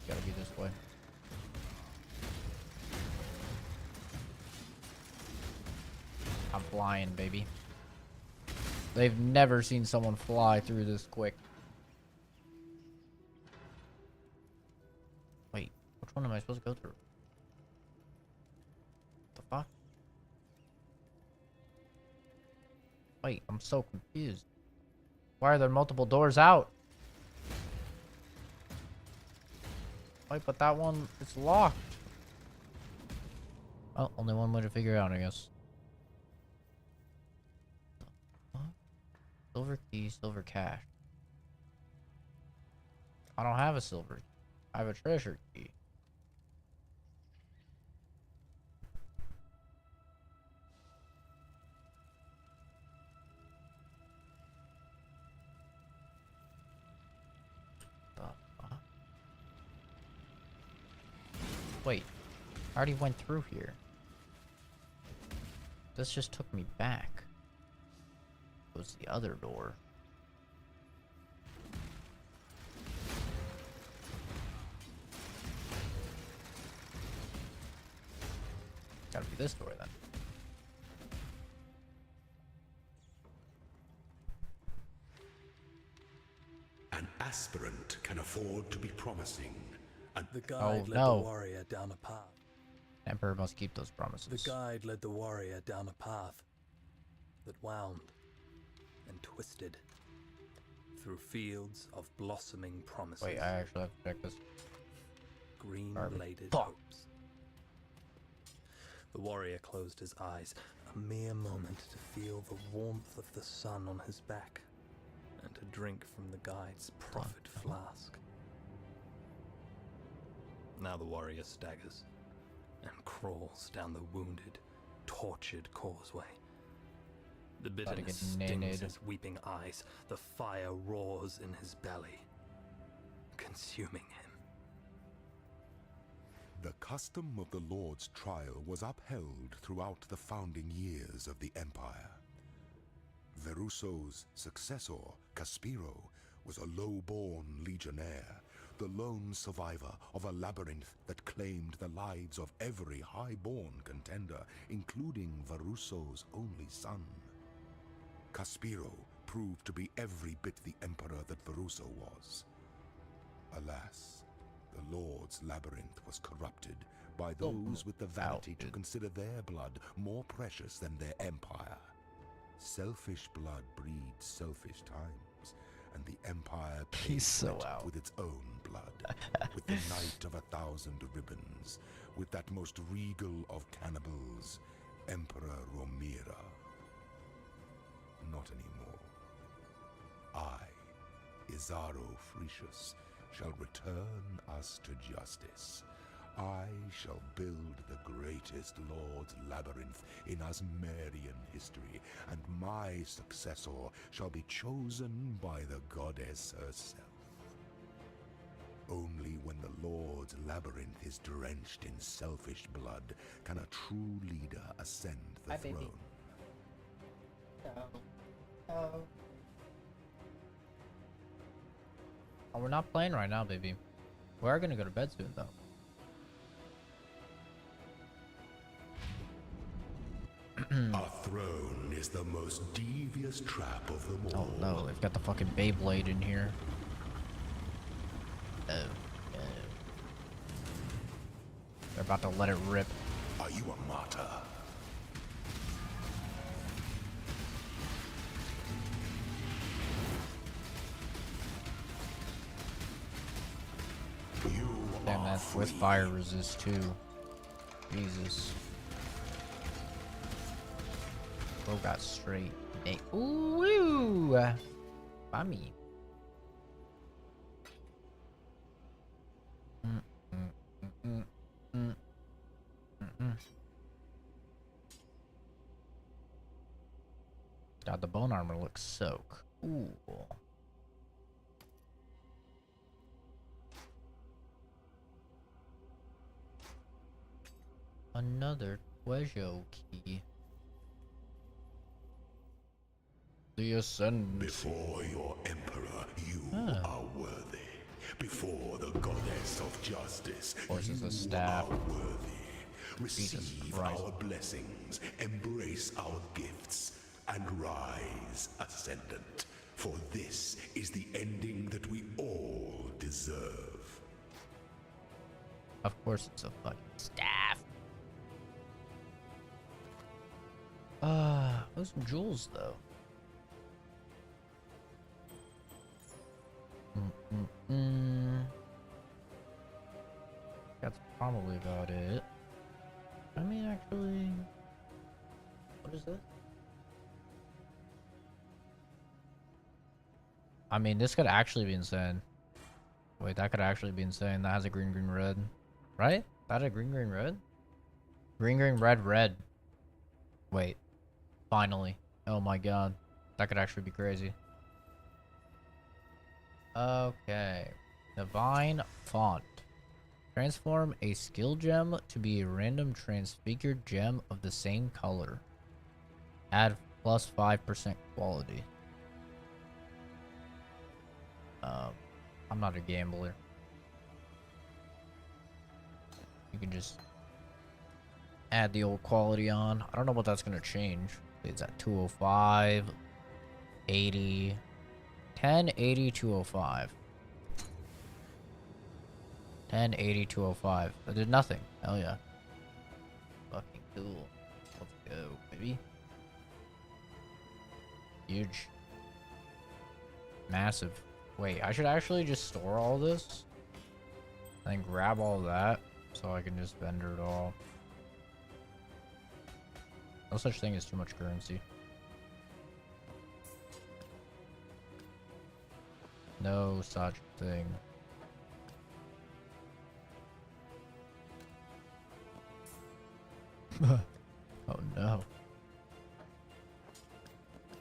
Gotta be this way. I'm flying, baby. They've never seen someone fly through this quick. Which one am I supposed to go through? The fuck? Wait, I'm so confused. Why are there multiple doors out? Wait, but that one is locked. Oh, only one way to figure it out, I guess. Silver key, silver cash. I don't have a silver key. I have a treasure key. Wait, I already went through here. This just took me back. It was the other door. Gotta be this door then. An aspirant can afford to be promising. The guide led the warrior down a path. Emperor must keep those promises. The guide led the warrior down a path that wound and twisted through fields of blossoming promises. Wait, I actually have to check this. Green-bladed hopes. The warrior closed his eyes, a mere moment to feel the warmth of the sun on his back, and to drink from the guide's proffered flask. Now the warrior staggers and crawls down the wounded, tortured causeway. The bitterness stings his weeping eyes. The fire roars in his belly, consuming him. The custom of the Lord's trial was upheld throughout the founding years of the Empire. Verusso's successor, Caspiro, was a low-born legionnaire, the lone survivor of a labyrinth that claimed the lives of every high-born contender, including Verusso's only son. Caspiro proved to be every bit the emperor that Verusso was. Alas, the Lord's labyrinth was corrupted by those with the vanity to consider their blood more precious than their empire. Selfish blood breeds selfish times, and the empire paid for it with its own blood, with the Knight of 1,000 Ribbons, with that most regal of cannibals, Emperor Romira. Not anymore. I, Isaro Frecius, shall return us to justice. I shall build the greatest Lord's labyrinth in Asmerian history, and my successor shall be chosen by the goddess herself. Only when the Lord's labyrinth is drenched in selfish blood can a true leader ascend the throne. Oh, we're not playing right now, baby. We are gonna go to bed soon, though. A throne is the most devious trap of them all. Oh no, they've got the fucking Beyblade in here. Oh, no. They're about to let it rip. Are you a martyr? Damn, that's with fire resist too. Jesus. Bro got straight. Hey. Ooh, Bummy. God, the bone armor looks so cool. Another treasure key. The ascendant. Before your emperor, you are worthy. Before the goddess of justice, you are worthy. Receive our blessings, embrace our gifts, and rise, ascendant. For this is the ending that we all deserve. Of course it's a fucking staff. Those some jewels though. That's probably about it. I mean, actually, what is this? I mean, this could actually be insane. Wait, that could actually be insane. That has a green, green, red. Right? That a green, green, red? Green, green, red, red. Wait. Finally. Oh my god. That could actually be crazy. Okay. Divine Font. Transform a skill gem to be a random transfigured gem of the same color. Add plus 5% quality. I'm not a gambler. You can just add the old quality on. I don't know what that's going to change. It's at 205, 80, 10, 80, 205. 10, 80, 205. That did nothing. Hell yeah. Fucking cool. Let's go, baby. Huge. Massive. Wait, I should actually just store all this. Then grab all that. So I can just vendor it all. No such thing as too much currency. No such thing. Oh no.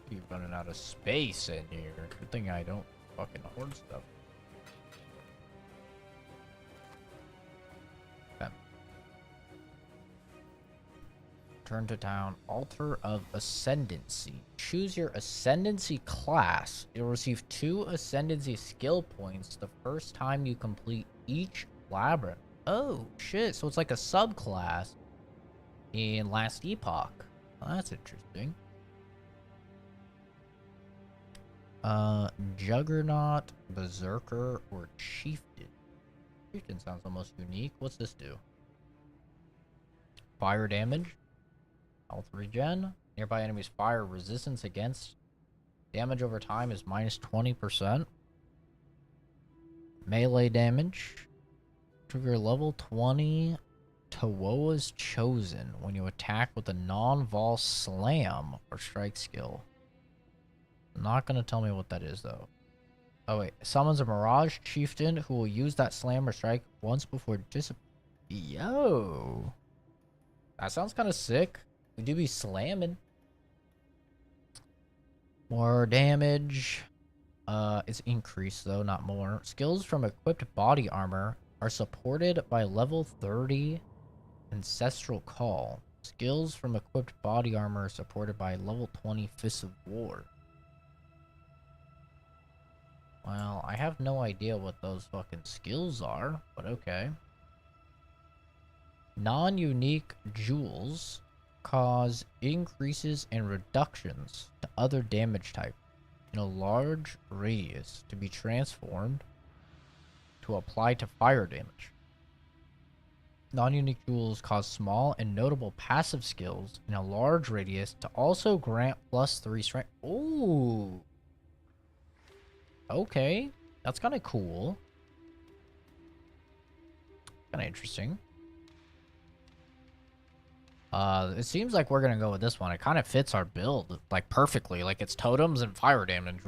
Keep running out of space in here. Good thing I don't fucking hoard stuff. Okay. Turn to town. Altar of Ascendancy. Choose your Ascendancy class. You'll receive 2 Ascendancy skill points the first time you complete each labyrinth. Oh, shit. So it's like a subclass in Last Epoch. Well, that's interesting. Juggernaut, Berserker, or Chieftain. Chieftain sounds almost unique. What's this do? Fire damage. Health regen. Nearby enemies fire resistance against. Damage over time is minus 20%. Melee damage. Trigger level 20. Tawoa's Chosen when you attack with a non-vol slam or strike skill. Not gonna tell me what that is though. Oh wait, summons a Mirage Chieftain who will use that slam or strike once before Yo, that sounds kind of sick. We do be slamming. More damage. It's increased though, not more. Skills from equipped body armor are supported by level 30 Ancestral Call. Skills from equipped body armor are supported by level 20 Fists of War. Well, I have no idea what those fucking skills are, but okay. Non-unique jewels cause increases and reductions to other damage type in a large radius to be transformed to apply to fire damage. Non-unique jewels cause small and notable passive skills in a large radius to also grant +3 strength. Ooh. Okay, that's kind of cool. Kind of interesting. It seems like we're gonna go with this one. It kind of fits our build, like, perfectly. Like, it's totems and fire damage,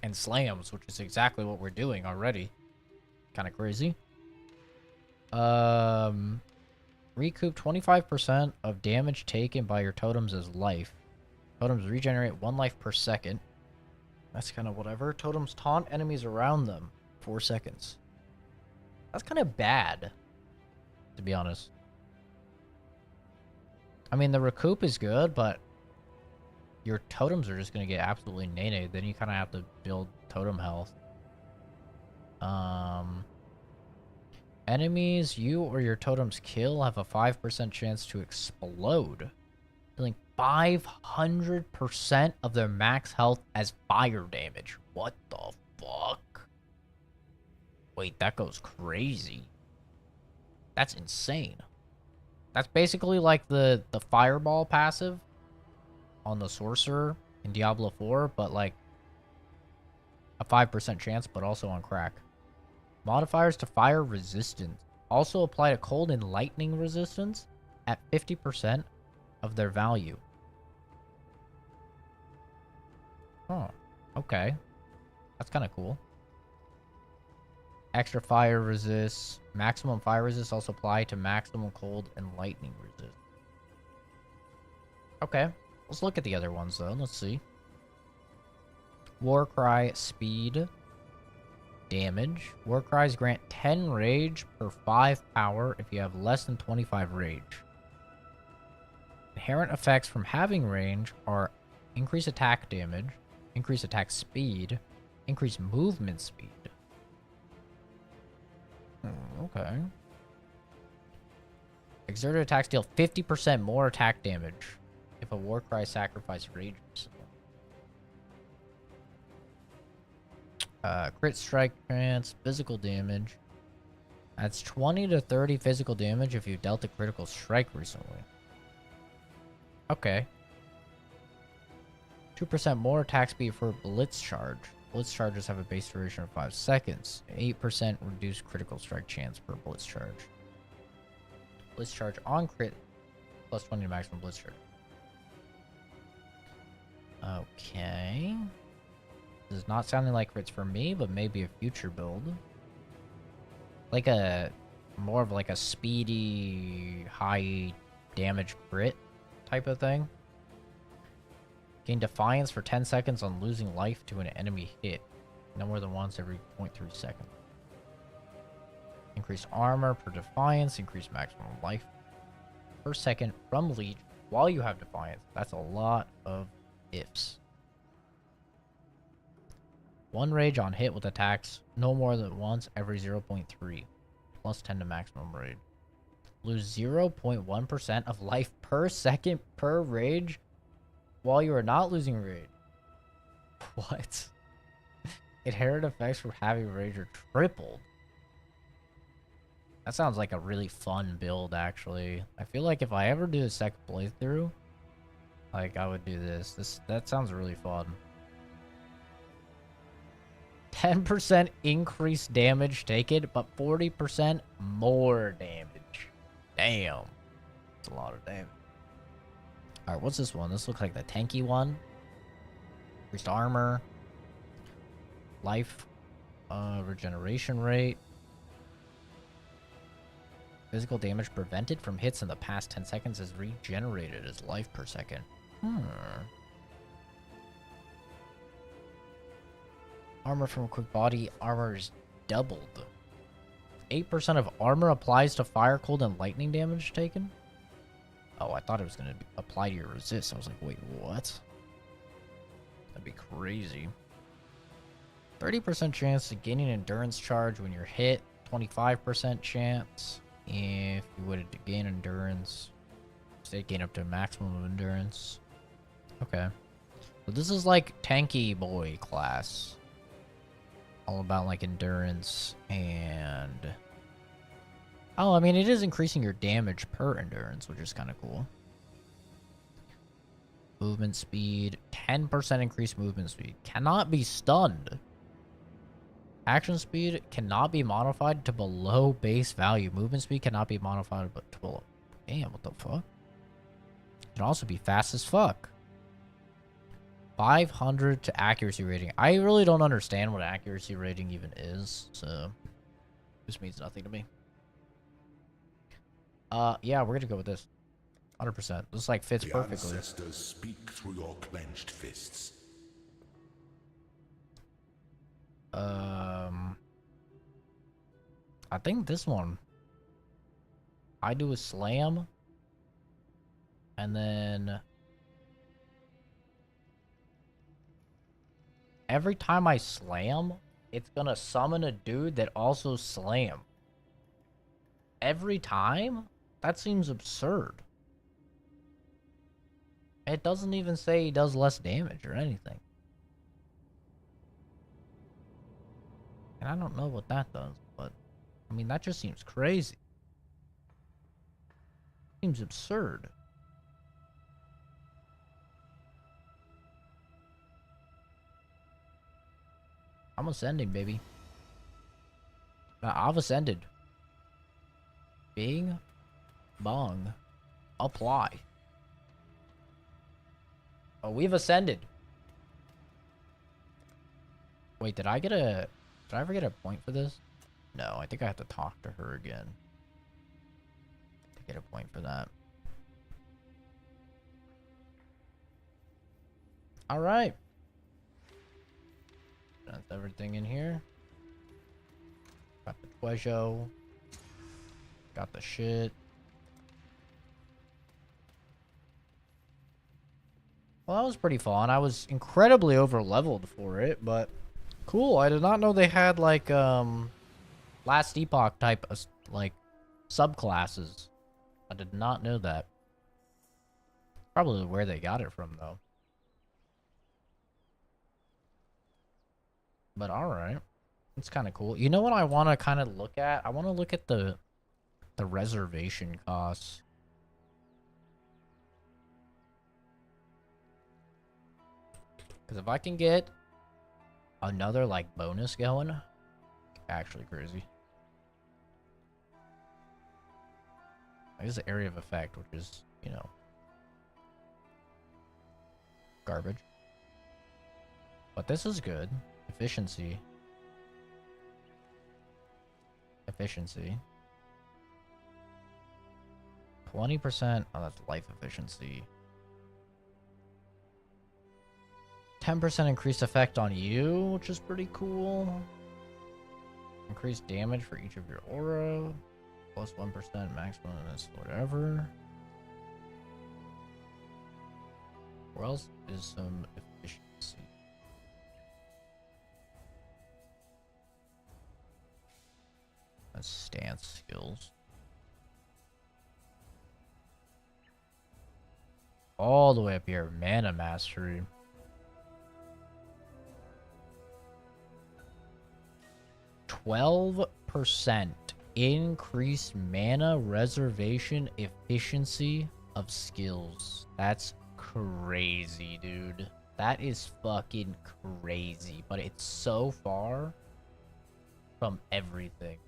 and slams, which is exactly what we're doing already. Kind of crazy. Recoup 25% of damage taken by your totems as life. Totems regenerate 1 life per second. That's kind of whatever. Totems taunt enemies around them 4 seconds. That's kind of bad, to be honest. I mean, the recoup is good, but your totems are just going to get absolutely nade. Then you kind of have to build totem health. Enemies you or your totems kill have a 5% chance to explode, dealing 500% of their max health as fire damage. What the fuck? Wait, that goes crazy. That's insane. That's basically like the fireball passive on the sorcerer in Diablo 4, but like a 5% chance, but also on crack. Modifiers to fire resistance also apply to cold and lightning resistance at 50% of their value. Oh, okay. That's kind of cool. Extra fire resist. Maximum fire resist also apply to maximum cold and lightning resist. Okay. Let's look at the other ones, though. Let's see. Warcry speed. Damage. Warcries grant 10 rage per 5 power if you have less than 25 rage. Inherent effects from having range are increase attack damage, increase attack speed, increase movement speed. Okay. Exerted attacks deal 50% more attack damage if a Warcry sacrifice rages. Crit strike chance, physical damage. That's 20 to 30 physical damage if you dealt a critical strike recently. Okay. 2% more attack speed for Blitz Charge. Blitz Charges have a base duration of 5 seconds. 8% reduced critical strike chance per Blitz Charge. Blitz Charge on crit, plus 20 to maximum Blitz Charge. Okay. This is not sounding like crits for me, but maybe a future build. Like a, more of like a speedy, high damage crit type of thing. Gain Defiance for 10 seconds on losing life to an enemy hit. No more than once every 0.3 seconds. Increase armor per Defiance. Increase maximum life per second from Leech while you have Defiance. That's a lot of ifs. 1 rage on hit with attacks no more than once every 0.3. Plus 10 to maximum rage. Lose 0.1% of life per second per rage while you are not losing rage. What? Inherent effects from having rage are tripled. That sounds like a really fun build, actually. I feel like if I ever do a second playthrough, like, I would do this. That sounds really fun. 10% increased damage taken, but 40% more damage. Damn. That's a lot of damage. Alright, what's this one? This looks like the tanky one. Increased armor. Life. Regeneration rate. Physical damage prevented from hits in the past 10 seconds is regenerated as life per second. Armor from quick body. Armor is doubled. 8% of armor applies to fire, cold, and lightning damage taken. Oh, I thought it was going to apply to your resist. I was like, wait, what? That'd be crazy. 30% chance of gaining endurance charge when you're hit. 25% chance if you would gain endurance. Say gain up to maximum endurance. Okay. So this is like tanky boy class. All about like endurance and... Oh, I mean, it is increasing your damage per endurance, which is kind of cool. Movement speed. 10% increased movement speed. Cannot be stunned. Action speed cannot be modified to below base value. Movement speed cannot be modified but to below. Damn, what the fuck? Can also be fast as fuck. 500 to accuracy rating. I really don't understand what accuracy rating even is, so this means nothing to me. Yeah, we're gonna go with this. 100%. This like fits perfectly. The ancestors speak through your clenched fists. I think this one. I do a slam. And then every time I slam, it's gonna summon a dude that also slam. Every time? That seems absurd. It doesn't even say he does less damage or anything. And I don't know what that does, but I mean, that just seems crazy. Seems absurd. I'm ascending, baby. I've ascended. Bing. Bong. Apply. Oh, we've ascended. Wait, did I ever get a point for this? No, I think I have to talk to her again to get a point for that. Alright. That's everything in here. Got the Twejo. Got the shit. Well, that was pretty fun. I was incredibly over leveled for it, but cool. I did not know they had like Last Epoch type of like subclasses. I did not know that. Probably where they got it from though. But alright. It's kind of cool. You know what I want to kind of look at? I want to look at the reservation costs. Because if I can get another like bonus going, actually crazy. I guess the area of effect, which is, you know, garbage. But this is good. Efficiency. Efficiency. 20%. Oh, that's life efficiency. 10% increased effect on you, which is pretty cool. Increased damage for each of your aura. Plus 1% maximum is whatever. Where else is some efficiency? That's stance skills. All the way up here, mana mastery. %12 increased mana reservation efficiency of skills. That's crazy, dude. That is fucking crazy. But it's so far from everything.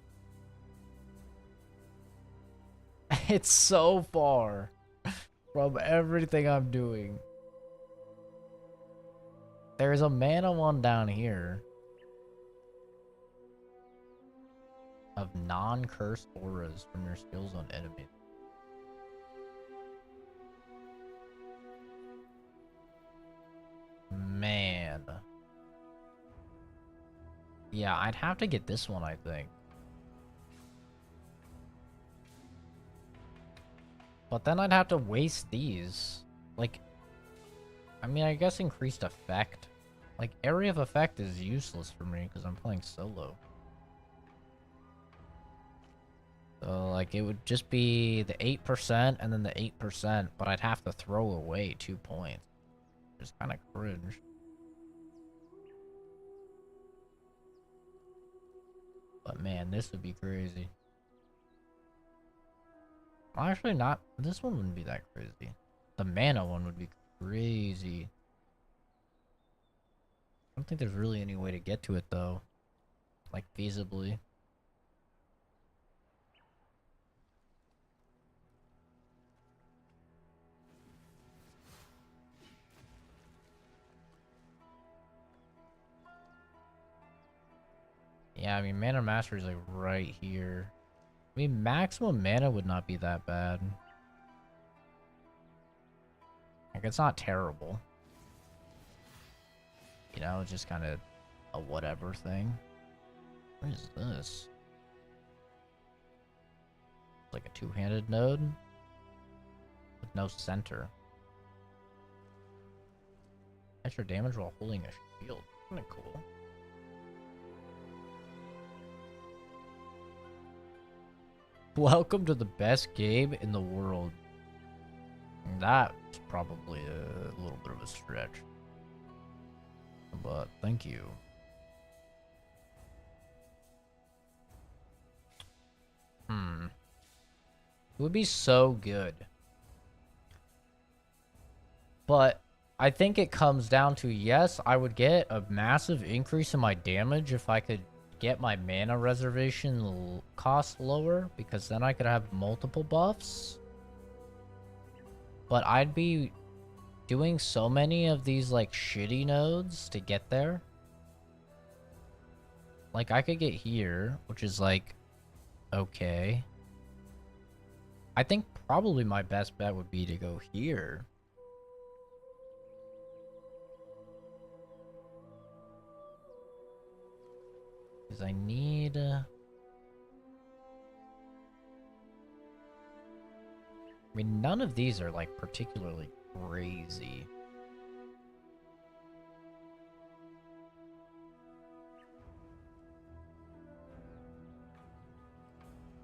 It's so far from everything I'm doing. There's a mana one down here of non-cursed auras from your skills on enemies. Man. Yeah, I'd have to get this one, I think. But then I'd have to waste these. Like, I mean, I guess increased effect. Like, area of effect is useless for me because I'm playing solo. So, like, it would just be the 8% and then the 8%, but I'd have to throw away 2 points. Which is kind of cringe. But man, this would be crazy. Well, actually not. This one wouldn't be that crazy. The mana one would be crazy. I don't think there's really any way to get to it though. Like feasibly. Yeah, I mean, mana mastery is like right here. I mean, maximum mana would not be that bad. Like, it's not terrible. You know, it's just kind of a whatever thing. What is this? It's like a two-handed node with no center. Extra damage while holding a shield. Kind of cool. Welcome to the best game in the world. That's probably a little bit of a stretch. But thank you. It would be so good. But I think it comes down to, yes, I would get a massive increase in my damage if I could get my mana reservation cost lower, because then I could have multiple buffs. But I'd be doing so many of these, like, shitty nodes to get there. Like, I could get here, which is, like, okay. I think probably my best bet would be to go here. Because I need... I mean, none of these are, like, particularly crazy.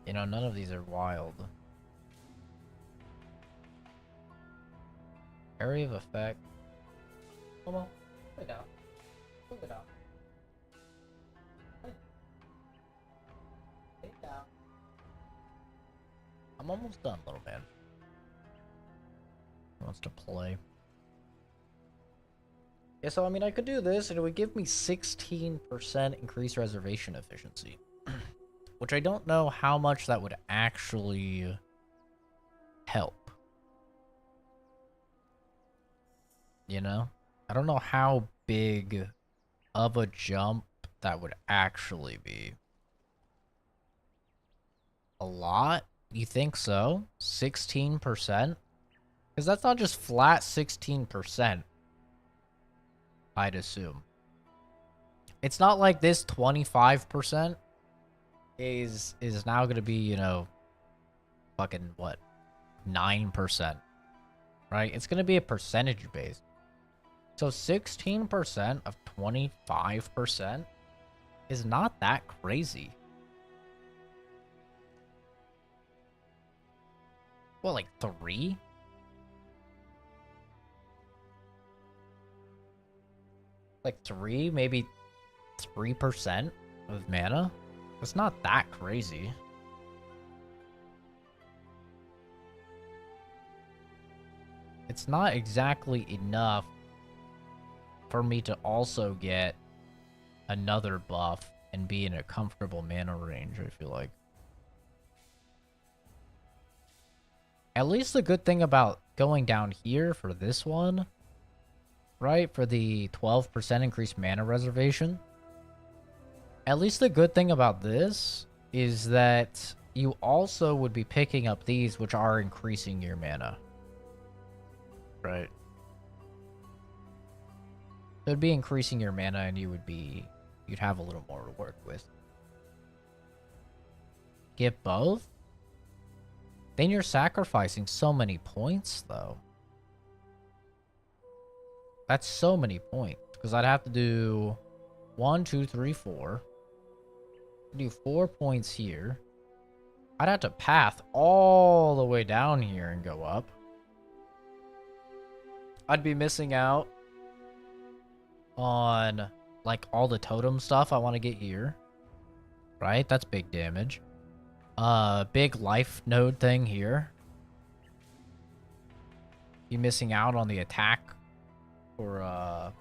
You know, none of these are wild. Area of effect. Come on. Put it down. Put it down. Put it down. I'm almost done, little man. He wants to play. Yeah, so I mean, I could do this, and it would give me 16% increased reservation efficiency. Which I don't know how much that would actually help. You know? I don't know how big of a jump that would actually be. A lot? You think so? 16%? Because that's not just flat 16%. I'd assume. It's not like this 25% is now going to be, you know, fucking, what, 9%. Right? It's going to be a percentage base. So 16% of 25% is not that crazy. Well, like 3? Like 3, maybe 3% of mana? It's not that crazy. It's not exactly enough for me to also get another buff and be in a comfortable mana range, I feel like. At least the good thing about going down here for this one, right, for the 12% increased mana reservation, at least the good thing about this is that you also would be picking up these, which are increasing your mana. Right. It would be increasing your mana, and you'd have a little more to work with. Get both? Then you're sacrificing so many points, though. That's so many points. Because I'd have to do 1, 2, 3, 4. Do 4 points here. I'd have to path all the way down here and go up. I'd be missing out on, like, all the totem stuff I want to get here. Right? That's big damage. Big life node thing here. You missing out on the attack for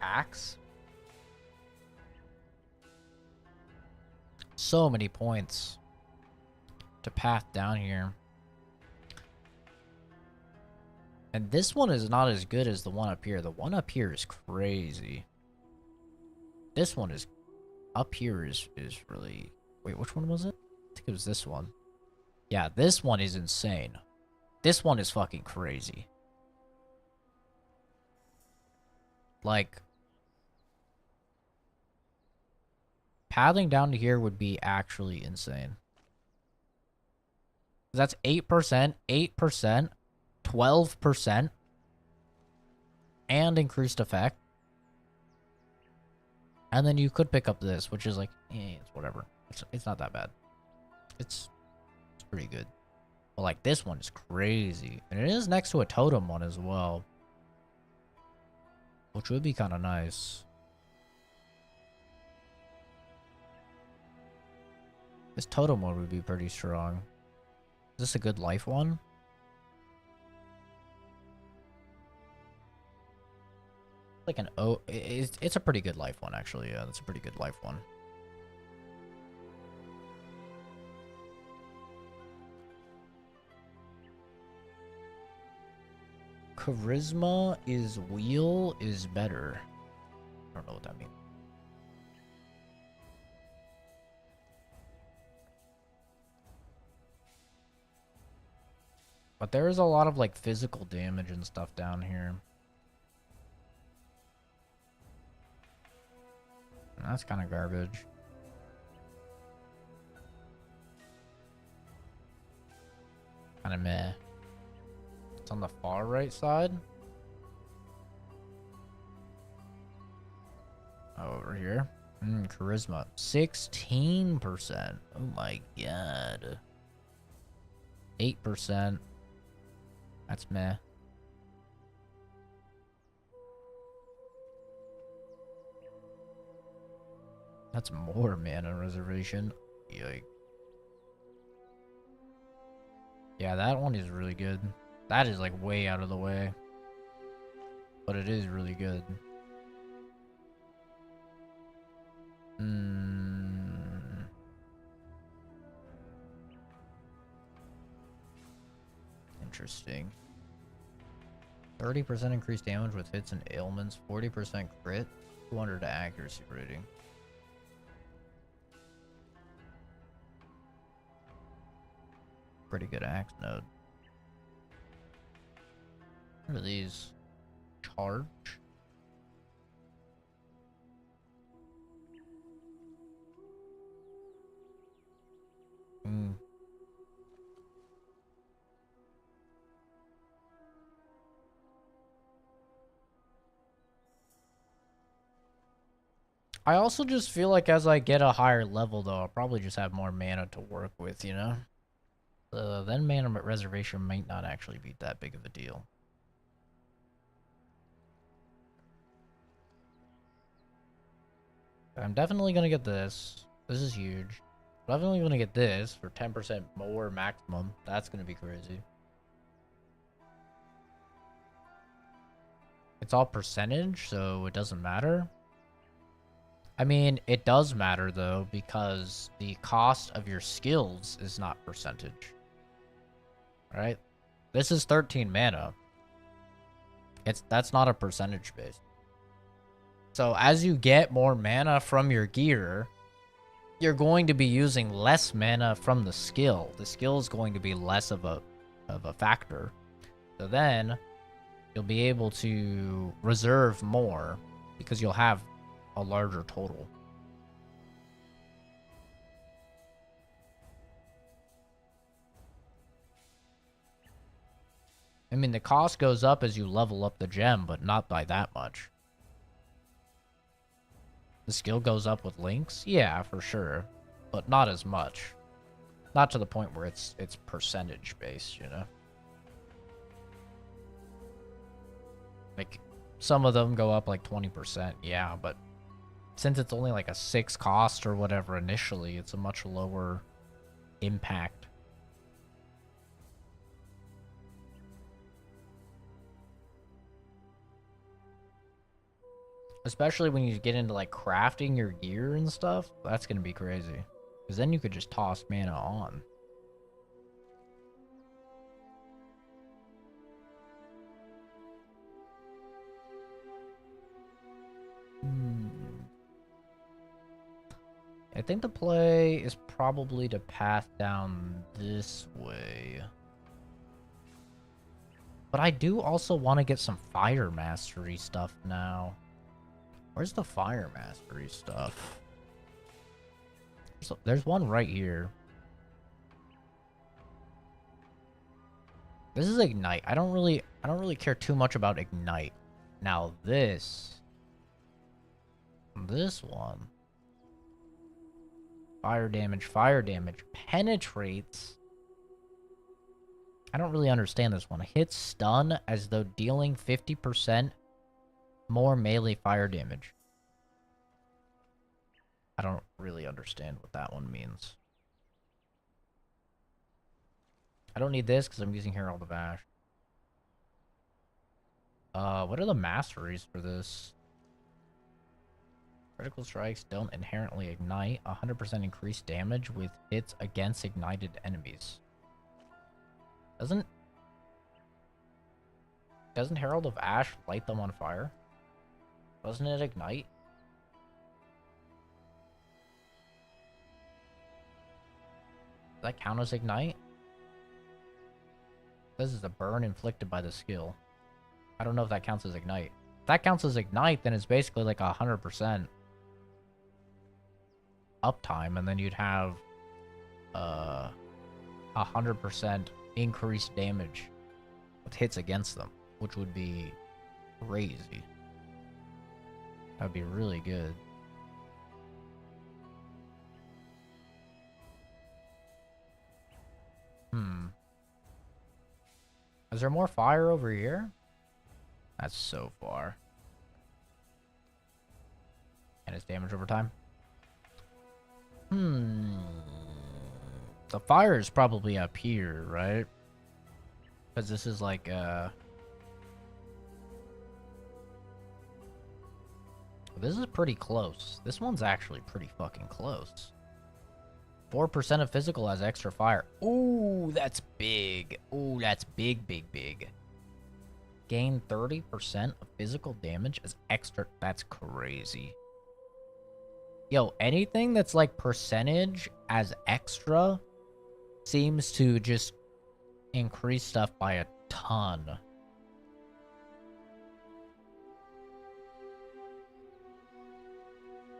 Axe. So many points to path down here. And this one is not as good as the one up here. The one up here is crazy. This one is... Up here is really... Wait, which one was it? I think it was this one. Yeah, this one is insane. This one is fucking crazy. Like... Paddling down to here would be actually insane. That's 8%, 8%, 12%, and increased effect. And then you could pick up this, which is like, it's whatever. It's not that bad. It's pretty good. But like, this one is crazy. And it is next to a totem one as well, which would be kind of nice. This totem one would be pretty strong. this a good life one? Like an O. It's a pretty good life one, actually. Yeah, that's a pretty good life one. Charisma is wheel is better. I don't know what that means. But there is a lot of like physical damage and stuff down here. And that's kind of garbage. Kind of meh. It's on the far right side. Over here. Charisma. 16%. Oh my god. 8%. That's meh. That's more mana reservation. Yikes. Yeah, that one is really good. That is like way out of the way. But it is really good. Interesting. 30% increased damage with hits and ailments, 40% crit, 200 accuracy rating. Pretty good axe node. What are these? Charge? I also just feel like as I get a higher level, though, I'll probably just have more mana to work with, you know? Then mana reservation might not actually be that big of a deal. I'm definitely gonna get this. This is huge. Definitely gonna get this for 10% more maximum. That's gonna be crazy. It's all percentage, so it doesn't matter. I mean, it does matter, though, because the cost of your skills is not percentage. Right? This is 13 mana. That's not a percentage base. So as you get more mana from your gear, you're going to be using less mana from the skill. The skill is going to be less of a factor. So then you'll be able to reserve more because you'll have a larger total. I mean, the cost goes up as you level up the gem, but not by that much. The skill goes up with links? Yeah, for sure. But not as much. Not to the point where it's percentage based, you know? Like, some of them go up like 20%, yeah, but since it's only like a 6 cost or whatever initially, it's a much lower impact. Especially when you get into like crafting your gear and stuff, that's gonna be crazy. Because then you could just toss mana on. I think the play is probably to path down this way. But I do also want to get some fire mastery stuff now. Where's the fire mastery stuff? There's one right here. This is ignite. I don't really care too much about ignite. Now this one. Fire damage penetrates. I don't really understand this one. Hits stun as though dealing 50% more melee fire damage. I don't really understand what that one means. I don't need this because I'm using Herald of Ash. What are the masteries for this? Critical strikes don't inherently ignite. 100% increased damage with hits against ignited enemies. Doesn't Herald of Ash light them on fire? Doesn't it ignite? Does that count as ignite? This is a burn inflicted by the skill. I don't know if that counts as ignite. If that counts as ignite, then it's basically like 100% uptime, and then you'd have 100% increased damage with hits against them, which would be crazy. That'd be really good. Is there more fire over here? That's so far. And it's damage over time. The fire is probably up here, right? Because this is like, this is pretty close. This one's actually pretty fucking close. 4% of physical has extra fire. Ooh, that's big. Ooh, that's big, big, big. Gain 30% of physical damage as extra. That's crazy. Yo, anything that's like percentage as extra seems to just increase stuff by a ton.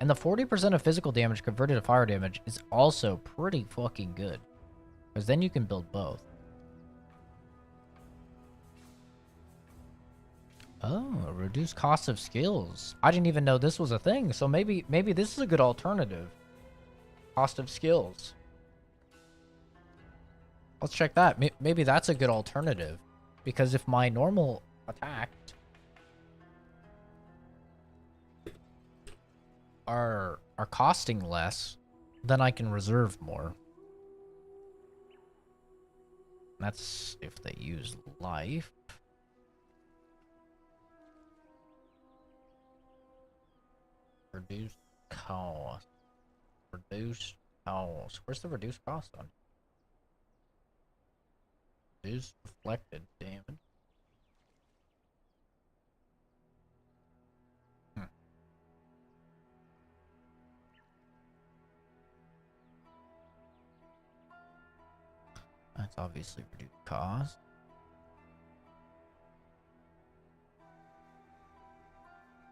And the 40% of physical damage converted to fire damage is also pretty fucking good. Because then you can build both. Oh, reduced cost of skills. I didn't even know this was a thing, so maybe this is a good alternative. Cost of skills. Let's check that. Maybe that's a good alternative. Because if my normal attack are costing less, then I can reserve more. That's if they use life. Reduced cost. Reduced cost. Where's the reduced cost on? Reduced reflected damage. That's obviously reduced cost.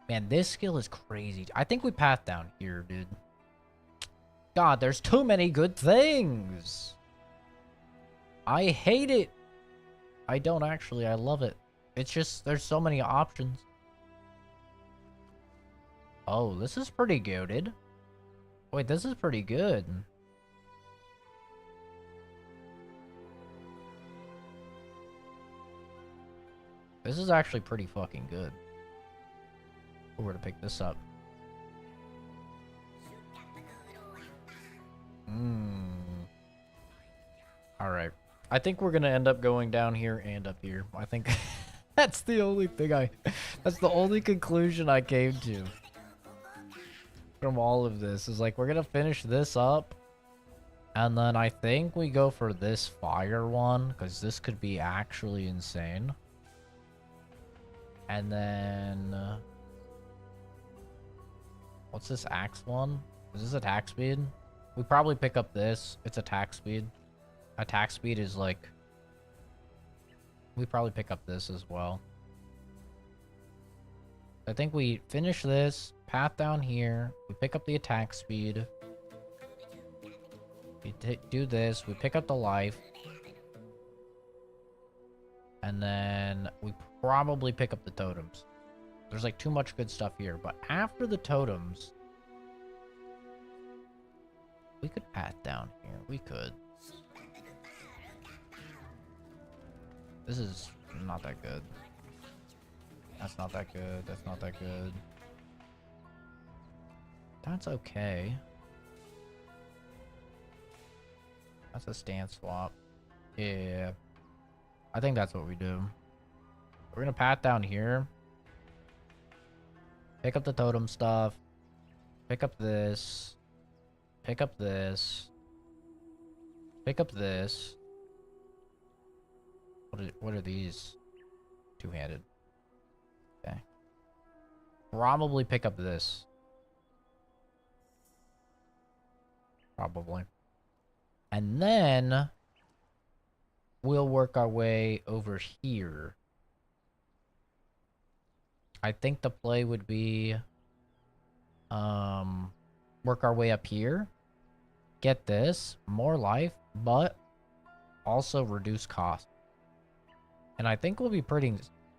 Man, this skill is crazy. I think we path down here, dude. God, there's too many good things. I hate it. I don't actually. I love it. It's just, there's so many options. Oh, this is pretty goated. Wait, this is pretty good. This is actually pretty fucking good. We're to pick this up. Alright. I think we're gonna end up going down here and up here. I think that's the only thing that's the only conclusion I came to from all of this. Is like, we're gonna finish this up. And then I think we go for this fire one, because this could be actually insane. And then... what's this axe one? Is this attack speed? We probably pick up this. It's attack speed. Attack speed is like... we probably pick up this as well. I think we finish this, path down here, we pick up the attack speed. We do this, we pick up the life. And then we probably pick up the totems. There's like too much good stuff here, but after the totems, we could path down here. We could. This is not that good. That's not that good. That's not that good. That's okay. That's a stance swap. Yeah. I think that's what we do. We're gonna path down here. Pick up the totem stuff. Pick up this. Pick up this. Pick up this. What are these? Two-handed. Okay. Probably pick up this. Probably. And then we'll work our way over here. I think the play would be work our way up here. Get this, more life, but also reduce cost. And I think we'll be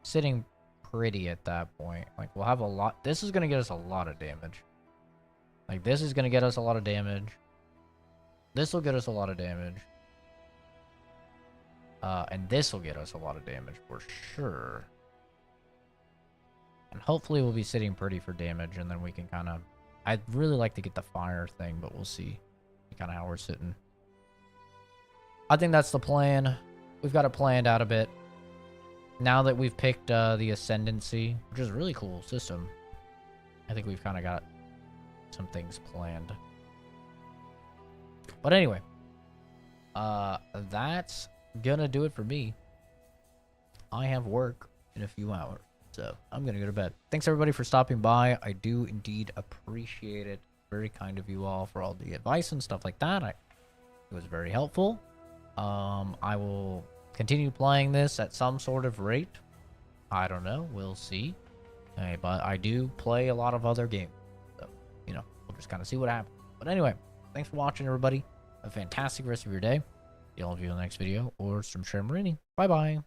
sitting pretty at that point. Like, we'll have a lot. This is going to get us a lot of damage. Like, this is going to get us a lot of damage. This will get us a lot of damage. And this will get us a lot of damage for sure. And hopefully we'll be sitting pretty for damage, and then we can kind of... I'd really like to get the fire thing, but we'll see kind of how we're sitting. I think that's the plan. We've got it planned out a bit. Now that we've picked the Ascendancy, which is a really cool system, I think we've kind of got some things planned. But anyway, that's gonna do it for me. I have work in a few hours, so I'm gonna go to bed. Thanks everybody for stopping by. I do indeed appreciate it. Very kind of you all for all the advice and stuff like that. It was very helpful. I will continue playing this at some sort of rate. I don't know. We'll see. But I do play a lot of other games, so you know, we'll just kind of see what happens. But anyway, thanks for watching, everybody. Have a fantastic rest of your day. See all of you in the next video or some Share Marini. Bye bye.